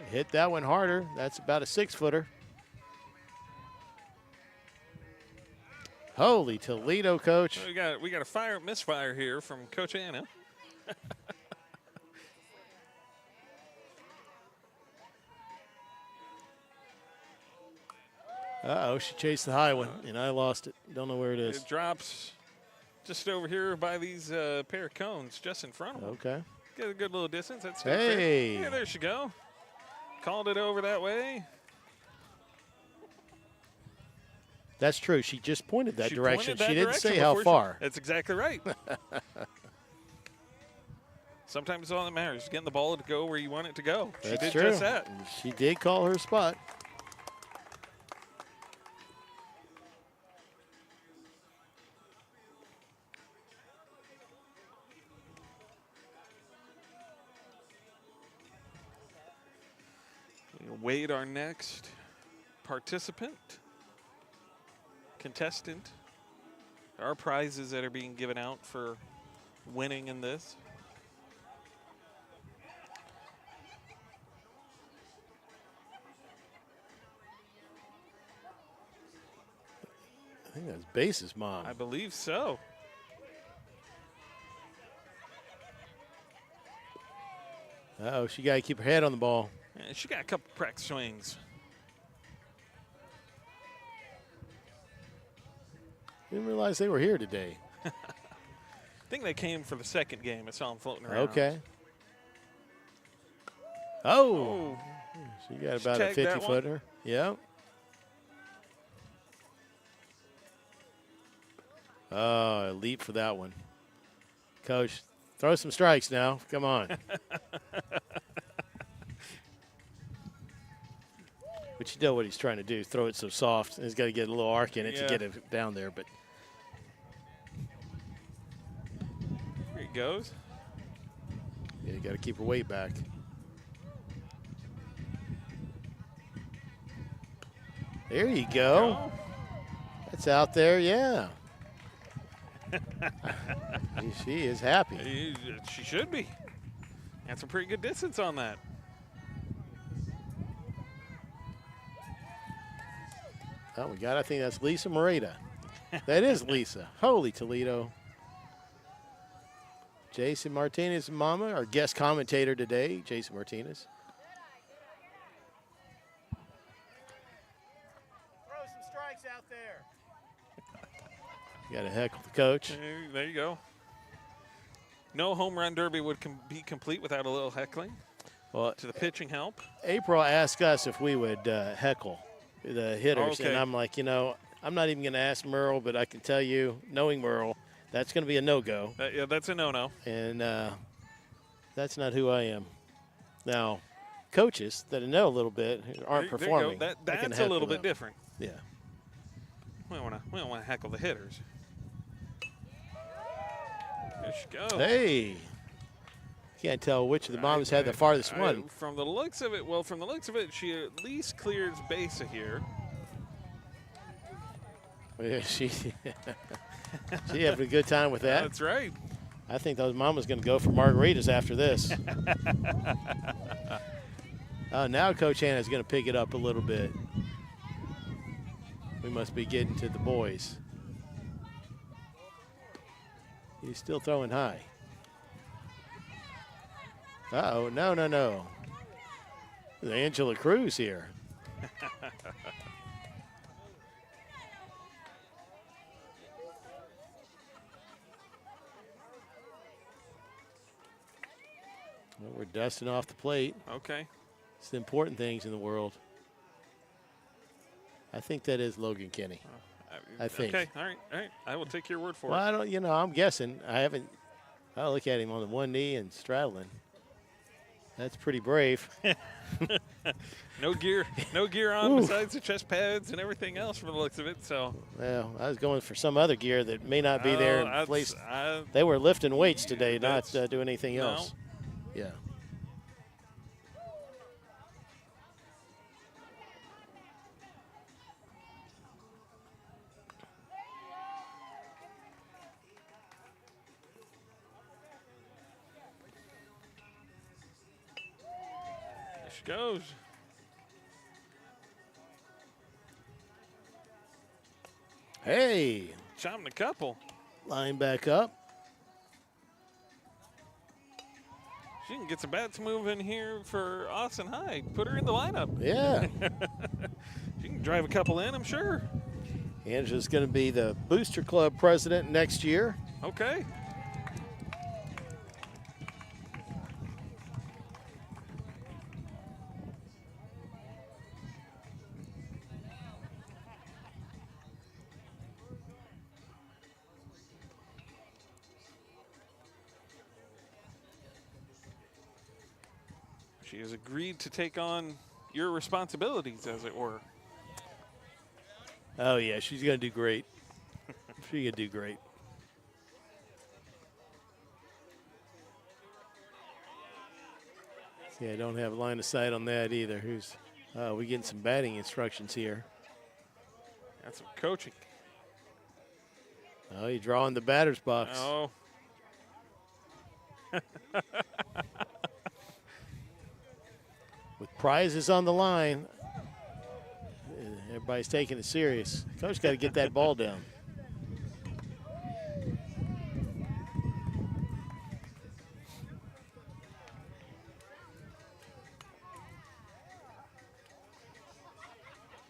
Hit that one harder. That's about a 6-footer. Holy Toledo, Coach. So we got a misfire here from Coach Anna. Uh-oh, she chased the high one, and I lost it. Don't know where it is. It drops just over here by these pair of cones just in front of them. Okay. Get a good little distance. That's Hey. fair. Yeah, there she go. Called it over that way. That's true. She just pointed that direction. She didn't say direction how before far. That's exactly right. Sometimes it's all that matters, getting the ball to go where you want it to go. She That's did true. just that. She did call her spot. We'll wait our next participant, contestant. There are prizes that are being given out for winning in this. I think that's Base's mom. I believe so. Uh-oh, she got to keep her head on the ball. Yeah, she got a couple practice swings. Didn't realize they were here today. I think they came for the second game. I saw them floating around. Okay. Oh. She got about a tagged that 50-footer. Yeah. Oh, a leap for that one. Coach, throw some strikes now. Come on. But you know what he's trying to do, throw it so soft. He's got to get a little arc in it to get it down there. But here he goes. Yeah, you got to keep her weight back. There you go. That's out there, yeah. She is happy. She should be. That's a pretty good distance on that. Oh, we got, I think that's Lisa Moreta. That is Lisa. Holy Toledo. Jason Martinez' mama, our guest commentator today, Jason Martinez. Throw some strikes out there. You got to heckle the coach. There you go. No home run derby would be complete without a little heckling Well, to the pitching help. April asked us if we would heckle the hitters, Okay. and I'm like, I'm not even going to ask Merle, but I can tell you, knowing Merle, that's going to be a no-go. Yeah, that's a no-no. And that's not who I am. Now, coaches that know a little bit aren't There you performing. go. I can That's a heckle little bit them. different. Yeah. We don't want to heckle the hitters. There she goes. Hey. Can't tell which of the moms had the farthest one. From the looks of it, she at least clears base here. Yeah, she having a good time with that. That's right. I think those mamas going to go for margaritas after this. Now Coach Hannah's going to pick it up a little bit. We must be getting to the boys. He's still throwing high. Uh-oh, no. The Angela Cruz here. Well, we're dusting off the plate. Okay. It's the important things in the world. I think that is Logan Kenny. I think. Okay, all right. I will take your word for Well, it. I don't, I'm guessing. I look at him on the one knee and straddling. That's pretty brave. No gear on besides the chest pads and everything else from the looks of it. So. Well, I was going for some other gear that may not be there in place. They were lifting weights today, not doing anything else. Yeah. There she goes. Hey. Chopping a couple. Line back up. She can get some bats moving here for Austin High. Put her in the lineup. Yeah. She can drive a couple in, I'm sure. Angela's going to be the Booster Club president next year. Okay. She has agreed to take on your responsibilities, as it were. Oh, yeah, she's going to do great. She's going to do great. See, I don't have line of sight on that either. We getting some batting instructions here. That's some coaching. Oh, you're drawing the batter's box. Oh. With prizes on the line, everybody's taking it serious. Coach got to get that ball down.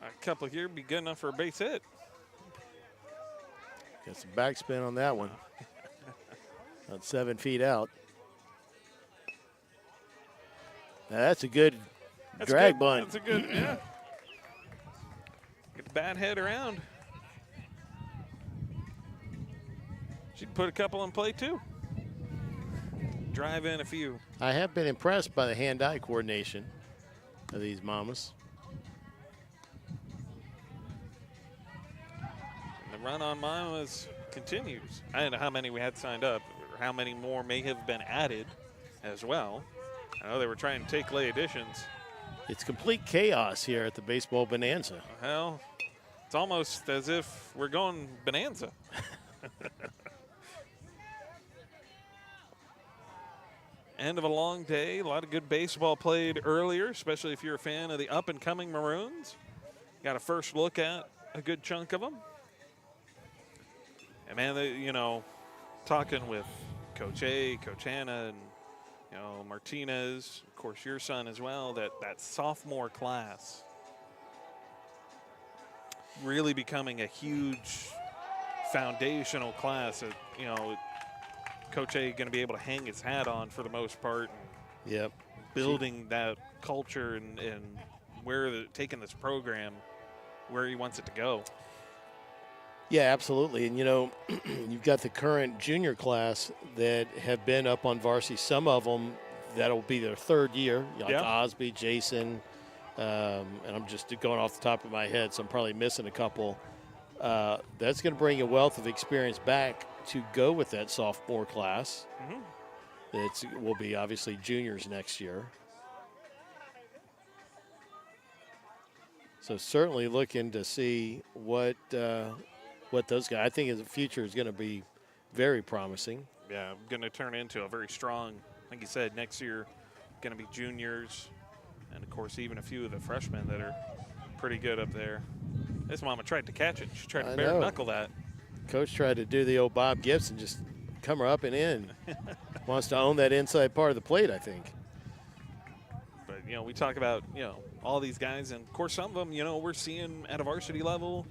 A couple here be good enough for a base hit. Got some backspin on that one. About 7 feet out. Now that's a good drag bunt. That's a good, yeah. Get the bat head around. She'd put a couple in play too. Drive in a few. I have been impressed by the hand-eye coordination of these mamas. And the run on mamas continues. I don't know how many we had signed up, or how many more may have been added as well. I know they were trying to take late additions. It's complete chaos here at the Baseball Bonanza. Well, it's almost as if we're going bonanza. End of a long day. A lot of good baseball played earlier, especially if you're a fan of the up-and-coming Maroons. Got a first look at a good chunk of them. And, man, they, talking with Coach A, Coach Hannah, and Martinez, of course, your son as well, that sophomore class really becoming a huge foundational class that, Coach A going to be able to hang his hat on for the most part. Yep. Building that culture and where taking this program where he wants it to go. Yeah, absolutely. And, you've got the current junior class that have been up on varsity. Some of them, that'll be their third year, like Osby, Jason, and I'm just going off the top of my head, so I'm probably missing a couple. That's going to bring a wealth of experience back to go with that sophomore class. Mm-hmm. It will be obviously juniors next year. So certainly looking to see what those guys, I think the future is going to be very promising. Yeah, going to turn into a very strong, like you said, next year going to be juniors. And, of course, even a few of the freshmen that are pretty good up there. This mama tried to catch it. She tried to bare knuckle that. Coach tried to do the old Bob Gibson, just come her up and in. Wants to own that inside part of the plate, I think. But, we talk about, all these guys. And, of course, some of them, we're seeing at a varsity level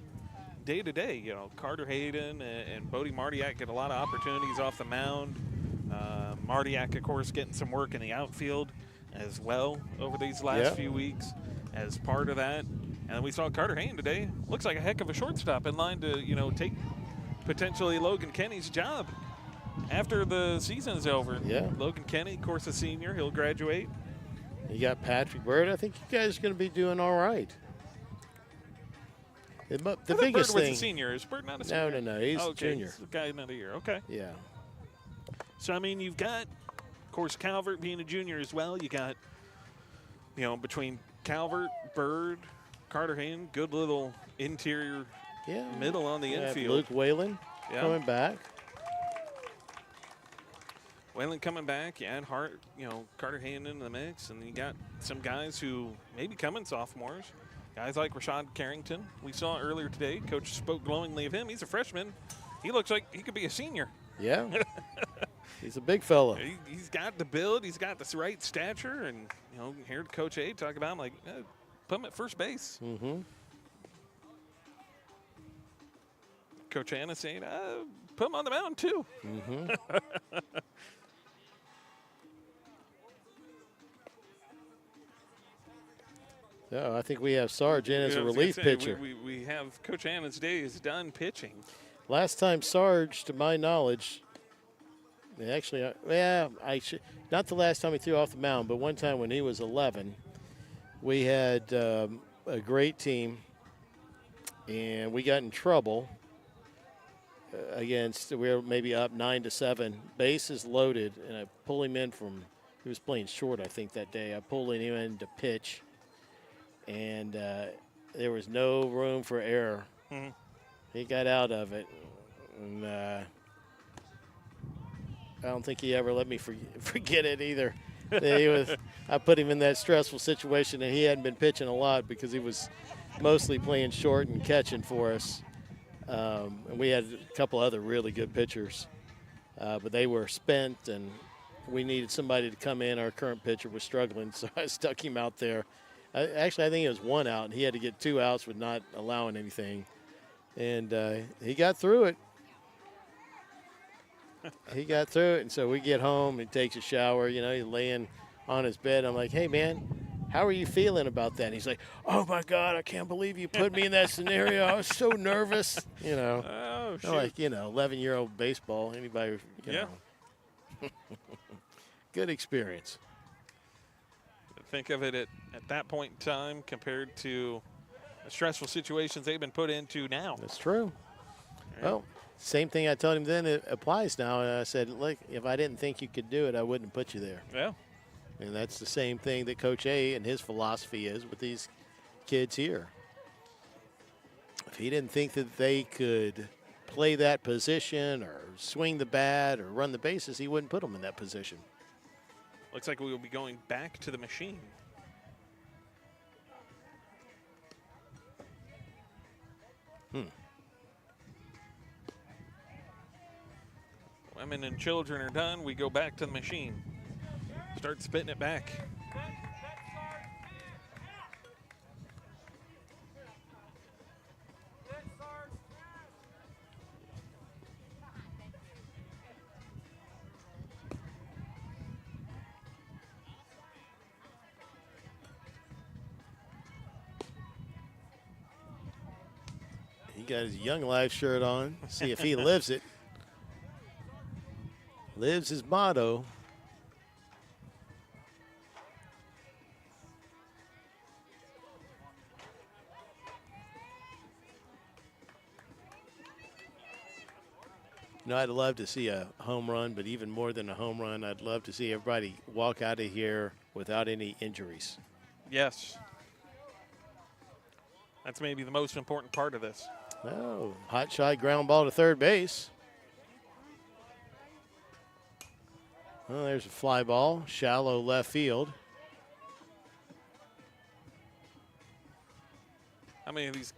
day to day. Carter Hayden and Bodie Martiak get a lot of opportunities off the mound. Martiak, of course, getting some work in the outfield as well over these last few weeks as part of that. And we saw Carter Hayden today. Looks like a heck of a shortstop in line to, take potentially Logan Kenny's job after the season is over. Yeah. Logan Kenny, of course, a senior. He'll graduate. You got Patrick Bird. I think you guys are going to be doing all right. The biggest Bird was thing. a senior. Is Bird not a senior? No. He's a junior. He's the guy another year. Okay. Yeah. So, you've got, of course, Calvert being a junior as well. You got, between Calvert, Bird, Carter Hayden, good little interior middle on the infield. Luke Whalen coming back. Whalen coming back, and Hart, Carter Hayden in the mix. And you got some guys who may be coming sophomores. Guys like Rashad Carrington, we saw earlier today. Coach spoke glowingly of him. He's a freshman. He looks like he could be a senior. Yeah. He's a big fella. He's got the build. He's got the right stature. And, heard Coach A talk about him, like, put him at first base. Mm-hmm. Coach Anna saying, put him on the mound, too. Mm-hmm. Yeah, I think we have Sarge in as a relief pitcher. We have Coach Anna's day is done pitching. Last time Sarge, to my knowledge, actually, not the last time he threw off the mound, but one time when he was 11, we had a great team, and we got in trouble against, we were maybe up 9-7, bases loaded, and I pull him in from, he was playing short, I think, that day. I pulled him in to pitch, and there was no room for error. Mm-hmm. He got out of it, and I don't think he ever let me forget it either. I put him in that stressful situation, and he hadn't been pitching a lot because he was mostly playing short and catching for us. And we had a couple other really good pitchers, but they were spent, and we needed somebody to come in. Our current pitcher was struggling, so I stuck him out there. Actually, I think it was 1 out, and he had to get 2 outs with not allowing anything. And he got through it. He got through it, and so we get home, he takes a shower, he's laying on his bed. I'm like, hey, man, how are you feeling about that? And he's like, oh, my God, I can't believe you put me in that scenario. I was so nervous, Oh, shoot. Like, 11-year-old baseball, anybody, know. Good experience. Think of it at that point in time compared to the stressful situations they've been put into now. That's true. Right. Well, same thing I told him then, it applies now. And I said, look, if I didn't think you could do it, I wouldn't put you there. Yeah. And that's the same thing that Coach A and his philosophy is with these kids here. If he didn't think that they could play that position or swing the bat or run the bases, he wouldn't put them in that position. Looks like we will be going back to the machine. Women and children are done. We go back to the machine. Start spitting it back. He got his Young Life shirt on. See if he lives it. Lives his motto. I'd love to see a home run, but even more than a home run, I'd love to see everybody walk out of here without any injuries. Yes. That's maybe the most important part of this. Oh, hot shot ground ball to third base. Well, there's a fly ball, shallow left field. How many of these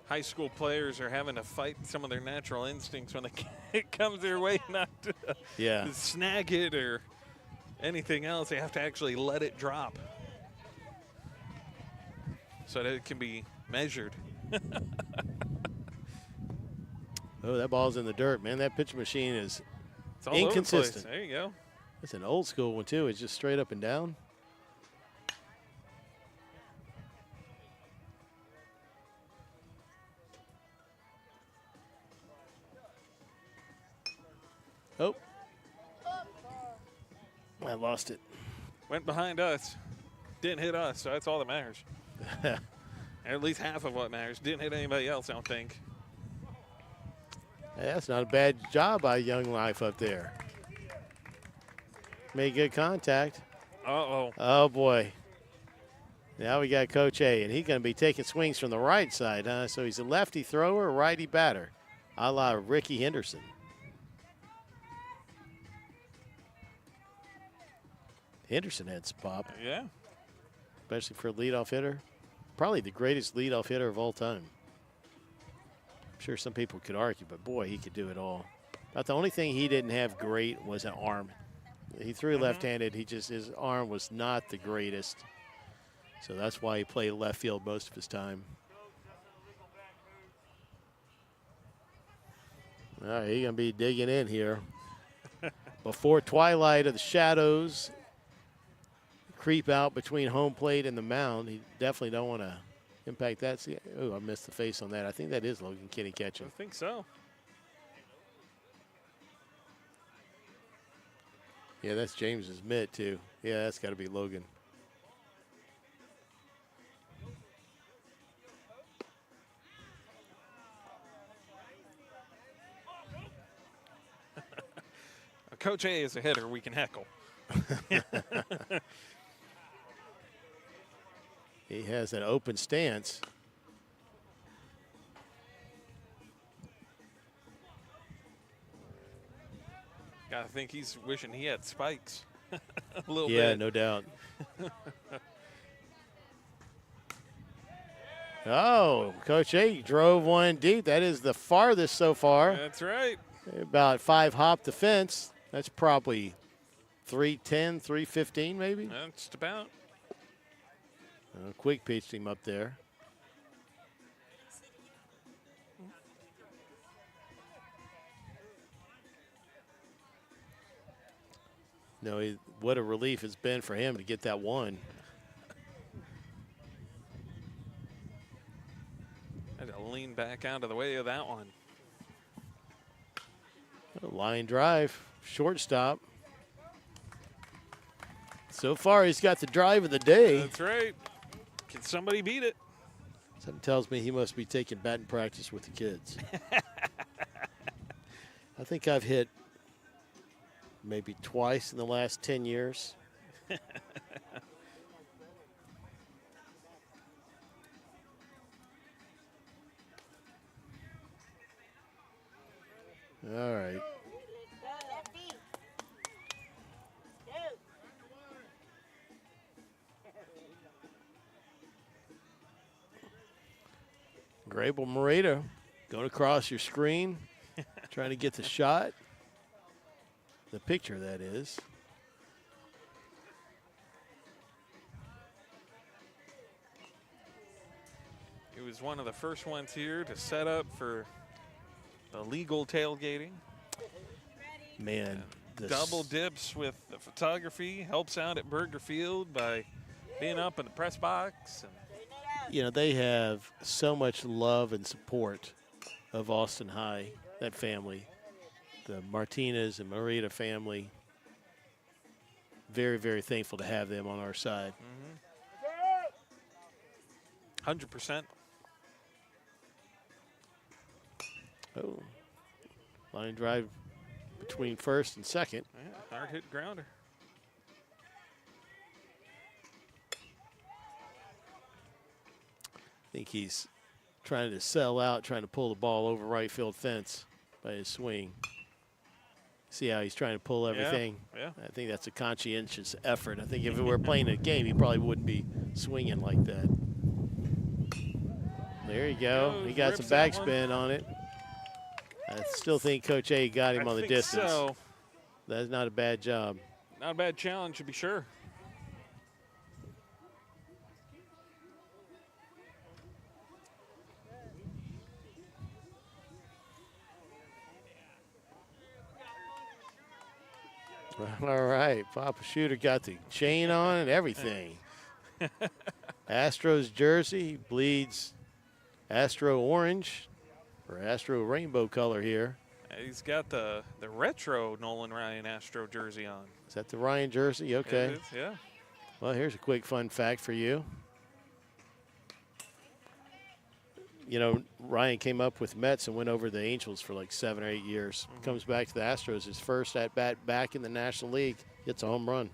high school players are having to fight some of their natural instincts when it comes their way not to snag it or anything else? They have to actually let it drop so that it can be measured. Oh, that ball's in the dirt, man. That pitch machine is It's all inconsistent. Over the place. There you go. It's an old school one, too. It's just straight up and down. Oh. I lost it. Went behind us. Didn't hit us, so that's all that matters. At least half of what matters. Didn't hit anybody else, I don't think. Hey, that's not a bad job by Young Life up there. Made good contact. Uh-oh. Oh, boy. Now we got Coach A, and he's going to be taking swings from the right side, huh? So he's a lefty thrower, righty batter, a la Ricky Henderson. Henderson had some pop. Yeah. Especially for a leadoff hitter. Probably the greatest leadoff hitter of all time. I'm sure some people could argue, but boy, he could do it all. About the only thing he didn't have great was an arm. He threw left-handed. His arm was not the greatest. So that's why he played left field most of his time. All right, he's going to be digging in here. Before twilight of the shadows creep out between home plate and the mound, he definitely don't want to impact that. See, oh, I missed the face on that. I think that is Logan Kinney catching. I think so. Yeah, that's James's mitt, too. Yeah, that's got to be Logan. Coach A is a hitter we can heckle. He has an open stance. I think he's wishing he had spikes a little bit. Yeah, no doubt. Oh, Coach A drove one deep. That is the farthest so far. That's right. About 5 hop the fence. That's probably 310, 315 maybe. That's about. Quick pitched him up there. No, what a relief it's been for him to get that one. Had to lean back out of the way of that one. A line drive, shortstop. So far, he's got the drive of the day. That's right. Can somebody beat it? Something tells me he must be taking batting practice with the kids. I think I've hit maybe twice in the last 10 years. All right. Grable Morita going across your screen, trying to get the shot. The picture, that is. He was one of the first ones here to set up for the legal tailgating. Man. Double dips with the photography, helps out at Burger Field by being up in the press box. And you know, they have so much love and support of Austin High, that family. The Martinez and Morita family. Very, very thankful to have them on our side. 100%. Oh, line drive between first and second. Yeah, hard hit grounder. I think he's trying to sell out, trying to pull the ball over right field fence by his swing. See how he's trying to pull everything? Yeah. I think that's a conscientious effort. I think if we were playing a game, he probably wouldn't be swinging like that. There you go. He got some backspin on it. I still think Coach A got him on the distance. So. That's not a bad job. Not a bad challenge, to be sure. All right, Papa Shooter got the chain on and everything. Astros jersey, he bleeds Astro orange or Astro rainbow color here. He's got the retro Nolan Ryan Astro jersey on. Is that the Ryan jersey? Okay. It is, yeah. Well, here's a quick fun fact for you. You know, Ryan came up with Mets and went over the Angels for like 7 or 8 years. Comes back to the Astros, his first at-bat back in the National League. Hits a home run.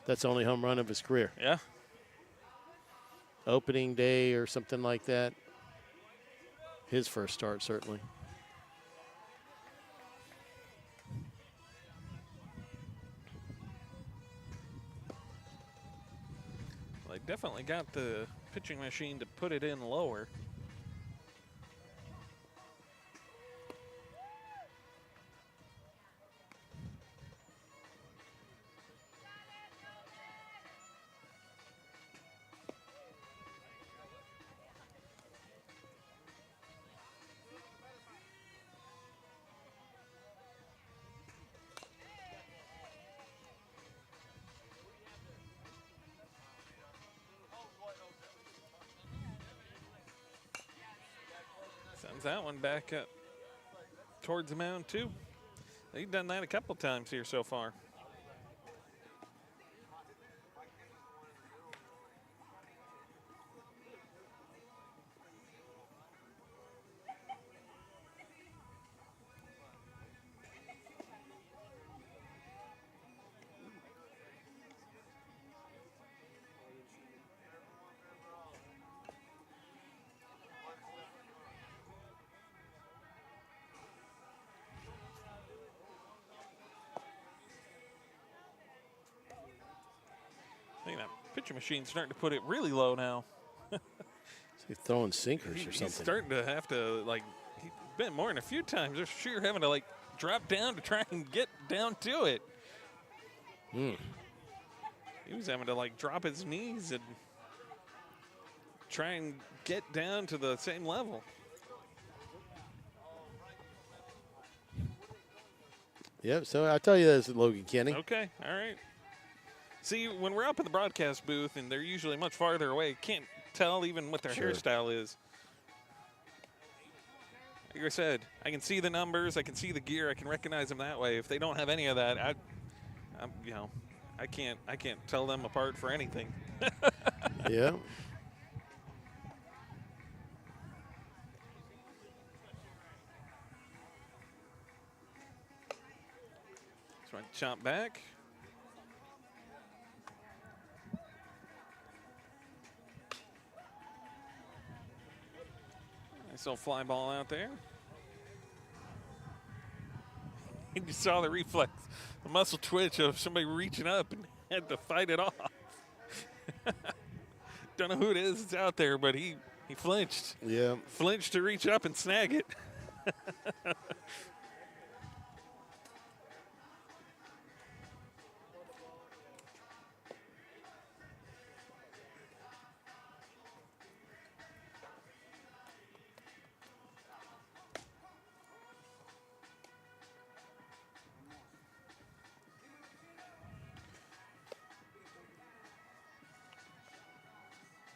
That's the only home run of his career. Yeah. Opening day or something like that. His first start, certainly. Well, they definitely got the pitching machine to put it in lower. that one back up towards the mound, too. They've done that a couple times here so far. I think that pitcher machine's starting to put it really low now. He's throwing sinkers or something. He's starting to have to, like, he's been more than a few times. They're sure having to, like, drop down to try and get down to it. He was having to, like, drop his knees and try and get down to the same level. Yep, so I tell you this, Logan Kenny. Okay, all right. See, when we're up in the broadcast booth and they're usually much farther away, can't tell even what their hairstyle is. Like I said, I can see the numbers, I can see the gear, I can recognize them that way. If they don't have any of that, I can't tell them apart for anything. Yeah. So I chomp back. Nice little fly ball out there. You saw the reflex, the muscle twitch of somebody reaching up and had to fight it off. Don't know who it is that's out there, but he flinched. Yeah. Flinched to reach up and snag it.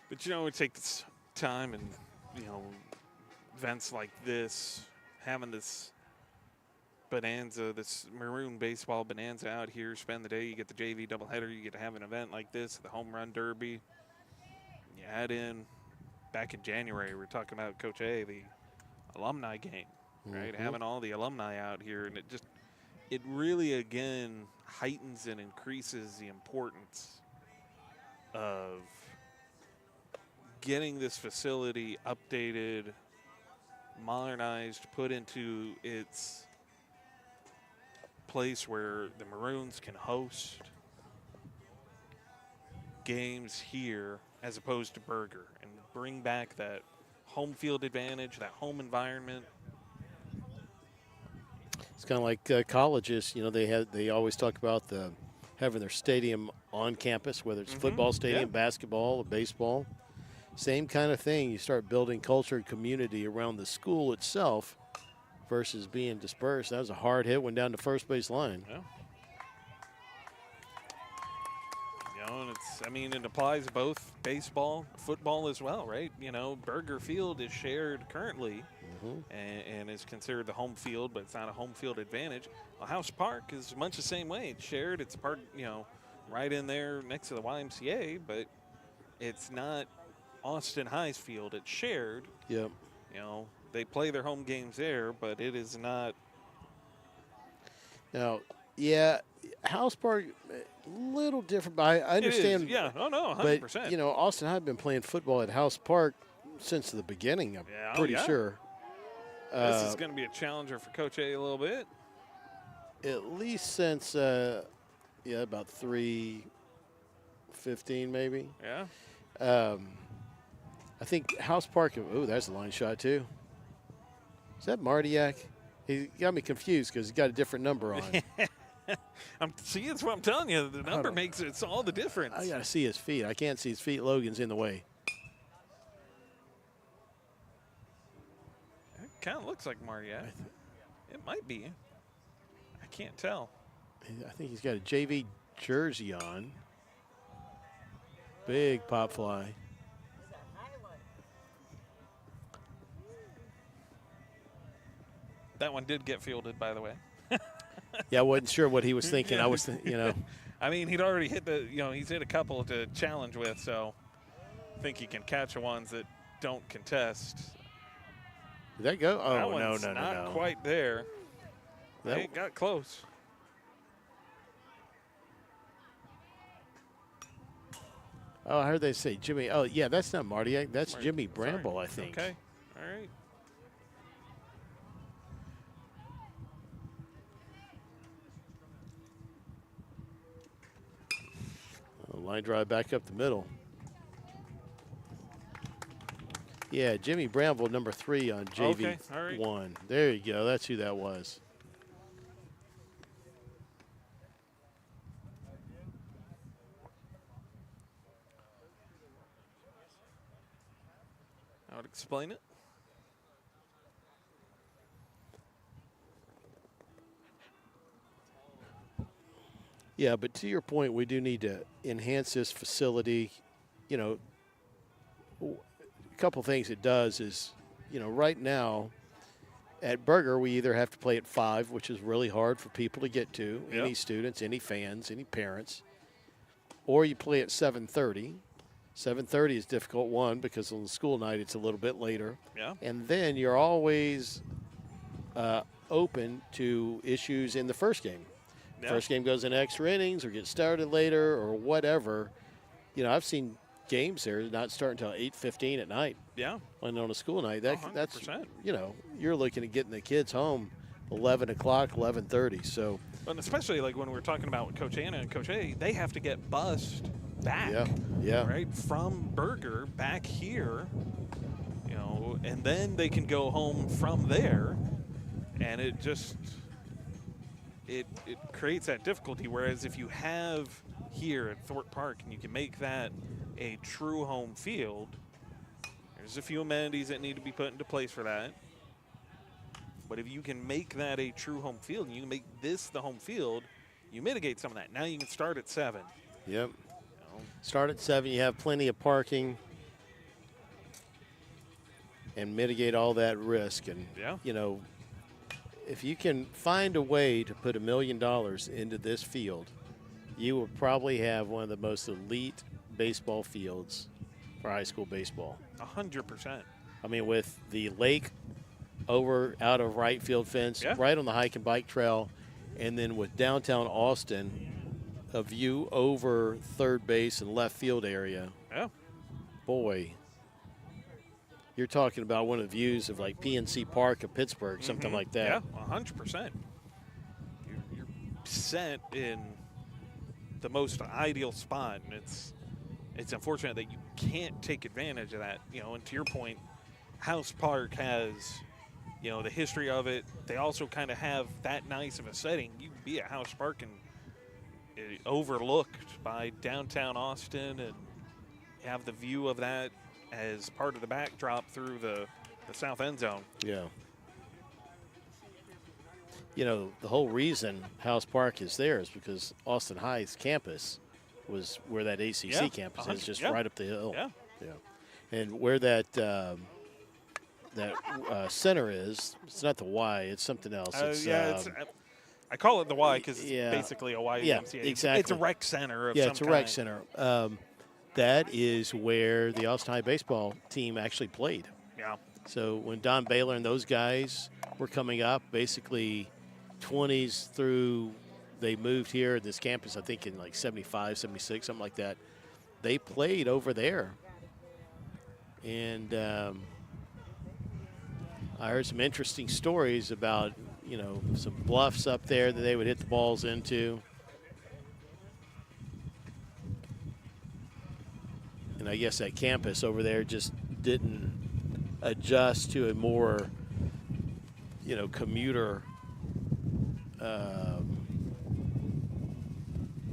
But, you know, we take this time and, you know, events like this, having this bonanza, this Maroon baseball bonanza out here, spend the day, you get the JV doubleheader, you get to have an event like this, the home run derby. You add in, back in January, we were talking about Coach A, the alumni game, right? Having all the alumni out here, and it really, again, heightens and increases the importance of getting this facility updated, modernized, put into its place where the Maroons can host games here as opposed to Berger, and bring back that home field advantage, that home environment. It's kind of like colleges. You know, they always talk about having their stadium on campus, whether it's football stadium, basketball, or baseball. Same kind of thing. You start building culture and community around the school itself versus being dispersed. That was a hard hit, went down the first base line. Yeah. You know, and it applies both baseball, football as well, right? You know, Berger Field is shared currently and is considered the home field, but it's not a home field advantage. Well, House Park is much the same way. It's shared. It's a park, you know, right in there next to the YMCA, but it's not Austin High's field. It's shared. Yep. You know, they play their home games there, but it is not. Now, yeah, House Park, a little different, but I understand. It is, yeah, 100%. But, you know, Austin High have been playing football at House Park since the beginning, I'm pretty sure. This is going to be a challenger for Coach A a little bit. At least since, about 3-15 maybe. Yeah. I think House Park, there's a line shot too. Is that Martiak? He got me confused because he's got a different number on. See, that's what I'm telling you. The number makes it's all the difference. I got to see his feet. I can't see his feet. Logan's in the way. It kind of looks like Martiak. It might be. I can't tell. I think he's got a JV jersey on. Big pop fly. That one did get fielded, by the way. Yeah, I wasn't sure what he was thinking. I was, I mean, he'd already hit he's hit a couple to challenge with, so I think he can catch the ones that don't contest. Did that go? Oh, that one's not quite there. It got close. Oh, I heard they say Jimmy. Oh, yeah, that's not Marty. That's Jimmy Bramble, I think. Okay, all right. Line drive back up the middle. Yeah, Jimmy Bramble, number 3 on JV 1. There you go. That's who that was. I would explain it. Yeah, but to your point, we do need to enhance this facility. A couple things it does is, right now at Burger, we either have to play at 5, which is really hard for people to get to, any students, any fans, any parents, or you play at 7:30. 7:30 is difficult, one, because on the school night it's a little bit later. Yeah. And then you're always open to issues in the first game. Yeah. First game goes in extra innings or gets started later or whatever. I've seen games there not start until 8:15 at night. Yeah. And on a school night, that's 100%. You're looking at getting the kids home 11 o'clock, 11:30. So, and especially like when we're talking about with Coach Anna and Coach A, they have to get bused back. Yeah. Right from Burger back here, and then they can go home from there, and it just. It creates that difficulty, whereas if you have here at Thorpe Park and you can make that a true home field, there's a few amenities that need to be put into place for that. But if you can make that a true home field and you make this the home field, you mitigate some of that. Now you can start at 7. Yep. Start at 7. You have plenty of parking and mitigate all that risk. And, if you can find a way to put $1 million into this field, you will probably have one of the most elite baseball fields for high school baseball. 100%. I mean, with the lake out of right field fence, right on the hike and bike trail, and then with downtown Austin, a view over third base and left field area. Yeah. Boy. You're talking about one of the views of like PNC Park of Pittsburgh, something like that. Yeah, 100%. You're set in the most ideal spot, and it's unfortunate that you can't take advantage of that. And to your point, House Park has, the history of it. They also kind of have that nice of a setting. You can be at House Park and overlooked by downtown Austin and have the view of that as part of the backdrop through the south end zone. Yeah. The whole reason House Park is there is because Austin High's campus was where that ACC campus is, just right up the hill. Yeah. And where that center is, it's not the Y, it's something else. I call it the Y because it's basically a YMCA. Yeah, exactly. It's a rec center of some kind. Yeah, it's a rec center. That is where the Austin High baseball team actually played. Yeah. So when Don Baylor and those guys were coming up, basically 20s through, they moved here at this campus, I think in like 75, 76, something like that. They played over there. And I heard some interesting stories about, some bluffs up there that they would hit the balls into. And I guess that campus over there just didn't adjust to a more, commuter,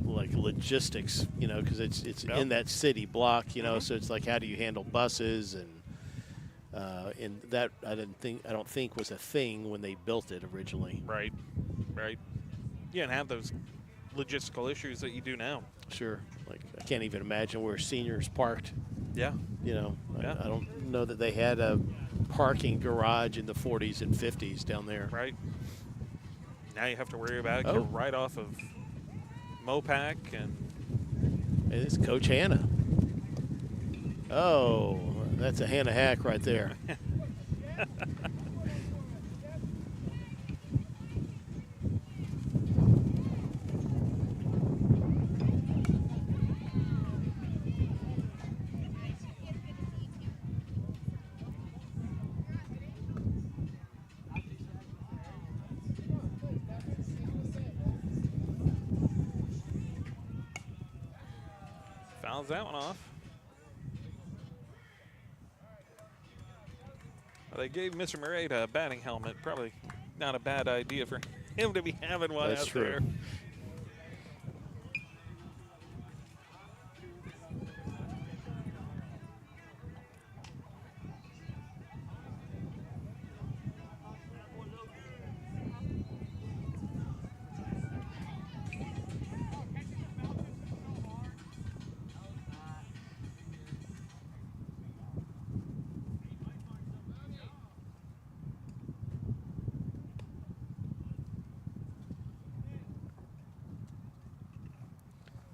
like logistics, because it's in that city block, so it's like, how do you handle buses and that I don't think was a thing when they built it originally. Right. You didn't have those logistical issues that you do now. Sure. Like, I can't even imagine where seniors parked Yeah. You know, Yeah. I don't know that they had a parking garage in the 40s and 50s down there. Right. Now you have to worry about it. Oh. Come right off of Mopac and it's Coach Hanna. Oh, that's a Hanna hack right there. fouls that one off. Well, they gave Mr. Moreta a batting helmet. Probably not a bad idea for him to be having one That's out true. there.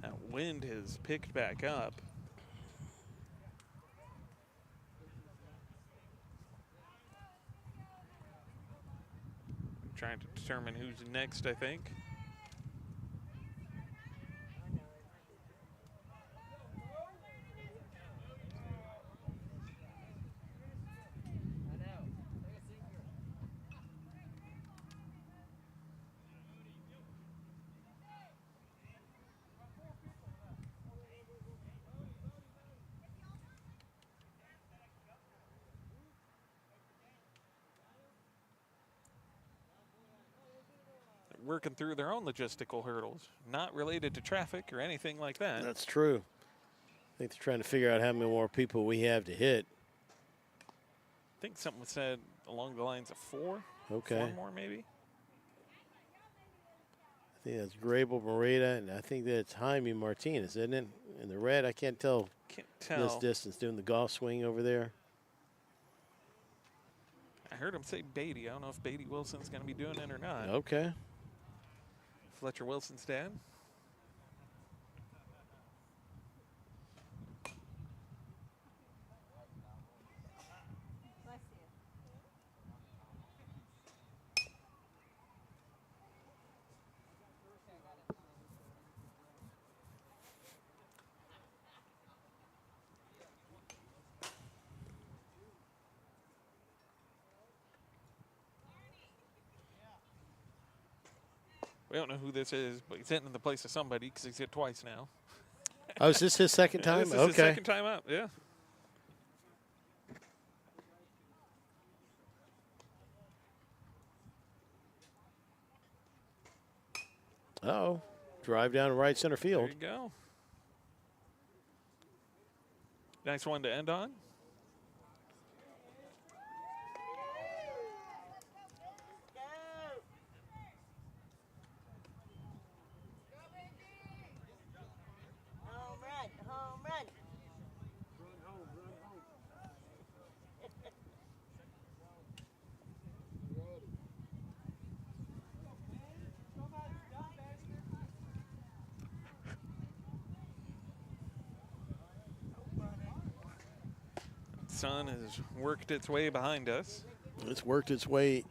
That wind has picked back up. Trying to determine who's next, I think. Working through their own logistical hurdles, not related to traffic or anything like that. That's true. I think they're trying to figure out how many more people we have to hit. I think something was said along the lines of 4. Okay. 4 more, maybe. I think that's Grable, Moreta, and I think that's Jaime Martinez, isn't it? In the red, I can't tell. Can't tell. This distance doing the golf swing over there. I heard him say Beatty. I don't know if Beatty Wilson's going to be doing it or not. Okay. Fletcher Wilson's dad. We don't know who this is, but he's hitting in the place of somebody because he's hit twice now. Oh, is this his second time? This is okay. his second time out, yeah. Uh-oh. Drive down to right center field. There you go. Nice one to end on. Sun has worked its way behind us. It's worked its way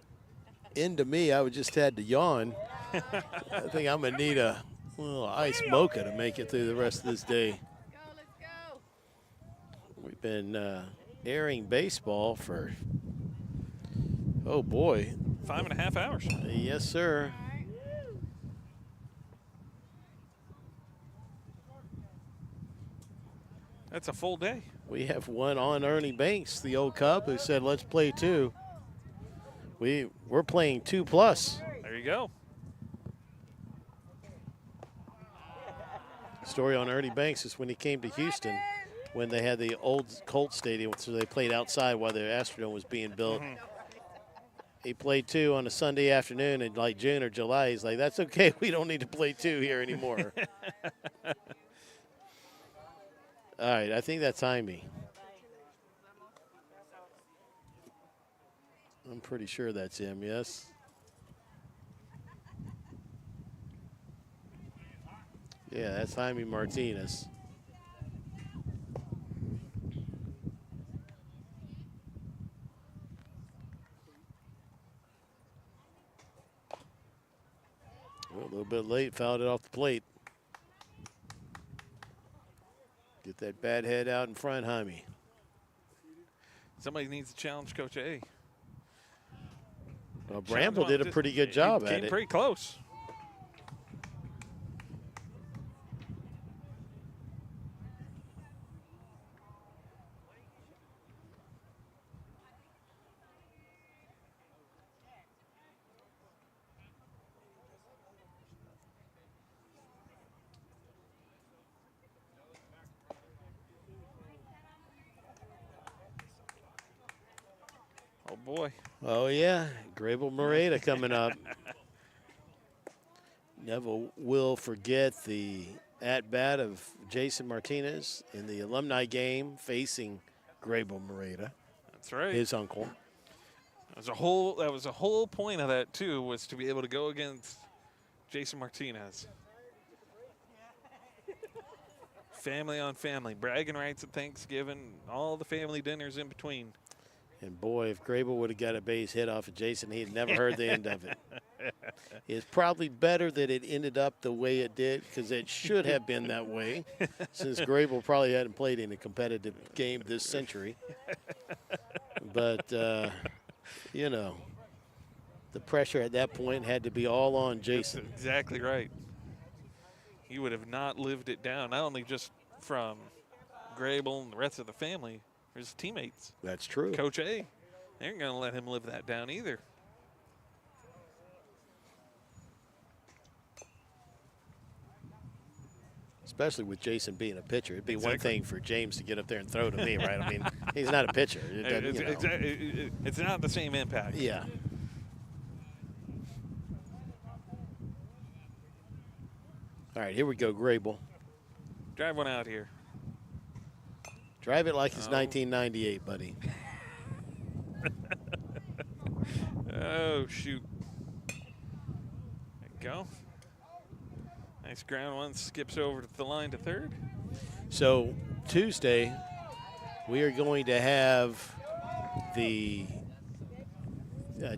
into me. I would just had to yawn. I think I'm going to need a little ice mocha to make it through the rest of this day. We've been airing baseball for, oh boy. 5.5 hours. Yes, sir. That's a full day. We have one on Ernie Banks, the old Cub, who said, let's play 2. We're playing 2+. There you go. Story on Ernie Banks is when he came to Houston, when they had the old Colt Stadium, so they played outside while the Astrodome was being built. He played 2 on a Sunday afternoon in like June or July. He's like, that's okay. We don't need to play 2 here anymore. All right, I think that's Jaime. I'm pretty sure that's him, yes. Yeah, that's Jaime Martinez. Well, a little bit late, fouled it off the plate. Get that bad head out in front, Jaime. Somebody needs to challenge Coach A. Well, Bramble did a pretty good job at it. Came pretty close. Oh, boy. Oh, yeah. Grable Moreta coming up. Never will forget the at-bat of Jason Martinez in the alumni game facing Grable Moreta. That's right. His uncle. That was a whole point of that, too, was to be able to go against Jason Martinez. Family on family. Bragging rights at Thanksgiving. All the family dinners in between. And boy, if Grable would have got a base hit off of Jason, he'd never heard the end of it. It's probably better that it ended up the way it did, because it should have been that way, since Grable probably hadn't played in a competitive game this century. But, you know, the pressure at that point had to be all on Jason. That's exactly right. He would have not lived it down, not only just from Grable and the rest of the family, his teammates. That's true. Coach A, they aren't going to let him live that down either. Especially with Jason being a pitcher. It'd be one thing for James to get up there and throw to me, right? I mean, he's not a pitcher. It's not the same impact. Yeah. All right, here we go, Grable. Drive one out here. Drive it like it's 1998, buddy. Oh, shoot. There you go. Nice ground one. Skips over to the line to third. So Tuesday, we are going to have the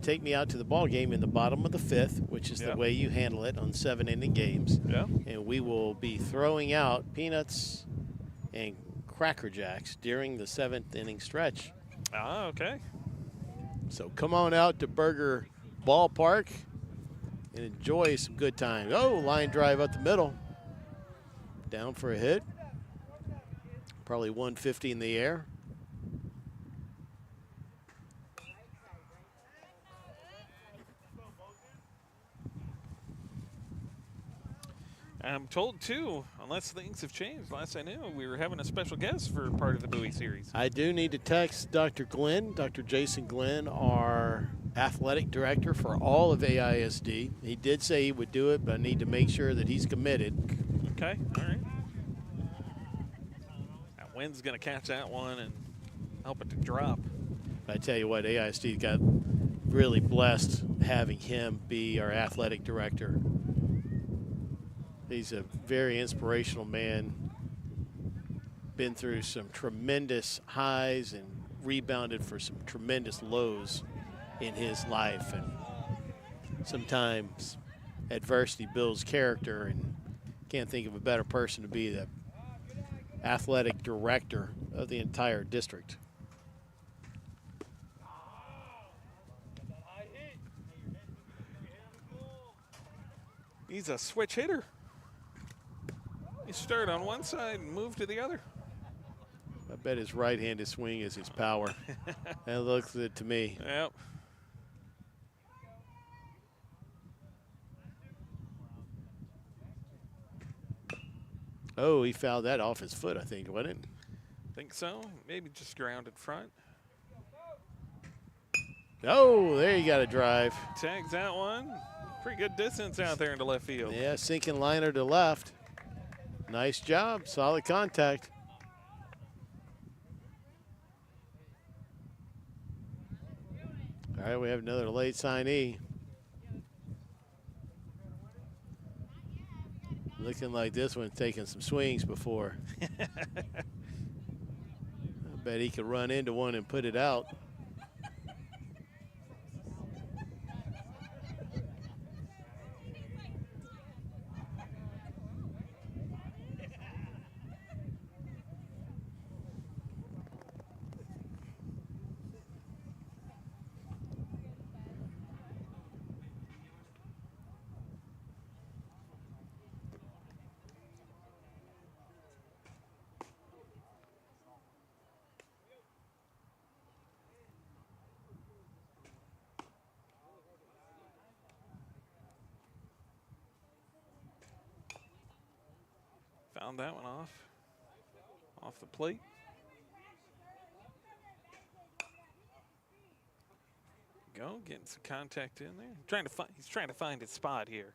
take me out to the ball game in the bottom of the fifth, which is the way you handle it on 7-inning games. Yeah. And we will be throwing out peanuts and Cracker Jacks during the 7th inning stretch. Ah, okay. So come on out to Burger Ballpark and enjoy some good times. Oh, line drive up the middle. Down for a hit. Probably 150 in the air. I'm told, too, unless things have changed, last I knew, we were having a special guest for part of the Bowie series. I do need to text Dr. Glenn, Dr. Jason Glenn, our athletic director for all of AISD. He did say he would do it, but I need to make sure that he's committed. Okay, all right. That wind's going to catch that one and help it to drop. I tell you what, AISD got really blessed having him be our athletic director. He's a very inspirational man. Been through some tremendous highs and rebounded for some tremendous lows in his life. And sometimes adversity builds character, and can't think of a better person to be the athletic director of the entire district. He's a switch hitter. He started on one side and moved to the other. I bet his right-handed swing is his power. That looks it to me. Yep. Oh, he fouled that off his foot, I think, wasn't it? Think so. Maybe just grounded front. Oh, there you got a drive. Tags that one. Pretty good distance out there into left field. Yeah, sinking liner to left. Nice job. Solid contact. All All right, we have another late signee. Looking like this one's taking some swings before. I bet he could run into one and put it out. Found that one off the plate. Go, getting some contact in there. He's trying to find his spot here.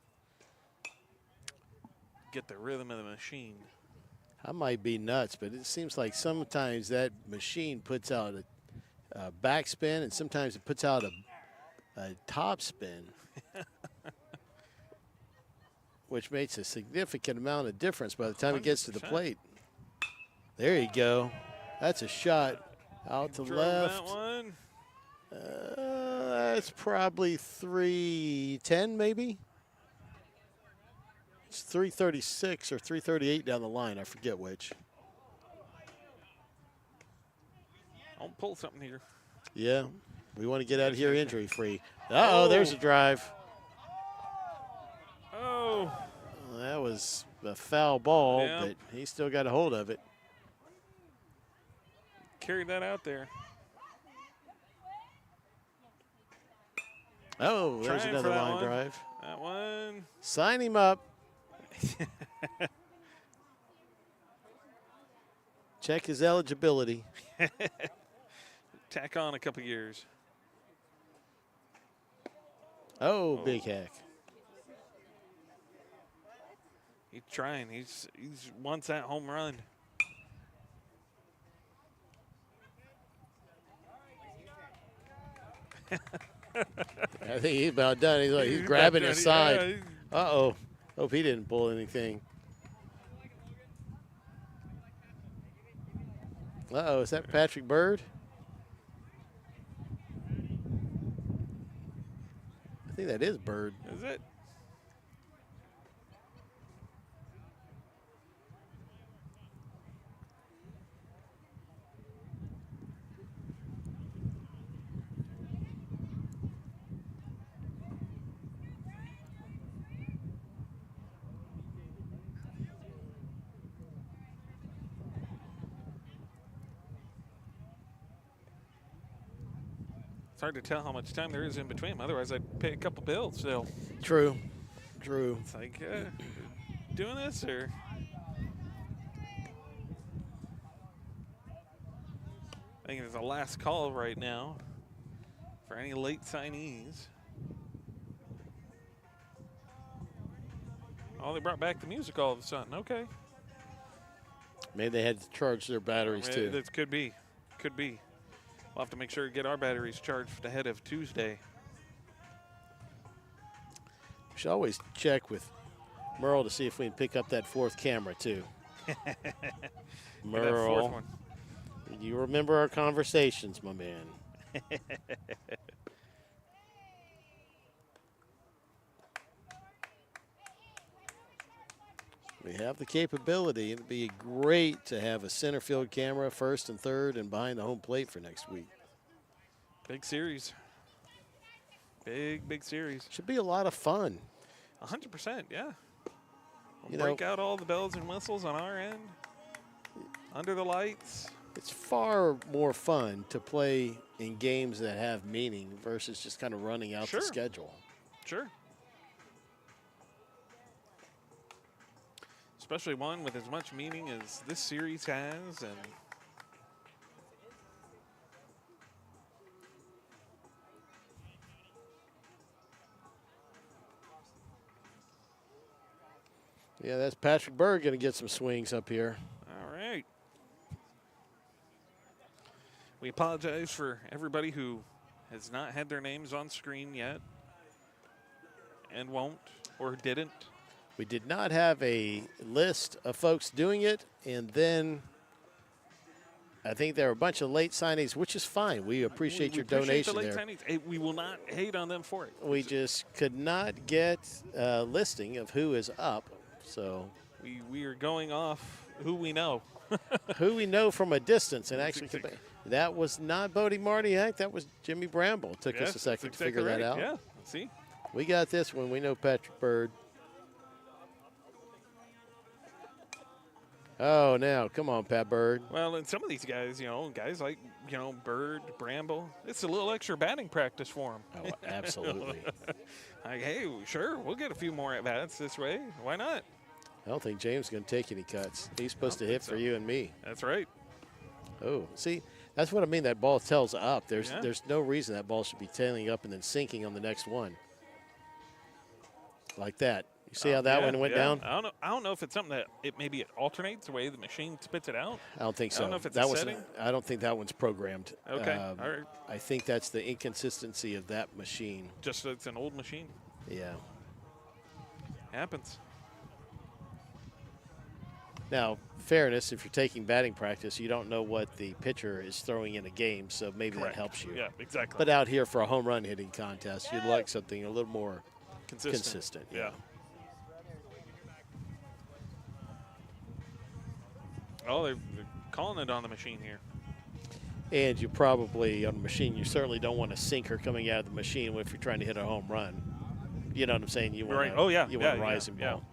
Get the rhythm of the machine. I might be nuts, but it seems like sometimes that machine puts out a backspin, and sometimes it puts out a top spin, which makes a significant amount of difference by the time it gets to the 100%. plate. There you go. That's a shot out to left. That one. That's probably 310, maybe. It's 336 or 338 down the line. I forget which. I'll pull something here. Yeah, we want to get out of here injury free. Uh-oh, there's a drive. Oh. Well, that was a foul ball, Yeah. but he still got a hold of it. Carried that out there. Oh, there's Trying another for that line one. drive. That one. Sign him up. Check his eligibility. Tack on a couple years. Oh, big hack. He's trying. He's wants that home run. I think he's about done. He's He's grabbing about his done. side. Uh-oh. Hope he didn't pull anything. Uh-oh, is that Patrick Bird? I think that is Bird. Is it? It's hard to tell how much time there is in between them. Otherwise, I'd pay a couple bills still. True. True. It's like, doing this or? I think it's the last call right now for any late signees. Oh, they brought back the music all of a sudden. Okay. Maybe they had to charge their batteries too. That could be. Could be. We'll have to make sure to get our batteries charged ahead of Tuesday. We should always check with Merle to see if we can pick up that fourth camera too. Merle. That fourth one. You remember our conversations, my man. We have the capability. It'd be great to have a center field camera, first and third, and behind the home plate for next week. Big series. Big series. Should be a lot of fun. 100%, yeah. We'll You break know, out all the bells and whistles on our end. Under the lights. It's far more fun to play in games that have meaning versus just kind of running out the schedule. Sure. Especially one with as much meaning as this series has. And yeah, that's Patrick Bird going to get some swings up here. all right. We apologize for everybody who has not had their names on screen yet and won't or didn't. We did not have a list of folks doing it, and then I think there were a bunch of late signings, which is fine. We appreciate your donation the late there. signings. We will not hate on them for it. We just could not get a listing of who is up, so we are going off who we know. who we know from a distance, and actually that was not Bodie Martiak. That was Jimmy Bramble. It took us a second to figure that out. Yeah, see? We got this one. We know Patrick Bird. Oh, now, come on, Pat Bird. Well, and some of these guys, guys like, Bird, Bramble, it's a little extra batting practice for them. Oh, absolutely. Like, hey, sure, we'll get a few more at-bats this way. Why not? I don't think James is going to take any cuts. He's supposed to hit for you and me. That's right. Oh, see, that's what I mean. That ball tails up. There's no reason that ball should be tailing up and then sinking on the next one. Like that. You see how that one went down? I don't know if it's something that maybe it alternates the way the machine spits it out. I don't think so. I don't know if it's that a setting. I don't think that one's programmed. Okay, all right. I think that's the inconsistency of that machine. Just it's an old machine. Yeah. Happens. Now, fairness, if you're taking batting practice, you don't know what the pitcher is throwing in a game, so maybe Correct. that helps you. Yeah, exactly. But out here for a home run hitting contest, you'd like something a little more consistent. Yeah. Oh, they're calling it on the machine here. And you probably, on the machine, you certainly don't want a sinker coming out of the machine if you're trying to hit a home run. You know what I'm saying? You want a rising ball.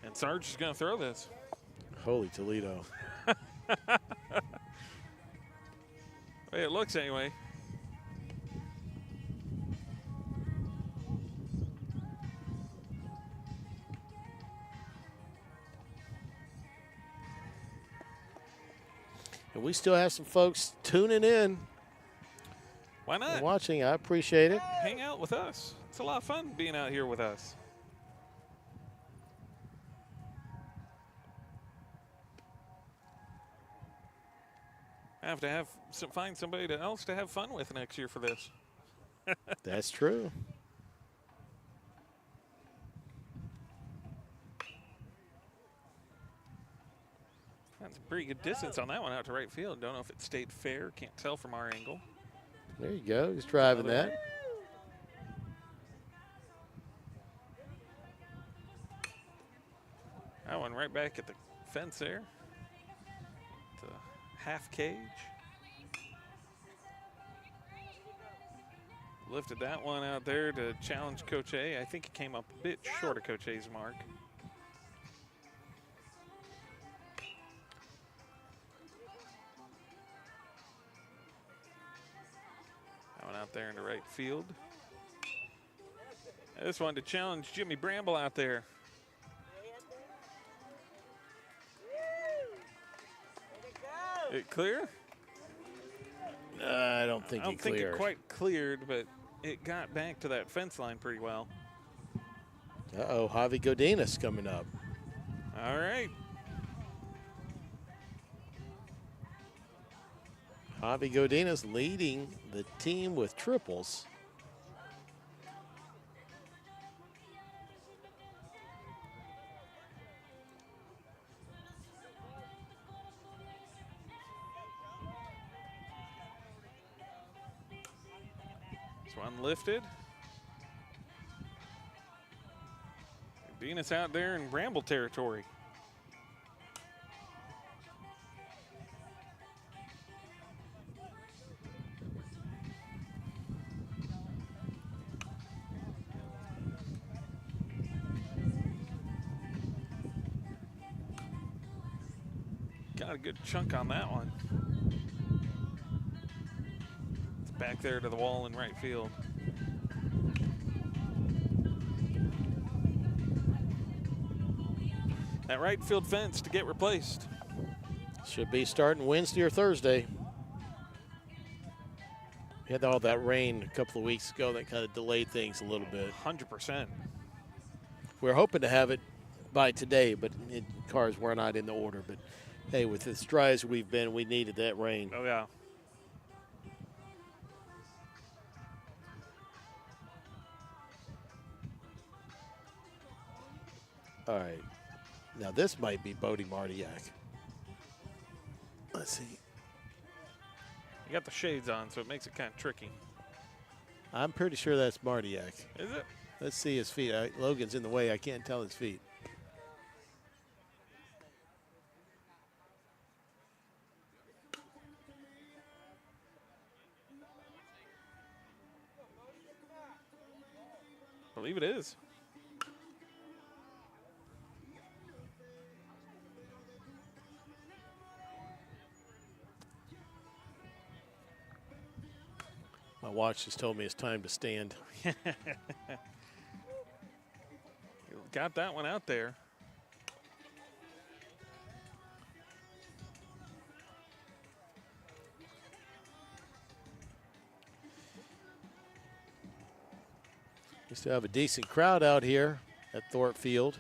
And Sarge is going to throw this. Holy Toledo. Hey, it looks anyway. And we still have some folks tuning in. Why not? And watching. I appreciate it. Hang out with us. It's a lot of fun being out here with us. I have to find somebody else to have fun with next year for this. That's true. That's a pretty good distance on that one out to right field. Don't know if it stayed fair. Can't tell from our angle. There you go. He's driving that. That one right back at the fence there. The half cage. Lifted that one out there to challenge Coach A. I think it came up a bit short of Coach A's mark. That one out there into right field. This one to challenge Jimmy Bramble out there. It clear? I don't think it quite cleared, but it got back to that fence line pretty well. Uh-oh, Javi Godinez coming up. All right. Javi Godinez leading the team with triples. This one lifted. Venus out there in Bramble territory. Got a good chunk on that one. It's back there to the wall in right field. That right field fence to get replaced. Should be starting Wednesday or Thursday. We had all that rain a couple of weeks ago that kind of delayed things a little bit. 100%. We're hoping to have it by today, but cars were not in the order. But Hey, with as dry as we've been, we needed that rain. Oh, yeah. All right. Now, this might be Bodie Martiak. Let's see. You got the shades on, so it makes it kind of tricky. I'm pretty sure that's Martiak. Is it? Let's see his feet. Logan's in the way. I can't tell his feet. I believe it is. My watch just told me it's time to stand. You got that one out there. We still have a decent crowd out here at Thorpe Field.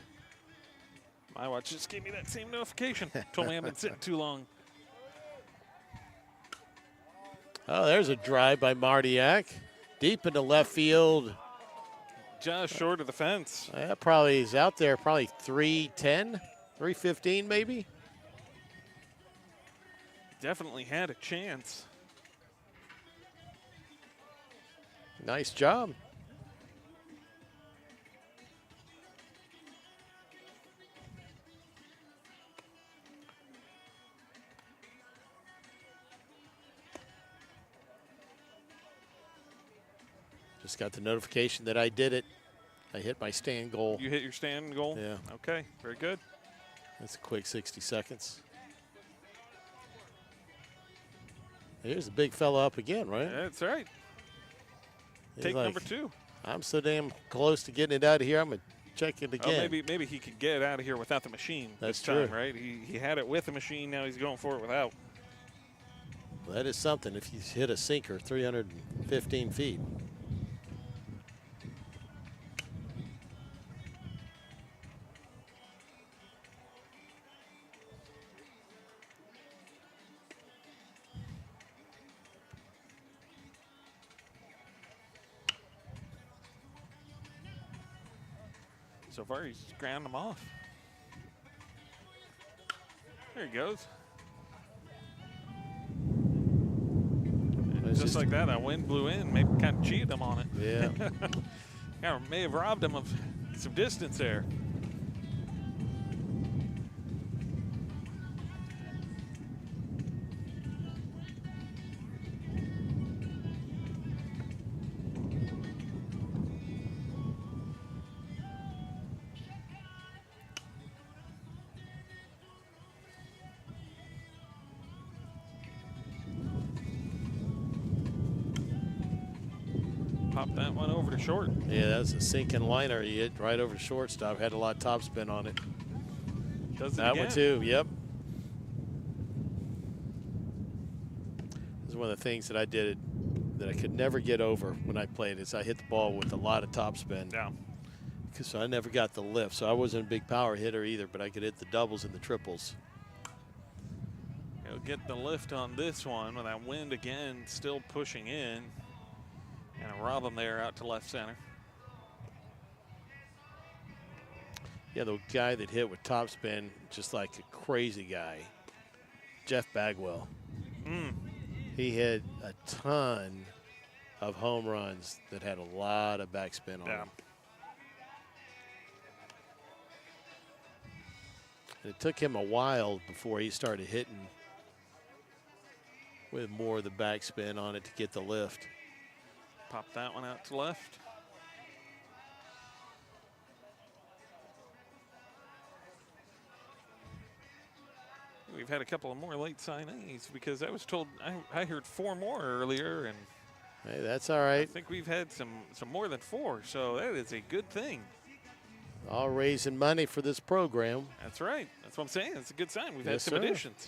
My watch just gave me that same notification. Told me I've been sitting too long. Oh, there's a drive by Martiak. Deep into left field. Just short of the fence. That probably is out there, probably 310, 315 maybe. Definitely had a chance. Nice job. Just got the notification that I did it. I hit my stand goal. You hit your stand goal? Yeah. Okay, very good. That's a quick 60 seconds. Here's the big fella up again, right? That's right. He's Take like, number 2. I'm so damn close to getting it out of here. I'm going to check it again. Oh, maybe he could get it out of here without the machine. That's this time, true. right? He had it with the machine. Now he's going for it without. Well, that is something if you hit a sinker 315 feet. So far, he's ground them off. There he goes. And just like that wind blew in, maybe kind of cheated him on it. Yeah. Yeah, may have robbed him of some distance there. Pop that one over to short. Yeah, that's a sinking liner. He hit right over the shortstop. Had a lot of topspin on it. Does it that again. one too, yep. This is one of the things that I did that I could never get over when I played is I hit the ball with a lot of topspin. Yeah. So I never got the lift. So I wasn't a big power hitter either, but I could hit the doubles and the triples. He'll get the lift on this one with that wind again still pushing in. And rob him there out to left center. Yeah, the guy that hit with topspin, just like a crazy guy, Jeff Bagwell. He hit a ton of home runs that had a lot of backspin on them. And it took him a while before he started hitting with more of the backspin on it to get the lift. Pop that one out to left. We've had a couple of more late signees because I was told I heard 4 more earlier, and hey, that's all right. I think we've had some more than 4, so that is a good thing. All raising money for this program. That's right. That's what I'm saying. It's a good sign. We've had Yes, some sir. additions.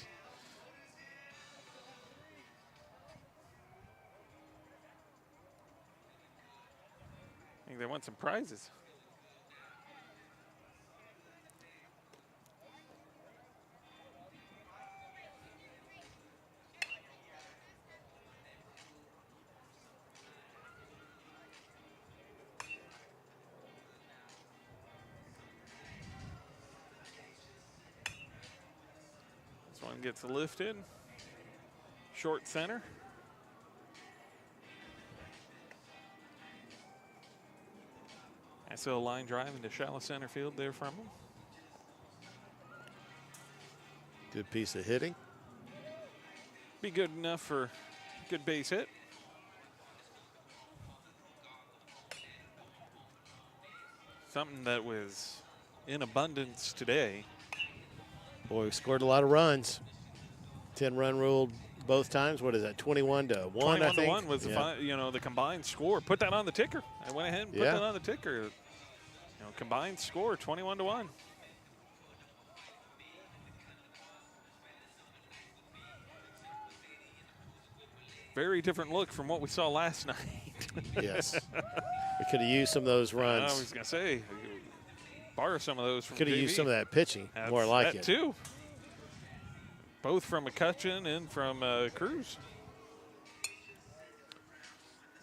I think they want some prizes. One gets lifted. Short center. Nice little line drive into shallow center field there from him. Good piece of hitting. Be good enough for a good base hit. Something that was in abundance today. Boy, we scored a lot of runs. 10-run rule both times. What is that? 21 to 1. 21 to 1 was the combined score. Put that on the ticker. I went ahead and put that on the ticker. Combined score 21 to 1. Very different look from what we saw last night. Yes. We could have used some of those runs. I was going to say, borrow some of those from Could have used some of that pitching. More like that it. too. Both from McCutcheon and from Cruz.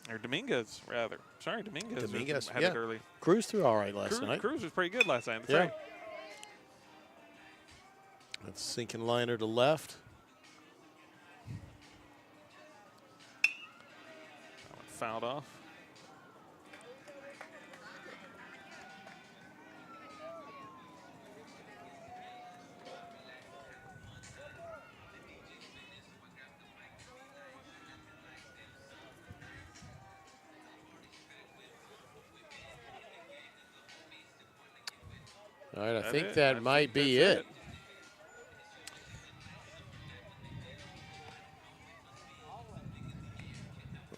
Or Dominguez, rather. Sorry, Dominguez had it early. Cruz threw all right last night. Cruz was pretty good last night. That's right. That's sinking liner to left. That one fouled off. All right, I think that might be it.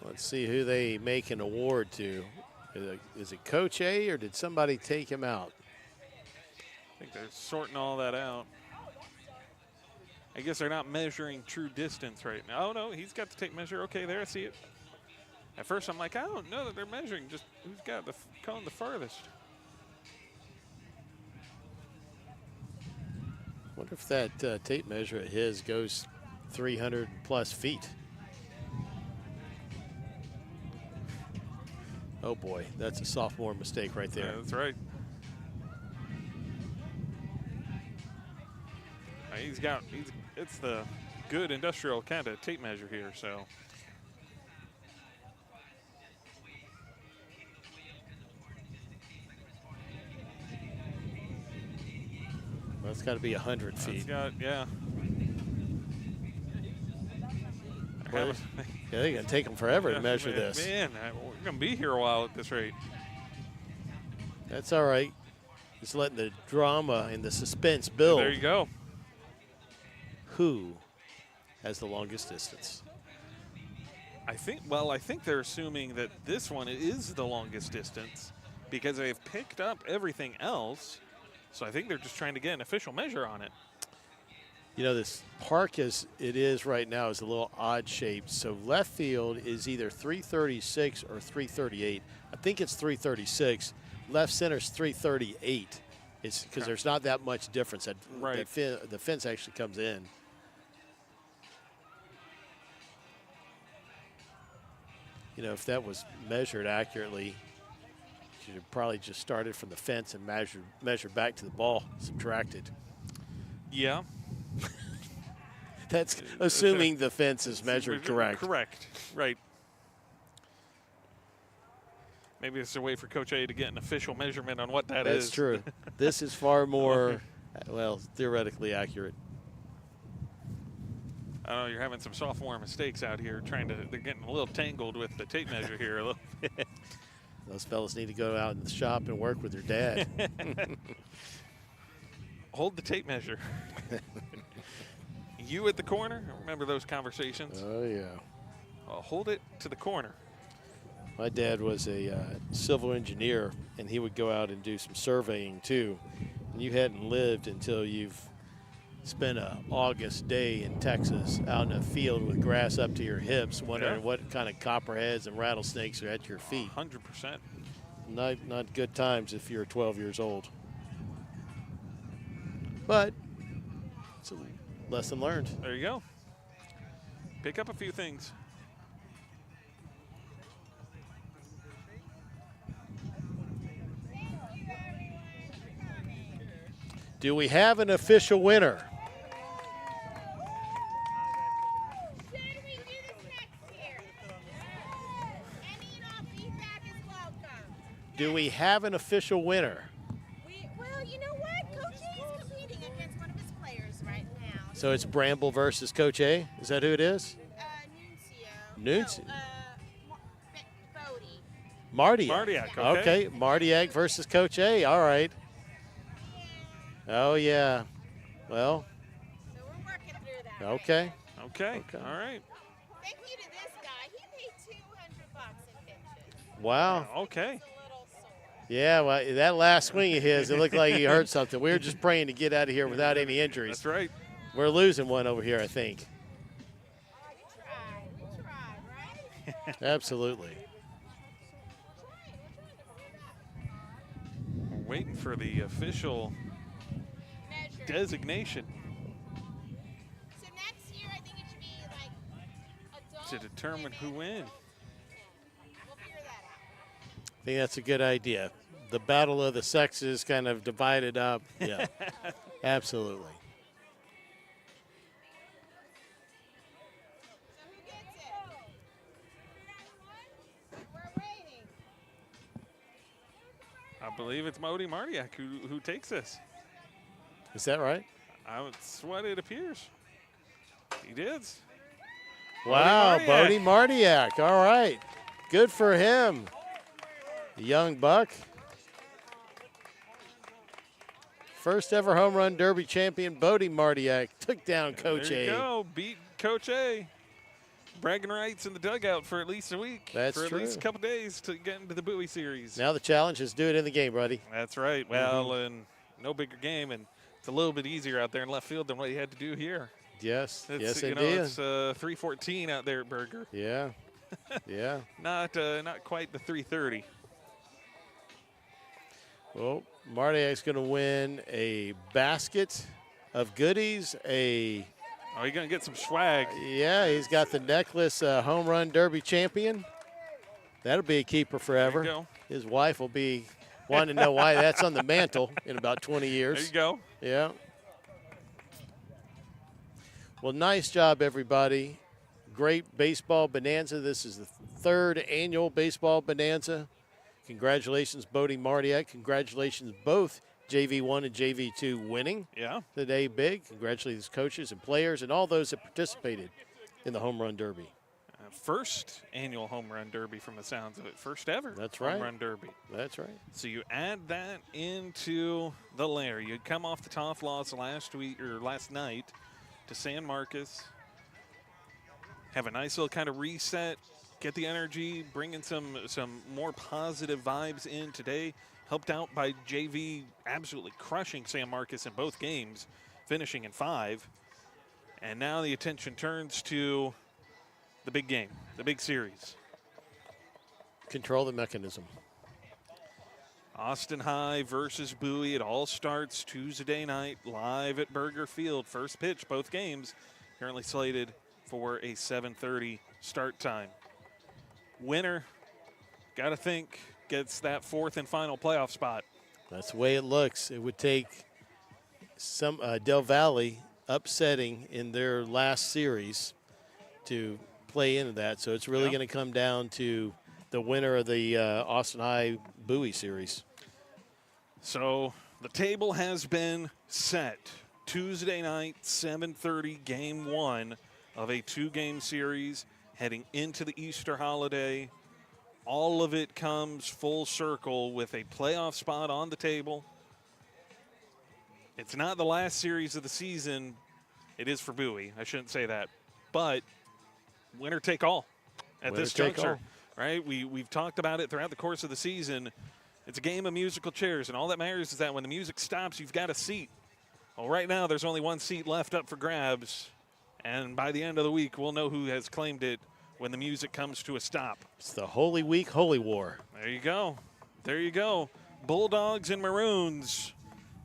Let's see who they make an award to. Is it Coach A, or did somebody take him out? I think they're sorting all that out. I guess they're not measuring true distance right now. Oh, no, he's got the tape measure. Okay, there, I see it. At first, I'm like, I don't know that they're measuring just who's got the cone the furthest. Wonder if that tape measure of his goes 300 plus feet. Oh boy, that's a sophomore mistake right there. Yeah, that's right. It's the good industrial kind of tape measure here, so. That's got to be 100 feet. Yeah. Yeah, they're going to take them forever to measure this. Man, we're going to be here a while at this rate. That's all right. Just letting the drama and the suspense build. There you go. Who has the longest distance? I think they're assuming that this one is the longest distance because they've picked up everything else. So I think they're just trying to get an official measure on it. You know, this park as it is right now is a little odd shaped. So left field is either 336 or 338. I think it's 336. Left center is 338. It's because there's not that much difference. The fence actually comes in. You know, if that was measured accurately, you should have probably just started from the fence and measured back to the ball, subtracted. Yeah. That's assuming the fence is measured correct. Correct, right. Maybe it's a way for Coach A to get an official measurement on what that is. That's true. This is far more, well, theoretically accurate. I don't know, you're having some sophomore mistakes out here they're getting a little tangled with the tape measure here a little bit. Those fellas need to go out in the shop and work with their dad. Hold the tape measure. You at the corner? Remember those conversations? Oh, yeah. Hold it to the corner. My dad was a civil engineer, and he would go out and do some surveying, too. And you hadn't lived until you've spent an August day in Texas out in a field with grass up to your hips, wondering what kind of copperheads and rattlesnakes are at your feet. 100%. Not good times if you're 12 years old. But it's a lesson learned. There you go. Pick up a few things. Do we have an official winner? Do we have an official winner? Well, you know what? Coach A is competing against one of his players right now. So it's Bramble versus Coach A? Is that who it is? Nuncio. Bodie. Mardiak. Mardiak, okay. Mardiak versus Coach A. All right. Oh, yeah. Well. So we're working through that. Okay. Okay. All right. Thank you to this guy. He paid $200 in pitches. Wow. Okay. Yeah, well, that last swing of his, it looked like he hurt something. We were just praying to get out of here without any injuries. That's right. We're losing one over here, I think. We tried, right? Absolutely. We're waiting for the official designation. So next year, I think it should be like adult To determine who wins. We'll figure that out. I think that's a good idea. The battle of the sexes kind of divided up. Yeah, absolutely. So who gets it? We're waiting. I believe it's Bodie Mardiak who takes this. Is that right? That's what it appears. He did. Wow, Bodie Mardiak. All right. Good for him. The young buck. First ever home run derby champion, Bodie Mardiak, took down Coach There you A. go. Beat Coach A. Bragging rights in the dugout for at least a week. That's for true. at least a couple days to get into the Bowie series. Now the challenge is do it in the game, buddy. That's right. Well, and no bigger game, and it's a little bit easier out there in left field than what you had to do here. Yes, yes, you indeed. know, it's 314 out there at Berger. Yeah, yeah. Not quite the 330. Well, Mardiak's going to win a basket of goodies, Oh, you're going to get some swag. Yeah, he's got the necklace home run derby champion. That'll be a keeper forever. There you go. His wife will be wanting to know why that's on the mantle in about 20 years. There you go. Yeah. Well, nice job, everybody. Great baseball bonanza. This is the third annual baseball bonanza. Congratulations, Bodie Mardiak. Congratulations, both JV1 and JV2 winning today big. Congratulations, coaches and players and all those that participated in the home run derby. First annual home run derby from the sounds of it. First ever That's right. home run derby. That's right. So you add that into the layer. You'd come off the tough loss last night to San Marcos. Have a nice little kind of reset. Get the energy, bring in some more positive vibes in today. Helped out by JV absolutely crushing San Marcos in both games, finishing in 5. And now the attention turns to the big game, the big series. Control the mechanism. Austin High versus Bowie. It all starts Tuesday night live at Berger Field. First pitch, both games currently slated for a 7:30 start time. Winner, got to think, gets that 4th and final playoff spot. That's the way it looks. It would take some Del Valle upsetting in their last series to play into that. So it's really going to come down to the winner of the Austin High Bowie series. So the table has been set. Tuesday night, 7:30, game 1 of a 2-game series heading into the Easter holiday. All of it comes full circle with a playoff spot on the table. It's not the last series of the season. It is for Bowie. I shouldn't say that. But winner take all at this juncture. Right? We've talked about it throughout the course of the season. It's a game of musical chairs, and all that matters is that when the music stops, you've got a seat. Well, right now there's only one seat left up for grabs, and by the end of the week, we'll know who has claimed it when the music comes to a stop. It's the Holy Week, Holy War. There you go. There you go. Bulldogs and Maroons.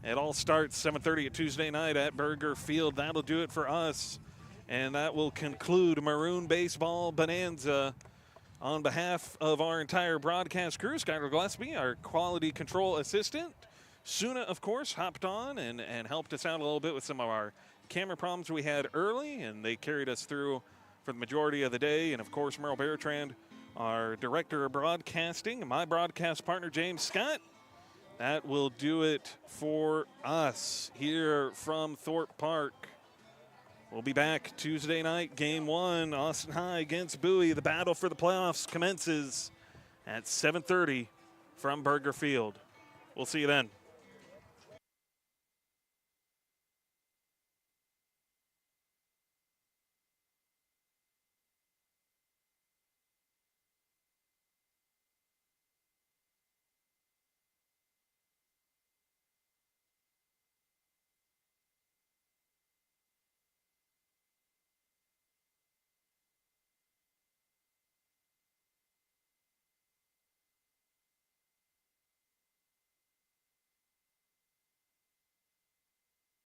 It all starts 7:30 at Tuesday night at Berger Field. That'll do it for us, and that will conclude Maroon Baseball Bonanza. On behalf of our entire broadcast crew, Skylar Gillespie, our quality control assistant, Suna, of course, hopped on and helped us out a little bit with some of our camera problems we had early, and they carried us through for the majority of the day. And, of course, Merle Bertrand, our director of broadcasting, and my broadcast partner, James Scott. That will do it for us here from Thorpe Park. We'll be back Tuesday night, Game 1, Austin High against Bowie. The battle for the playoffs commences at 7:30 from Burger Field. We'll see you then.